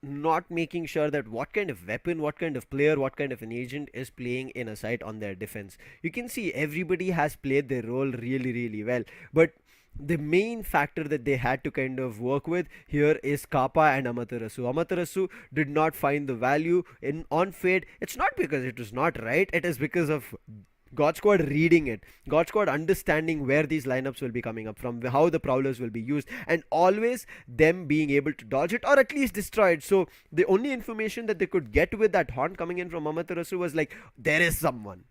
not making sure that what kind of weapon, what kind of player, what kind of an agent is playing in a site on their defense. You can see everybody has played their role really, really well, but the main factor that they had to kind of work with here is Kappa and Amaterasu. Amaterasu did not find the value on Fade. It's not because it was not right, it is because of God Squad reading it, God Squad understanding where these lineups will be coming up from, how the Prowlers will be used, and always them being able to dodge it or at least destroy it. So the only information that they could get with that horn coming in from Amaterasu was like, there is someone.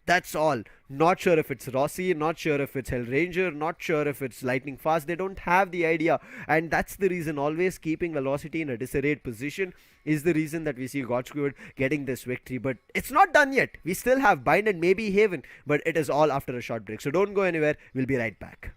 That's all. Not sure if it's Rossi, not sure if it's Hellranger, not sure if it's Lightning Fast. They don't have the idea. And that's the reason always keeping Velocity in a disarrayed position is the reason that we see God Squad getting this victory. But it's not done yet. We still have Bind and maybe Haven, but it is all after a short break. So don't go anywhere. We'll be right back.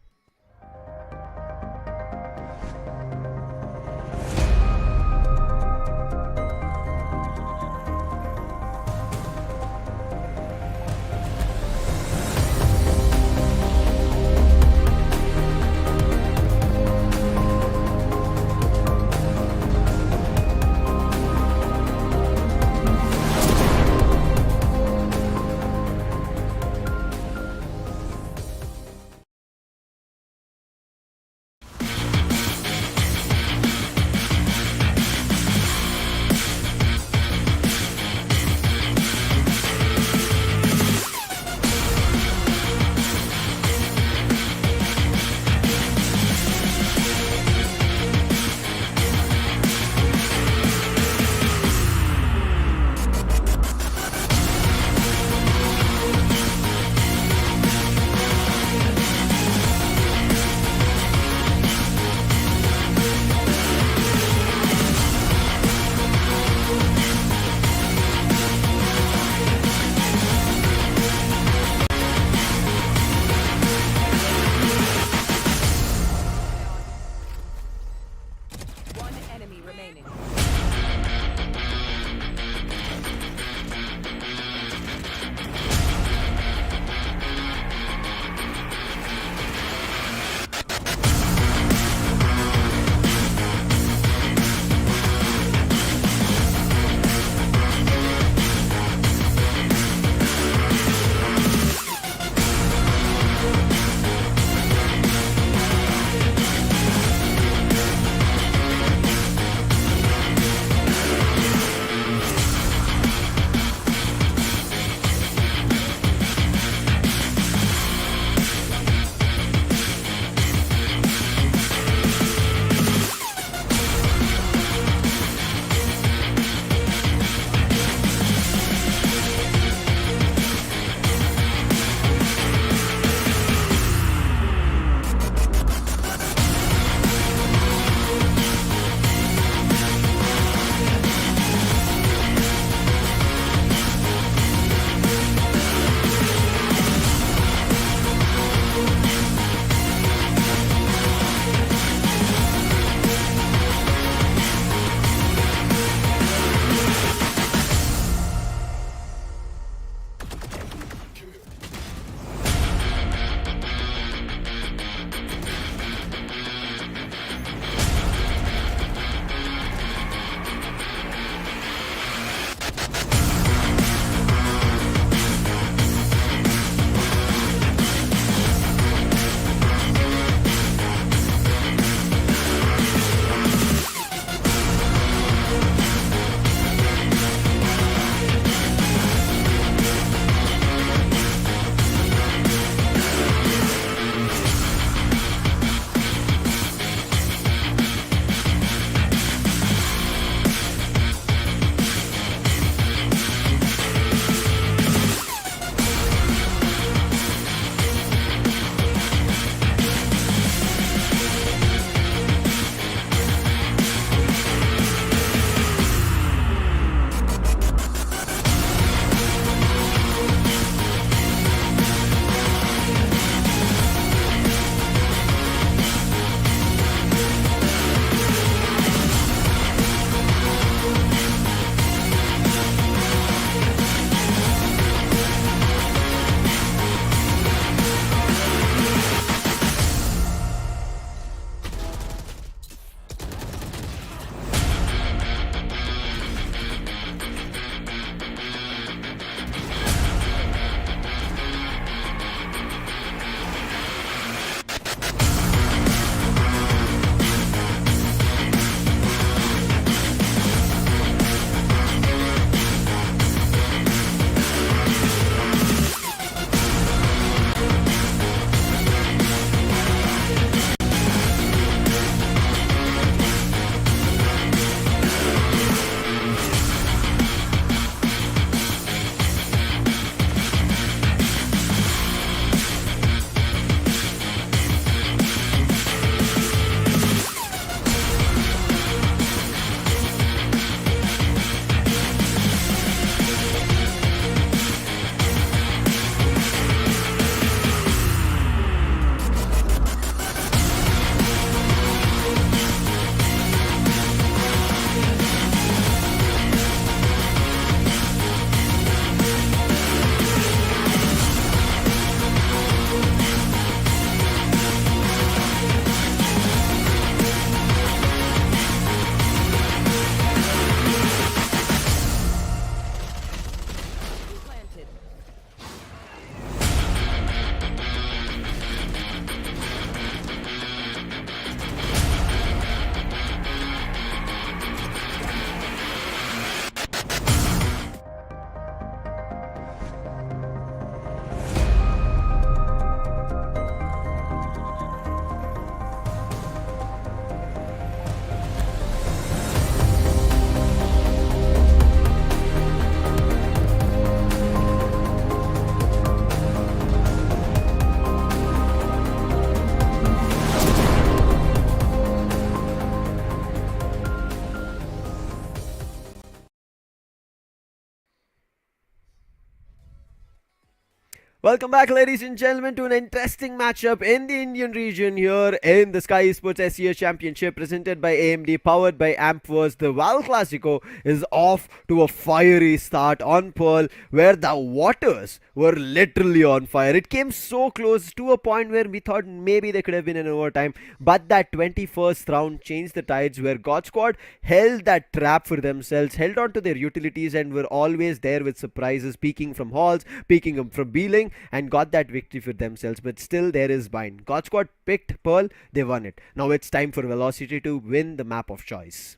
Welcome back, ladies and gentlemen, to an interesting matchup in the Indian region here in the Skyesports SEA Championship presented by AMD, powered by Ampverse. The Val Clasico is off to a fiery start on Pearl, where the waters were literally on fire. It came so close to a point where we thought maybe they could have been in overtime, but that 21st round changed the tides, where God Squad held that trap for themselves, held on to their utilities, and were always there with surprises, peeking from halls, peeking from B-Link, and got that victory for themselves. But still, there is Bind. God Squad picked Pearl, they won it. Now it's time for Velocity to win the map of choice.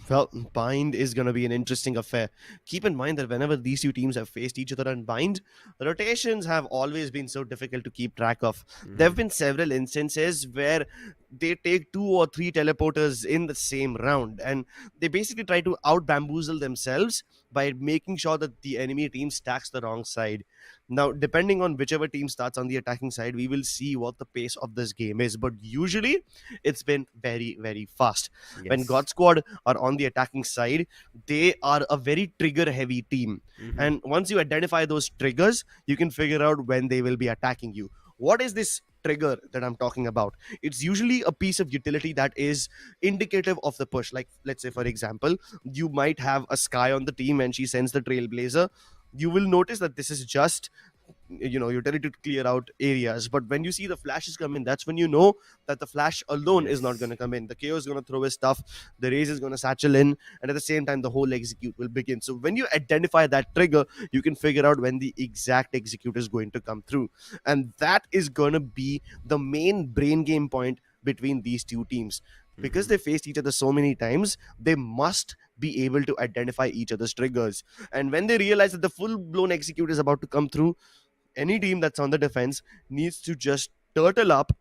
Well, Bind is going to be an interesting affair. Keep in mind that whenever these two teams have faced each other in Bind, the rotations have always been so difficult to keep track of. There have been several instances where they take 2 or 3 teleporters in the same round, and they basically try to out-bamboozle themselves by making sure that the enemy team stacks the wrong side. Now, depending on whichever team starts on the attacking side, we will see what the pace of this game is. But usually, it's been very, very fast. When Yes. God Squad are on the attacking side, they are a very trigger-heavy team. And once you identify those triggers, you can figure out when they will be attacking you. What is this trigger that I'm talking about? It's usually a piece of utility that is indicative of the push. Like, let's say, for example, you might have a Sky on the team and she sends the Trailblazer. You will notice that this is just utility to clear out areas, but when you see the flashes come in, that's when you know that the flash alone is not going to come in. The KO is going to throw his stuff, the Raze is going to satchel in, and at the same time the whole execute will begin. So when you identify that trigger, you can figure out when the exact execute is going to come through, and that is going to be the main brain game point between these two teams. Because they faced each other so many times, they must be able to identify each other's triggers. And when they realize that the full-blown execute is about to come through, any team that's on the defense needs to just turtle up,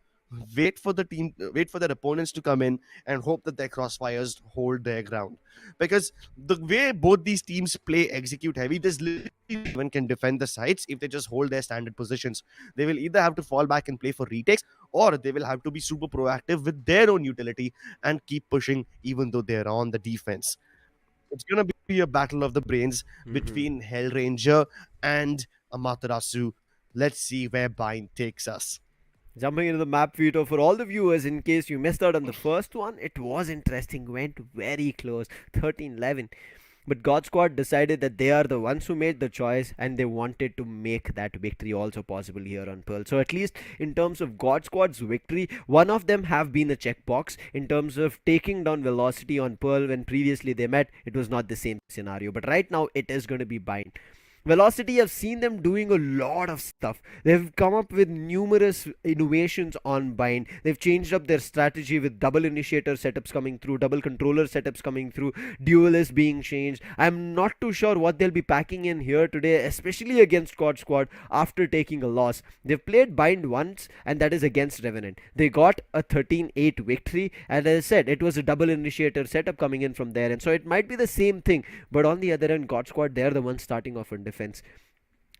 wait for their opponents to come in, and hope that their crossfires hold their ground. Because the way both these teams play execute heavy, there's literally no one can defend the sites if they just hold their standard positions. They will either have to fall back and play for retakes, or they will have to be super proactive with their own utility and keep pushing even though they're on the defense. It's going to be a battle of the brains between Hellranger and Amaterasu. Let's see where Bind takes us. Jumping into the map veto for all the viewers, in case you missed out on the first one, it was interesting, went very close, 13-11. But God Squad decided that they are the ones who made the choice, and they wanted to make that victory also possible here on Pearl. So at least in terms of God Squad's victory, one of them have been a checkbox. In terms of taking down Velocity on Pearl, when previously they met, it was not the same scenario. But right now it is going to be Bind. Velocity, have seen them doing a lot of stuff. They've come up with numerous innovations on Bind. They've changed up their strategy with double initiator setups coming through, double controller setups coming through, duelist being changed. I'm not too sure what they'll be packing in here today, especially against God Squad after taking a loss. They've played Bind once, and that is against Revenant. They got a 13-8 victory, and as I said, it was a double initiator setup coming in from there, and so it might be the same thing. But on the other end, God Squad, they're the ones starting off in defense.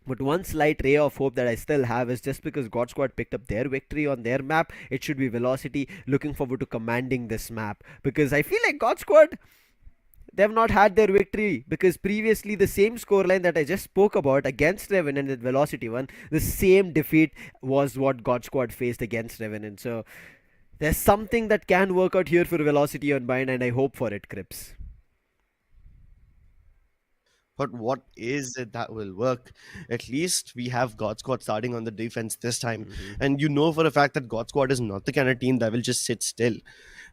But one slight ray of hope that I still have is just because God Squad picked up their victory on their map, it should be Velocity. Looking forward to commanding this map, because I feel like God Squad, they have not had their victory, because previously the same scoreline that I just spoke about against Revenant that Velocity won, the same defeat was what God Squad faced against Revenant. So there's something that can work out here for Velocity on Bind, and I hope for it, Crips. But what is it that will work? At least we have God Squad starting on the defense this time. And you know for a fact that God Squad is not the kind of team that will just sit still.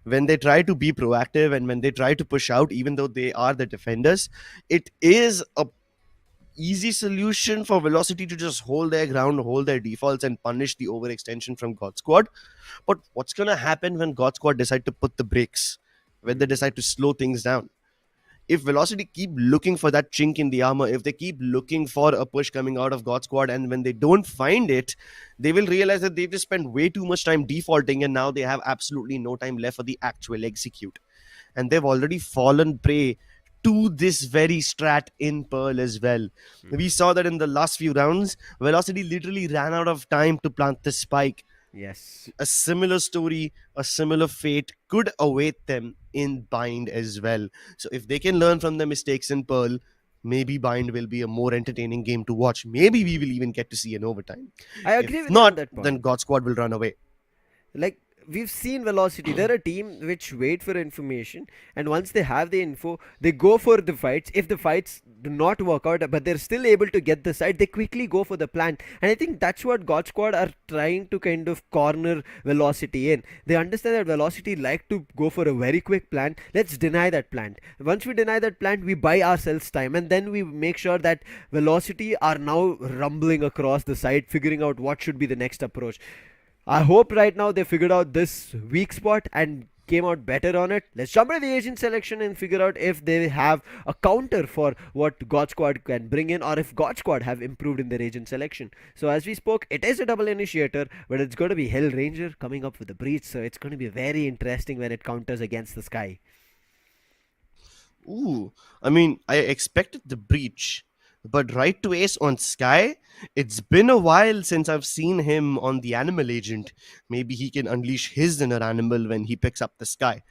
When they try to be proactive and when they try to push out, even though they are the defenders, it is a easy solution for Velocity to just hold their ground, hold their defaults, and punish the overextension from God Squad. But what's going to happen when God Squad decide to put the brakes? When they decide to slow things down? If Velocity keep looking for that chink in the armor, if they keep looking for a push coming out of God Squad, and when they don't find it, they will realize that they just spent way too much time defaulting, and now they have absolutely no time left for the actual execute. And they've already fallen prey to this very strat in Pearl as well. We saw that in the last few rounds, Velocity literally ran out of time to plant the spike. Yes. A similar story, a similar fate could await them in Bind as well. So if they can learn from their mistakes in Pearl, maybe Bind will be a more entertaining game to watch. Maybe we will even get to see an overtime. I agree If with you on not, that point. then God Squad will run away. Like, we've seen Velocity, they're a team which wait for information, and once they have the info, they go for the fights. If the fights do not work out but they're still able to get the side, they quickly go for the plan. And I think that's what God Squad are trying to kind of corner Velocity in. They understand that Velocity like to go for a very quick plan. Let's deny that plan. Once we deny that plan, we buy ourselves time, and then we make sure that Velocity are now rumbling across the side, figuring out what should be the next approach. I hope right now they figured out this weak spot and came out better on it. Let's jump into the agent selection and figure out if they have a counter for what God Squad can bring in, or if God Squad have improved in their agent selection. So as we spoke, it is a double initiator, but it's going to be Hell Ranger coming up with the breach. So it's going to be very interesting when it counters against the Sky. Ooh, I mean, I expected the breach, but right to ace on Sky, it's been a while since I've seen him on the animal agent. Maybe he can unleash his inner animal when he picks up the Sky.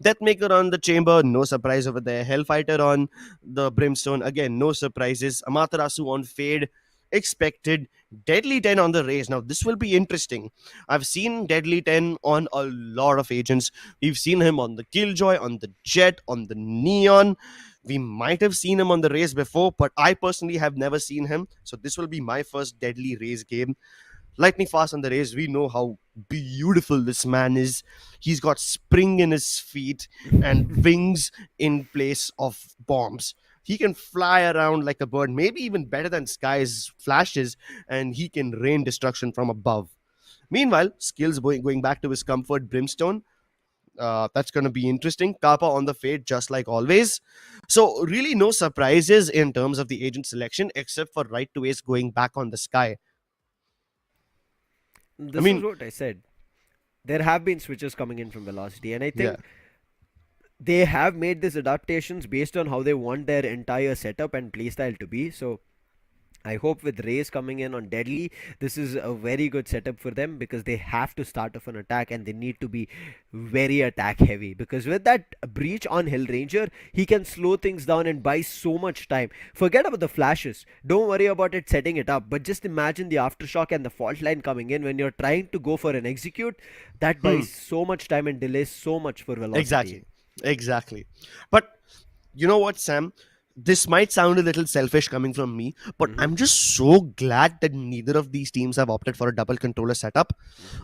Deathmaker on the chamber, no surprise over there. Hellfighter on the brimstone, again, no surprises. Amaterasu on fade, expected. Deadly 10 on the raise. Now, this will be interesting. I've seen Deadly 10 on a lot of agents. We've seen him on the Killjoy, on the Jet, on the Neon. We might have seen him on the race before, but I personally have never seen him. So this will be my first deadly race game. Lightning fast on the race. We know how beautiful this man is. He's got spring in his feet and wings in place of bombs. He can fly around like a bird, maybe even better than Sky's flashes, and he can rain destruction from above. Meanwhile, skills going back to his comfort, Brimstone. That's going to be interesting. Kappa on the fade, just like always. So really no surprises in terms of the agent selection, except for right to ace going back on the Sky. This is what I said. There have been switches coming in from Velocity, and I think they have made these adaptations based on how they want their entire setup and playstyle to be. So I hope with Raze coming in on Deadly, this is a very good setup for them, because they have to start off an attack and they need to be very attack heavy, because with that breach on Hell Ranger, he can slow things down and buy so much time. Forget about the flashes, don't worry about it setting it up, but just imagine the aftershock and the fault line coming in when you're trying to go for an execute. That buys so much time and delays so much for Velocity. Exactly. But you know what, Sam? This might sound a little selfish coming from me, but I'm just so glad that neither of these teams have opted for a double controller setup.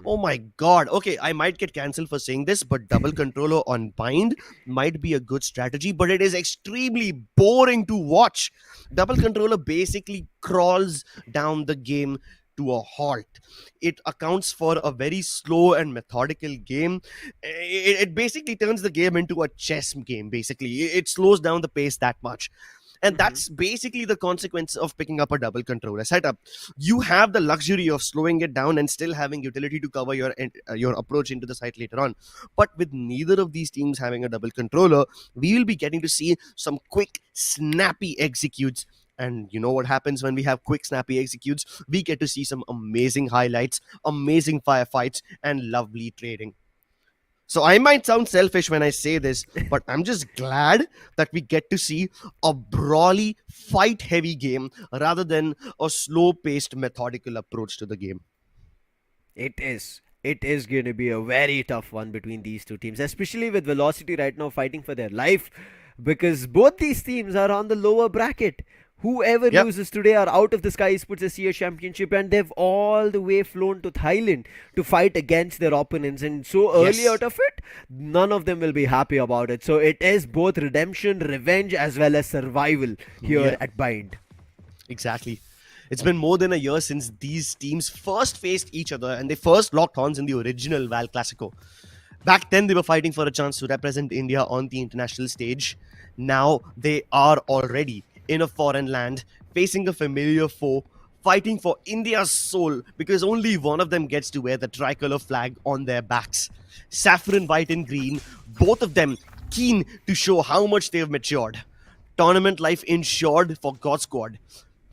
Oh my god. Okay, I might get cancelled for saying this, but double controller on Bind might be a good strategy, but it is extremely boring to watch. Double controller basically crawls down the game to a halt. It accounts for a very slow and methodical game. It basically turns the game into a chess game, basically. It slows down the pace that much. And that's basically the consequence of picking up a double controller setup. You have the luxury of slowing it down and still having utility to cover your approach into the site later on. But with neither of these teams having a double controller, we will be getting to see some quick, snappy executes. And you know what happens when we have quick, snappy executes? We get to see some amazing highlights, amazing firefights, and lovely trading. So I might sound selfish when I say this, but I'm just glad that we get to see a brawly, fight-heavy game rather than a slow-paced, methodical approach to the game. It is. It is going to be a very tough one between these two teams, especially with Velocity right now fighting for their life, because both these teams are on the lower bracket. Whoever loses today are out of the Skyesports SEA Championship, and they've all the way flown to Thailand to fight against their opponents. And so early out of it, none of them will be happy about it. So it is both redemption, revenge, as well as survival here at Bind. Exactly. It's been more than a year since these teams first faced each other, and they first locked horns in the original Val Classico. Back then, they were fighting for a chance to represent India on the international stage. Now they are already in a foreign land, facing a familiar foe, fighting for India's soul, because only one of them gets to wear the tricolour flag on their backs. Saffron, white and green, both of them keen to show how much they've matured. Tournament life ensured for God Squad.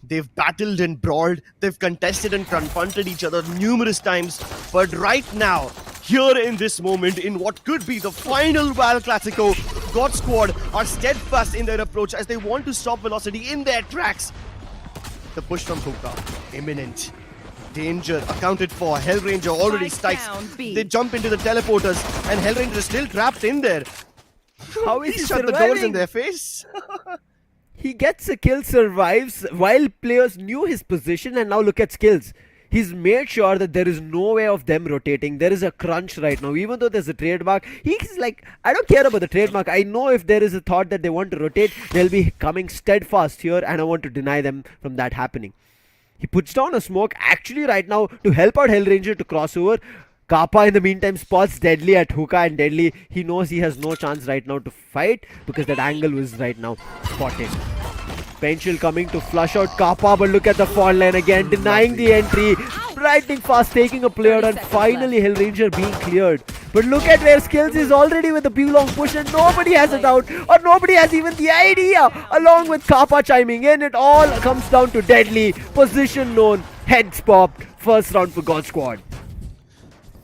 They've battled and brawled, they've contested and confronted each other numerous times, but right now, here in this moment, in what could be the final Val Classico, God Squad are steadfast in their approach as they want to stop Velocity in their tracks. The push from Hookah, imminent. Danger accounted for. Hellranger already Spike strikes. down, B. They jump into the teleporters and Hellranger is still trapped in there. How is He he shut the doors in surviving? their face. He gets a kill, survives while players knew his position, and now look at skills. He's made sure that there is no way of them rotating. There is a crunch right now. Even though there's a trademark, he's like, I don't care about the trademark. I know if there is a thought that they want to rotate, they'll be coming steadfast here, and I want to deny them from that happening. He puts down a smoke actually right now to help out Hellranger to cross over. Kappa in the meantime spots Deadly at Hookah, and Deadly, he knows he has no chance right now to fight because that angle was right now spotted. Pencil coming to flush out Kappa, but look at the fall line again, denying the entry. Lightning fast taking a player, 30 and seconds finally Hellranger being cleared. But look at where Skills is already with the B-long push, and nobody has it out, or nobody has even the idea. Along with Kappa chiming in, it all comes down to Deadly. Position known, heads popped. First round for God Squad.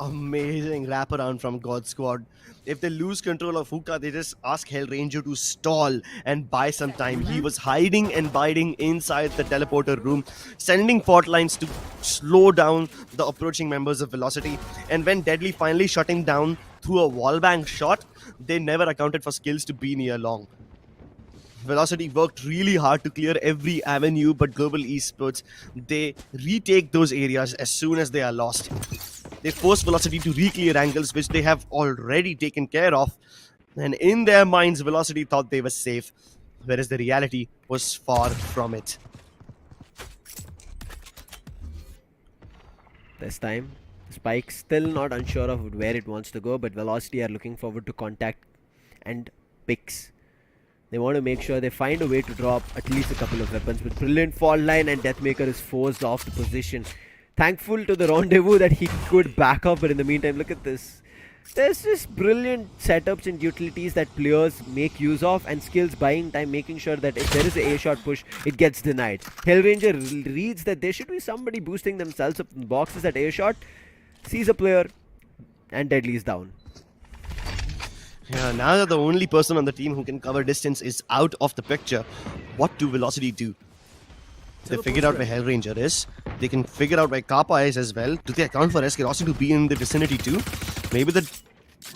Amazing wraparound from God Squad. If they lose control of Hookah, they just ask Hellranger to stall and buy some time. He was hiding and biding inside the teleporter room, sending fault lines to slow down the approaching members of Velocity. And when Deadly finally shut him down through a wallbang shot, they never accounted for skills to be near long. Velocity worked really hard to clear every avenue, but Global Esports, they retake those areas as soon as they are lost. They force Velocity to re-clear angles which they have already taken care of, and in their minds Velocity thought they were safe, whereas the reality was far from it. This time, Spike still not unsure of where it wants to go, but Velocity are looking forward to contact and picks. They want to make sure they find a way to drop at least a couple of weapons, but brilliant fall line, and Deathmaker is forced off the position. Thankful to the rendezvous that he could back up, but in the meantime, look at this. There's just brilliant setups and utilities that players make use of, and skills buying time, making sure that if there is an A-shot push, it gets denied. Hellranger reads that there should be somebody boosting themselves up in boxes at A-shot, sees a player, and Deadly is down. Yeah, now that the only person on the team who can cover distance is out of the picture, what do Velocity do? They figured out where Hellranger is. They can figure out where Kappa is as well. Do they account for Skyesports to be in the vicinity too? Maybe the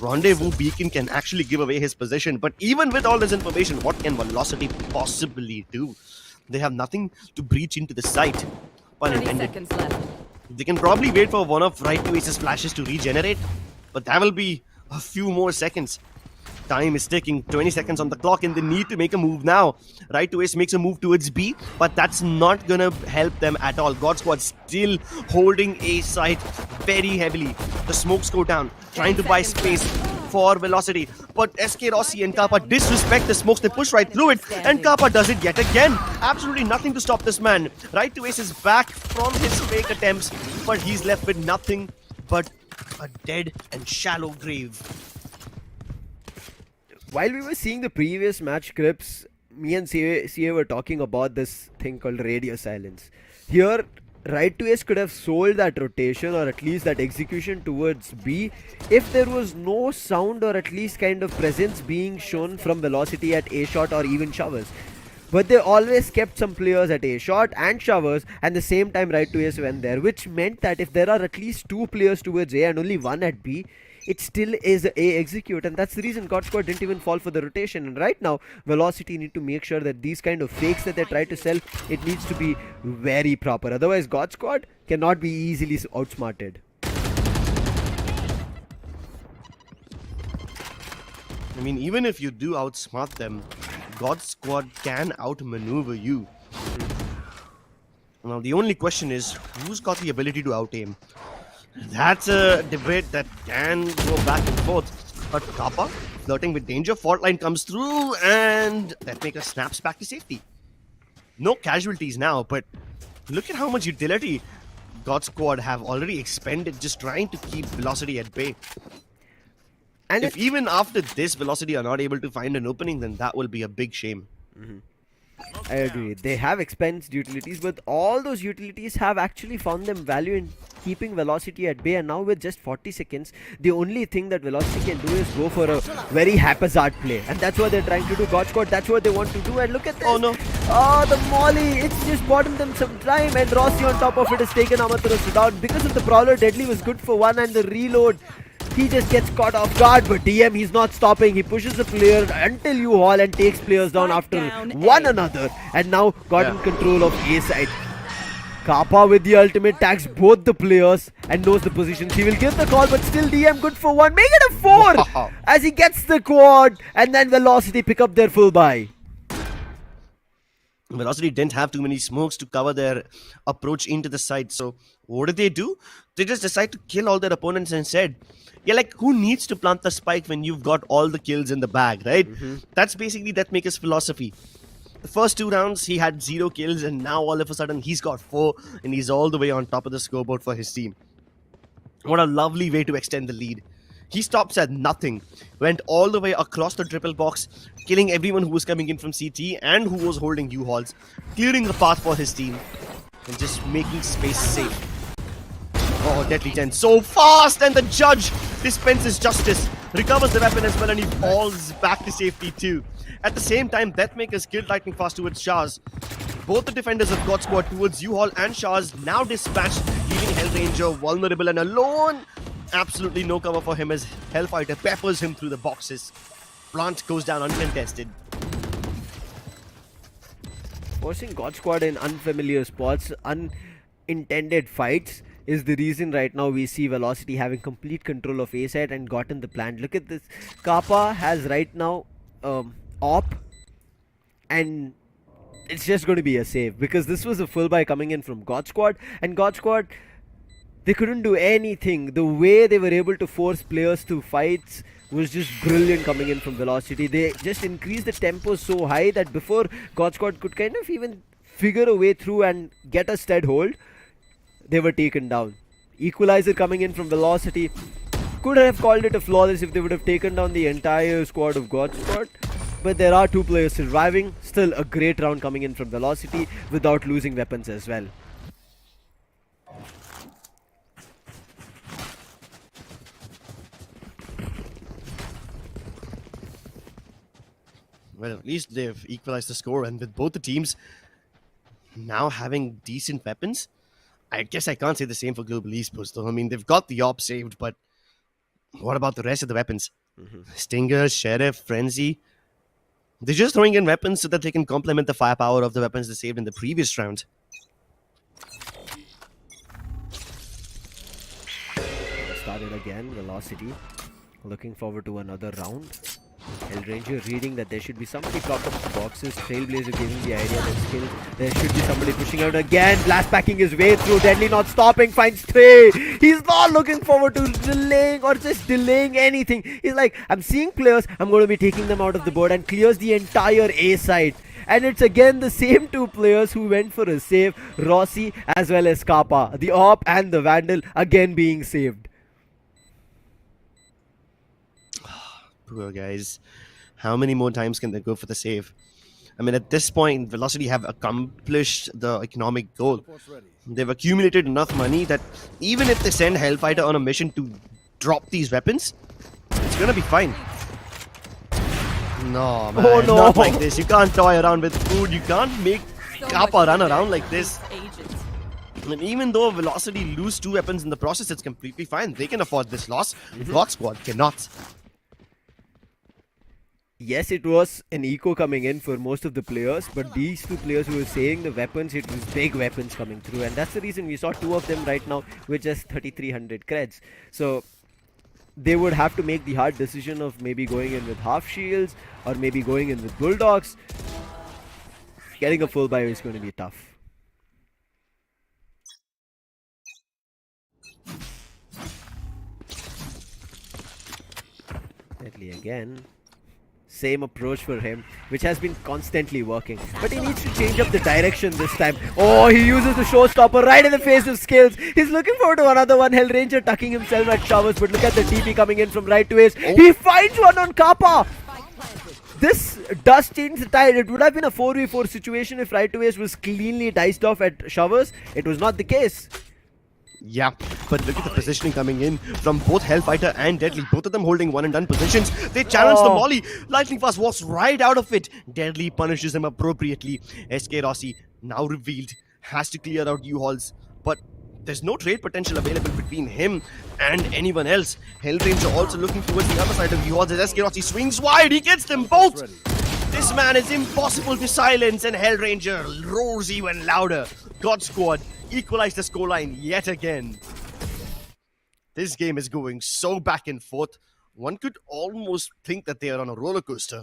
rendezvous beacon can actually give away his position. But even with all this information, what can Velocity possibly do? They have nothing to breach into the site. Pun 30 intended. seconds left. They can probably wait for one of Right to Ace's flashes to regenerate, but that will be a few more seconds. Time is ticking, 20 seconds on the clock, and they need to make a move now. Right to Ace makes a move towards B, but that's not gonna help them at all. God Squad still holding A site very heavily. The smokes go down, trying to buy space for Velocity, but SK Rossi and Kappa disrespect the smokes. They push right through it, and Kappa does it yet again. Absolutely nothing to stop this man. Right to Ace is back from his fake attempts, but he's left with nothing but a dead and shallow grave. While we were seeing the previous match clips, me and CA were talking about this thing called radio silence. Here, Right to Ace could have sold that rotation or at least that execution towards B if there was no sound or at least kind of presence being shown from Velocity at A shot or even showers. But they always kept some players at A shot and showers, and the same time Right to Ace went there, which meant that if there are at least 2 players towards A and only 1 at B, it still is A execute, and that's the reason God Squad didn't even fall for the rotation. And right now, Velocity need to make sure that these kind of fakes that they try to sell, it needs to be very proper. Otherwise, God Squad cannot be easily outsmarted. I mean, even if you do outsmart them, God Squad can outmaneuver you. Now, the only question is, who's got the ability to out-aim? That's a debate that can go back and forth. But Kappa, flirting with danger, fault line comes through, and Deathmaker snaps back to safety. No casualties now, but look at how much utility God Squad have already expended just trying to keep Velocity at bay. And if even after this Velocity are not able to find an opening, then that will be a big shame. I agree. They have expensed utilities, but all those utilities have actually found them value in keeping Velocity at bay, and now with just 40 seconds, the only thing that Velocity can do is go for a very haphazard play, and that's what they're trying to do. God Squad, that's what they want to do, and look at this. Oh no. Oh, the molly, it's just bought them some time, and Rossi on top of it has taken Amaterasu down. Because of the Prowler, Deadly was good for one, and the reload, he just gets caught off guard, but DM, he's not stopping. He pushes the player until you haul and takes players down after one another, and now got in control of A side. Kappa with the ultimate tags both the players and knows the positions. He will give the call, but still DM good for one. Make it a 4 as he gets the quad, and then Velocity pick up their full buy. Velocity didn't have too many smokes to cover their approach into the side. So what did they do? They just decide to kill all their opponents instead. Yeah, like, who needs to plant the spike when you've got all the kills in the bag, right? That's basically Deathmaker's philosophy. The first 2 rounds, he had 0 kills, and now all of a sudden, he's got 4, and he's all the way on top of the scoreboard for his team. What a lovely way to extend the lead. He stops at nothing, went all the way across the triple box, killing everyone who was coming in from CT and who was holding U-hauls, clearing the path for his team, and just making space safe. Oh, Deadly 10 so fast, and the judge dispenses justice, recovers the weapon as well, and he falls back to safety too. At the same time, Deathmakers killed lightning fast towards Shaz. Both the defenders of God Squad towards U-Haul and Shaz now dispatched, leaving Hellranger vulnerable and alone. Absolutely no cover for him as Hellfighter peppers him through the boxes. Plant goes down uncontested. Forcing God Squad in unfamiliar spots, unintended fights is the reason right now we see Velocity having complete control of A side and gotten the plant. Look at this. Kappa has right now op, and it's just going to be a save because this was a full buy coming in from God Squad, and God Squad, they couldn't do anything. The way they were able to force players to fights was just brilliant coming in from Velocity. They just increased the tempo so high that before God Squad could kind of even figure a way through and get a stead hold, they were taken down. Equalizer coming in from Velocity. Could have called it a flawless if they would have taken down the entire squad of God Squad. But there are 2 players surviving. Still a great round coming in from Velocity without losing weapons as well. Well, at least they've equalized the score, and with both the teams now having decent weapons, I guess I can't say the same for Global Esports though. I mean, they've got the op saved, but what about the rest of the weapons? Stinger, Sheriff, Frenzy. They're just throwing in weapons so that they can complement the firepower of the weapons they saved in the previous round. Started again, Velocity. Looking forward to another round. Hellranger reading that there should be somebody propped up the boxes. Trailblazer giving the idea that skills. There should be somebody pushing out again. Blast packing his way through. Deadly not stopping. Finds Trey. He's not looking forward to delaying or just delaying anything. He's like, I'm seeing players. I'm going to be taking them out of the board, and clears the entire A side. And it's again the same 2 players who went for a save. Rossi as well as Kappa. The op and the Vandal again being saved. Poor guys. How many more times can they go for the save? I mean, at this point, Velocity have accomplished the economic goal. They've accumulated enough money that even if they send Hellfighter on a mission to drop these weapons, it's gonna be fine. No, man. Oh, no. Not like this. You can't toy around with food. You can't make Kappa run around like this. And even though Velocity lose 2 weapons in the process, it's completely fine. They can afford this loss. God Squad cannot. Yes, it was an eco coming in for most of the players, but these 2 players who were saying the weapons, it was big weapons coming through, and that's the reason we saw 2 of them right now with just 3300 creds. So they would have to make the hard decision of maybe going in with half shields or maybe going in with bulldogs. Getting a full buy is going to be tough. Deadly again. Same approach for him, which has been constantly working. But he needs to change up the direction this time. Oh, he uses the showstopper right in the face of skills. He's looking forward to another one. Hellranger tucking himself at showers, but look at the TP coming in from right to ace. He finds one on Kappa. This does change the tide. It would have been a 4v4 situation if right to ace was cleanly diced off at showers. It was not the case. Yeah, but look at the positioning coming in from both Hellfighter and Deadly. Both of them holding one and done positions. They challenge the Molly. Lightning Fast walks right out of it. Deadly punishes him appropriately. SK Rossi, now revealed, has to clear out U-Hauls. But there's no trade potential available between him and anyone else. Hellranger also looking towards the other side of U-Hauls as SK Rossi swings wide. He gets them both. This man is impossible to silence, and Hellranger roars even louder. God Squad equalize the scoreline yet again. This game is going so back and forth. One could almost think that they are on a roller coaster.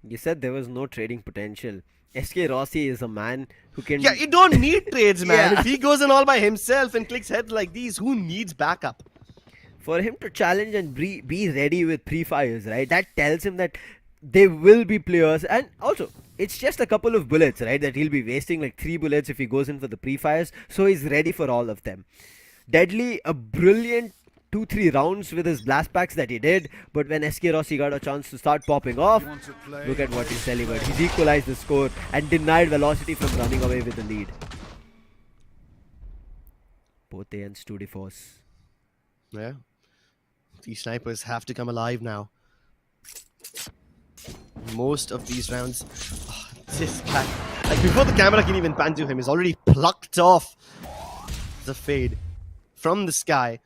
You said there was no trading potential. SK Rossi is a man who can... Yeah, you don't need trades, man. Yeah. If he goes in all by himself and clicks heads like these, who needs backup? For him to challenge and be ready with pre-fires, right? That tells him that there will be players, and also it's just a couple of bullets, right? That he'll be wasting like 3 bullets if he goes in for the pre-fires, so he's ready for all of them. Deadly, a brilliant 2-3 rounds with his blast packs that he did, but when SK Rossi got a chance to start popping off, look at what he's delivered. He's equalized the score and denied Velocity from running away with the lead. Both ends 2-4. Yeah. These snipers have to come alive now. Most of these rounds, this guy, like before the camera can even pan to him, he's already plucked off the fade from the sky.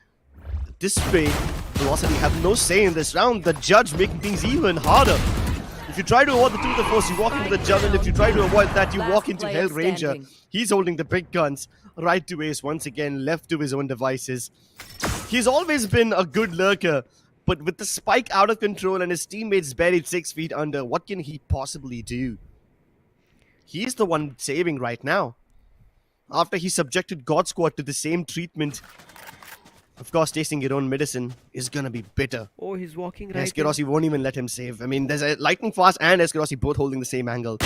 This fade, Velocity have no say in this round. The judge making things even harder. If you try to avoid the 2 to 4, you walk into the juggle. If you try to avoid that, you walk into Hellranger. He's holding the big guns right to ace once again, left to his own devices. He's always been a good lurker. But with the spike out of control and his teammates buried 6 feet under, what can he possibly do? He's the one saving right now. After he subjected God Squad to the same treatment, of course, tasting your own medicine is gonna be bitter. Oh, he's walking right SK Rossi won't even let him save. I mean, there's a Lightning Fast and SK Rossi both holding the same angle.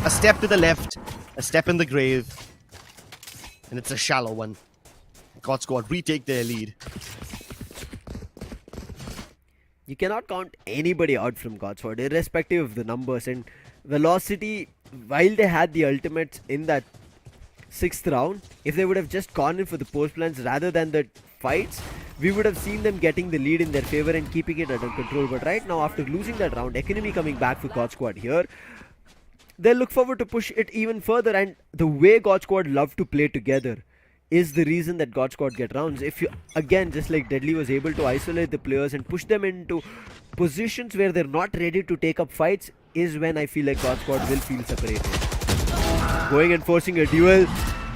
A step to the left, a step in the grave, and it's a shallow one. God Squad retake their lead. You cannot count anybody out from God Squad, irrespective of the numbers. And Velocity, while they had the ultimates in that 6th round, if they would have just gone in for the post plans rather than the fights, we would have seen them getting the lead in their favor and keeping it under control. But right now, after losing that round, economy coming back for God Squad here, they look forward to push it even further. And the way God Squad love to play together is the reason that God Squad get rounds. If you, again, just like Deadly was able to isolate the players and push them into positions where they're not ready to take up fights, is when I feel like God Squad will feel separated. Going and forcing a duel.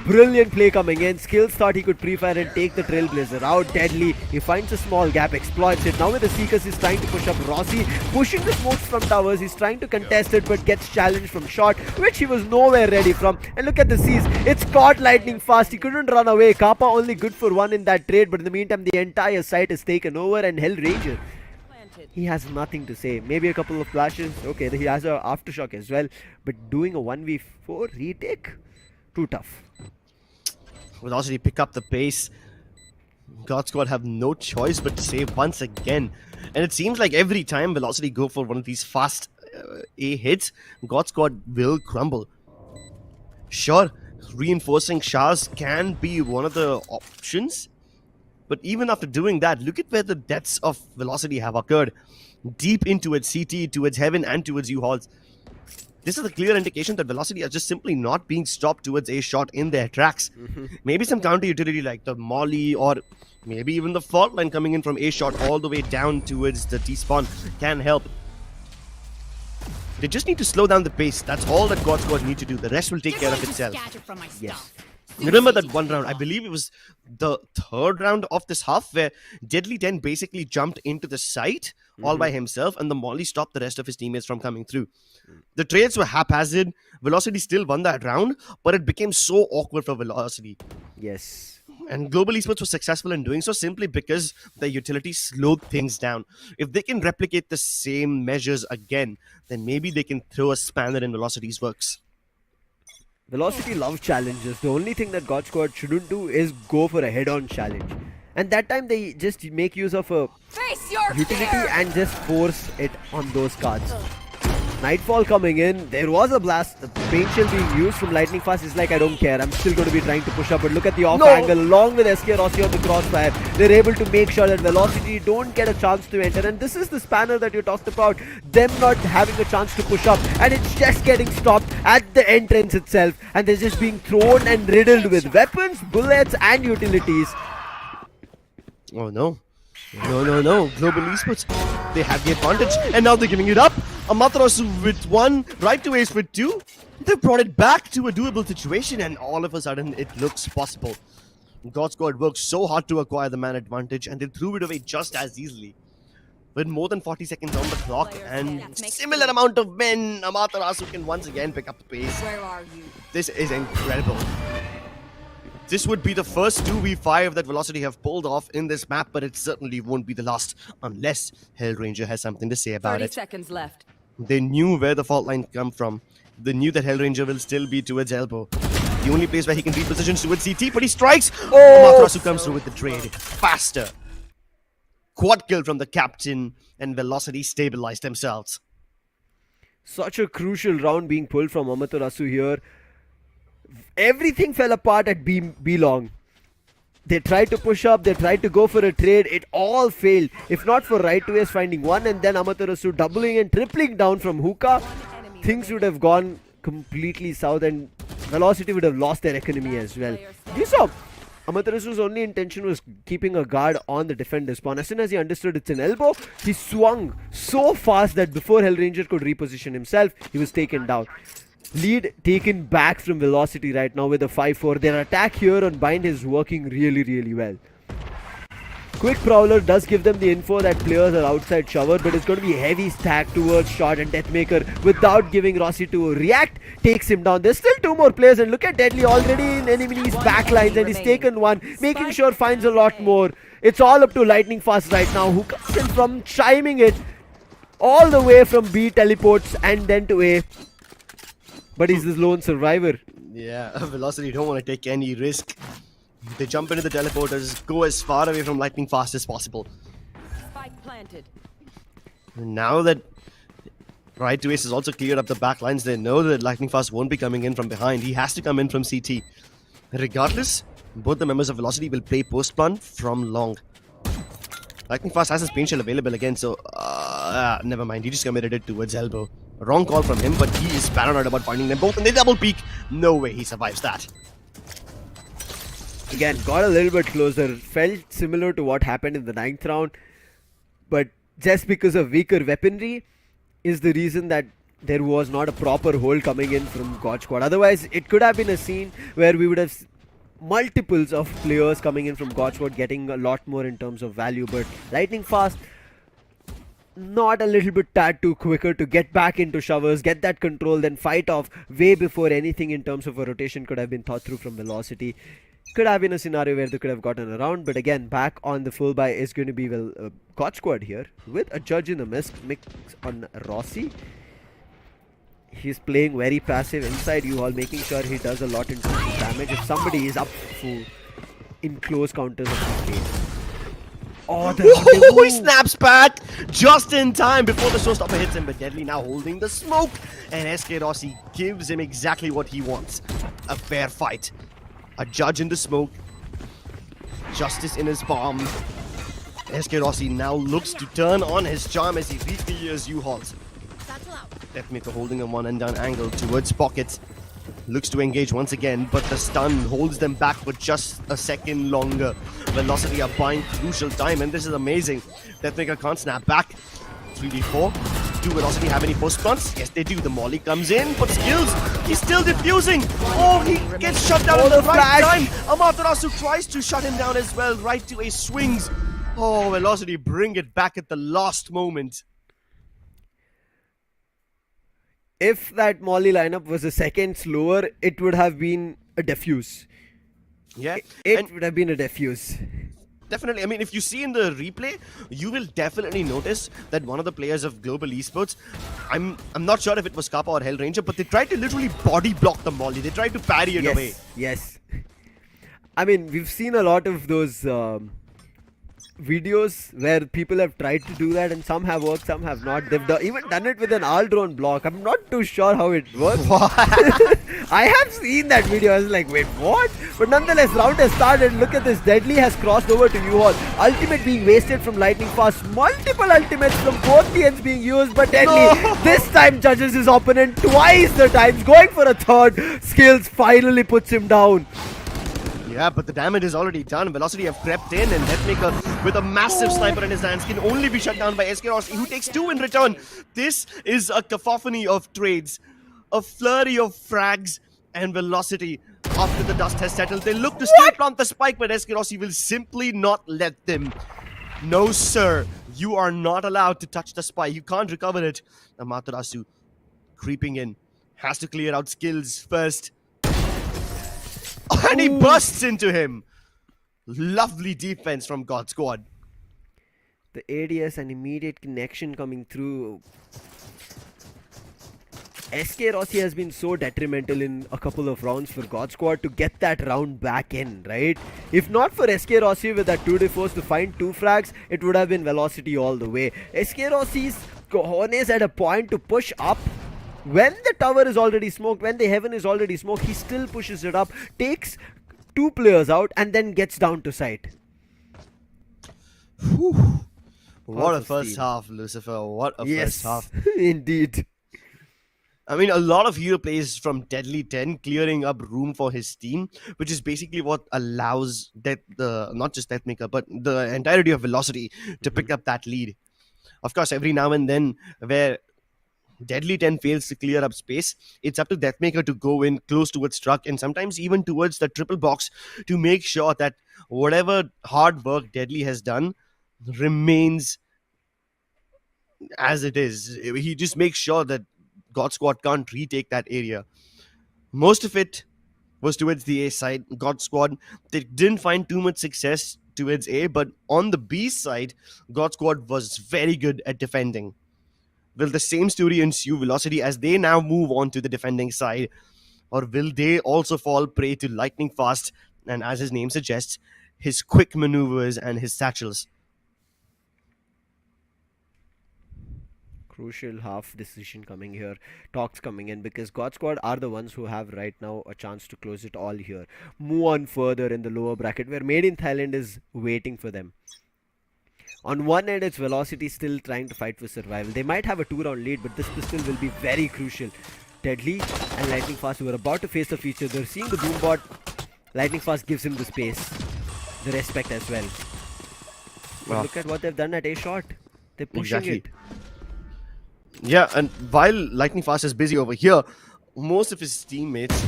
Brilliant play coming in. Skills thought he could pre-fire and take the Trailblazer out. Deadly, he finds a small gap, exploits it. Now with the Seekers, he's trying to push up Rossi, pushing the smokes from towers. He's trying to contest it, but gets challenged from shot, which he was nowhere ready from. And look at the Seas. It's caught Lightning Fast. He couldn't run away. Kappa only good for 1 in that trade, but in the meantime, the entire site is taken over, and Hellranger, he has nothing to say. Maybe a couple of flashes. Okay, he has a aftershock as well, but doing a 1v4 retake, too tough. Velocity pick up the pace. God Squad have no choice but to save once again. And it seems like every time Velocity go for one of these fast A hits, God Squad will crumble. Sure, reinforcing Shahs can be one of the options. But even after doing that, look at where the deaths of Velocity have occurred. Deep into its CT, towards Heaven and towards U-Hauls. This is a clear indication that Velocity are just simply not being stopped towards a shot in their tracks. Maybe some counter utility like the Molly or maybe even the fault line coming in from a shot all the way down towards the T-spawn can help. They just need to slow down the pace. That's all that God Squad need to do. The rest will take care of itself. Yes. Remember that one round, I believe it was the 3rd round of this half, where Deadly 10 basically jumped into the site all by himself, and the Molly stopped the rest of his teammates from coming through. The trades were haphazard. Velocity still won that round, but it became so awkward for Velocity. Yes. And Global Esports was successful in doing so simply because the utility slowed things down. If they can replicate the same measures again, then maybe they can throw a spanner in Velocity's works. Velocity loves challenges. The only thing that God Squad shouldn't do is go for a head-on challenge. And that time they just make use of a Face your utility fear! and just force it on those cards. Nightfall coming in. There was a blast. The paint shell being used from Lightning Fast is like, I don't care. I'm still going to be trying to push up. But look at the off angle. Along with SK Rossi on the crossfire, they're able to make sure that Velocity don't get a chance to enter. And this is the spanner that you talked about. Them not having a chance to push up. And it's just getting stopped at the entrance itself. And they're just being thrown and riddled with weapons, bullets and utilities. Oh no. No. Global Esports, they have the advantage and now they're giving it up. Amaterasu with 1, right to Ace with 2. They've brought it back to a doable situation and all of a sudden it looks possible. God Squad worked so hard to acquire the man advantage and they threw it away just as easily. With more than 40 seconds on the clock and similar amount of men, Amaterasu can once again pick up the pace. Where are you? This is incredible. This would be the first 2v5 that Velocity have pulled off in this map, but it certainly won't be the last unless Hellranger has something to say about 30 it. seconds left. They knew where the fault line come from. They knew that Hellranger will still be towards elbow. The only place where he can reposition towards CT, but he strikes! Amaterasu comes through with the trade. Faster. Quad kill from the captain, and Velocity stabilized themselves. Such a crucial round being pulled from Amaterasu here. Everything fell apart at B long. They tried to push up, they tried to go for a trade, it all failed. If not for right to ace finding one and then Amaterasu doubling and tripling down from hookah, things would have gone completely south and Velocity would have lost their economy as well. You saw Amaterasu's only intention was keeping a guard on the defender spawn. As soon as he understood it's an elbow, he swung so fast that before Hellranger could reposition himself, he was taken down. Lead taken back from Velocity right now with a 5-4. Their attack here on Bind is working really well. Quick Prowler does give them the info that players are outside shower, but it's going to be heavy stack towards Shot and Deathmaker without giving Rossi to react. Takes him down. There's still 2 more players and look at Deadly already in enemy's backlines and he's taken one, making sure finds a lot more. It's all up to Lightning Fast right now, who comes in from chiming it all the way from B, teleports and then to A. But he's the lone survivor. Yeah, Velocity don't want to take any risk. They jump into the teleporters, go as far away from Lightning Fast as possible. Spike planted. Now that Right to Ace has also cleared up the backlines, they know that Lightning Fast won't be coming in from behind. He has to come in from CT. Regardless, both the members of Velocity will play post-plan from long. Lightning Fast has his paint shell available again, so never mind. He just committed it towards elbow. Wrong call from him, but he is paranoid about finding them both, and they double peek. No way he survives that. Again, got a little bit closer. Felt similar to what happened in the 9th round, but just because of weaker weaponry is the reason that there was not a proper hold coming in from God Squad. Otherwise, it could have been a scene where we would have multiples of players coming in from God Squad getting a lot more in terms of value, but Lightning Fast not a little bit tad too quicker to get back into showers, get that control, then fight off way before anything in terms of a rotation could have been thought through from Velocity. Could have been a scenario where they could have gotten around, but again, back on the full buy is going to be God Squad here with a judge in the mix on Rossi. He's playing very passive inside U-Haul, making sure he does a lot in terms of damage. If somebody is up for in close counters of the game. Oh, He snaps back just in time before the showstopper hits him, but Deadly now holding the smoke, and SK Rossi gives him exactly what he wants. A fair fight. A judge in the smoke. Justice in his palm. SK Rossi now looks to turn on his charm as he refears U-Hauls. Deathmaker holding a one and down angle towards pockets. Looks to engage once again, but the stun holds them back for just a second longer. Velocity are buying crucial time, and this is amazing. Deathmaker can't snap back. 3v4. Do Velocity have any post plants? Yes, they do. The molly comes in, but skills. He's still defusing. Oh, he gets shut down at the right time. Amaterasu tries to shut him down as well. Right to a swings. Oh, Velocity bring it back at the last moment. If that Molly lineup was a second slower, it would have been a defuse. Yeah, It would have been a defuse. Definitely. I mean, if you see in the replay, you will definitely notice that one of the players of Global Esports, I'm not sure if it was Kappa or Hellranger, but they tried to literally body block the molly. They tried to parry it away. Yes. I mean, we've seen a lot of those videos where people have tried to do that, and some have worked, some have not. They've even done it with an all drone block. I'm not too sure how it works. I have seen that video. I was like, wait, what? But nonetheless, round has started. Look at this. Deadly has crossed over to U-Hall. Ultimate being wasted from Lightning Fast. Multiple ultimates from both the ends being used, but Deadly this time judges his opponent twice the times, going for a third. Skills finally puts him down. Yeah, but the damage is already done. Velocity have crept in, and Deathmaker with a massive sniper in his hands can only be shut down by Skyesports, who takes 2 in return. This is a cacophony of trades, a flurry of frags, and Velocity. After the dust has settled, they look to still plant the spike, but Skyesports will simply not let them. No, sir. You are not allowed to touch the spike. You can't recover it. Amaterasu creeping in. Has to clear out skills first. And he bursts into him. Lovely defense from God Squad. The ADS and immediate connection coming through. SK Rossi has been so detrimental in a couple of rounds for God Squad to get that round back in, right? If not for SK Rossi with that 2d4s to find 2 frags, it would have been Velocity all the way. SK Rossi's cojones at a point to push up. When the tower is already smoked, when the heaven is already smoked, he still pushes it up, takes 2 players out, and then gets down to sight. What a first half, Lucifer. What a first half. Indeed. I mean, a lot of hero plays from Deadly 10 clearing up room for his team, which is basically what allows not just Deathmaker, but the entirety of Velocity to pick up that lead. Of course, every now and then where Deadly 10 fails to clear up space, it's up to Deathmaker to go in close towards truck and sometimes even towards the triple box to make sure that whatever hard work Deadly has done remains as it is. He just makes sure that God Squad can't retake that area. Most of it was towards the A side. God Squad, they didn't find too much success towards A, but on the B side, God Squad was very good at defending. Will the same story ensue Velocity as they now move on to the defending side? Or will they also fall prey to lightning fast and, as his name suggests, his quick maneuvers and his satchels? Crucial half decision coming here. Talks coming in because God Squad are the ones who have right now a chance to close it all here. Move on further in the lower bracket where Made in Thailand is waiting for them. On one end, it's Velocity still trying to fight for survival. They might have a 2-round lead, but this pistol will be very crucial. Deadly and Lightning Fast who are about to face the feature. They're seeing the boom bot. Lightning Fast gives him the space, the respect as well. But look at what they've done at A shot. They're pushing it. Yeah, and while Lightning Fast is busy over here, most of his teammates,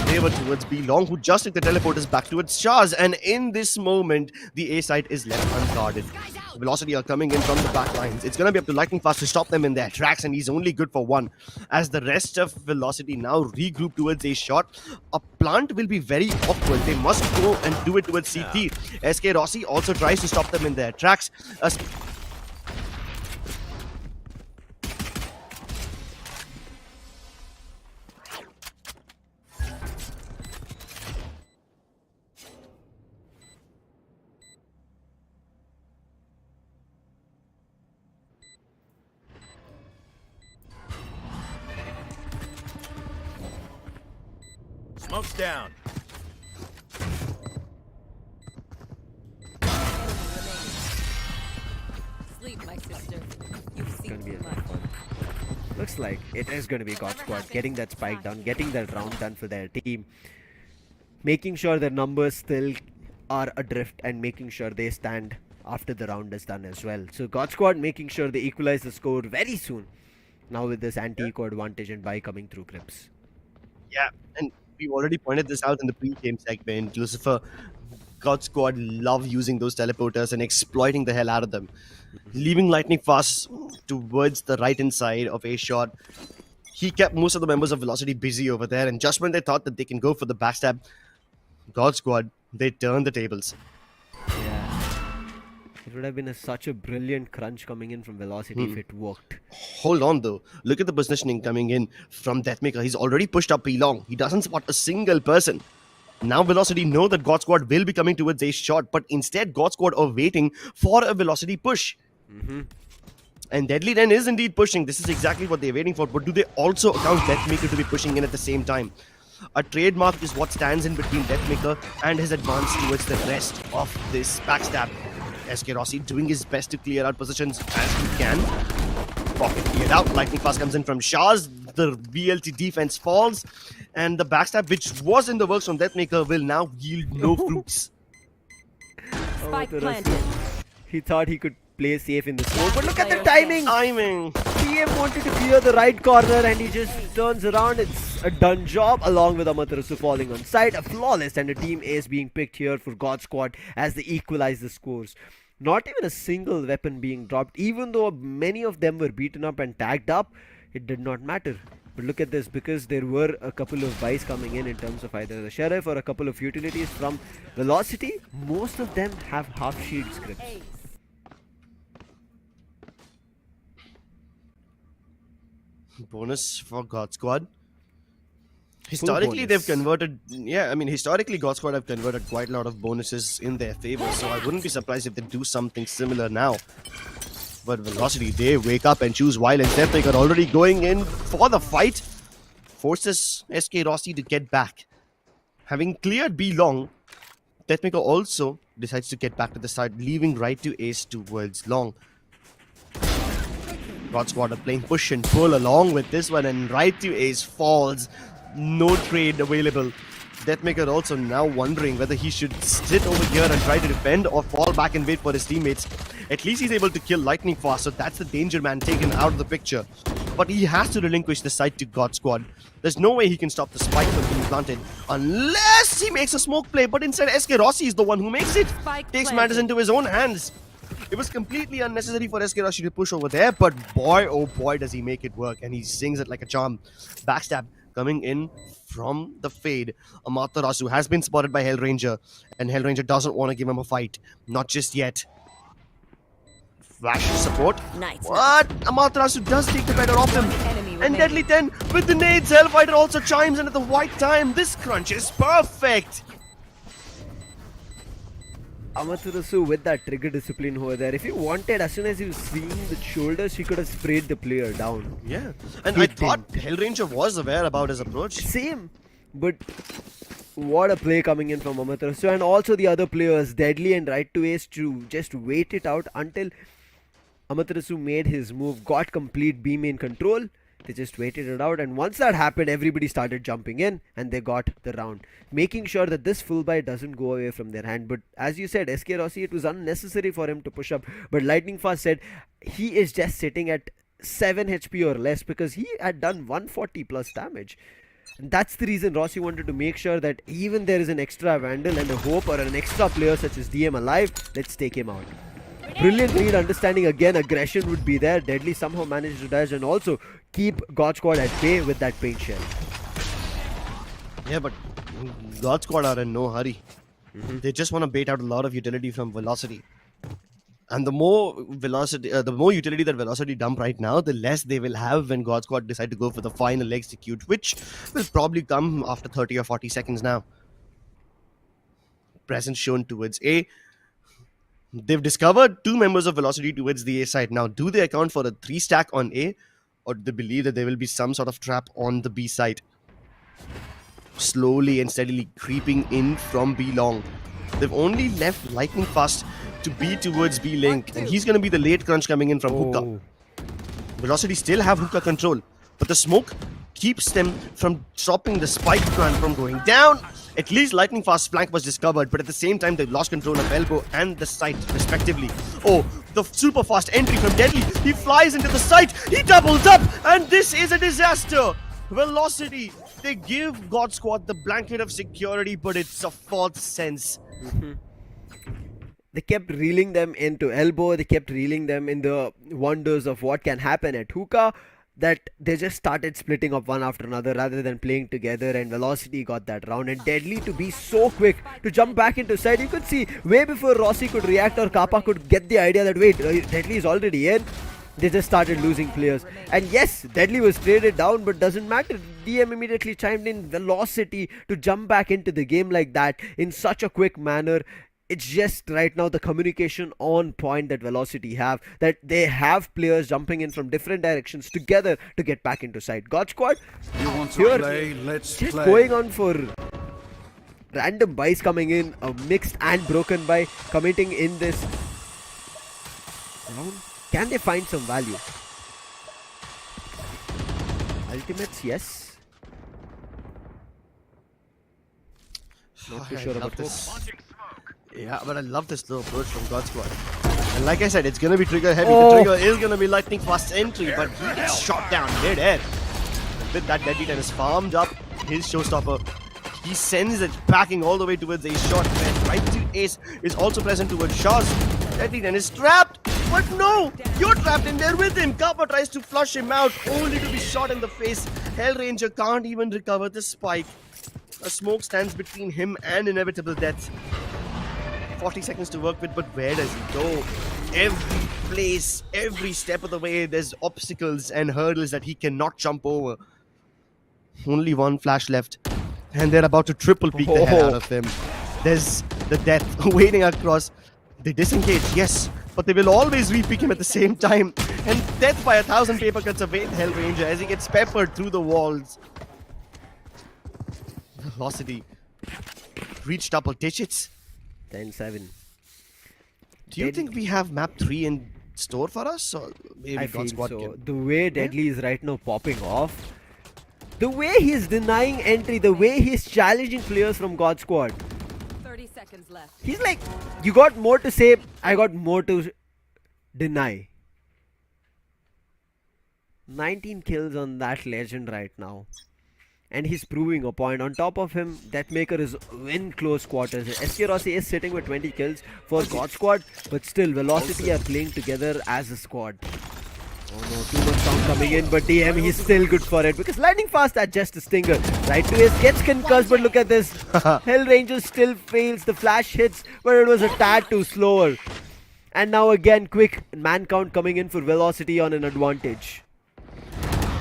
they were towards B Long, who just took the teleporters back towards Shaz, and in this moment, the A side is left unguarded. Velocity are coming in from the back lines. It's going to be up to Lightning Fast to stop them in their tracks, and he's only good for 1. As the rest of Velocity now regroup towards A shot, a plant will be very awkward. They must go and do it towards CT. SK Rossi also tries to stop them in their tracks. Smoke's down. Sleep, my sister. You've seen Gonna be too a much. fun. Looks like it is going to be God Squad getting that spike down, getting that round done for their team, making sure their numbers still are adrift and making sure they stand after the round is done as well. So God Squad making sure they equalize the score very soon. Now with this anti-eco advantage and buy coming through grips. Yeah, and we've already pointed this out in the pre-game segment. Lucifer, God Squad love using those teleporters and exploiting the hell out of them. Leaving Lightning Fast towards the right-hand side of A shot, he kept most of the members of Velocity busy over there, and just when they thought that they can go for the backstab, God Squad, they turned the tables. Yeah. It would have been such a brilliant crunch coming in from Velocity if it worked. Hold on though. Look at the positioning coming in from Deathmaker. He's already pushed up P long. He doesn't spot a single person. Now Velocity know that God Squad will be coming towards a shot, but instead God Squad are waiting for a Velocity push. And Deadly 10 is indeed pushing. This is exactly what they're waiting for. But do they also account Deathmaker to be pushing in at the same time? A trademark is what stands in between Deathmaker and his advance towards the rest of this backstab. SK Rossi doing his best to clear out positions as he can. Pocket cleared out. Lightning Fast comes in from Shaz. The VLT defense falls. And the backstab, which was in the works from Deathmaker, will now yield no fruits. Spike Amaterasu. planted. He thought he could play safe in the smoke, but look at the timing! Timing. PM wanted to clear the right corner and he just turns around. It's a done job, along with Amaterasu falling on side. A flawless and a team ace being picked here for God Squad as they equalize the scores. Not even a single weapon being dropped, even though many of them were beaten up and tagged up. It did not matter. But look at this, because there were a couple of buys coming in terms of either the Sheriff or a couple of utilities from Velocity. Most of them have half shield scripts. Ace. Bonus for God Squad. Historically, they've bonus. converted. Yeah, I mean, historically, God Squad have converted quite a lot of bonuses in their favor. So I wouldn't be surprised if they do something similar now. But Velocity, they wake up and choose violence. Deathmaker already going in for the fight. Forces SK Rossi to get back. Having cleared B long, Deathmaker also decides to get back to the side, leaving right to ace towards long. God Squad are playing push and pull along with this one, and right to ace falls. No trade available. Deathmaker also now wondering whether he should sit over here and try to defend or fall back and wait for his teammates. At least he's able to kill Lightning Fast, so that's the danger man taken out of the picture. But he has to relinquish the site to God Squad. There's no way he can stop the spike from being planted unless he makes a smoke play, but instead SK Rossi is the one who makes it. Spike Takes planted. matters into his own hands. It was completely unnecessary for SK Rossi to push over there, but boy, oh boy, does he make it work, and he sings it like a charm. Backstab coming in from the fade. Amaterasu has been spotted by Hellranger, and Hellranger doesn't want to give him a fight. Not just yet. Flash support. Nice. What? Amaterasu does take the better off him. Enemy And remaining. Deadly 10 with the nades. Hellfighter also chimes in at the right time. This crunch is perfect. Amaterasu with that trigger discipline over there. If he wanted, as soon as he was seeing the shoulders, he could have sprayed the player down. Yeah. And He I thought Hellranger was aware about his approach. Same. But what a play coming in from Amaterasu. And also the other players, Deadly and Right to Ace, to just wait it out until Amaterasu made his move, got complete B main control. They just waited it out, and once that happened, everybody started jumping in and they got the round, making sure that this full buy doesn't go away from their hand. But as you said, SK Rossi, it was unnecessary for him to push up. But Lightning Fast said he is just sitting at 7 HP or less because he had done 140 plus damage. And that's the reason Rossi wanted to make sure that even there is an extra Vandal and a Hope or an extra player such as DM alive, let's take him out. Brilliant lead understanding again, aggression would be there. Deadly somehow managed to dash and also keep God Squad at bay with that paint shell. Yeah, but God Squad are in no hurry. They just want to bait out a lot of utility from Velocity. And the more utility that Velocity dump right now, the less they will have when God Squad decide to go for the final execute, which will probably come after 30 or 40 seconds now. Presence shown towards A. They've discovered 2 members of Velocity towards the A side. Now, do they account for a 3 stack on A, or do they believe that there will be some sort of trap on the B side? Slowly and steadily creeping in from B long. They've only left Lightning Fast to B towards B link, and he's going to be the late crunch coming in from Hookah. Velocity still have Hookah control, but the smoke keeps them from stopping the spike plan from going down. At least Lightning Fast flank was discovered, but at the same time they lost control of elbow and the site respectively. Oh, the super fast entry from Deadly. He flies into the site, he doubles up, and this is a disaster. Velocity, they give God Squad the blanket of security, but it's a false sense. They kept reeling them into elbow, they kept reeling them in the wonders of what can happen at Hookah, that they just started splitting up one after another rather than playing together, and Velocity got that round. And Deadly to be so quick to jump back into side, you could see way before Rossi could react or Kappa could get the idea that wait, Deadly is already in. they just started losing players. And yes, Deadly was traded down, but doesn't matter. DM immediately chimed in Velocity to jump back into the game like that in such a quick manner. It's just right now the communication on point that Velocity have, that they have players jumping in from different directions together to get back into sight. God Squad, You want to here, play? Let's just play. going on for random buys coming in, a mixed and broken buy committing in this round. Can they find some value? Ultimates, yes. Not too I sure love about this. this. Yeah, but I love this slow approach from God Squad. And like I said, it's gonna be trigger heavy. Oh. The trigger is gonna be lightning fast entry, but he gets shot down mid-air. With that, Deadly then is farmed up his showstopper. He sends it backing all the way towards a shot. And right to Ace is also present towards Shaz. Deadly then is trapped. But no! You're trapped in there with him! Kappa tries to flush him out, only to be shot in the face. Hellranger can't even recover the spike. A smoke stands between him and inevitable death. 40 seconds to work with, but where does he go? Every place, every step of the way, there's obstacles and hurdles that he cannot jump over. Only one flash left, and they're about to triple peek the hell out of him. There's the death waiting across. They disengage, yes, but they will always re-peek him at the same time. And death by 1,000 paper cuts away Hellranger as he gets peppered through the walls. Velocity reached double digits. 10-7. Do you think we have map 3 in store for us? Or maybe I God feel Squad so. can? The way Deadly is right now popping off, the way he's denying entry, the way he's challenging players from God Squad. 30 seconds left. He's like, you got more to say, I got more to deny. 19 kills on that legend right now. And he's proving a point. On top of him, Deathmaker is in close quarters. SK Rossi is sitting with 20 kills for God Squad, but still Velocity are playing together as a squad. Oh no, too much sound coming in, but DM, he's still good for it because lightning fast at just a stinger. Right to his, gets concussed, but look at this. Hellranger still fails, the flash hits, but it was a tad too slower. And now again, quick man count coming in for Velocity on an advantage.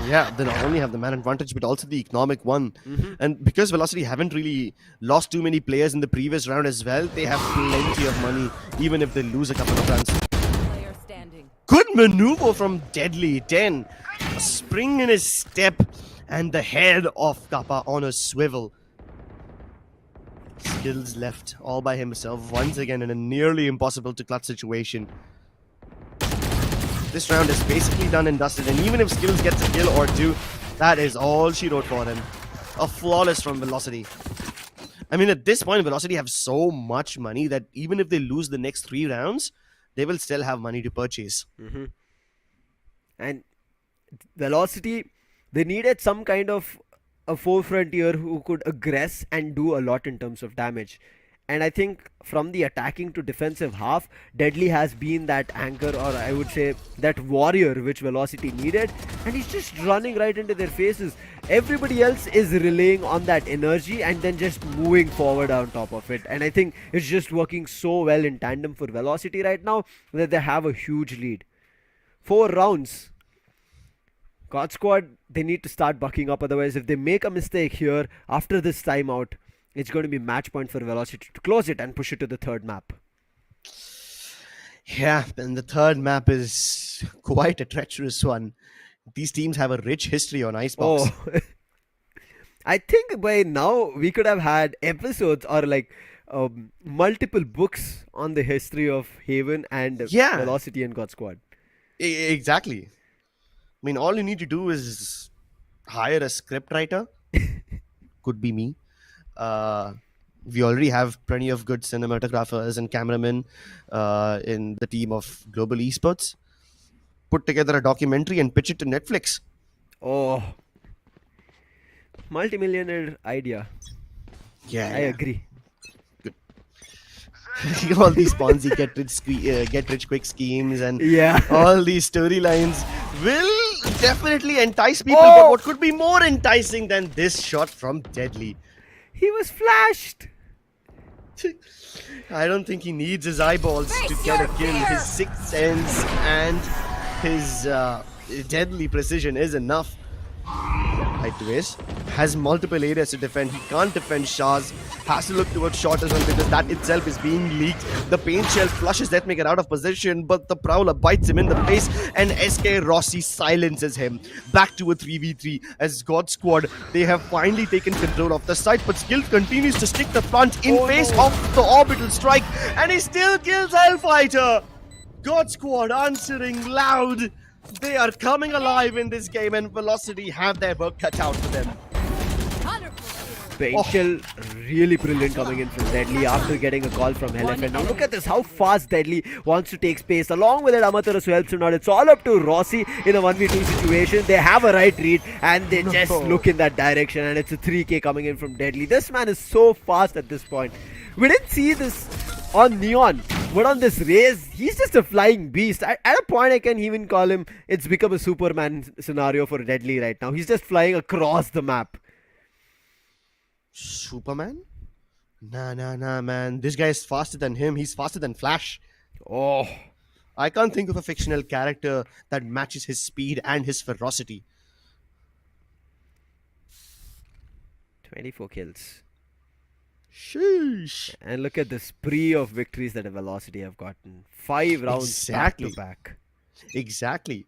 Yeah, they not only have the man advantage, but also the economic one. And because Velocity haven't really lost too many players in the previous round as well, they have plenty of money, even if they lose a couple of runs. Player standing. Good maneuver from Deadly. 10. A spring in his step, and the head of Kappa on a swivel. Skills left all by himself once again in a nearly impossible to clutch situation. This round is basically done and dusted, and even if Skills gets a kill or two, that is all she wrote for him. A flawless from Velocity. I mean, at this point, Velocity have so much money that even if they lose the next 3 rounds, they will still have money to purchase. And Velocity, they needed some kind of a forefront here who could aggress and do a lot in terms of damage. And I think from the attacking to defensive half, Deadly has been that anchor, or I would say that warrior which Velocity needed. And he's just running right into their faces. Everybody else is relying on that energy and then just moving forward on top of it. And I think it's just working so well in tandem for Velocity right now that they have a huge lead. 4 rounds. God Squad, they need to start bucking up. Otherwise, if they make a mistake here after this timeout, it's going to be match point for Velocity to close it and push it to the third map. Yeah, and the third map is quite a treacherous one. These teams have a rich history on Icebox. Oh, I think by now we could have had episodes or like multiple books on the history of Haven and Yeah. Velocity and God Squad. Exactly. I mean, all you need to do is hire a script writer. Could be me. We already have plenty of good cinematographers and cameramen in the team of Global Esports. Put together a documentary and pitch it to Netflix. Oh, multi-millionaire idea. Yeah, I agree. all these Ponzi get rich quick schemes and Yeah. all these storylines will definitely entice people. Oh! But what could be more enticing than this shot from Deadly? He was flashed. I don't think he needs his eyeballs to get a kill. His sixth sense and his deadly precision is enough. Right to ace. Has multiple areas to defend. He can't defend Shah's. Has to look towards shorter zone because that itself is being leaked. The paint shell flushes Deathmaker out of position, but the Prowler bites him in the face, and SK Rossi silences him. Back to a 3v3 as God Squad, they have finally taken control of the site, but Skills continues to stick the front in face of the orbital strike, and he still kills Hellfighter. God Squad answering loud. They are coming alive in this game, and Velocity have their work cut out for them. Paint shell really brilliant coming in from Deadly after getting a call from LFN. Now look at this, how fast Deadly wants to take space. Along with it, Amaterasu helps him out. It's all up to Rossi in a 1v2 situation. They have a right read and they just look in that direction, and it's a 3k coming in from Deadly. This man is so fast at this point. We didn't see this on Neon, but on this race, he's just a flying beast. At a point, I can even call him, it's become a Superman scenario for Deadly right now. He's just flying across the map. Superman? Nah, man. This guy is faster than him. He's faster than Flash. Oh, I can't think of a fictional character that matches his speed and his ferocity. 24 kills. Sheesh. And look at the spree of victories that a Velocity have gotten. 5 rounds Exactly. back to back. Exactly.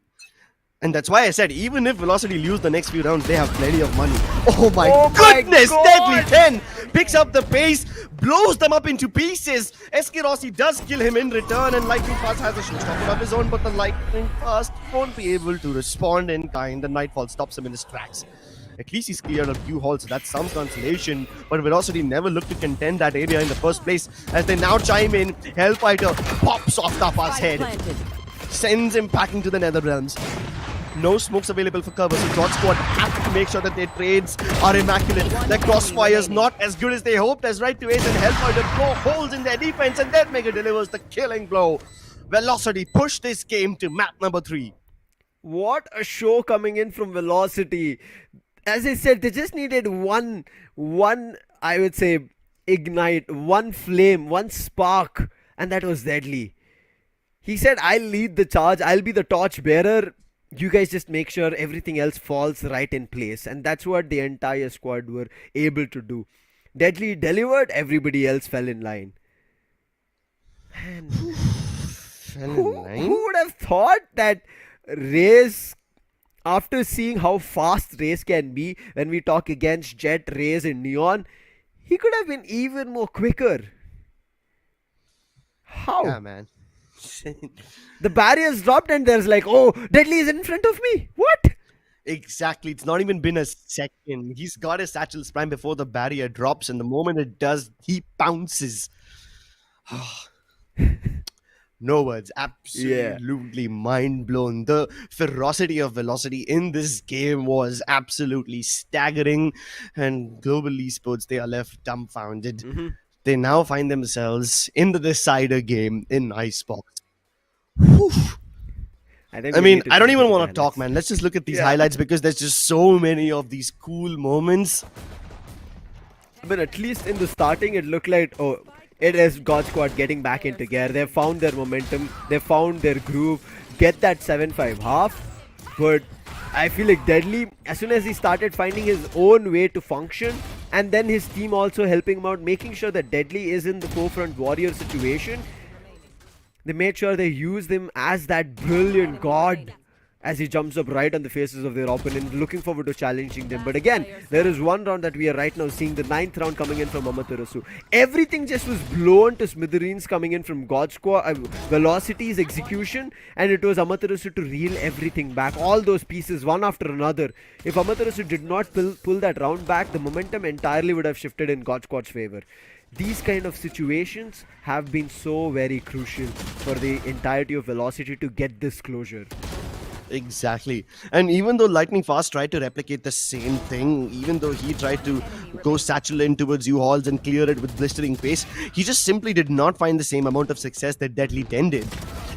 And that's why I said, even if Velocity lose the next few rounds, they have plenty of money. Oh my goodness! God. Deadly 10 picks up the pace, blows them up into pieces. SK Rossi does kill him in return, and Lightning Fast has a showstopper of his own, but the Lightning Fast won't be able to respond in kind. The Nightfall stops him in his tracks. At least he's cleared a few holes, so that's some consolation. But Velocity never looked to contend that area in the first place. As they now chime in, Hellfighter pops off Tapa's head, sends him packing to the Nether Realms. No smokes available for cover, so God Squad have to make sure that their trades are immaculate. Their crossfires not as good as they hoped, as right to ace and Hellfighter blow holes in their defense, and Deathmaker delivers the killing blow. Velocity push this game to map number 3. What a show coming in from Velocity. As I said, they just needed one, I would say, ignite, one flame, one spark, and that was Deadly. He said, I'll lead the charge, I'll be the torch bearer. You guys just make sure everything else falls right in place. And that's what the entire squad were able to do. Deadly delivered, everybody else fell in line. And who would have thought that Raze, after seeing how fast Raze can be when we talk against Jet, Raze and Neon, he could have been even more quicker. How? Yeah, man. The barriers dropped and there's like, oh, Deadly is in front of me. What? Exactly. It's not even been a second. He's got his satchel prime before the barrier drops, and the moment it does, he pounces. No words. Absolutely mind blown. The ferocity of Velocity in this game was absolutely staggering, and global esports, they are left dumbfounded. They now find themselves in the decider game in Icebox. I don't even want to talk, man. Let's just look at these highlights, because there's just so many of these cool moments. But at least in the starting, it looked like, oh, it is God Squad getting back into gear. They've found their momentum. They found their groove. Get that 7-5 half. But I feel like Deadly, as soon as he started finding his own way to function, and then his team also helping him out, making sure that Deadly is in the forefront warrior situation, they made sure they used him as that brilliant god as he jumps up right on the faces of their opponent, looking forward to challenging them. But again, there is one round that we are right now seeing, the 9th round coming in from Amaterasu. Everything just was blown to smithereens coming in from God Squad, Velocity's execution, and it was Amaterasu to reel everything back. All those pieces, one after another. If Amaterasu did not pull that round back, the momentum entirely would have shifted in God Squad's favor. These kind of situations have been so very crucial for the entirety of Velocity to get this closure. Exactly. And even though Lightning Fast tried to replicate the same thing, even though he tried to go satchel in towards U-Hauls and clear it with blistering pace, he just simply did not find the same amount of success that Deadly 10 did.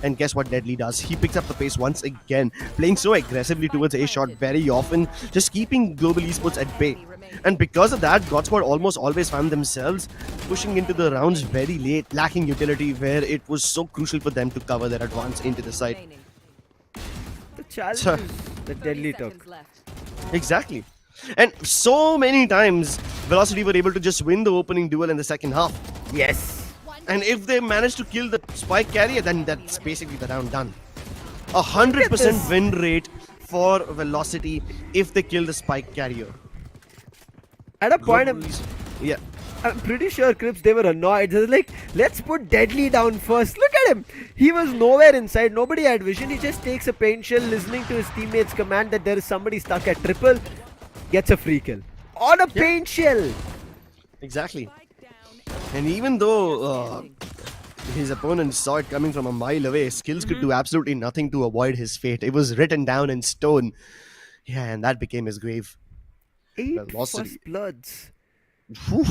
And guess what Deadly does? He picks up the pace once again, playing so aggressively towards A-Shot very often, just keeping global esports at bay. And because of that, God Squad almost always found themselves pushing into the rounds very late, lacking utility where it was so crucial for them to cover their advance into the side. challenge So- is the 30 deadly seconds took. left. Exactly. And so many times, Velocity were able to just win the opening duel in the second half. Yes. And if they manage to kill the spike carrier, then that's basically the round done. 100% this. win rate for Velocity if they kill the spike carrier. At a point, Yeah. I'm pretty sure Crips, they were annoyed. They were like, let's put Deadly down first. Look at him. He was nowhere inside. Nobody had vision. He just takes a paint shell, listening to his teammates' command that there is somebody stuck at triple. Gets a free kill. On a paint shell. Exactly. And even though his opponent saw it coming from a mile away, Skills could do absolutely nothing to avoid his fate. It was written down in stone. Yeah, and that became his grave. 8 Velocity. first bloods. Whew.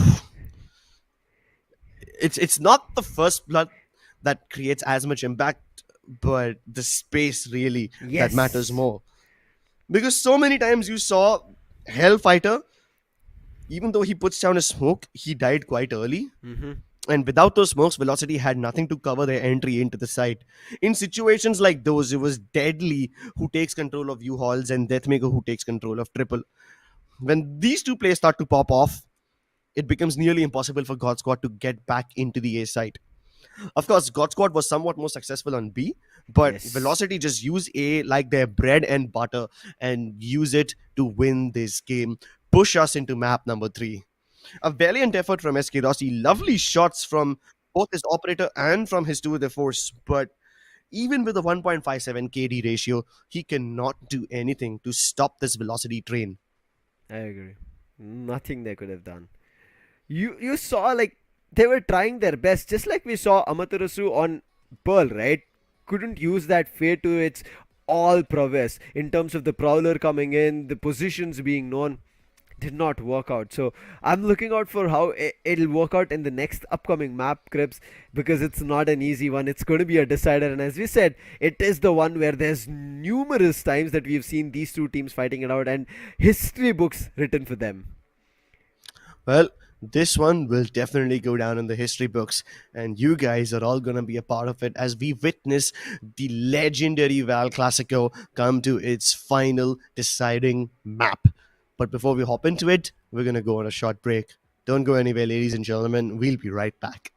It's not the first blood that creates as much impact, but the space really Yes. that matters more. Because so many times you saw Hellfighter, even though he puts down a smoke, he died quite early. And without those smokes, Velocity had nothing to cover their entry into the site. In situations like those, it was Deadly who takes control of U-Hauls and Deathmaker who takes control of Triple. When these two plays start to pop off, it becomes nearly impossible for God Squad to get back into the A site. Of course, God Squad was somewhat more successful on B, but Yes. Velocity just use A like their bread and butter and use it to win this game, push us into map number 3. A valiant effort from SK Rossi, lovely shots from both his operator and from his tour de force, but even with a 1.57 KD ratio, he cannot do anything to stop this Velocity train. I agree. Nothing they could have done. You saw like they were trying their best, just like we saw Amaterasu on Pearl, right? Couldn't use that fate to its all prowess in terms of the prowler coming in, the positions being known. Did not work out. So I'm looking out for how it'll work out in the next upcoming map, Crips, because it's not an easy one. It's going to be a decider, and as we said, it is the one where there's numerous times that we've seen these two teams fighting it out and history books written for them. Well, this one will definitely go down in the history books, and you guys are all going to be a part of it as we witness the legendary Val Classico come to its final deciding map. But before we hop into it, we're going to go on a short break. Don't go anywhere, ladies and gentlemen. We'll be right back.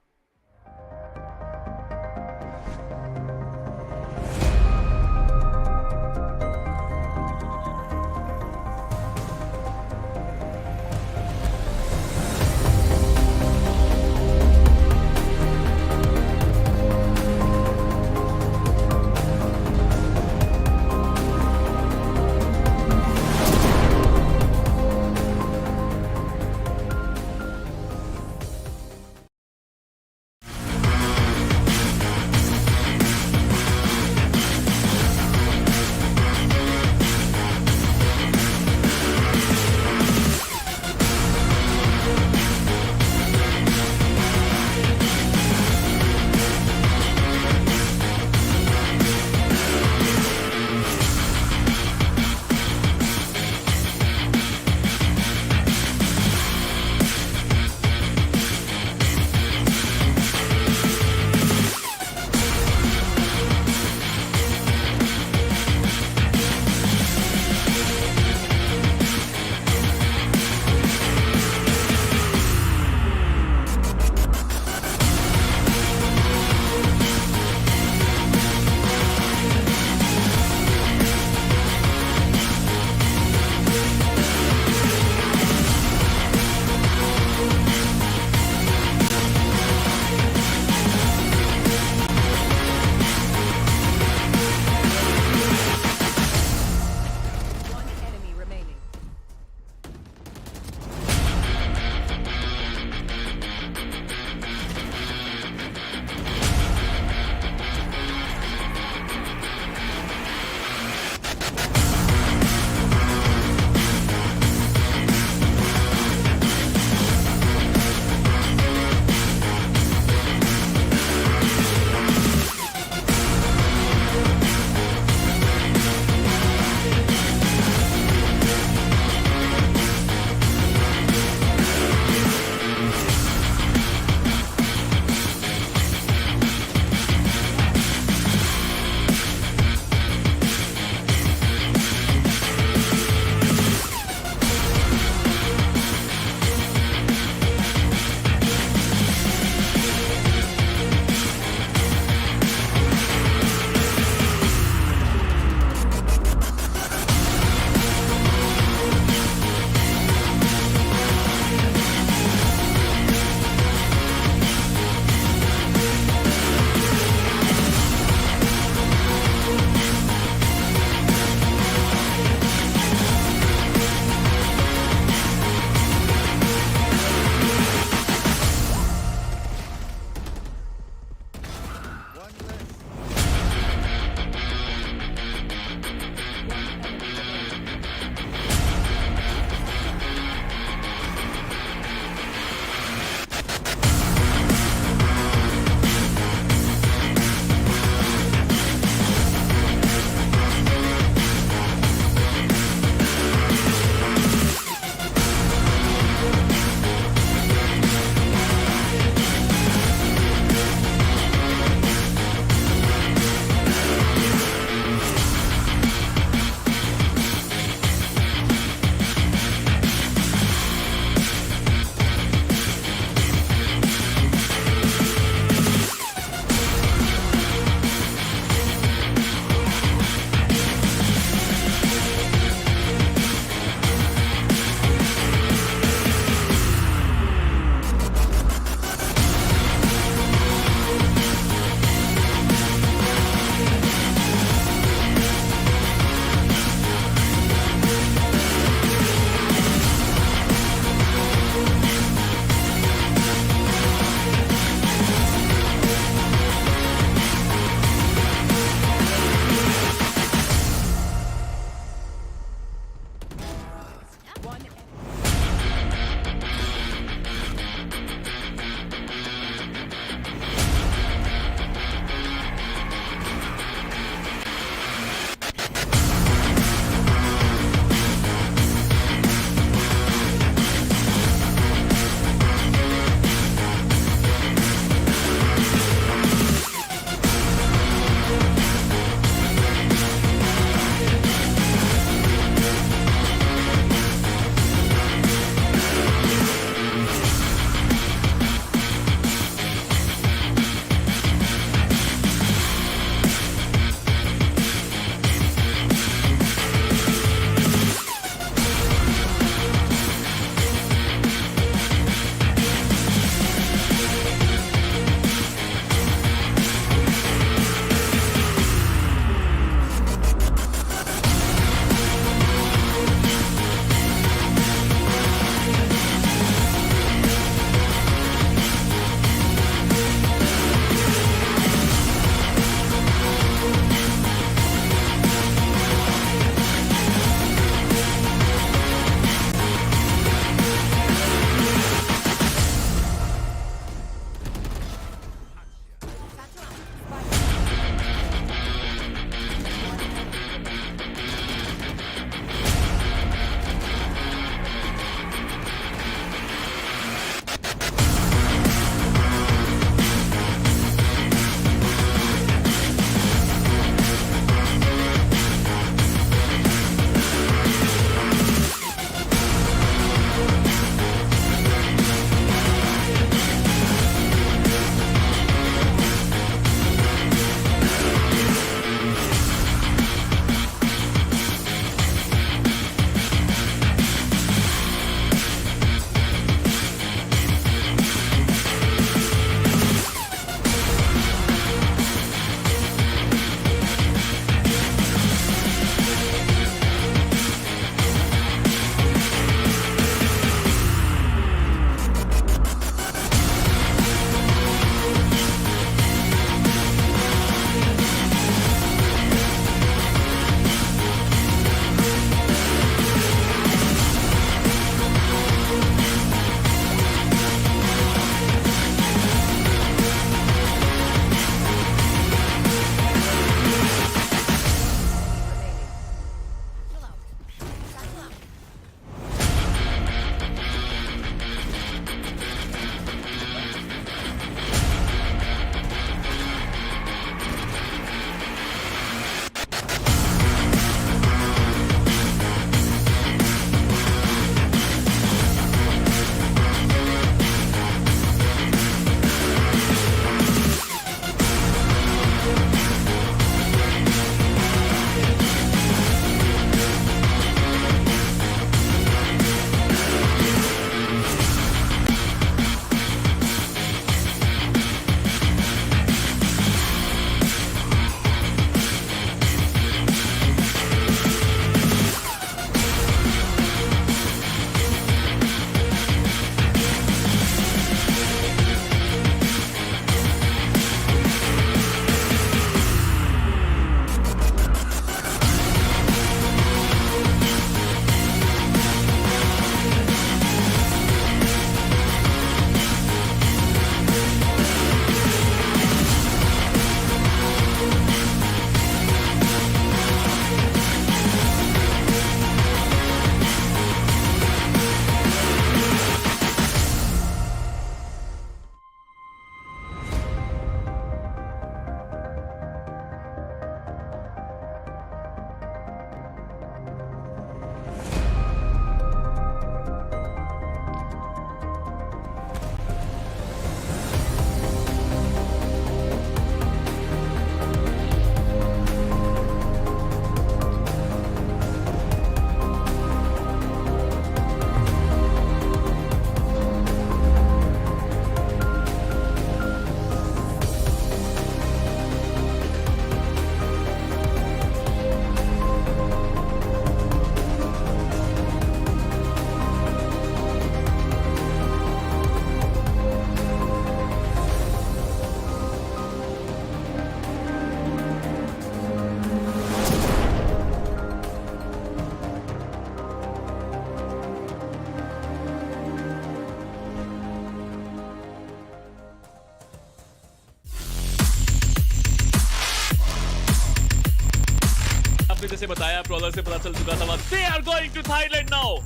आपने जैसे बताया brawler से पता चल चुका था they are going to Thailand now.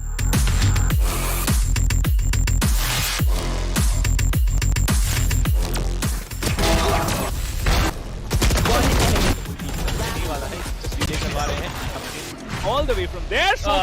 वाला है just relay करवा रहे हैं all the way from there so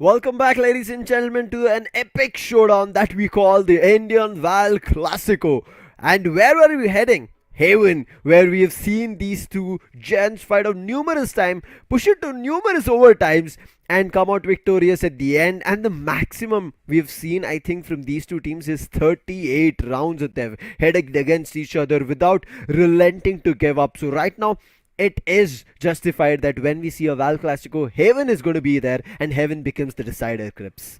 Welcome back, ladies and gentlemen, to an epic showdown that we call the Indian Val Classico. And where were we heading? Haven, where we have seen these two gents fight out numerous times, push it to numerous overtimes, and come out victorious at the end. And the maximum we've seen, I think, from these two teams is 38 rounds that they've headed against each other without relenting to give up. So right now, it is justified that when we see a Val Classico, Haven is going to be there and Haven becomes the decider, Crips.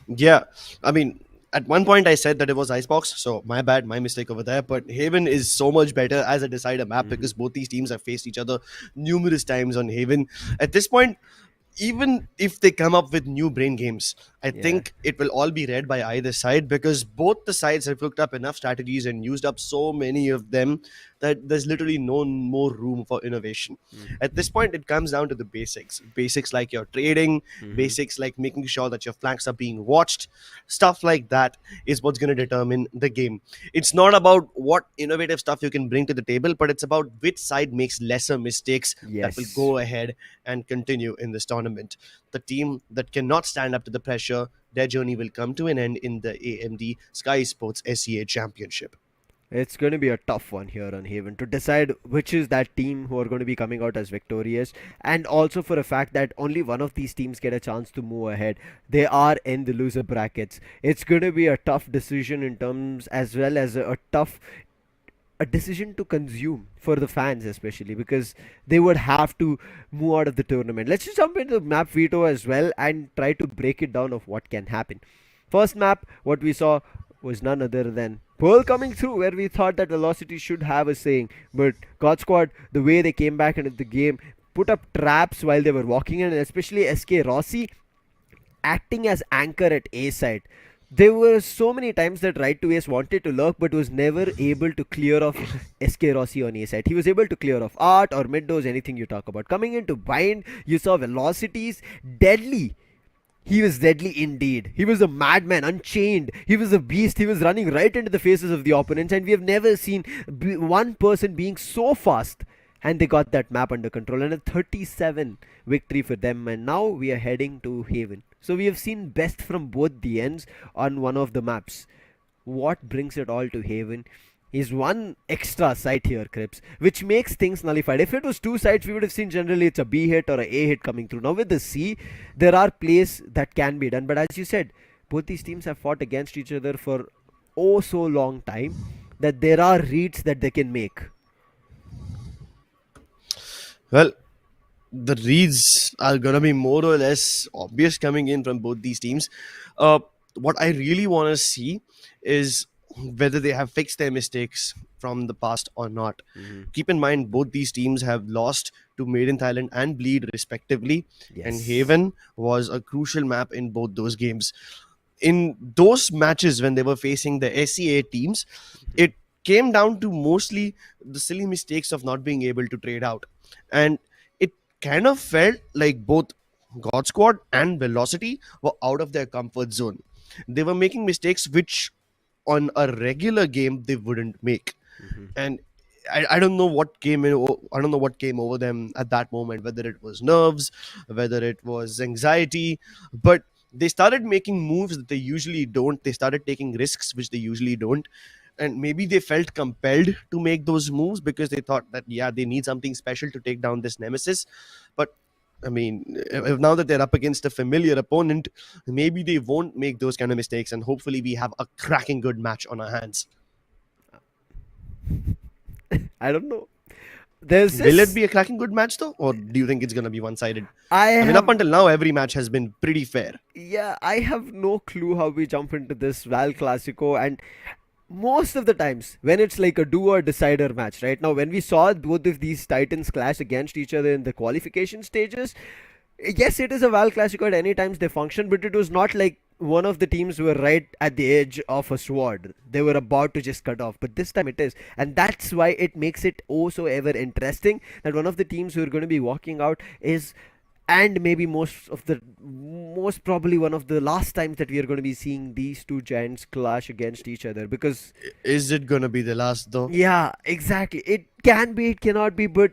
Yeah, I mean, at one point I said that it was Icebox, so my bad, my mistake over there. But Haven is so much better as a decider map because both these teams have faced each other numerous times on Haven. At this point, even if they come up with new brain games, I think it will all be read by either side because both the sides have looked up enough strategies and used up so many of them that there's literally no more room for innovation. At this point, it comes down to the basics. Basics like your trading, basics like making sure that your flanks are being watched. Stuff like that is what's going to determine the game. It's not about what innovative stuff you can bring to the table, but it's about which side makes lesser mistakes that will go ahead and continue in this tournament. The team that cannot stand up to the pressure, their journey will come to an end in the AMD Skyesports SEA Championship. It's going to be a tough one here on Haven to decide which is that team who are going to be coming out as victorious, and also for a fact that only one of these teams get a chance to move ahead. They are in the loser brackets. It's going to be a tough decision in terms as well as a decision to consume for the fans, especially because they would have to move out of the tournament. Let's just jump into the map veto as well and try to break it down of what can happen. First map, what we saw was none other than Pearl coming through, where we thought that Velocity should have a saying, but God Squad, the way they came back into the game, put up traps while they were walking in, and especially SK Rossi acting as anchor at A side. There were so many times that Right to Ace wanted to lurk but was never able to clear off SK Rossi on A side. He was able to clear off Art or mid doors, anything you talk about. Coming into Bind, you saw Velocities deadly. He was deadly indeed. He was a madman, unchained. He was a beast. He was running right into the faces of the opponents, and we have never seen one person being so fast. And they got that map under control, and a 37 victory for them. And now we are heading to Haven. So we have seen best from both the ends on one of the maps. What brings it all to Haven is one extra site here, Crips, which makes things nullified. If it was two sites, we would have seen generally it's a B hit or a A hit coming through. Now with the C, there are plays that can be done. But as you said, both these teams have fought against each other for oh so long time that there are reads that they can make. Well, the reads are going to be more or less obvious coming in from both these teams. What I really want to see is whether they have fixed their mistakes from the past or not. Keep in mind, both these teams have lost to Made in Thailand and Bleed respectively. And Haven was a crucial map in both those games. In those matches when they were facing the SEA teams, it came down to mostly the silly mistakes of not being able to trade out. And it kind of felt like both God Squad and Velocity were out of their comfort zone. They were making mistakes which on a regular game they wouldn't make. And I don't know what came in. I don't know what came over them at that moment, whether it was nerves, whether it was anxiety, but they started making moves that they usually don't. They started taking risks which they usually don't. And maybe they felt compelled to make those moves because they thought that, yeah, they need something special to take down this nemesis. But I mean, now that they're up against a familiar opponent, maybe they won't make those kind of mistakes, and hopefully we have a cracking good match on our hands. I don't know. There's Will this, it be a cracking good match though, or do you think it's gonna be one-sided? I I mean, have up until now, every match has been pretty fair. Yeah, I have no clue how we jump into this Val Clasico, and most of the times when it's like a do or decider match, right? Now, when we saw both of these Titans clash against each other in the qualification stages, yes, it is a Val Clasico at any times they function, but it was not like one of the teams were right at the edge of a sword. They were about to just cut off, but this time it is, and that's why it makes it oh so ever interesting that one of the teams who are going to be walking out is, and maybe most probably one of the last times that we are going to be seeing these two giants clash against each other, because Is it gonna be the last though? yeah, exactly, it can be, it cannot be, but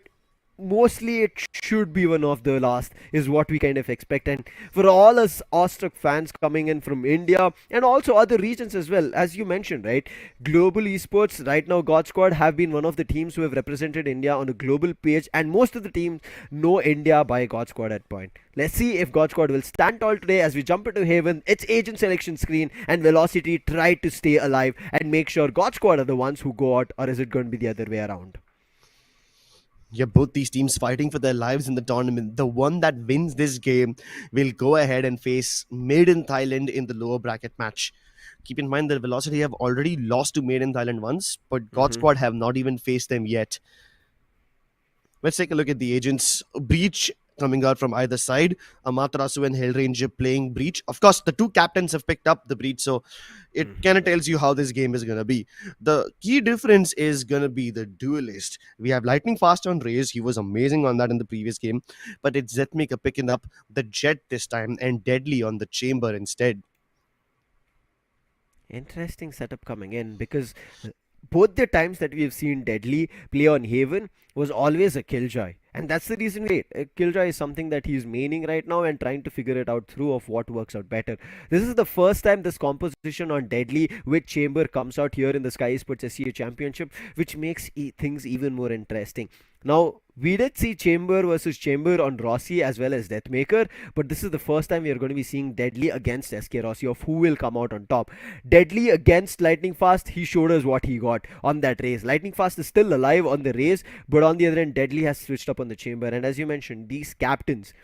mostly it should be one of the last is what we kind of expect. And for all us awestruck fans coming in from India and also other regions as well, as you mentioned, right, global esports right now, God Squad have been one of the teams who have represented India on a global page, and most of the teams know India by God Squad at point. Let's see if God Squad will stand tall today as we jump into Haven, its agent selection screen, and Velocity try to stay alive and make sure God Squad are the ones who go out, or is it going to be the other way around? Yeah, both these teams fighting for their lives in the tournament. The one that wins this game will go ahead and face Made in Thailand in the lower bracket match. Keep in mind that Velocity have already lost to Made in Thailand once, but God Squad have not even faced them yet. Let's take a look at the agents. Breach coming out from either side. Amaterasu and Hellranger playing Breach. Of course, the two captains have picked up the Breach, so it kind of tells you how this game is going to be. The key difference is going to be the duelist. We have Lightning Fast on Raze. He was amazing on that in the previous game, but it's Zetmaker picking up the Jet this time and Deadly on the Chamber instead. Interesting setup coming in, because both the times that we have seen Deadly play on Haven was always a Killjoy. And that's the reason Killjoy is something that he's maining right now and trying to figure it out through of what works out better. This is the first time this composition on Deadly with Chamber comes out here in the Skyesports SEA Championship, which makes things even more interesting. Now, we did see Chamber versus Chamber on Rossi as well as Deathmaker, but this is the first time we are going to be seeing Deadly against SK Rossi of who will come out on top. Deadly against Lightning Fast, he showed us what he got on that race. Lightning Fast is still alive on the race, but on the other end, Deadly has switched up on the Chamber. And as you mentioned, these captains,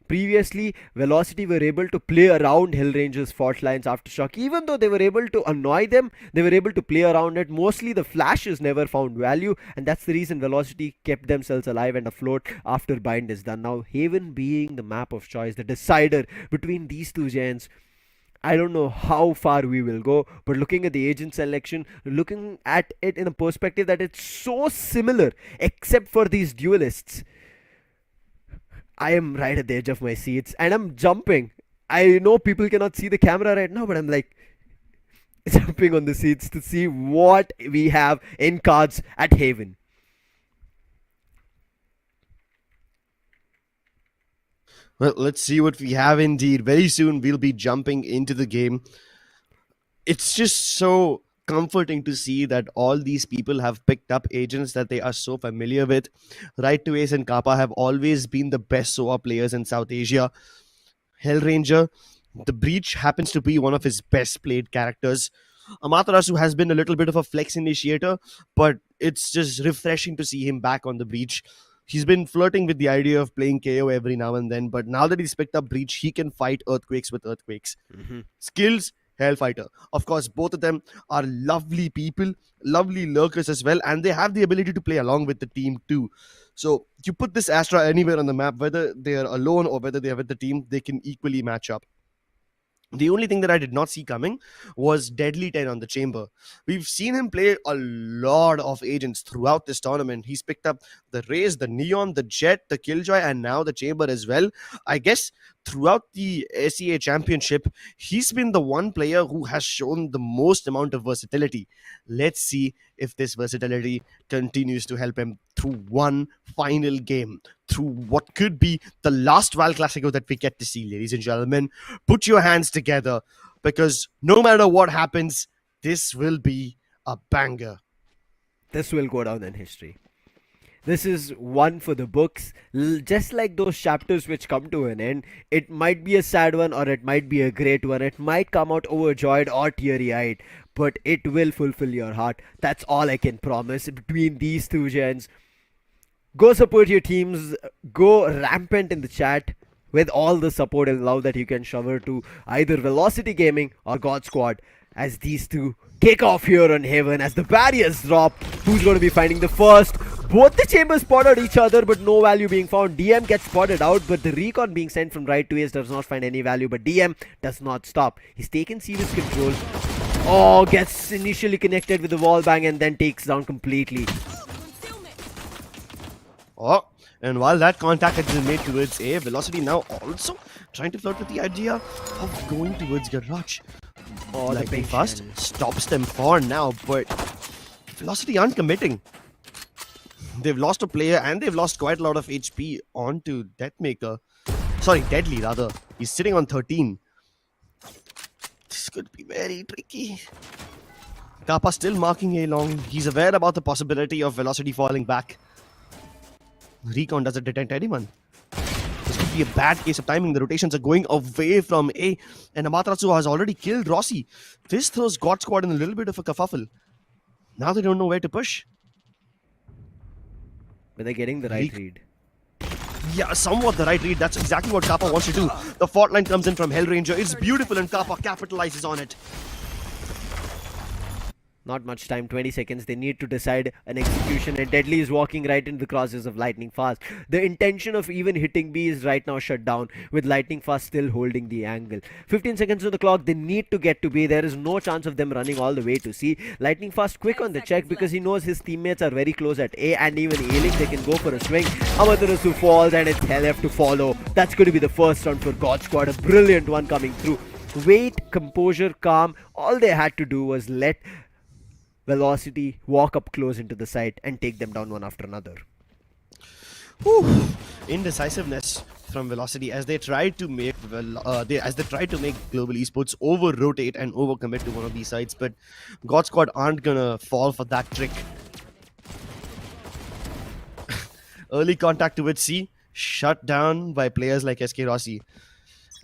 previously, Velocity were able to play around Hellranger's fault lines Aftershock. Even though they were able to annoy them, they were able to play around it. Mostly the flashes never found value, and that's the reason Velocity kept themselves alive and afloat after Bind is done. Now, Haven being the map of choice, the decider between these two giants, I don't know how far we will go, but looking at the agent selection, looking at it in a perspective that it's so similar, except for these duelists, I am right at the edge of my seats and I'm jumping. I know people cannot see the camera right now, but I'm like jumping on the seats to see what we have in cards at Haven. Well, let's see what we have indeed. Very soon we'll be jumping into the game. It's just so comforting to see that all these people have picked up agents that they are so familiar with. Right to Ace and Kappa have always been the best SOA players in South Asia. Hellranger, the Breach happens to be one of his best played characters. Amaterasu has been a little bit of a flex initiator, but it's just refreshing to see him back on the Breach. He's been flirting with the idea of playing KO every now and then, but now that he's picked up Breach, he can fight Earthquakes with Earthquakes. Skills, Hellfighter. Of course, both of them are lovely people, lovely lurkers as well, and they have the ability to play along with the team too. So you put this Astra anywhere on the map, whether they are alone or whether they are with the team, they can equally match up. The only thing that I did not see coming was Deadly 10 on the Chamber. We've seen him play a lot of agents throughout this tournament. He's picked up the Raze, the Neon, the Jet, the Killjoy, and now the Chamber as well. I guess throughout the SEA Championship, he's been the one player who has shown the most amount of versatility. Let's see if this versatility continues to help him through one final game, through what could be the last Val Clasico that we get to see, ladies and gentlemen. Put your hands together, because no matter what happens, this will be a banger. This will go down in history. This is one for the books. Just like those chapters which come to an end, it might be a sad one or it might be a great one. It might come out overjoyed or teary-eyed, but it will fulfill your heart. That's all I can promise. Between these two gens, Go support your teams. Go rampant in the chat with all the support and love that you can shower to either Velocity Gaming or God Squad, as these two kick off here on Heaven as the barriers drop. Who's going to be finding the first? Both the chambers spotted each other, but no value being found. DM gets spotted out, but the recon being sent from right to Ace does not find any value, but DM does not stop. He's taken serious control. Oh, gets initially connected with the wall bang and then takes down completely. Oh, and while that contact has been made towards A, Velocity now also trying to flirt with the idea of going towards Garage. Oh, the Lightning big Fast shell. stops them for now, but Velocity aren't committing. They've lost a player and they've lost quite a lot of HP onto Deathmaker. Sorry, Deadly rather. He's sitting on 13. This could be very tricky. Kappa still marking A long. He's aware about the possibility of Velocity falling back. Recon doesn't detect anyone. This could be a bad case of timing. The rotations are going away from A, and Amaterasu has already killed Rossi. This throws God Squad in a little bit of a kerfuffle. Now they don't know where to push. But they're getting the right read. Yeah, somewhat the right read. That's exactly what Kappa wants to do. The fault line comes in from Hellranger. It's beautiful and Kappa capitalizes on it. Not much time, 20 seconds. They need to decide an execution, and Deadly is walking right into the crosses of Lightning Fast. The intention of even hitting B is right now shut down, with Lightning Fast still holding the angle. 15 seconds on the clock. They need to get to B. There is no chance of them running all the way to C. Lightning Fast quick on the check because he knows his teammates are very close at A, and even ailing, they can go for a swing. Amaterasu falls, and it's LF to follow. That's going to be the first round for God Squad. A brilliant one coming through. Wait, composure, calm. All they had to do was let Velocity walk up close into the site and take them down one after another. Whew. Indecisiveness from Velocity as they tried to make global esports over rotate and over commit to one of these sites, but God Squad aren't gonna fall for that trick. Early contact towards C, shut down by players like SK Rossi.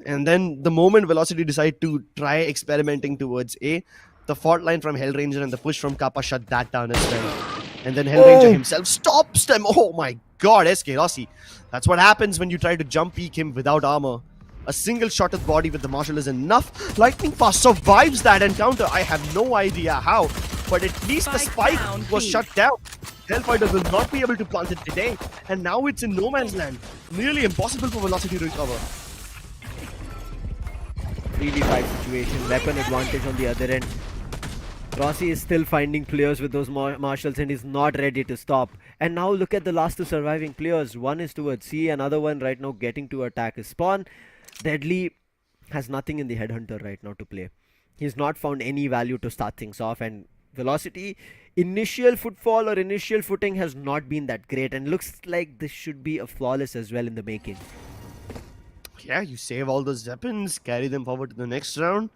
And then the moment Velocity decide to try experimenting towards A, the fault line from Hellranger and the push from Kappa shut that down as well. And then Hellranger himself stops them. Oh my god, SK Rossi. That's what happens when you try to jump peek him without armor. A single shot at the body with the Marshal is enough. Lightning Fast survives that encounter. I have no idea how, but at least the spike was shut down. Hellfighter will not be able to plant it today, and now it's in no man's land. Nearly impossible for Velocity to recover. 3v5 situation, weapon advantage on the other end. Rossi is still finding players with those marshals and is not ready to stop. And now look at the last two surviving players. One is towards C, another one right now getting to attack his spawn. Deadly has nothing in the headhunter right now to play. He's not found any value to start things off, and Velocity initial footfall or initial footing has not been that great, and looks like this should be a flawless as well in the making. Yeah, you save all those weapons, carry them forward to the next round,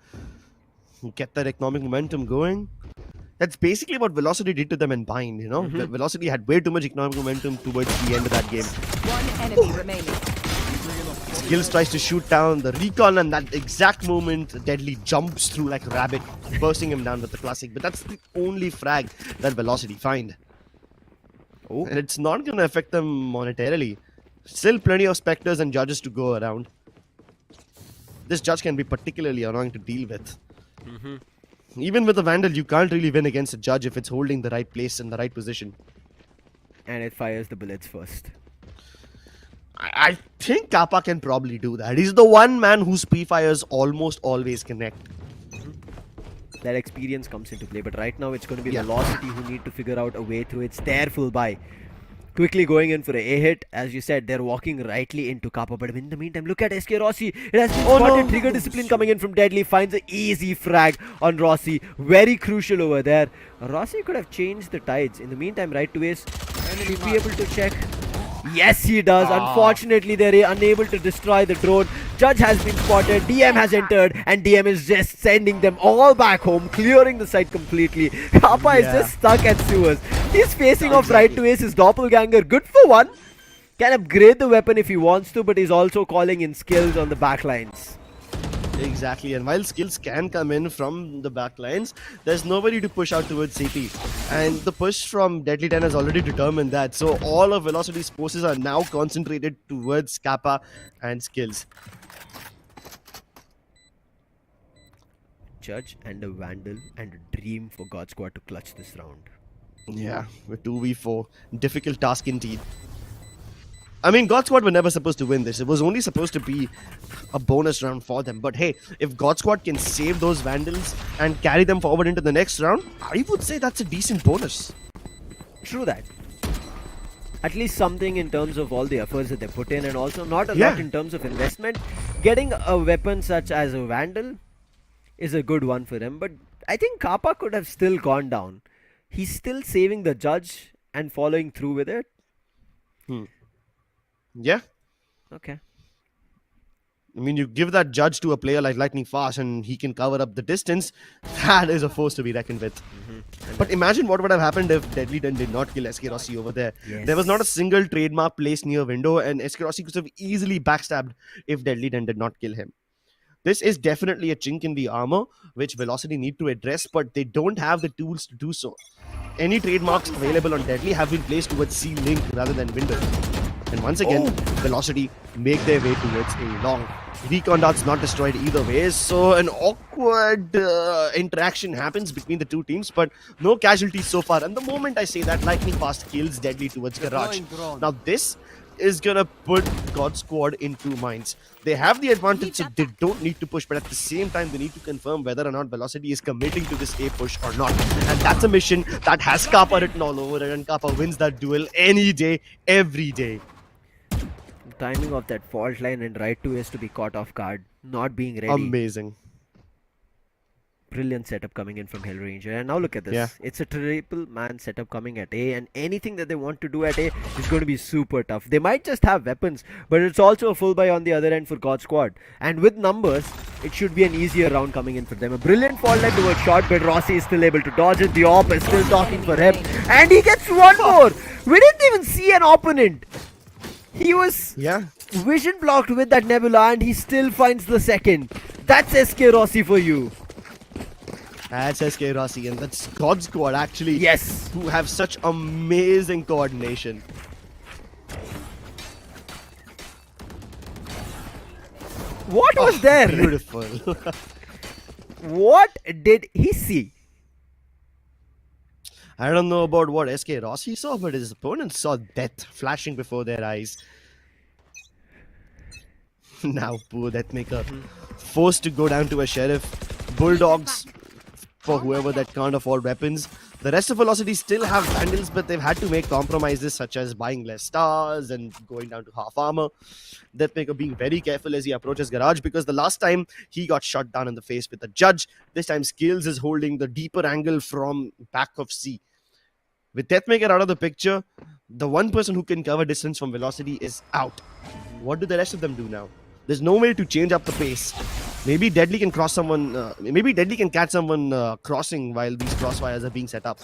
get that economic momentum going. That's basically what Velocity did to them in Bind, you know? Velocity had way too much economic momentum towards the end of that game. One enemy remaining. Skills tries to shoot down the recon, and that exact moment Deadly jumps through like a rabbit, bursting him down with the classic. But that's the only frag that Velocity find. Oh. And it's not going to affect them monetarily. Still plenty of specters and judges to go around. This judge can be particularly annoying to deal with. Even with a Vandal, you can't really win against a judge if it's holding the right place in the right position. And it fires the bullets first. I think Kappa can probably do that. He's the one man whose pre-fires almost always connect. That experience comes into play, but right now it's going to be Velocity who need to figure out a way through. It's their full buy. Quickly going in for a hit. As you said, they're walking rightly into Kappa, but in the meantime, look at SK Rossi. It has been spotted. Trigger discipline coming in from Deadly. Finds an easy frag on Rossi. Very crucial over there. Rossi could have changed the tides. In the meantime, right to Ace should be able to check. Yes, he does. Unfortunately, they're unable to destroy the drone. Judge has been spotted. DM has entered, and DM is just sending them all back home, clearing the site completely. Kappa is just stuck at sewers. He's facing off right to Ace, his doppelganger. Good for one. Can upgrade the weapon if he wants to, but he's also calling in skills on the backlines. Exactly, and while skills can come in from the back lines, there's nobody to push out towards CT. And the push from Deadly 10 has already determined that. So all of Velocity's forces are now concentrated towards Kappa and skills. Judge and a Vandal and a Dream for God Squad to clutch this round. Yeah, with 2v4. Difficult task indeed. I mean, God Squad were never supposed to win this. It was only supposed to be a bonus round for them. But hey, if God Squad can save those Vandals and carry them forward into the next round, I would say that's a decent bonus. True that. At least something in terms of all the efforts that they put in, and also not a lot in terms of investment. Getting a weapon such as a Vandal is a good one for them. But I think Kappa could have still gone down. He's still saving the Judge and following through with it. Yeah. Okay. I mean, you give that Judge to a player like Lightning Fast and he can cover up the distance. That is a force to be reckoned with. But imagine what would have happened if Deadly 10 did not kill SK Rossi over there. Yes. There was not a single trademark placed near window, and SK Rossi could have easily backstabbed if Deadly 10 did not kill him. This is definitely a chink in the armor, which Velocity need to address, but they don't have the tools to do so. Any trademarks available on Deadly have been placed towards C-Link rather than window. And once again, Velocity make their way towards a long. Recon darts not destroyed either way, so an awkward interaction happens between the two teams, but no casualties so far. And the moment I say that, Lightning Fast kills Deadly towards Garage. Now this is gonna put God Squad in two minds. They have the advantage, so they don't need to push, but at the same time, they need to confirm whether or not Velocity is committing to this A push or not. And that's a mission that has Kappa written all over it, and Kappa wins that duel any day, every day. Timing of that fault line and right 2 is to be caught off guard, not being ready. Amazing. Brilliant setup coming in from Hellranger. And now look at this. Yeah. It's a triple man setup coming at A, and anything that they want to do at A is going to be super tough. They might just have weapons, but it's also a full buy on the other end for God Squad. And with numbers, it should be an easier round coming in for them. A brilliant fault line towards shot, but Rossi is still able to dodge it. The op is still talking for him. And he gets one more. We didn't even see an opponent. He was vision blocked with that Nebula, and he still finds the second. That's SK Rossi for you. That's SK Rossi, and that's God Squad actually. Yes. Who have such amazing coordination. What was there? Beautiful. What did he see? I don't know about what SK Rossi saw, but his opponent saw death flashing before their eyes. Now, poor Deathmaker, forced to go down to a Sheriff. Bulldogs for whoever that can't afford weapons. The rest of Velocity still have Vandals, but they've had to make compromises such as buying less stars and going down to half armor. Deathmaker being very careful as he approaches Garage, because the last time he got shot down in the face with a Judge. This time Skills is holding the deeper angle from back of C. With Deathmaker out of the picture, the one person who can cover distance from Velocity is out. What do the rest of them do now? There's no way to change up the pace. Maybe Deadly can cross someone. Maybe Deadly can catch someone crossing while these crossfires are being set up.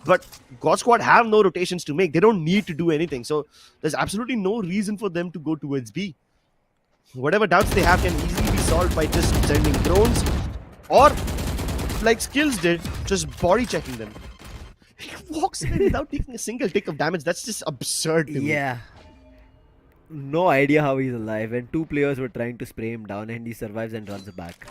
But God Squad have no rotations to make. They don't need to do anything. So there's absolutely no reason for them to go towards B. Whatever doubts they have can easily be solved by just sending drones, or like Skills did, just body checking them. He walks in without taking a single tick of damage. That's just absurd to me. Yeah. No idea how he's alive, and two players were trying to spray him down, and he survives and runs back.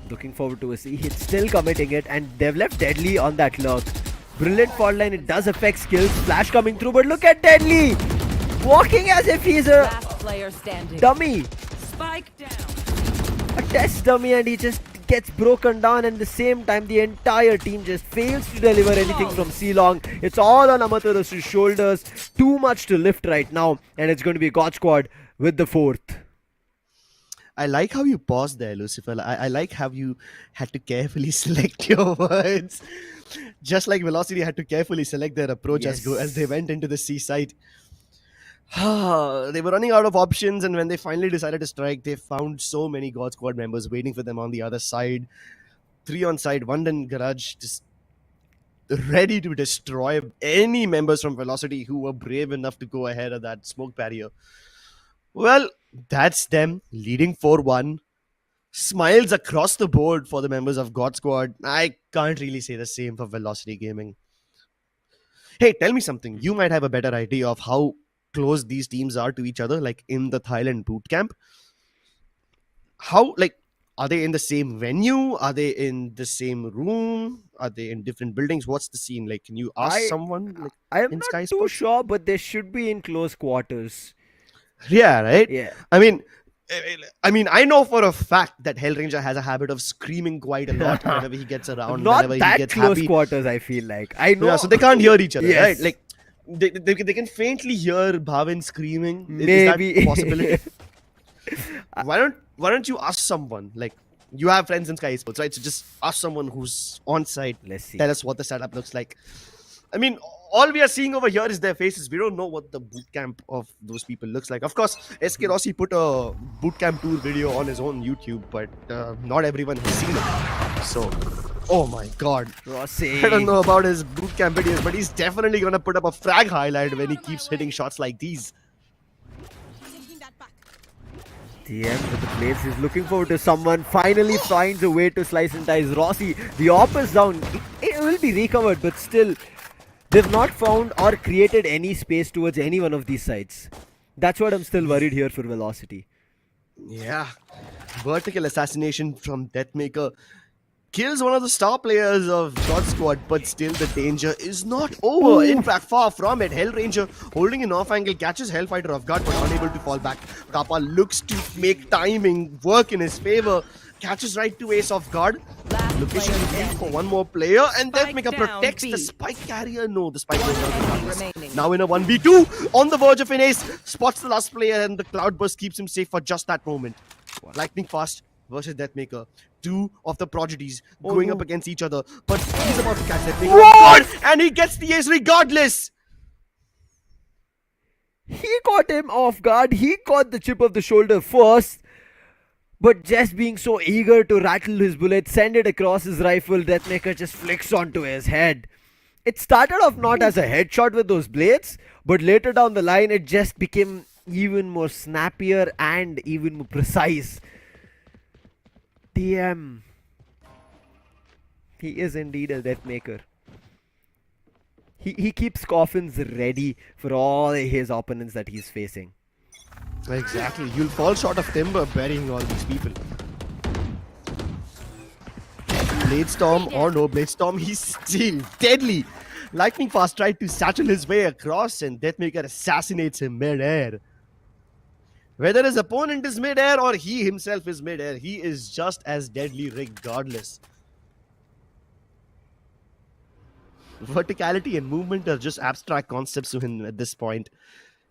Looking forward to a C. He's still committing it, and they've left Deadly on that lurk. Brilliant fault line. It does affect Skills. Flash coming through, but look at Deadly walking as if he's a Last player standing. dummy, Spike down. a test dummy, and he just gets broken down, and at the same time the entire team just fails to deliver anything from C-Long. It's all on Amaterasu shoulders. Too much to lift right now, and it's going to be God Squad with the fourth. I like how you paused there, Lucifer. I like how you had to carefully select your words. Just like Velocity had to carefully select their approach as they went into the C site. They were running out of options, and when they finally decided to strike, they found so many God Squad members waiting for them on the other side. 3 on side, 1 in Garage, just ready to destroy any members from Velocity who were brave enough to go ahead of that smoke barrier. Well, that's them leading 4-1. Smiles across the board for the members of God Squad. I can't really say the same for Velocity Gaming. Hey, tell me something. You might have a better idea of how close these teams are to each other, like in the Thailand boot camp. How, like, are they in the same venue? Are they in the same room? Are they in different buildings? What's the scene like? Can you ask someone like I am in not Skyesports? too sure, but they should be in close quarters. Yeah, right. Yeah. I mean, I know for a fact that Hellranger has a habit of screaming quite a lot whenever he gets around. Not whenever he that gets close happy. quarters, I feel like. I know. Yeah, so they can't hear each other, Yes. right? Like they can faintly hear Bhavin screaming. Maybe. Is that a possibility? Why don't you ask someone? Like, you have friends in Skyesports, right? So just ask someone who's on site. Let's see. Tell us what the setup looks like. I mean, all we are seeing over here is their faces. We don't know what the boot camp of those people looks like. Of course, SK Rossi put a boot camp tour video on his own YouTube, but not everyone has seen it. So, oh my god. Rossi. I don't know about his boot camp videos, but he's definitely going to put up a frag highlight when he keeps hitting shots like these. TM with the blades is looking forward to someone finally finds a way to slice and dice Rossi. The op is down. It will be recovered, but still, they've not found or created any space towards any one of these sides. That's what I'm still worried here for Velocity. Yeah. Vertical assassination from Deathmaker kills one of the star players of God Squad, but still the danger is not over. In fact, far from it. Hellranger holding an off angle catches Hellfighter off guard, but unable to fall back. Kappa looks to make timing work in his favor. Catches right to Ace off guard. Location revealed for one more player, and Deathmaker protects the spike carrier. No, the spike carrier. Now in a 1v2, on the verge of an ace, spots the last player, and the cloudburst keeps him safe for just that moment. Lightning fast versus Deathmaker. Two of the prodigies going up against each other, but he's about to catch Deathmaker off guard, and he gets the ace regardless. He caught him off guard. He caught the chip of the shoulder first. But just being so eager to rattle his bullet, send it across his rifle, Deathmaker just flicks onto his head. It started off not as a headshot with those blades, but later down the line it just became even more snappier and even more precise. TM. He is indeed a Deathmaker. He keeps coffins ready for all his opponents that he's facing. Exactly. You'll fall short of timber burying all these people. Bladestorm or no Bladestorm, he's still deadly. Lightning Fast tried to satchel his way across, and Deathmaker assassinates him mid-air. Whether his opponent is mid-air or he himself is mid-air, he is just as deadly regardless. Verticality and movement are just abstract concepts to him at this point.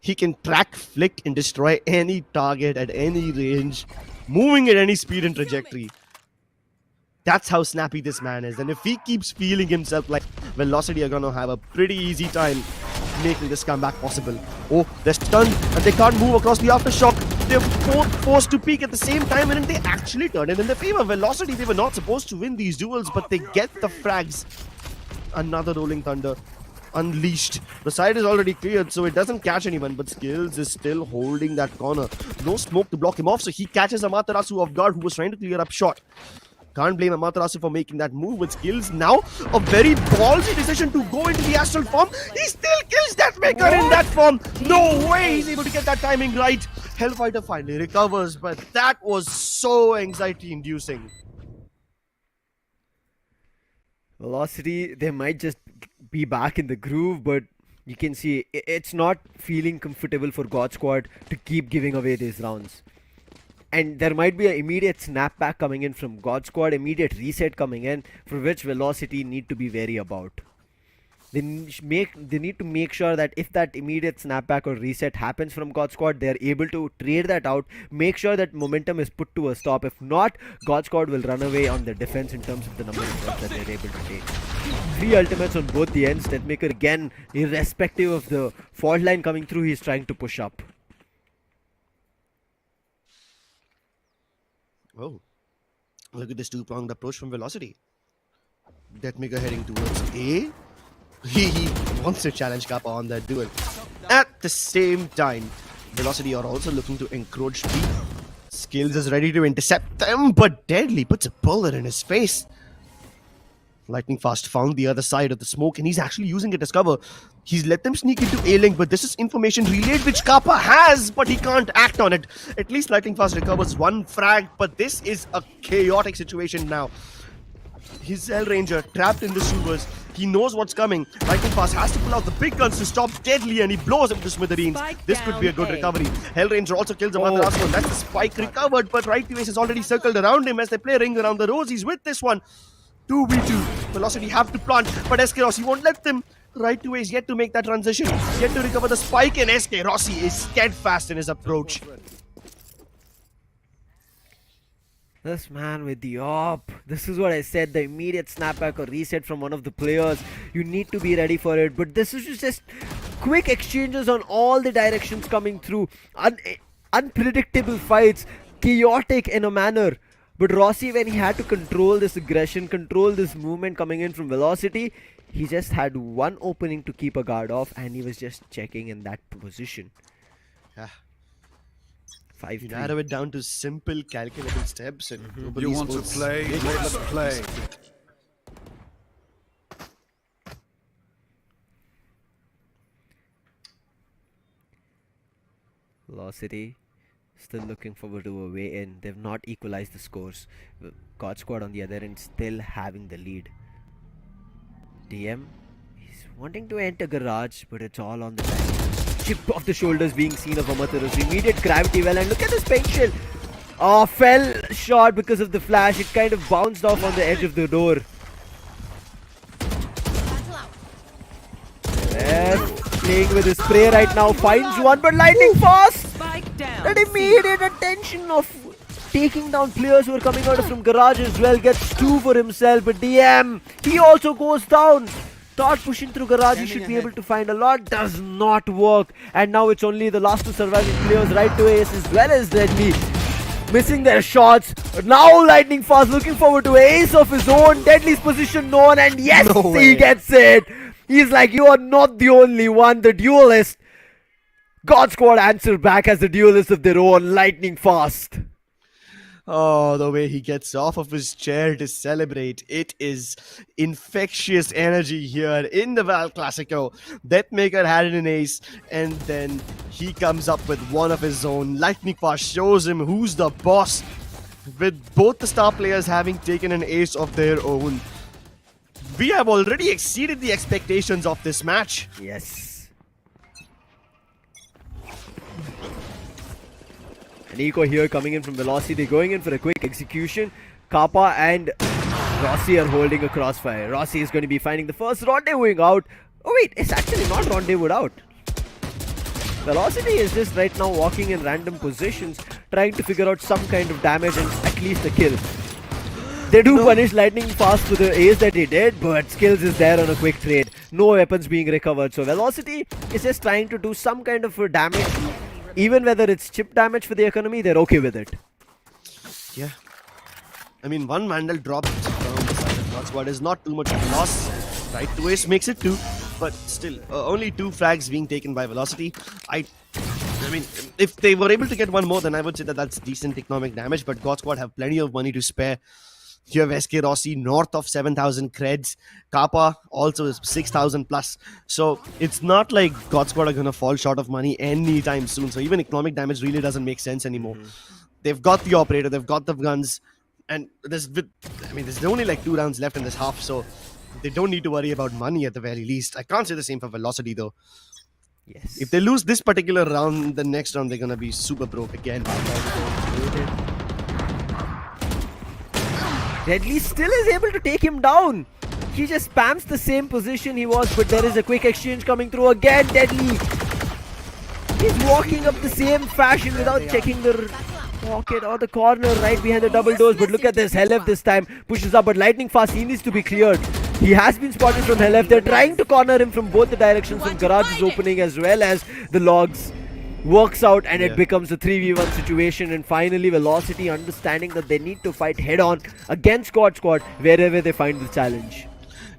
He can track, flick, and destroy any target at any range, moving at any speed and trajectory. That's how snappy this man is. And if he keeps feeling himself like Velocity are gonna have a pretty easy time making this comeback possible. Oh, they're stunned and they can't move across the aftershock. They're both forced to peek at the same time, and then they actually turn it in their favor. Velocity, they were not supposed to win these duels, but they get the frags. Another Rolling Thunder unleashed. The side is already cleared, so it doesn't catch anyone, but Skills is still holding that corner. No smoke to block him off, so he catches Amaterasu off guard, who was trying to clear up shot. Can't blame Amaterasu for making that move with Skills. Now, a very ballsy decision to go into the astral form. He still kills Deathmaker in that form. No way he's able to get that timing right. Hellfighter finally recovers, but that was so anxiety-inducing. Velocity, they might just be back in the groove, but you can see it's not feeling comfortable for God Squad to keep giving away these rounds. And there might be an immediate snapback coming in from God Squad, immediate reset coming in, for which Velocity need to be wary about. They need to make sure that if that immediate snapback or reset happens from God Squad, they're able to trade that out, make sure that momentum is put to a stop. If not, God Squad will run away on the defense in terms of the number of shots that they're able to take. 3 ultimates on both the ends. Deathmaker again, irrespective of the fault line coming through, he's trying to push up. Oh, look at this two-pronged approach from Velocity. Deathmaker heading towards A. He wants to challenge Kappa on that duel. At the same time, Velocity are also looking to encroach deep. Skills is ready to intercept them, but Deadly puts a bullet in his face. Lightning Fast found the other side of the smoke and he's actually using it as cover. He's let them sneak into A-Link, but this is information relayed which Kappa has, but he can't act on it. At least Lightning Fast recovers one frag, but this is a chaotic situation now. His Hell Ranger trapped in the sewers. He knows what's coming. Lightning Fast has to pull out the big guns to stop Deadly and he blows him to smithereens. This could be a good recovery. Hell Ranger also kills another last one. That's the spike recovered, but Right to Ace is already circled around him as they play Ring Around the Rosies with this one. 2v2. Velocity have to plant, but SK Rossi won't let them. Right to Ace yet to make that transition. Yet to recover the spike, and SK Rossi is steadfast in his approach. This man with the op. This is what I said, the immediate snapback or reset from one of the players. You need to be ready for it. But this is just quick exchanges on all the directions coming through. Unpredictable fights. Chaotic in a manner. But Rossi, when he had to control this aggression, control this movement coming in from Velocity, he just had one opening to keep a guard off and he was just checking in that position. Yeah. 5-3. You narrow it down to simple, calculable steps, and You want to play? Let's play. Velocity still looking forward to a way in. They've not equalized the scores. God Squad on the other end still having the lead. DM is wanting to enter garage, but it's all on the side. Chip off the shoulders being seen of Amaterasu. Immediate gravity well, and look at this paint shield. Oh, fell short because of the flash. It kind of bounced off on the edge of the door. Playing with his spray right now, finds one, but Lightning Fast! Spike down. That immediate attention of taking down players who are coming out from garage as well, gets 2 for himself, but DM, he also goes down. Thought pushing through garage he should be able to find a lot, does not work, and now it's only the last 2 surviving players, Right to Ace as well as Deadly, missing their shots. But now Lightning Fast looking forward to ace of his own. Deadly's position known, and yes, he gets it. He's like, you are not the only one, the duelist. God Squad answer back as the duelist of their own, Lightning Fast. Oh, the way he gets off of his chair to celebrate. It is infectious energy here in the Val Classico. Deathmaker had an ace, and then he comes up with one of his own. Lightning Fast shows him who's the boss, with both the star players having taken an ace of their own. We have already exceeded the expectations of this match. Yes. And Eco here coming in from Velocity, going in for a quick execution. Kappa and Rossi are holding a crossfire. Rossi is going to be finding the first rendezvousing out. Oh wait, it's actually not rendezvous out. Velocity is just right now walking in random positions, trying to figure out some kind of damage and at least a kill. They do punish Lightning Fast for the ace that he did, but Skills is there on a quick trade. No weapons being recovered. So Velocity is just trying to do some kind of damage. Even whether it's chip damage for the economy, they're okay with it. Yeah. I mean, one Vandal dropped from the side of God Squad is not too much of a loss. Right to Ace makes it 2, but still, only 2 frags being taken by Velocity. I mean, if they were able to get one more, then I would say that that's decent economic damage, but God Squad have plenty of money to spare. You have SK Rossi north of 7,000 creds. Kappa also is 6,000 plus. So it's not like God Squad are going to fall short of money anytime soon. So even economic damage really doesn't make sense anymore. They've got the operator, they've got the guns. And there's only like 2 rounds left in this half. So they don't need to worry about money at the very least. I can't say the same for Velocity though. Yes. If they lose this particular round, the next round they're going to be super broke again. Deadly still is able to take him down. He just spams the same position he was, but there is a quick exchange coming through again. Deadly. He's walking up the same fashion without checking the pocket or the corner right behind the double doors. But look at this. Helef this time pushes up, but Lightning Fast, he needs to be cleared. He has been spotted from Helef. They're trying to corner him from both the directions, from Garage's opening as well as the logs. Works out and it becomes a 3v1 situation, and finally Velocity understanding that they need to fight head on against God Squad wherever they find the challenge.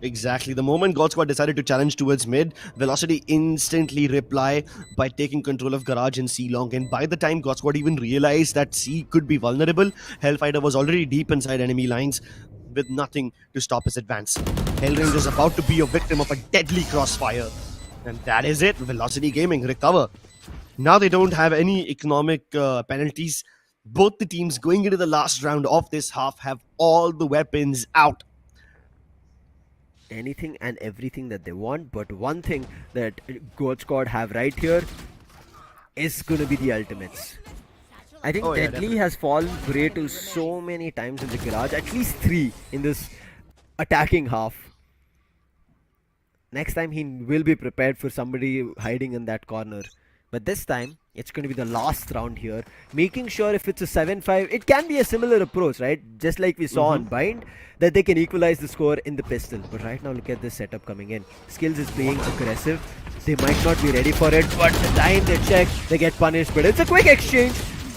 Exactly. The moment God Squad decided to challenge towards mid, Velocity instantly reply by taking control of Garage and C long. And by the time God Squad even realized that C could be vulnerable, Hellfighter was already deep inside enemy lines with nothing to stop his advance. Hellranger is about to be a victim of a deadly crossfire. And that is it. Velocity Gaming recover. Now they don't have any economic penalties. Both the teams going into the last round of this half have all the weapons out. Anything and everything that they want, but one thing that God Squad have right here is gonna be the ultimates. I think Oh, yeah, Deadly has fallen prey to so many times in the garage, at least 3 in this attacking half. Next time he will be prepared for somebody hiding in that corner. But this time, it's going to be the last round here. Making sure if it's a 7-5, it can be a similar approach, right? Just like we saw on Bind, that they can equalize the score in the pistol. But right now, look at this setup coming in. Skills is playing aggressive. They might not be ready for it, but the time they check, they get punished. But it's a quick exchange.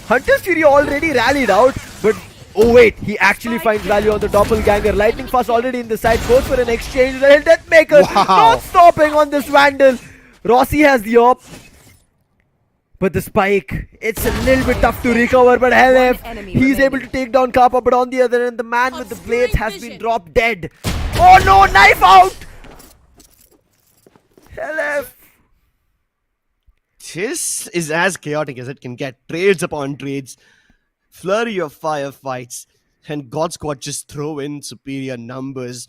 Hunter's Fury already rallied out, but oh wait, he actually finds value on the doppelganger. Lightning Fast already in the side, goes for an exchange. And Deathmaker not stopping on this Vandal. Rossi has the op. But the spike, it's a little bit tough to recover, but LF, he's able to take down Kappa, but on the other end, the man with the blades has been dropped dead. Oh no, knife out! LF. This is as chaotic as it can get. Trades upon trades, flurry of firefights, and God Squad just throw in superior numbers.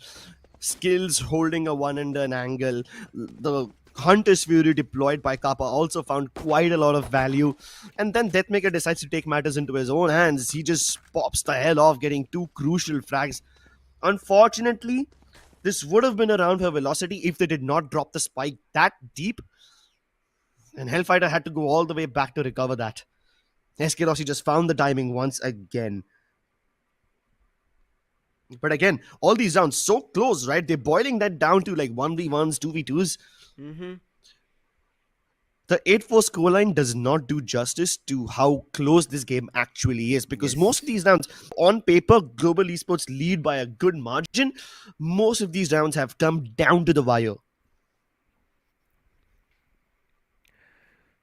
Skills holding a one under an angle. The Hunter's Fury deployed by Kappa also found quite a lot of value. And then Deathmaker decides to take matters into his own hands. He just pops the hell off, getting 2 crucial frags. Unfortunately, this would have been a round for Velocity if they did not drop the spike that deep. And Hellfighter had to go all the way back to recover that. SK Rossi just found the timing once again. But again, all these rounds so close, right? They're boiling that down to like 1v1s, 2v2s. The 8-4 scoreline does not do justice to how close this game actually is, because most of these rounds, on paper, Global Esports lead by a good margin. Most of these rounds have come down to the wire.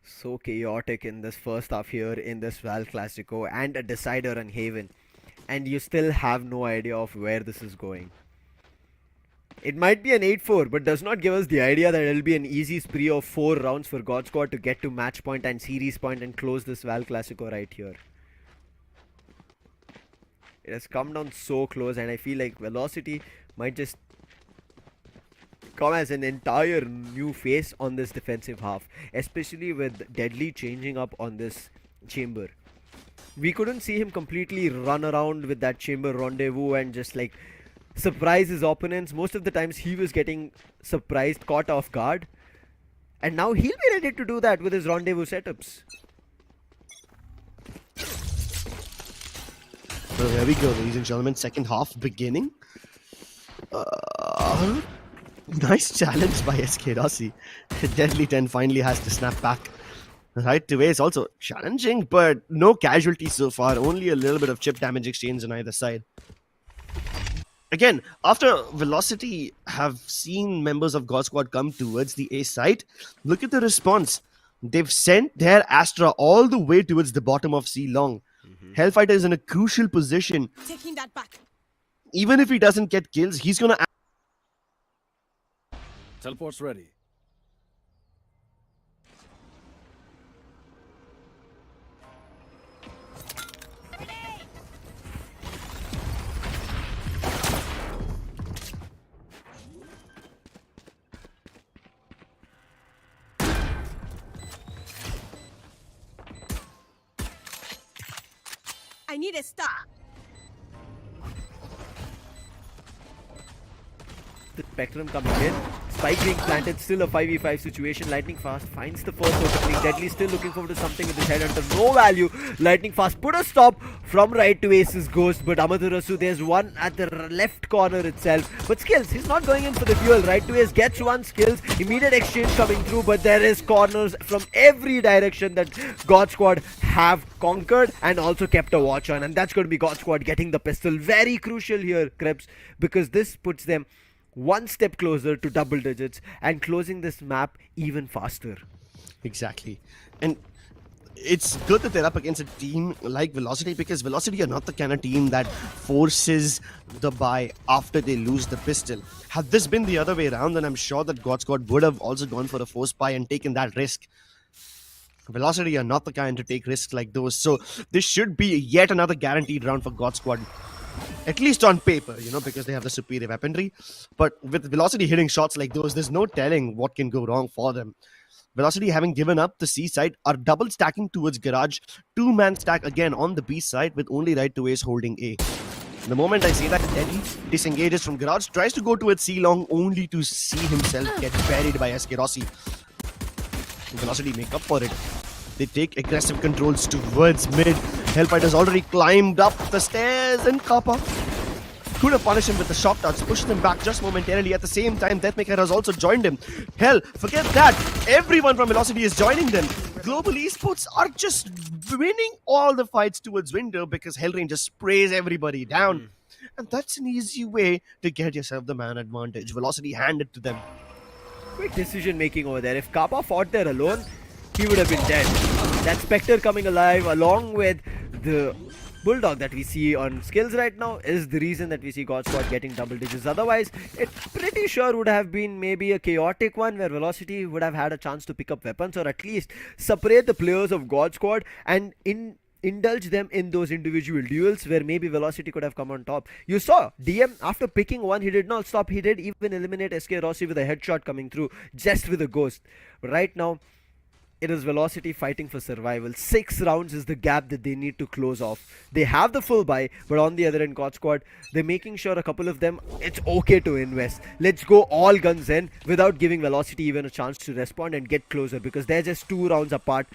So chaotic in this first half here in this Val Classico, and a decider on Haven. And you still have no idea of where this is going. It might be an 8-4, but does not give us the idea that it'll be an easy spree of 4 rounds for God Squad to get to match point and series point and close this Val Classico right here. It has come down so close, and I feel like Velocity might just come as an entire new face on this defensive half, especially with Deadly changing up on this chamber. We couldn't see him completely run around with that chamber rendezvous and just like surprise his opponents. Most of the times he was getting surprised, caught off guard, and now he'll be ready to do that with his rendezvous setups. So there we go, ladies and gentlemen. Second half beginning. Nice challenge by SK Rossi. Deadly 10 finally has to snap back. Right away is also challenging, but no casualties so far. Only a little bit of chip damage exchange on either side. Again, after Velocity have seen members of God Squad come towards the A site, look at the response. They've sent their Astra all the way towards the bottom of C long. Hellfighter is in a crucial position. Taking that back. Even if he doesn't get kills, he's gonna... Teleport's ready. I need a star. The Spectrum coming in. Spike being planted, still a 5v5 situation. Lightning Fast finds the first opening. Deadly still looking forward to something with his headhunter. No value. Lightning Fast put a stop from right to Ace's Ghost. But Amaterasu, there's one at the left corner itself. But Skills, he's not going in for the duel. Right to Ace gets one. Skills, immediate exchange coming through. But there is corners from every direction that God Squad have conquered and also kept a watch on. And that's going to be God Squad getting the pistol. Very crucial here, Krebs, because this puts them one step closer to double digits and closing this map even faster. Exactly. And it's good that they're up against a team like Velocity, because Velocity are not the kind of team that forces the buy after they lose the pistol. Had this been the other way around, then I'm sure that God Squad would have also gone for a force buy and taken that risk. Velocity are not the kind to take risks like those, so this should be yet another guaranteed round for God Squad. At least on paper, because they have the superior weaponry. But with Velocity hitting shots like those, there's no telling what can go wrong for them. Velocity, having given up the C side, are double stacking towards Garage. 2-man stack again on the B side with only right to ace holding A. The moment I say that, Delhi disengages from Garage, tries to go towards C long only to see himself get buried by SK Rossi. Velocity make up for it. They take aggressive controls towards mid. Hellfighter's already climbed up the stairs, and Kappa could have punished him with the shock touch, pushed him back just momentarily. At the same time, Deathmaker has also joined him. Hell, forget that. Everyone from Velocity is joining them. Global Esports are just winning all the fights towards window because Hellranger sprays everybody down. And that's an easy way to get yourself the man advantage. Velocity handed to them. Quick decision making over there. If Kappa fought there alone, he would have been dead. That Spectre coming alive along with the Bulldog that we see on skills right now is the reason that we see God Squad getting double digits. Otherwise, it pretty sure would have been maybe a chaotic one where Velocity would have had a chance to pick up weapons, or at least separate the players of God Squad and indulge them in those individual duels where maybe Velocity could have come on top. You saw DM, after picking one, he did not stop. He did even eliminate SK Rossi with a headshot coming through just with a ghost. Right now, it is Velocity fighting for survival. 6 rounds is the gap that they need to close off. They have the full buy, but on the other end, God Squad, they're making sure a couple of them, it's okay to invest. Let's go all guns in without giving Velocity even a chance to respond and get closer, because they're just 2 rounds apart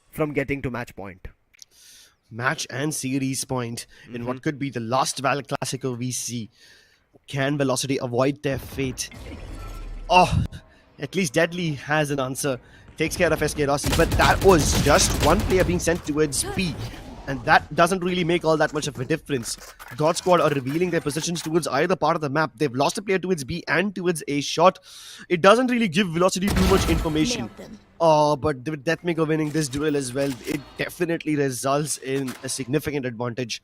from getting to match point. Match and series point in what could be the last Val Classico we see. Can Velocity avoid their fate? Oh, at least Deadly has an answer. Takes care of SK Rossi, but that was just one player being sent towards B, and that doesn't really make all that much of a difference. God Squad are revealing their positions towards either part of the map. They've lost a player towards B and towards A shot. It doesn't really give Velocity too much information. Oh, but with Deathmaker winning this duel as well, it definitely results in a significant advantage.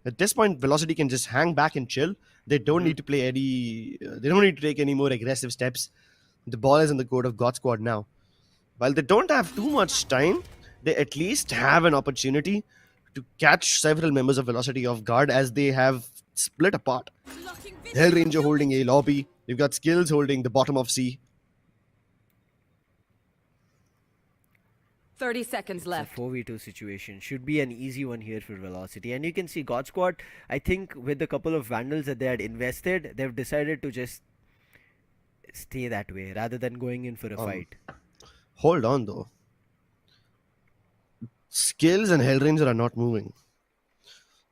At this point, Velocity can just hang back and chill. They don't need to play any. They don't need to take any more aggressive steps. The ball is in the court of God Squad now. While they don't have too much time, they at least have an opportunity to catch several members of Velocity off guard as they have split apart. Hellranger holding A lobby. You've got Skills holding the bottom of C. 30 seconds It's a left. 4v2 situation. Should be an easy one here for Velocity. And you can see God Squad, I think with a couple of Vandals that they had invested, they've decided to just stay that way rather than going in for a fight. Hold on though. Skills and Hellranger are not moving.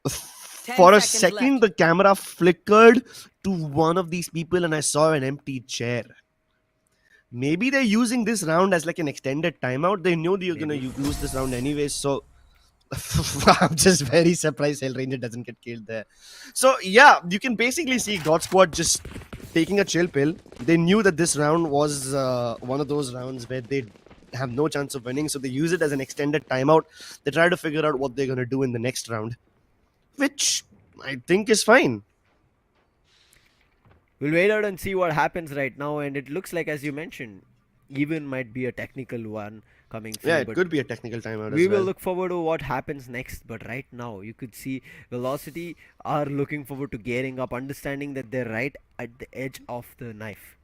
10 For a seconds second, left. the camera flickered to one of these people and I saw an empty chair. Maybe they're using this round as like an extended timeout. They know they're going to lose this round anyway, so I'm just very surprised Hellranger doesn't get killed there. So yeah, you can basically see God Squad just taking a chill pill. They knew that this round was one of those rounds where they have no chance of winning, so they use it as an extended timeout. They try to figure out what they're going to do in the next round, which I think is fine. We'll wait out and see what happens right now, and it looks like, as you mentioned, even might be a technical one coming through. Yeah, it but could be a technical timeout we as well. will look forward to what happens next, but right now you could see Velocity are looking forward to gearing up, understanding that they're right at the edge of the knife.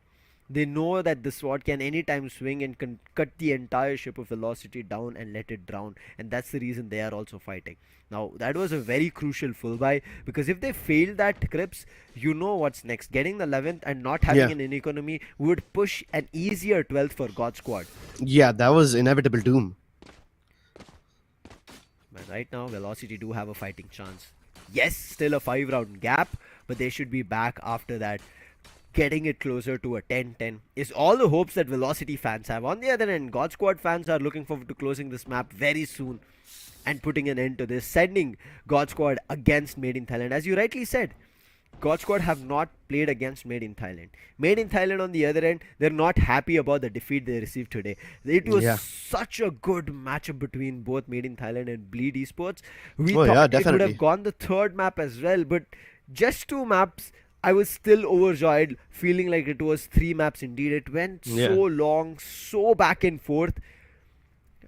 They know that the sword can anytime swing and can cut the entire ship of Velocity down and let it drown, and that's the reason they are also fighting. Now that was a very crucial full buy, because if they fail that Crips, you know what's next. Getting the 11th and not having an economy would push an easier 12th for God Squad. Yeah, that was inevitable doom. But right now, Velocity do have a fighting chance. Yes, still a 5-round gap, but they should be back after that. Getting it closer to a 10-10 is all the hopes that Velocity fans have. On the other end, God Squad fans are looking forward to closing this map very soon and putting an end to this, sending God Squad against Made in Thailand. As you rightly said, God Squad have not played against Made in Thailand. Made in Thailand, on the other end, they're not happy about the defeat they received today. It was Yeah. such a good matchup between both Made in Thailand and Bleed Esports. We Oh, yeah, thought it would definitely. have gone the third map as well, but just 2 maps. I was still overjoyed, feeling like it was 3 maps indeed. It went Yeah. so long, so back and forth.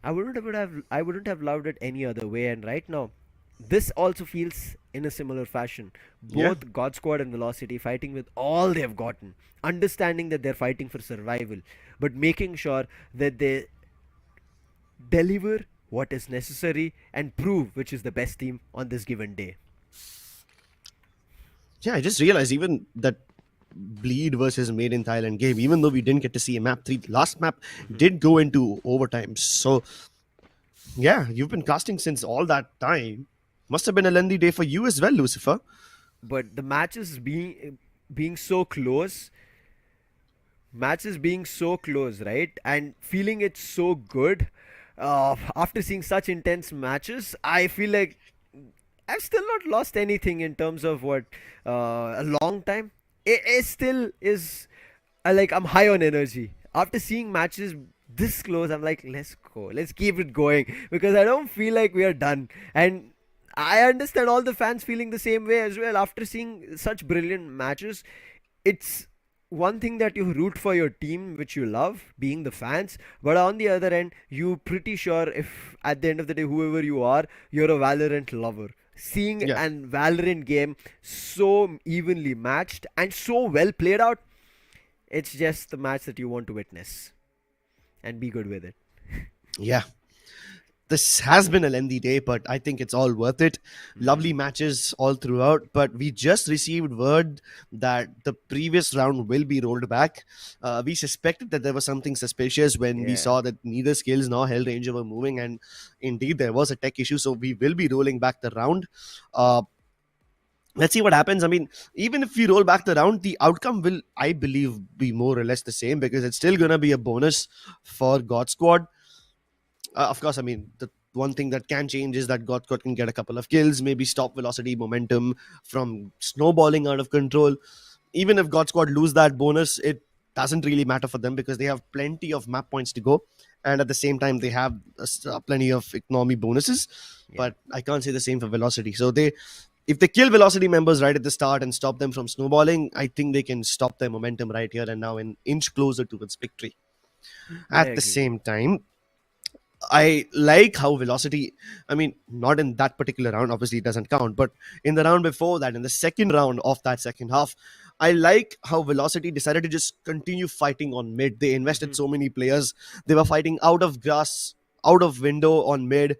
I wouldn't have loved it any other way. And right now, this also feels in a similar fashion. Yeah. Both God Squad and Velocity fighting with all they've gotten, understanding that they're fighting for survival, but making sure that they deliver what is necessary and prove which is the best team on this given day. Yeah, I just realized even that Bleed versus Made in Thailand game, even though we didn't get to see a map 3, the last map did go into overtime. So, yeah, you've been casting since all that time. Must have been a lengthy day for you as well, Lucifer. But the matches being so close, right, and feeling it so good. After seeing such intense matches, I feel like I've still not lost anything in terms of what a long time. It still is. I'm high on energy after seeing matches this close. I'm like, let's go, let's keep it going, because I don't feel like we are done. And I understand all the fans feeling the same way as well after seeing such brilliant matches. It's one thing that you root for your team which you love, being the fans, but on the other end, you pretty sure if at the end of the day, whoever you are, you're a Valorant lover. Seeing Yeah. an Valorant game so evenly matched and so well played out, it's just the match that you want to witness and be good with it. Yeah. This has been a lengthy day, but I think it's all worth it. Lovely matches all throughout, but we just received word that the previous round will be rolled back. We suspected that there was something suspicious when we Yeah. saw that neither Skills nor Hell Ranger were moving, and indeed there was a tech issue, so we will be rolling back the round. Uh, let's see what happens. I mean, even if we roll back the round, the outcome will, I believe, be more or less the same, because it's still going to be a bonus for God Squad. Of course, I mean, the one thing that can change is that God Squad can get a couple of kills, maybe stop Velocity momentum from snowballing out of control. Even if God Squad lose that bonus, it doesn't really matter for them, because they have plenty of map points to go, and at the same time they have plenty of economy bonuses. But I can't say the same for Velocity. So if they kill Velocity members right at the start and stop them from snowballing, I think they can stop their momentum right here and now and inch closer towards victory. I At the agree. same time, I like how Velocity, I mean, not in that particular round, obviously it doesn't count, but in the round before that, in the second round of that second half, I like how Velocity decided to just continue fighting on mid. They invested so many players. They were fighting out of grass, out of window on mid.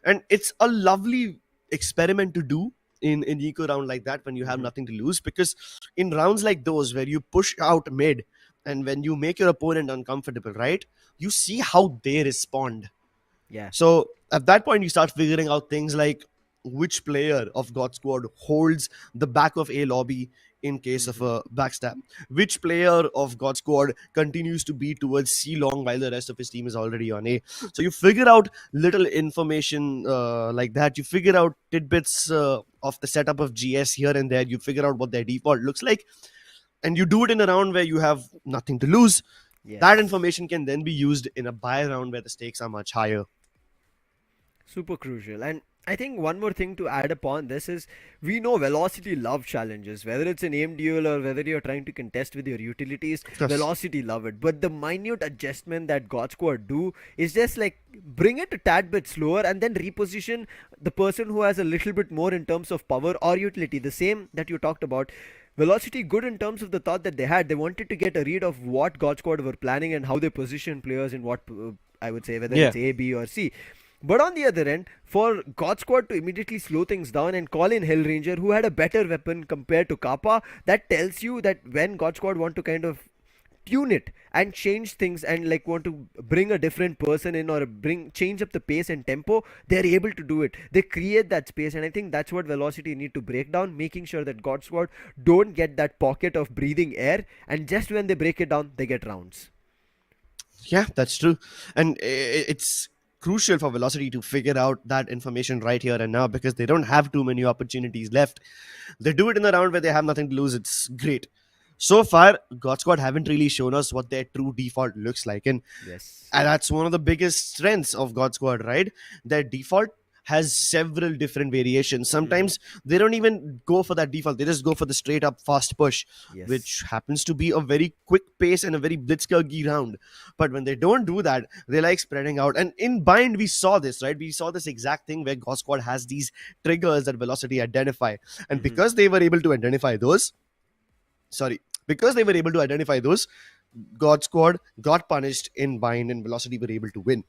And it's a lovely experiment to do in eco round like that when you have nothing to lose, because in rounds like those where you push out mid and when you make your opponent uncomfortable, right, you see how they respond. Yeah. So at that point, you start figuring out things like which player of God Squad holds the back of A lobby in case of a backstab, which player of God Squad continues to be towards C long while the rest of his team is already on A. So you figure out little information like that. You figure out tidbits of the setup of GS here and there. You figure out what their default looks like, and you do it in a round where you have nothing to lose. Yes. That information can then be used in a buy round where the stakes are much higher. Super crucial. And I think one more thing to add upon this is, we know Velocity love challenges, whether it's an aim duel or whether you're trying to contest with your utilities. Yes. Velocity love it, but the minute adjustment that God Squad do is just like bring it a tad bit slower and then reposition the person who has a little bit more in terms of power or utility, the same that you talked about. Velocity good in terms of the thought that they had. They wanted to get a read of what God Squad were planning and how they position players in what I would say, whether it's A, B or C. But on the other end, for God Squad to immediately slow things down and call in Hell Ranger, who had a better weapon compared to Kappa, that tells you that when God Squad want to kind of tune it and change things and like want to bring a different person in or change up the pace and tempo, they're able to do it. They create that space, and I think that's what Velocity need to break down, making sure that God Squad don't get that pocket of breathing air, and just when they break it down, they get rounds. Yeah, that's true. And it's crucial for Velocity to figure out that information right here and now, because they don't have too many opportunities left. They do it in a round where they have nothing to lose. It's great. So far, God Squad haven't really shown us what their true default looks like. And Yes. that's one of the biggest strengths of God Squad, right? Their default has several different variations. Sometimes they don't even go for that default. They just go for the straight up fast push, Yes. which happens to be a very quick pace and a very blitzkrieg round. But when they don't do that, they like spreading out. And in Bind, we saw this, right? We saw this exact thing where God Squad has these triggers that Velocity identify. And because they were able to identify those, God Squad got punished in Bind and Velocity were able to win.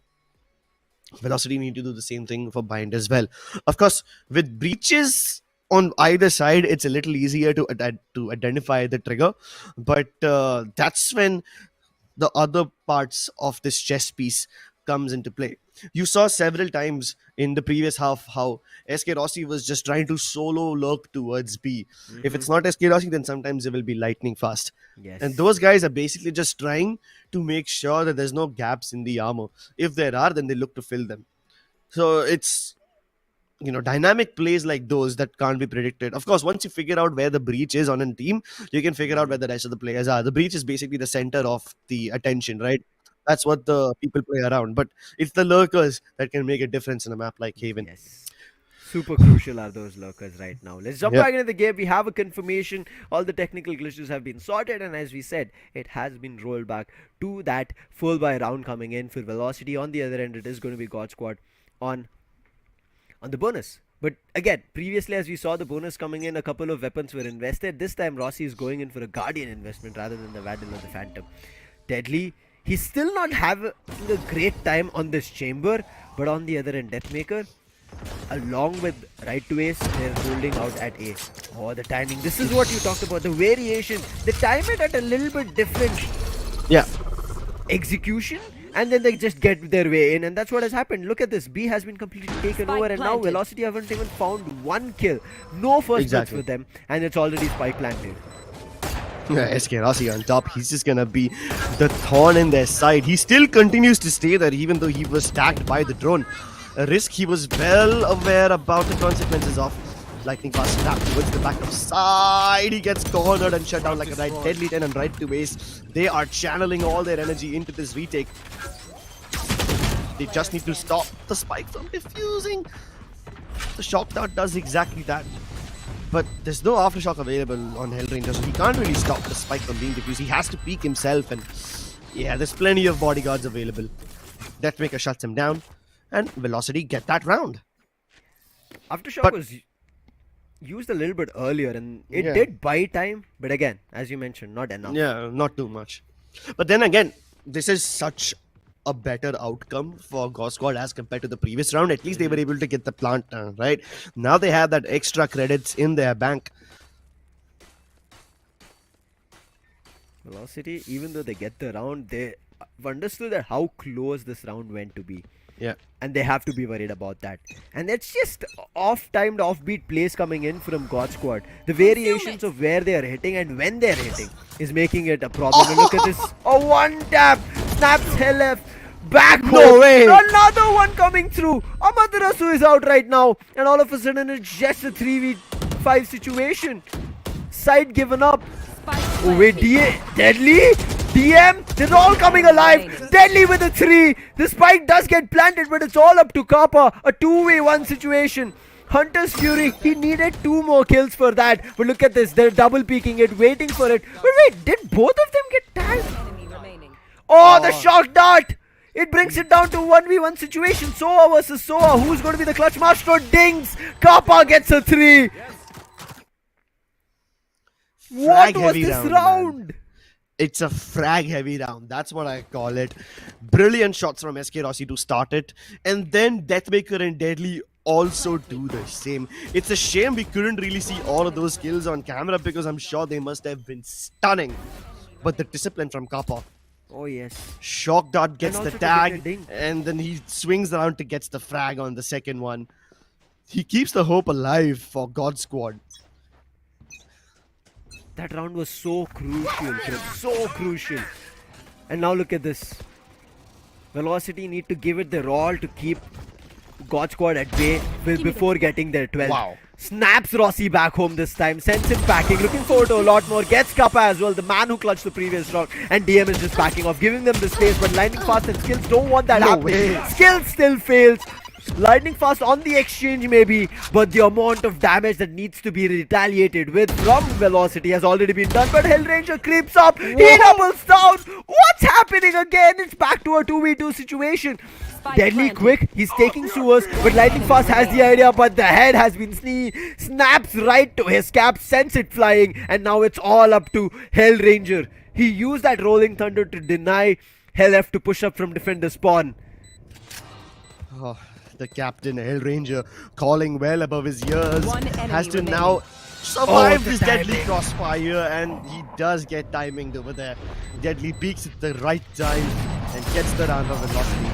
Velocity need to do the same thing for Bind as well. Of course, with breaches on either side, it's a little easier to identify the trigger. But that's when the other parts of this chess piece comes into play. You saw several times in the previous half how SK Rossi was just trying to solo lurk towards B. If it's not SK Rossi, then sometimes it will be lightning fast. Yes. And those guys are basically just trying to make sure that there's no gaps in the armor. If there are, then they look to fill them. So it's, dynamic plays like those that can't be predicted. Of course, once you figure out where the breach is on a team, you can figure out where the rest of the players are. The breach is basically the center of the attention, right? That's what the people play around. But it's the lurkers that can make a difference in a map like Haven. Yes. Super crucial are those lurkers right now. Let's jump Yep. back into the game. We have a confirmation. All the technical glitches have been sorted, and as we said, it has been rolled back to that full buy round coming in for Velocity. On the other end, it is going to be God Squad on the bonus. But again, previously as we saw the bonus coming in, a couple of weapons were invested. This time Rossi is going in for a Guardian investment rather than the Waddle or the Phantom. Deadly. He's still not having a great time on this chamber, but on the other end, Deathmaker, along with right to ace, they're holding out at A. Oh, the timing. This is what you talked about, the variation. They time it at a little bit different execution, and then they just get their way in, and that's what has happened. Look at this. B has been completely taken over, and now Velocity haven't even found one kill. No first hits for them, and it's already spike planted. SK Rossi on top. He's just gonna be the thorn in their side. He still continues to stay there even though he was tagged by the drone. A risk he was well aware about the consequences of. Lightning fast snap towards the back of side. He gets cornered and shut down like a right. Deadly 10 and right to base. They are channeling all their energy into this retake. They just need to stop the spike from diffusing. The shock dart does exactly that. But there's no aftershock available on Hellranger, so he can't really stop the spike from being diffused. He has to peek himself, and yeah, there's plenty of bodyguards available. Deathmaker shuts him down, and Velocity get that round. Aftershock was used a little bit earlier, and it did buy time, but again, as you mentioned, not enough. Yeah, not too much. But then again, this is such a better outcome for God Squad as compared to the previous round. At least they were able to get the plant down, right? Now they have that extra credits in their bank. Velocity, even though they get the round, they understood that how close this round went to be. Yeah. And they have to be worried about that. And it's just off-timed, offbeat plays coming in from God Squad. The variations of where they are hitting and when they are hitting is making it a problem. And look at this. Oh, one tap. Snaps hell left. Back No way. Another one coming through. Amaterasu is out right now. And all of a sudden it's just a 3v5 situation. Side given up. Oh wait, Deadly? DM? They're all coming alive. Deadly with a 3. The spike does get planted, but it's all up to Kappa. A 2v1 situation. Hunter's Fury, he needed 2 more kills for that. But look at this, they're double peeking it, waiting for it. But wait, did both of them get tagged? Oh, the shock dart! It brings it down to 1v1 situation. Soa versus Soa. Who's going to be the clutch master? Dings! Kappa gets a 3. What was this round? It's a frag heavy round. That's what I call it. Brilliant shots from SK Rossi to start it. And then Deathmaker and Deadly also do the same. It's a shame we couldn't really see all of those kills on camera because I'm sure they must have been stunning. But the discipline from Kappa. Oh yes. Shock dart gets the tag, ding. and then he swings around to gets the frag on the second one. He keeps the hope alive for God Squad. That round was so crucial, Chris. So crucial. And now look at this. Velocity need to give it their all to keep God Squad at bay before getting their 12. Wow. Snaps Rossi back home this time, sends him packing, looking forward to a lot more, gets Kappa as well, the man who clutched the previous round, and DM is just backing off, giving them the space, but Lightning Fast and Skills don't want that happening. Skills still fails. Lightning Fast on the exchange maybe, but the amount of damage that needs to be retaliated with from Velocity has already been done, but Hellranger creeps up, he doubles down. What's happening again? It's back to a 2v2 situation. Deadly quick, he's taking sewers, but Lightning Fast has the idea, but the head has been snaps right to his cap, sends it flying, and now it's all up to Hellranger. He used that Rolling Thunder to deny Hell to push up from defender spawn. Oh, the captain, Hellranger, calling well above his ears, One enemy has to remaining. now survive the this deadly timing. crossfire, and he does get timinged over there. Deadly peaks at the right time and gets the round of Velocity.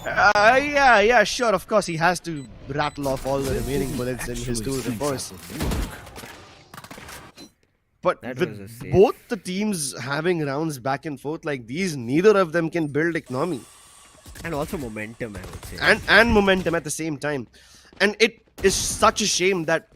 Yeah, sure, of course, he has to rattle off all the remaining bullets in his tour de force. But That was a with save. both the teams having rounds back and forth like these, neither of them can build economy. And also momentum, I would say. And momentum at the same time. And it is such a shame that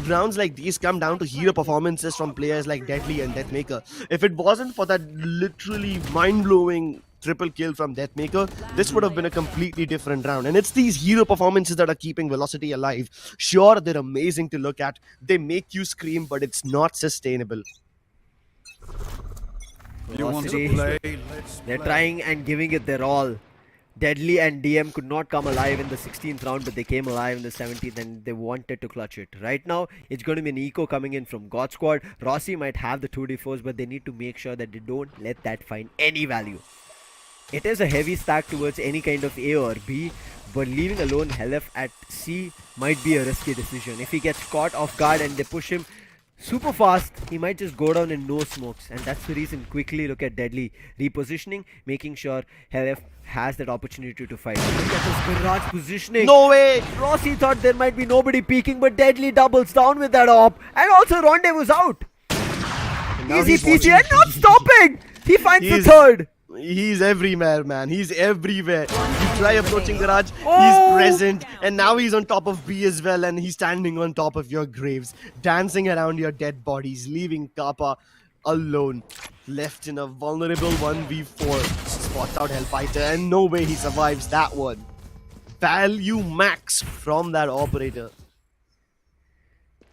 rounds like these come down to hero performances from players like Deadly and Deathmaker. If it wasn't for that literally mind-blowing triple kill from Deathmaker, this would have been a completely different round. And it's these hero performances that are keeping Velocity alive. Sure, they're amazing to look at. They make you scream, but it's not sustainable. You want Velocity, to play? Let's they're play. trying and giving it their all. Deadly and DM could not come alive in the 16th round, but they came alive in the 17th and they wanted to clutch it. Right now, it's going to be an eco coming in from God Squad. Rossi might have the 2d4s, but they need to make sure that they don't let that find any value. It is a heavy stack towards any kind of A or B, but leaving alone Helef at C might be a risky decision. If he gets caught off guard and they push him super fast, he might just go down in no smokes, and that's the reason. Quickly look at Deadly repositioning, making sure Helef has that opportunity to fight. Look at this garage positioning. No way! Rossi thought there might be nobody peeking, but Deadly doubles down with that op, and also Rendezvous out. Now Easy he's peasy watching. and not stopping. He finds the He's- third. He's everywhere, man. He's everywhere. You try approaching Garage, Oh! he's present, and now he's on top of B as well, and he's standing on top of your graves, dancing around your dead bodies, leaving Kappa alone, left in a vulnerable 1v4. Spots out Hellfighter, and no way he survives that one. Value max from that operator.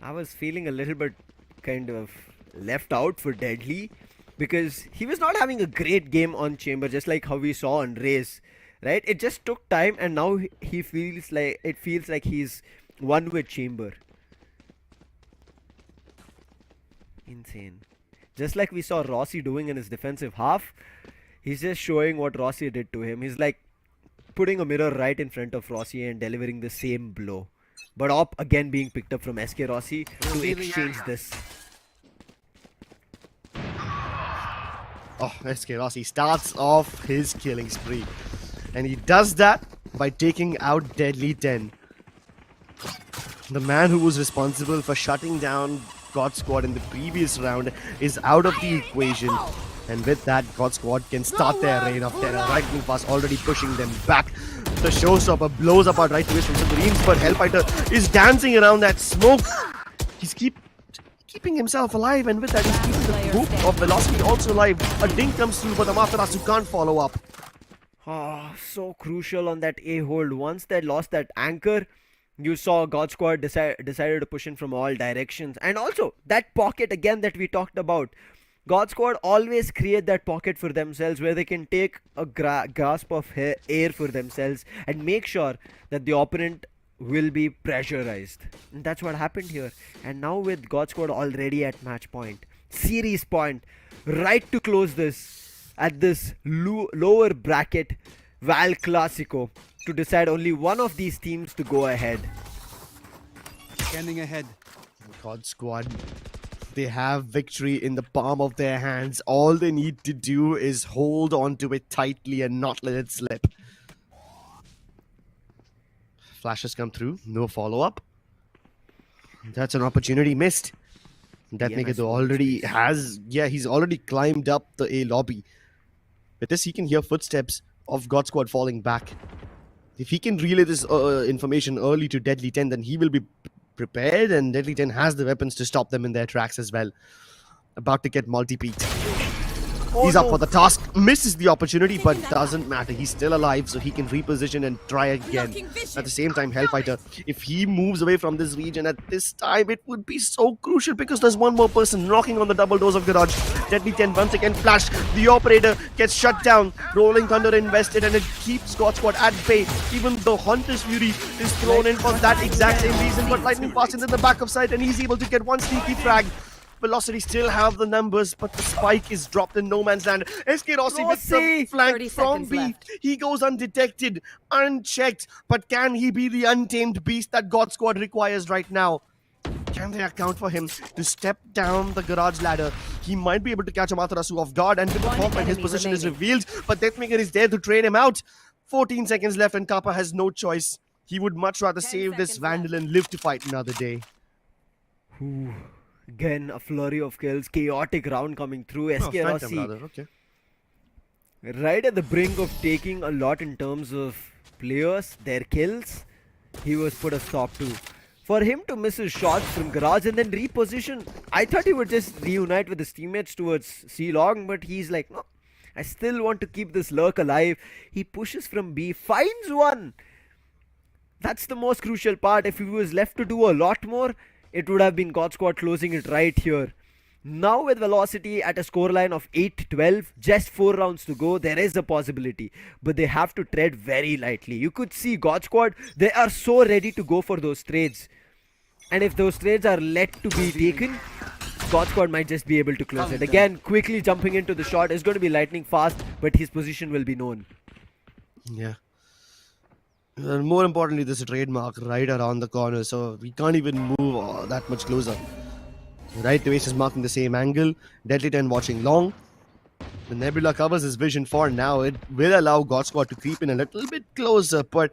I was feeling a little bit kind of left out for Deadly, because he was not having a great game on Chamber, just like how we saw on Race, right? It just took time, and now he feels like he's one with Chamber. Insane. Just like we saw Rossi doing in his defensive half, he's just showing what Rossi did to him. He's like putting a mirror right in front of Rossi and delivering the same blow. But op again being picked up from SK Rossi to exchange this. Oh, SK Rossi starts off his killing spree. And he does that by taking out Deadly 10. The man who was responsible for shutting down God Squad in the previous round is out of the equation. And with that, God Squad can start their reign of terror. Lightning Fast already pushing them back. The showstopper blows up our right twist from Submarines, but Hellfighter is dancing around that smoke. He's keeping himself alive, and with that, he's keeping the group of Velocity also alive. A ding comes through, but the Ampverse can't follow up. Ah, so crucial on that A hold. Once they lost that anchor, you saw God Squad decided to push in from all directions. And also, that pocket again that we talked about. God Squad always create that pocket for themselves where they can take a grasp of air for themselves and make sure that the opponent will be pressurized. And that's what happened here. And now with God Squad already at match point, series point, right to close this at this lower bracket Val Clasico to decide only one of these teams to go ahead. Scanning ahead. God Squad, they have victory in the palm of their hands. All they need to do is hold on to it tightly and not let it slip. Flashes come through, no follow-up. That's an opportunity missed. Deathmaker though already has, he's already climbed up the A lobby. With this, he can hear footsteps of God Squad falling back. If he can relay this information early to Deadly 10, then he will be prepared, and Deadly 10 has the weapons to stop them in their tracks as well. About to get multi-peaked. He's up for the task, misses the opportunity, but doesn't matter. He's still alive, so he can reposition and try again. At the same time, Hellfighter, if he moves away from this region at this time, it would be so crucial because there's one more person knocking on the double doors of Garage. Deadly 10 once again flash. The operator gets shut down. Rolling Thunder invested, and it keeps God Squad at bay. Even though Hunter's Fury is thrown in for that exact same reason, but Lightning Fast into the back of sight, and he's able to get one sneaky frag. Velocity still have the numbers, but the spike is dropped in no man's land. SK Rossi with the flank from B. He goes undetected, unchecked, but can he be the untamed beast that God Squad requires right now? Can they account for him to step down the garage ladder? He might be able to catch Amaterasu off guard, and with the pop, and his position is revealed, but Deathmaker is there to trade him out. 14 seconds left, and Kappa has no choice. He would much rather save this Vandal and live to fight another day. Ooh. Again, a flurry of kills, chaotic round coming through. SK Rossi Okay. right at the brink of taking a lot in terms of players, their kills. He was put a stop to. For him to miss his shots from Garage and then reposition, I thought he would just reunite with his teammates towards C-Long, but he's like, no, I still want to keep this lurk alive. He pushes from B, finds one. That's the most crucial part. If he was left to do a lot more, it would have been God Squad closing it right here. Now with Velocity at a scoreline of 8-12, just 4 rounds to go, there is a possibility. But they have to tread very lightly. You could see God Squad, they are so ready to go for those trades. And if those trades are let to be taken, God Squad might just be able to close it. Again, quickly jumping into the shot is going to be lightning fast, but his position will be known. Yeah. And more importantly, there's a trademark right around the corner, so we can't even move that much closer. Right, the Ace is marking the same angle. Deadly 10 watching long. The Nebula covers his vision for now. It will allow God Squad to creep in a little bit closer, but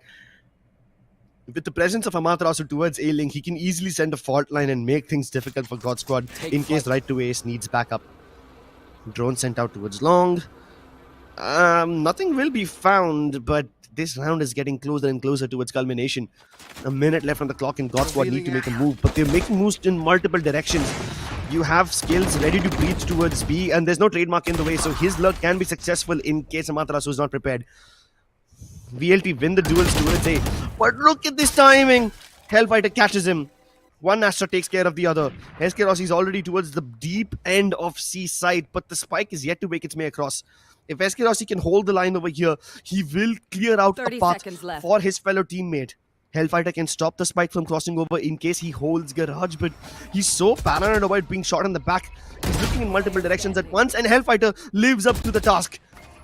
with the presence of Amaterasu towards A-Link, he can easily send a fault line and make things difficult for God Squad in case right to Ace needs backup. Drone sent out towards long. Nothing will be found, but this round is getting closer and closer to its culmination. A minute left on the clock and God Squad need to make a move, but they're making moves in multiple directions. You have skills ready to breach towards B, and there's no trademark in the way, so his luck can be successful in case Amaterasu is not prepared. VLT win the duels towards A, but look at this timing! Hellfighter catches him. One Astra takes care of the other. SK Rossi is already towards the deep end of C side, but the spike is yet to make its way across. If SK Rossi can hold the line over here, he will clear out a path for his fellow teammate. Hellfighter can stop the spike from crossing over in case he holds Garage, but he's so paranoid about being shot in the back. He's looking in multiple directions at once, and Hellfighter lives up to the task.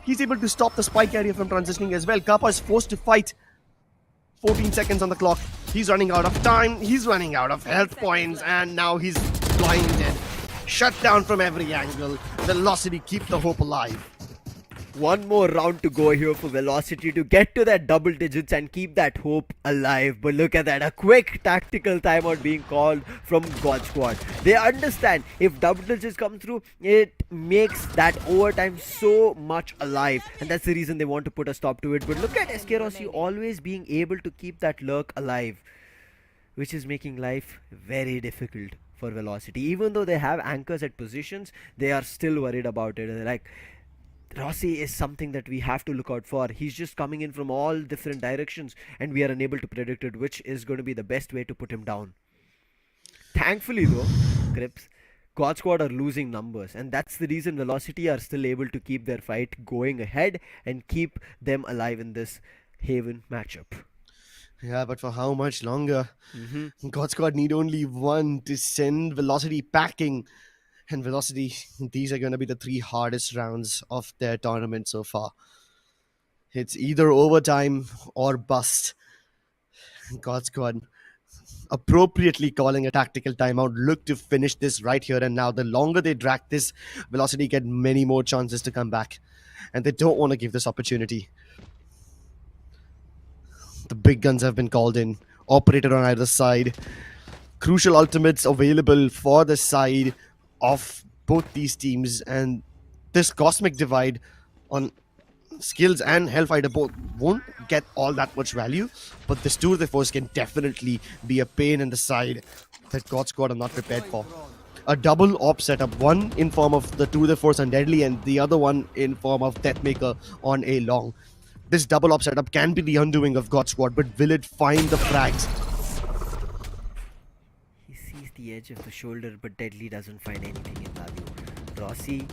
He's able to stop the spike carrier from transitioning as well. Kappa is forced to fight. 14 seconds on the clock. He's running out of time. He's running out of health points, and now he's blinded. Shut down from every angle. Velocity keep the hope alive. One more round to go here for Velocity to get to that double digits and keep that hope alive. But look at that, a quick tactical timeout being called from God Squad. They understand if double digits come through, it makes that overtime so much alive. And that's the reason they want to put a stop to it. But look at SK Rossi always being able to keep that lurk alive, which is making life very difficult for Velocity. Even though they have anchors at positions, they are still worried about it. They're like, Rossi is something that we have to look out for. He's just coming in from all different directions and we are unable to predict it, which is going to be the best way to put him down. Thankfully though, Crips, God Squad are losing numbers, and that's the reason Velocity are still able to keep their fight going ahead and keep them alive in this Haven matchup. Yeah, but for how much longer? God Squad need only one to send Velocity packing. And Velocity, these are going to be the 3 hardest rounds of their tournament so far. It's either overtime or bust. God Squad appropriately calling a tactical timeout. Look to finish this right here and now. The longer they drag this, Velocity get many more chances to come back. And they don't want to give this opportunity. The big guns have been called in. Operator on either side. Crucial ultimates available for the side of both these teams, and this cosmic divide on Skills and Hellfighter both won't get all that much value, but this Tour de Force can definitely be a pain in the side that God Squad are not prepared for. A double op setup, one in form of the Tour de Force and Deadly, and the other one in form of Deathmaker on a long. This double op setup can be the undoing of God Squad, but will it find the frags? He sees the edge of the shoulder, but Deadly doesn't find anything in value. Rossi,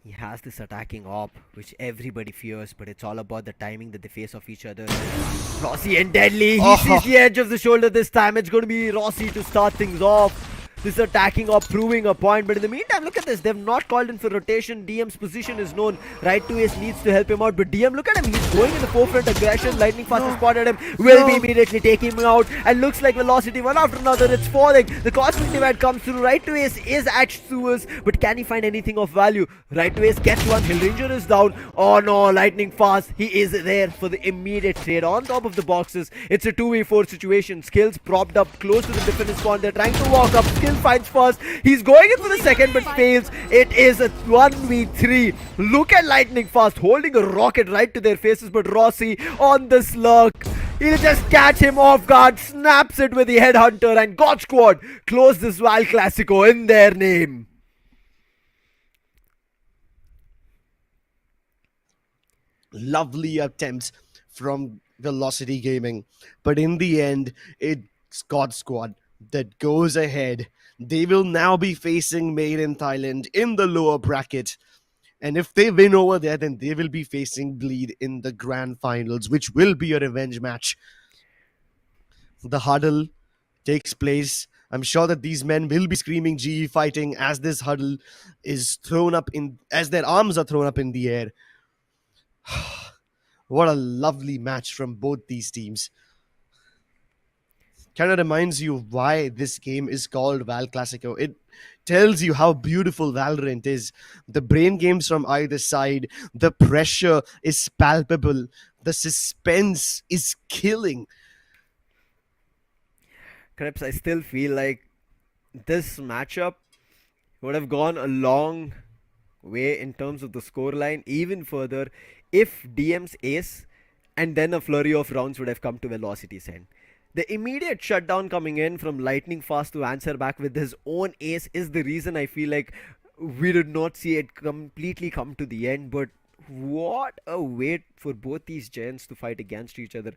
he has this attacking op, which everybody fears, but it's all about the timing that they face off each other. Rossi and Deadly, he sees the edge of the shoulder this time. It's going to be Rossi to start things off. This attacking op proving a point, but in the meantime, look at this. They've not called in for rotation. DM's position is known. Right to ace needs to help him out, but DM, look at him. He's going in the forefront aggression. Lightning Fast has spotted him. Will be immediately taking him out, and looks like Velocity one after another. It's falling. The cosmic divide comes through. Right to ace is at sewers, but can he find anything of value? Right to ace gets one. Hellranger is down. Oh no, Lightning Fast. He is there for the immediate trade on top of the boxes. It's a 2v4 situation. Skills propped up close to the defense spawn. They're trying to walk up. Skills finds first. He's going in for the second but fails. It is a 1v3. Look at Lightning Fast holding a rocket right to their faces, but Rossi on the slurk. He'll just catch him off guard, snaps it with the headhunter, and God Squad close this Val Classico in their name. Lovely attempts from Velocity Gaming, but in the end, it's God Squad that goes ahead. They will now be facing Made in Thailand in the lower bracket. And if they win over there, then they will be facing Bleed in the grand finals, which will be a revenge match. The huddle takes place. I'm sure that these men will be screaming GE fighting as this huddle is thrown up as their arms are thrown up in the air. What a lovely match from both these teams. Kind of reminds you why this game is called Val Classico. It tells you how beautiful Valorant is. The brain games from either side, the pressure is palpable, the suspense is killing. Krebs, I still feel like this matchup would have gone a long way in terms of the scoreline, even further, if DM's ace and then a flurry of rounds would have come to Velocity's end. The immediate shutdown coming in from Lightning Fast to answer back with his own ace is the reason I feel like we did not see it completely come to the end. But what a wait for both these giants to fight against each other.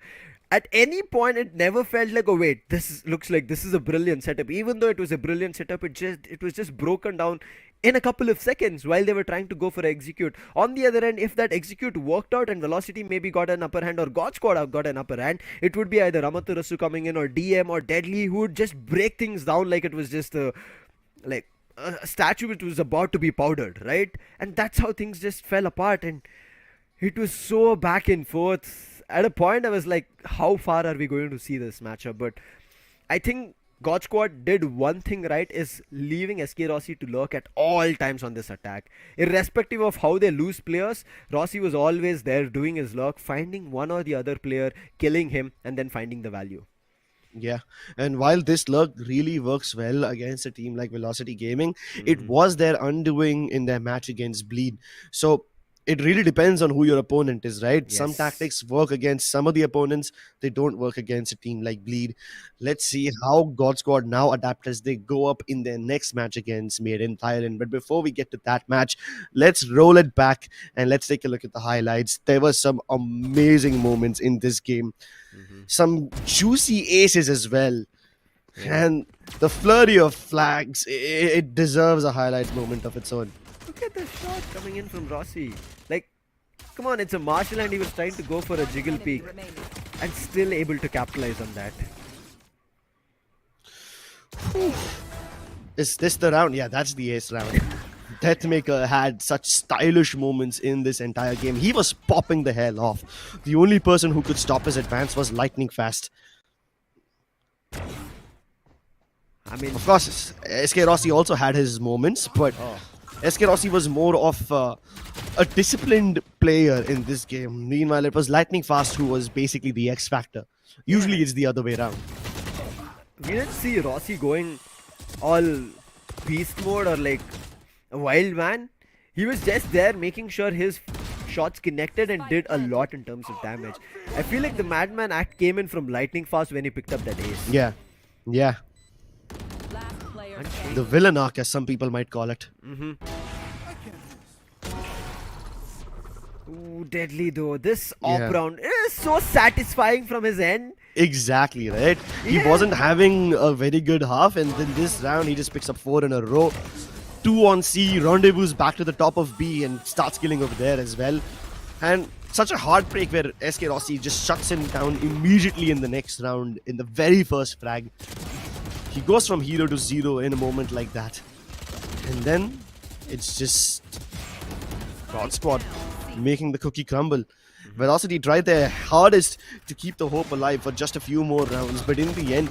At any point, it never felt like, oh wait, looks like this is a brilliant setup. Even though it was a brilliant setup, it was just broken down in a couple of seconds while they were trying to go for execute. On the other end, if that execute worked out and Velocity maybe got an upper hand or God Squad got an upper hand, it would be either Amaterasu coming in or DM or Deadly who would just break things down like it was just a statue which was about to be powdered, right? And that's how things just fell apart, and it was so back and forth. At a point I was like, how far are we going to see this matchup? But I think God Squad did one thing right, is leaving SK Rossi to lurk at all times on this attack. Irrespective of how they lose players, Rossi was always there doing his lurk, finding one or the other player, killing him, and then finding the value. Yeah, and while this lurk really works well against a team like Velocity Gaming, it was their undoing in their match against Bleed. So it really depends on who your opponent is, right? Yes. Some tactics work against some of the opponents. They don't work against a team like Bleed. Let's see how God Squad now adapt as they go up in their next match against Made in Thailand. But before we get to that match, let's roll it back and let's take a look at the highlights. There were some amazing moments in this game. Some juicy aces as well. And the flurry of flags, it deserves a highlight moment of its own. Look at the shot coming in from Rossi. Like, come on, it's a martial and he was trying to go for a jiggle peek and still able to capitalize on that. Is this the round? Yeah, that's the ace round. Deathmaker had such stylish moments in this entire game. He was popping the hell off. The only person who could stop his advance was Lightning Fast. I mean, Of course, SK Rossi also had his moments, but SK Rossi was more of a disciplined player in this game. Meanwhile, it was Lightning Fast who was basically the X factor. Usually it's the other way around. we didn't see Rossi going all beast mode or like a wild man. He was just there making sure his shots connected and did a lot in terms of damage. I feel like the Madman act came in from lightning fast when he picked up that ace. Yeah. Yeah. Last player The villain arc, as some people might call it. Ooh, deadly though. This Yeah. op round is so satisfying from his end. Exactly, right? He Yeah. wasn't having a very good half, and then this round he just picks up 4 in a row. 2 on C, rendezvous back to the top of B, and starts killing over there as well. And such a heartbreak where SK Rossi just shuts him down immediately in the next round in the very first frag. He goes from hero to zero in a moment like that. And then it's just God Squad making the cookie crumble. Velocity tried their hardest to keep the hope alive for just a few more rounds, but in the end,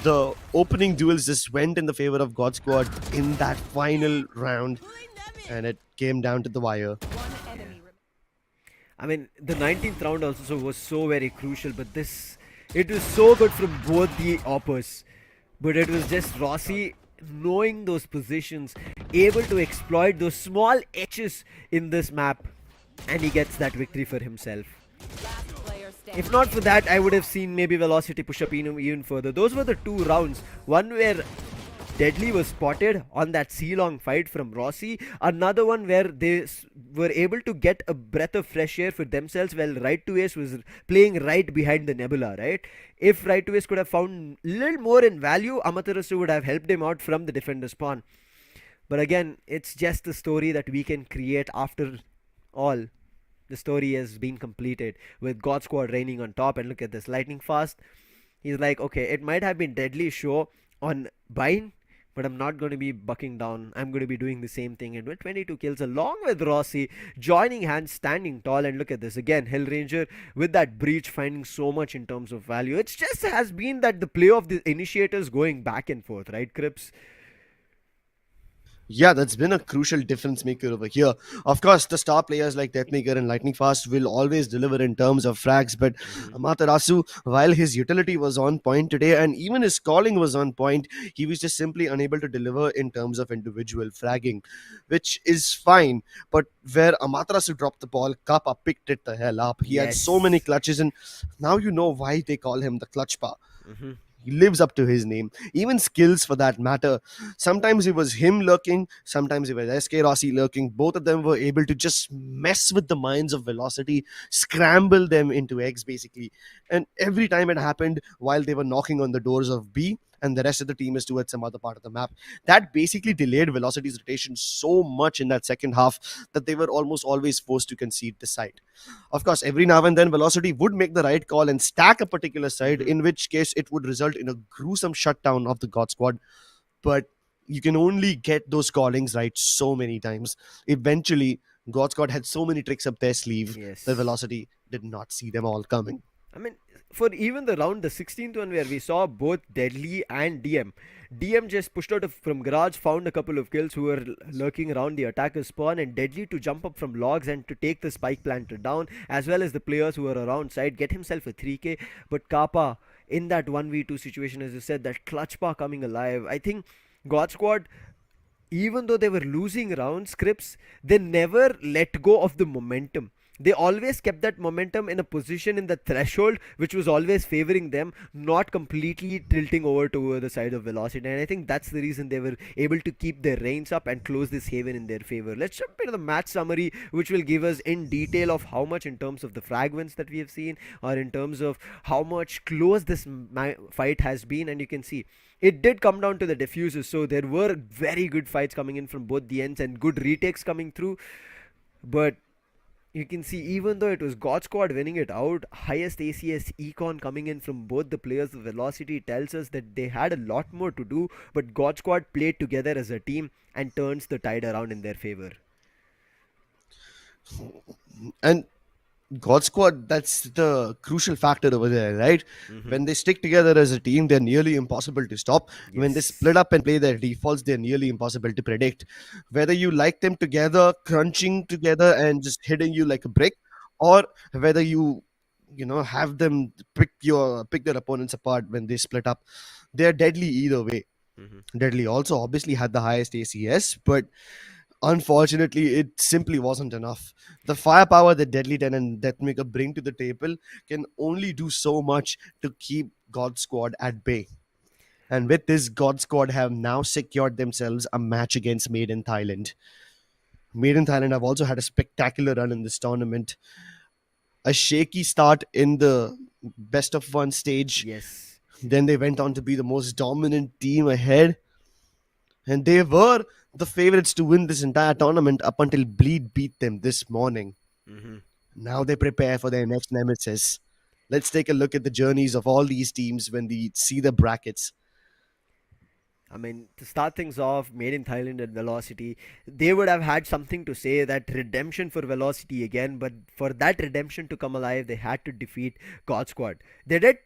the opening duels just went in the favor of God Squad in that final round, and it came down to the wire. one enemy. I mean, the 19th round also was so very crucial, but it was so good from both the oppers. But it was just Rossi knowing those positions, able to exploit those small edges in this map, and he gets that victory for himself. Last player standing. If not for that, I would have seen maybe Velocity push up even further. Those were the 2 rounds. One where Deadly was spotted on that C-long fight from Rossi. Another one where they were able to get a breath of fresh air for themselves while Right to Ace was playing right behind the Nebula, right? If Right to Ace could have found a little more in value, Amaterasu would have helped him out from the defender spawn. But again, it's just the story that we can create after all. The story has been completed with God Squad reigning on top. And look at this, lightning fast. He's like, okay, it might have been Deadly show on Bine, but I'm not going to be bucking down. I'm going to be doing the same thing. And with 22 kills along with Rossi, joining hands, standing tall. And look at this again, Hellranger with that breach finding so much in terms of value. It just has been that the play of the initiators going back and forth, right, Crips? Yeah, that's been a crucial difference maker over here. Of course, the star players like Deathmaker and Lightning Fast will always deliver in terms of frags, but Amaterasu, while his utility was on point today and even his calling was on point, he was just simply unable to deliver in terms of individual fragging, which is fine. But where Amaterasu dropped the ball, Kappa picked it the hell up. He had so many clutches, and now you know why they call him the clutch pa. He lives up to his name. Even skills for that matter. Sometimes it was him lurking, sometimes it was SK Rossi lurking. Both of them were able to just mess with the minds of Velocity, scramble them into eggs basically. And every time it happened while they were knocking on the doors of B, and the rest of the team is towards some other part of the map. That basically delayed Velocity's rotation so much in that second half that they were almost always forced to concede the side. Of course, every now and then Velocity would make the right call and stack a particular side, in which case it would result in a gruesome shutdown of the God Squad. But you can only get those callings right so many times. Eventually, God Squad had so many tricks up their sleeve that Velocity did not see them all coming. I mean, for even the round, the 16th one where we saw both Deadly and DM. DM just pushed out from garage, found a couple of kills who were lurking around the attacker's spawn, and Deadly to jump up from logs and to take the spike planter down, as well as the players who were around side, get himself a 3k. But Kappa, in that 1v2 situation, as you said, that clutch bar coming alive, I think God Squad, even though they were losing rounds, Scripts, they never let go of the momentum. They always kept that momentum in a position in the threshold which was always favoring them, not completely tilting over to the side of Velocity. And I think that's the reason they were able to keep their reins up and close this haven in their favor. Let's jump into the match summary, which will give us in detail of how much in terms of the frag wins that we have seen, or in terms of how much close this fight has been. And you can see it did come down to the diffusers, so there were very good fights coming in from both the ends and good retakes coming through. But you can see, even though it was God Squad winning it out, highest ACS econ coming in from both the players of Velocity tells us that they had a lot more to do, but God Squad played together as a team and turns the tide around in their favor. And God Squad, that's the crucial factor over there, right? When they stick together as a team, they're nearly impossible to stop. When they split up and play their defaults, they're nearly impossible to predict. Whether you like them together, crunching together and just hitting you like a brick, or whether you have them pick their opponents apart when they split up, they're deadly either way. Deadly also obviously had the highest ACS, but Unfortunately, it simply wasn't enough. The firepower that Deadly 10 and Deathmaker bring to the table can only do so much to keep God Squad at bay. And with this, God Squad have now secured themselves a match against Made in Thailand. Made in Thailand have also had a spectacular run in this tournament. A shaky start in the best of one stage. Yes. Then they went on to be the most dominant team ahead. And they were the favorites to win this entire tournament up until Bleed beat them this morning. Now they prepare for their next nemesis. Let's take a look at the journeys of all these teams when we see the brackets. I mean, to start things off, Made in Thailand and Velocity, they would have had something to say, that redemption for Velocity again, but for that redemption to come alive, they had to defeat God Squad. They did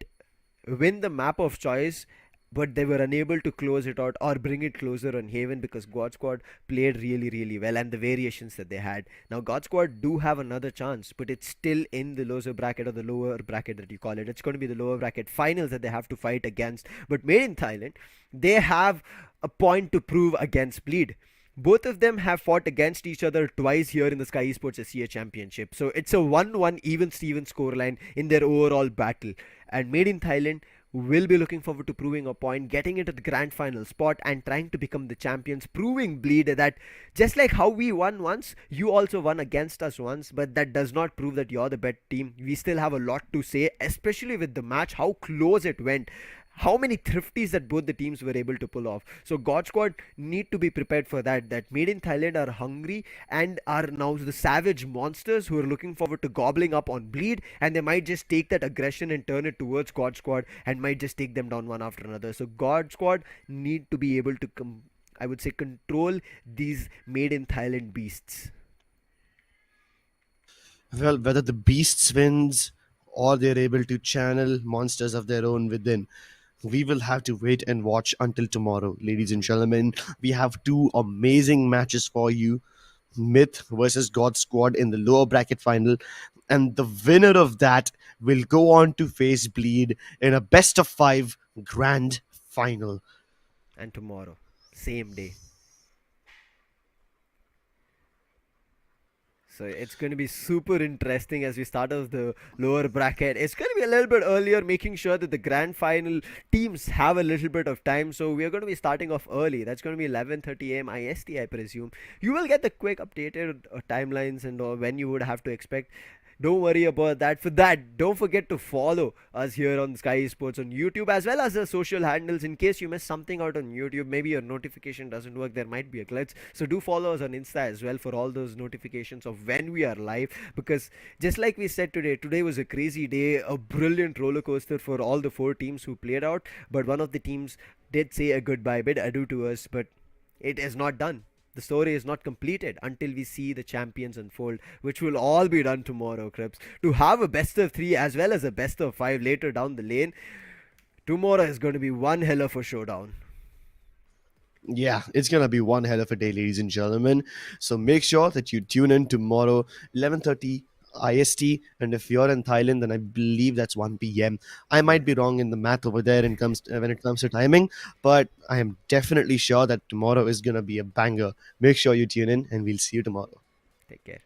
win the map of choice, but they were unable to close it out or bring it closer on Haven because God Squad played really, really well, and the variations that they had. Now, God Squad do have another chance, but it's still in the loser bracket, or the lower bracket that you call it. It's going to be the lower bracket finals that they have to fight against. But Made in Thailand, they have a point to prove against Bleed. Both of them have fought against each other twice here in the Skyesports SEA Championship. So it's a 1-1 even-Steven scoreline in their overall battle. And Made in Thailand will be looking forward to proving a point, getting into the grand final spot and trying to become the champions, proving Bleed that just like how we won once, you also won against us once, but that does not prove that you're the better team. We still have a lot to say, especially with the match, how close it went. How many thrifties that both the teams were able to pull off. So God Squad need to be prepared for that. That Made in Thailand are hungry and are now the savage monsters who are looking forward to gobbling up on Bleed, and they might just take that aggression and turn it towards God Squad and might just take them down one after another. So God Squad need to be able to I would say control these Made in Thailand beasts. Well, whether the beasts wins or they're able to channel monsters of their own within, we will have to wait and watch until tomorrow, ladies and gentlemen. We have two amazing matches for you. MiTH versus God Squad in the lower bracket final, and the winner of that will go on to face Bleed in a best of 5 grand final. And tomorrow, same day. So it's going to be super interesting as we start off the lower bracket. It's going to be a little bit earlier, making sure that the grand final teams have a little bit of time. So we are going to be starting off early. That's going to be 11:30 a.m. IST, I presume. You will get the quick updated timelines and when you would have to expect. Don't worry about that. For that, don't forget to follow us here on Skyesports on YouTube, as well as the social handles. In case you miss something out on YouTube, maybe your notification doesn't work, there might be a glitch. So do follow us on Insta as well for all those notifications of when we are live. Because just like we said today was a crazy day, a brilliant roller coaster for all the 4 teams who played out. But one of the teams did say a goodbye, bid adieu to us, but it is not done. The story is not completed until we see the champions unfold, which will all be done tomorrow, Crips. To have a best of 3 as well as a best of 5 later down the lane, tomorrow is going to be one hell of a showdown. Yeah, it's going to be one hell of a day, ladies and gentlemen. So make sure that you tune in tomorrow, 11:30 IST. And if you're in Thailand, then I believe that's 1 p.m. I might be wrong in the math over there when it comes to timing, but I am definitely sure that tomorrow is going to be a banger. Make sure you tune in, and we'll see you tomorrow. Take care.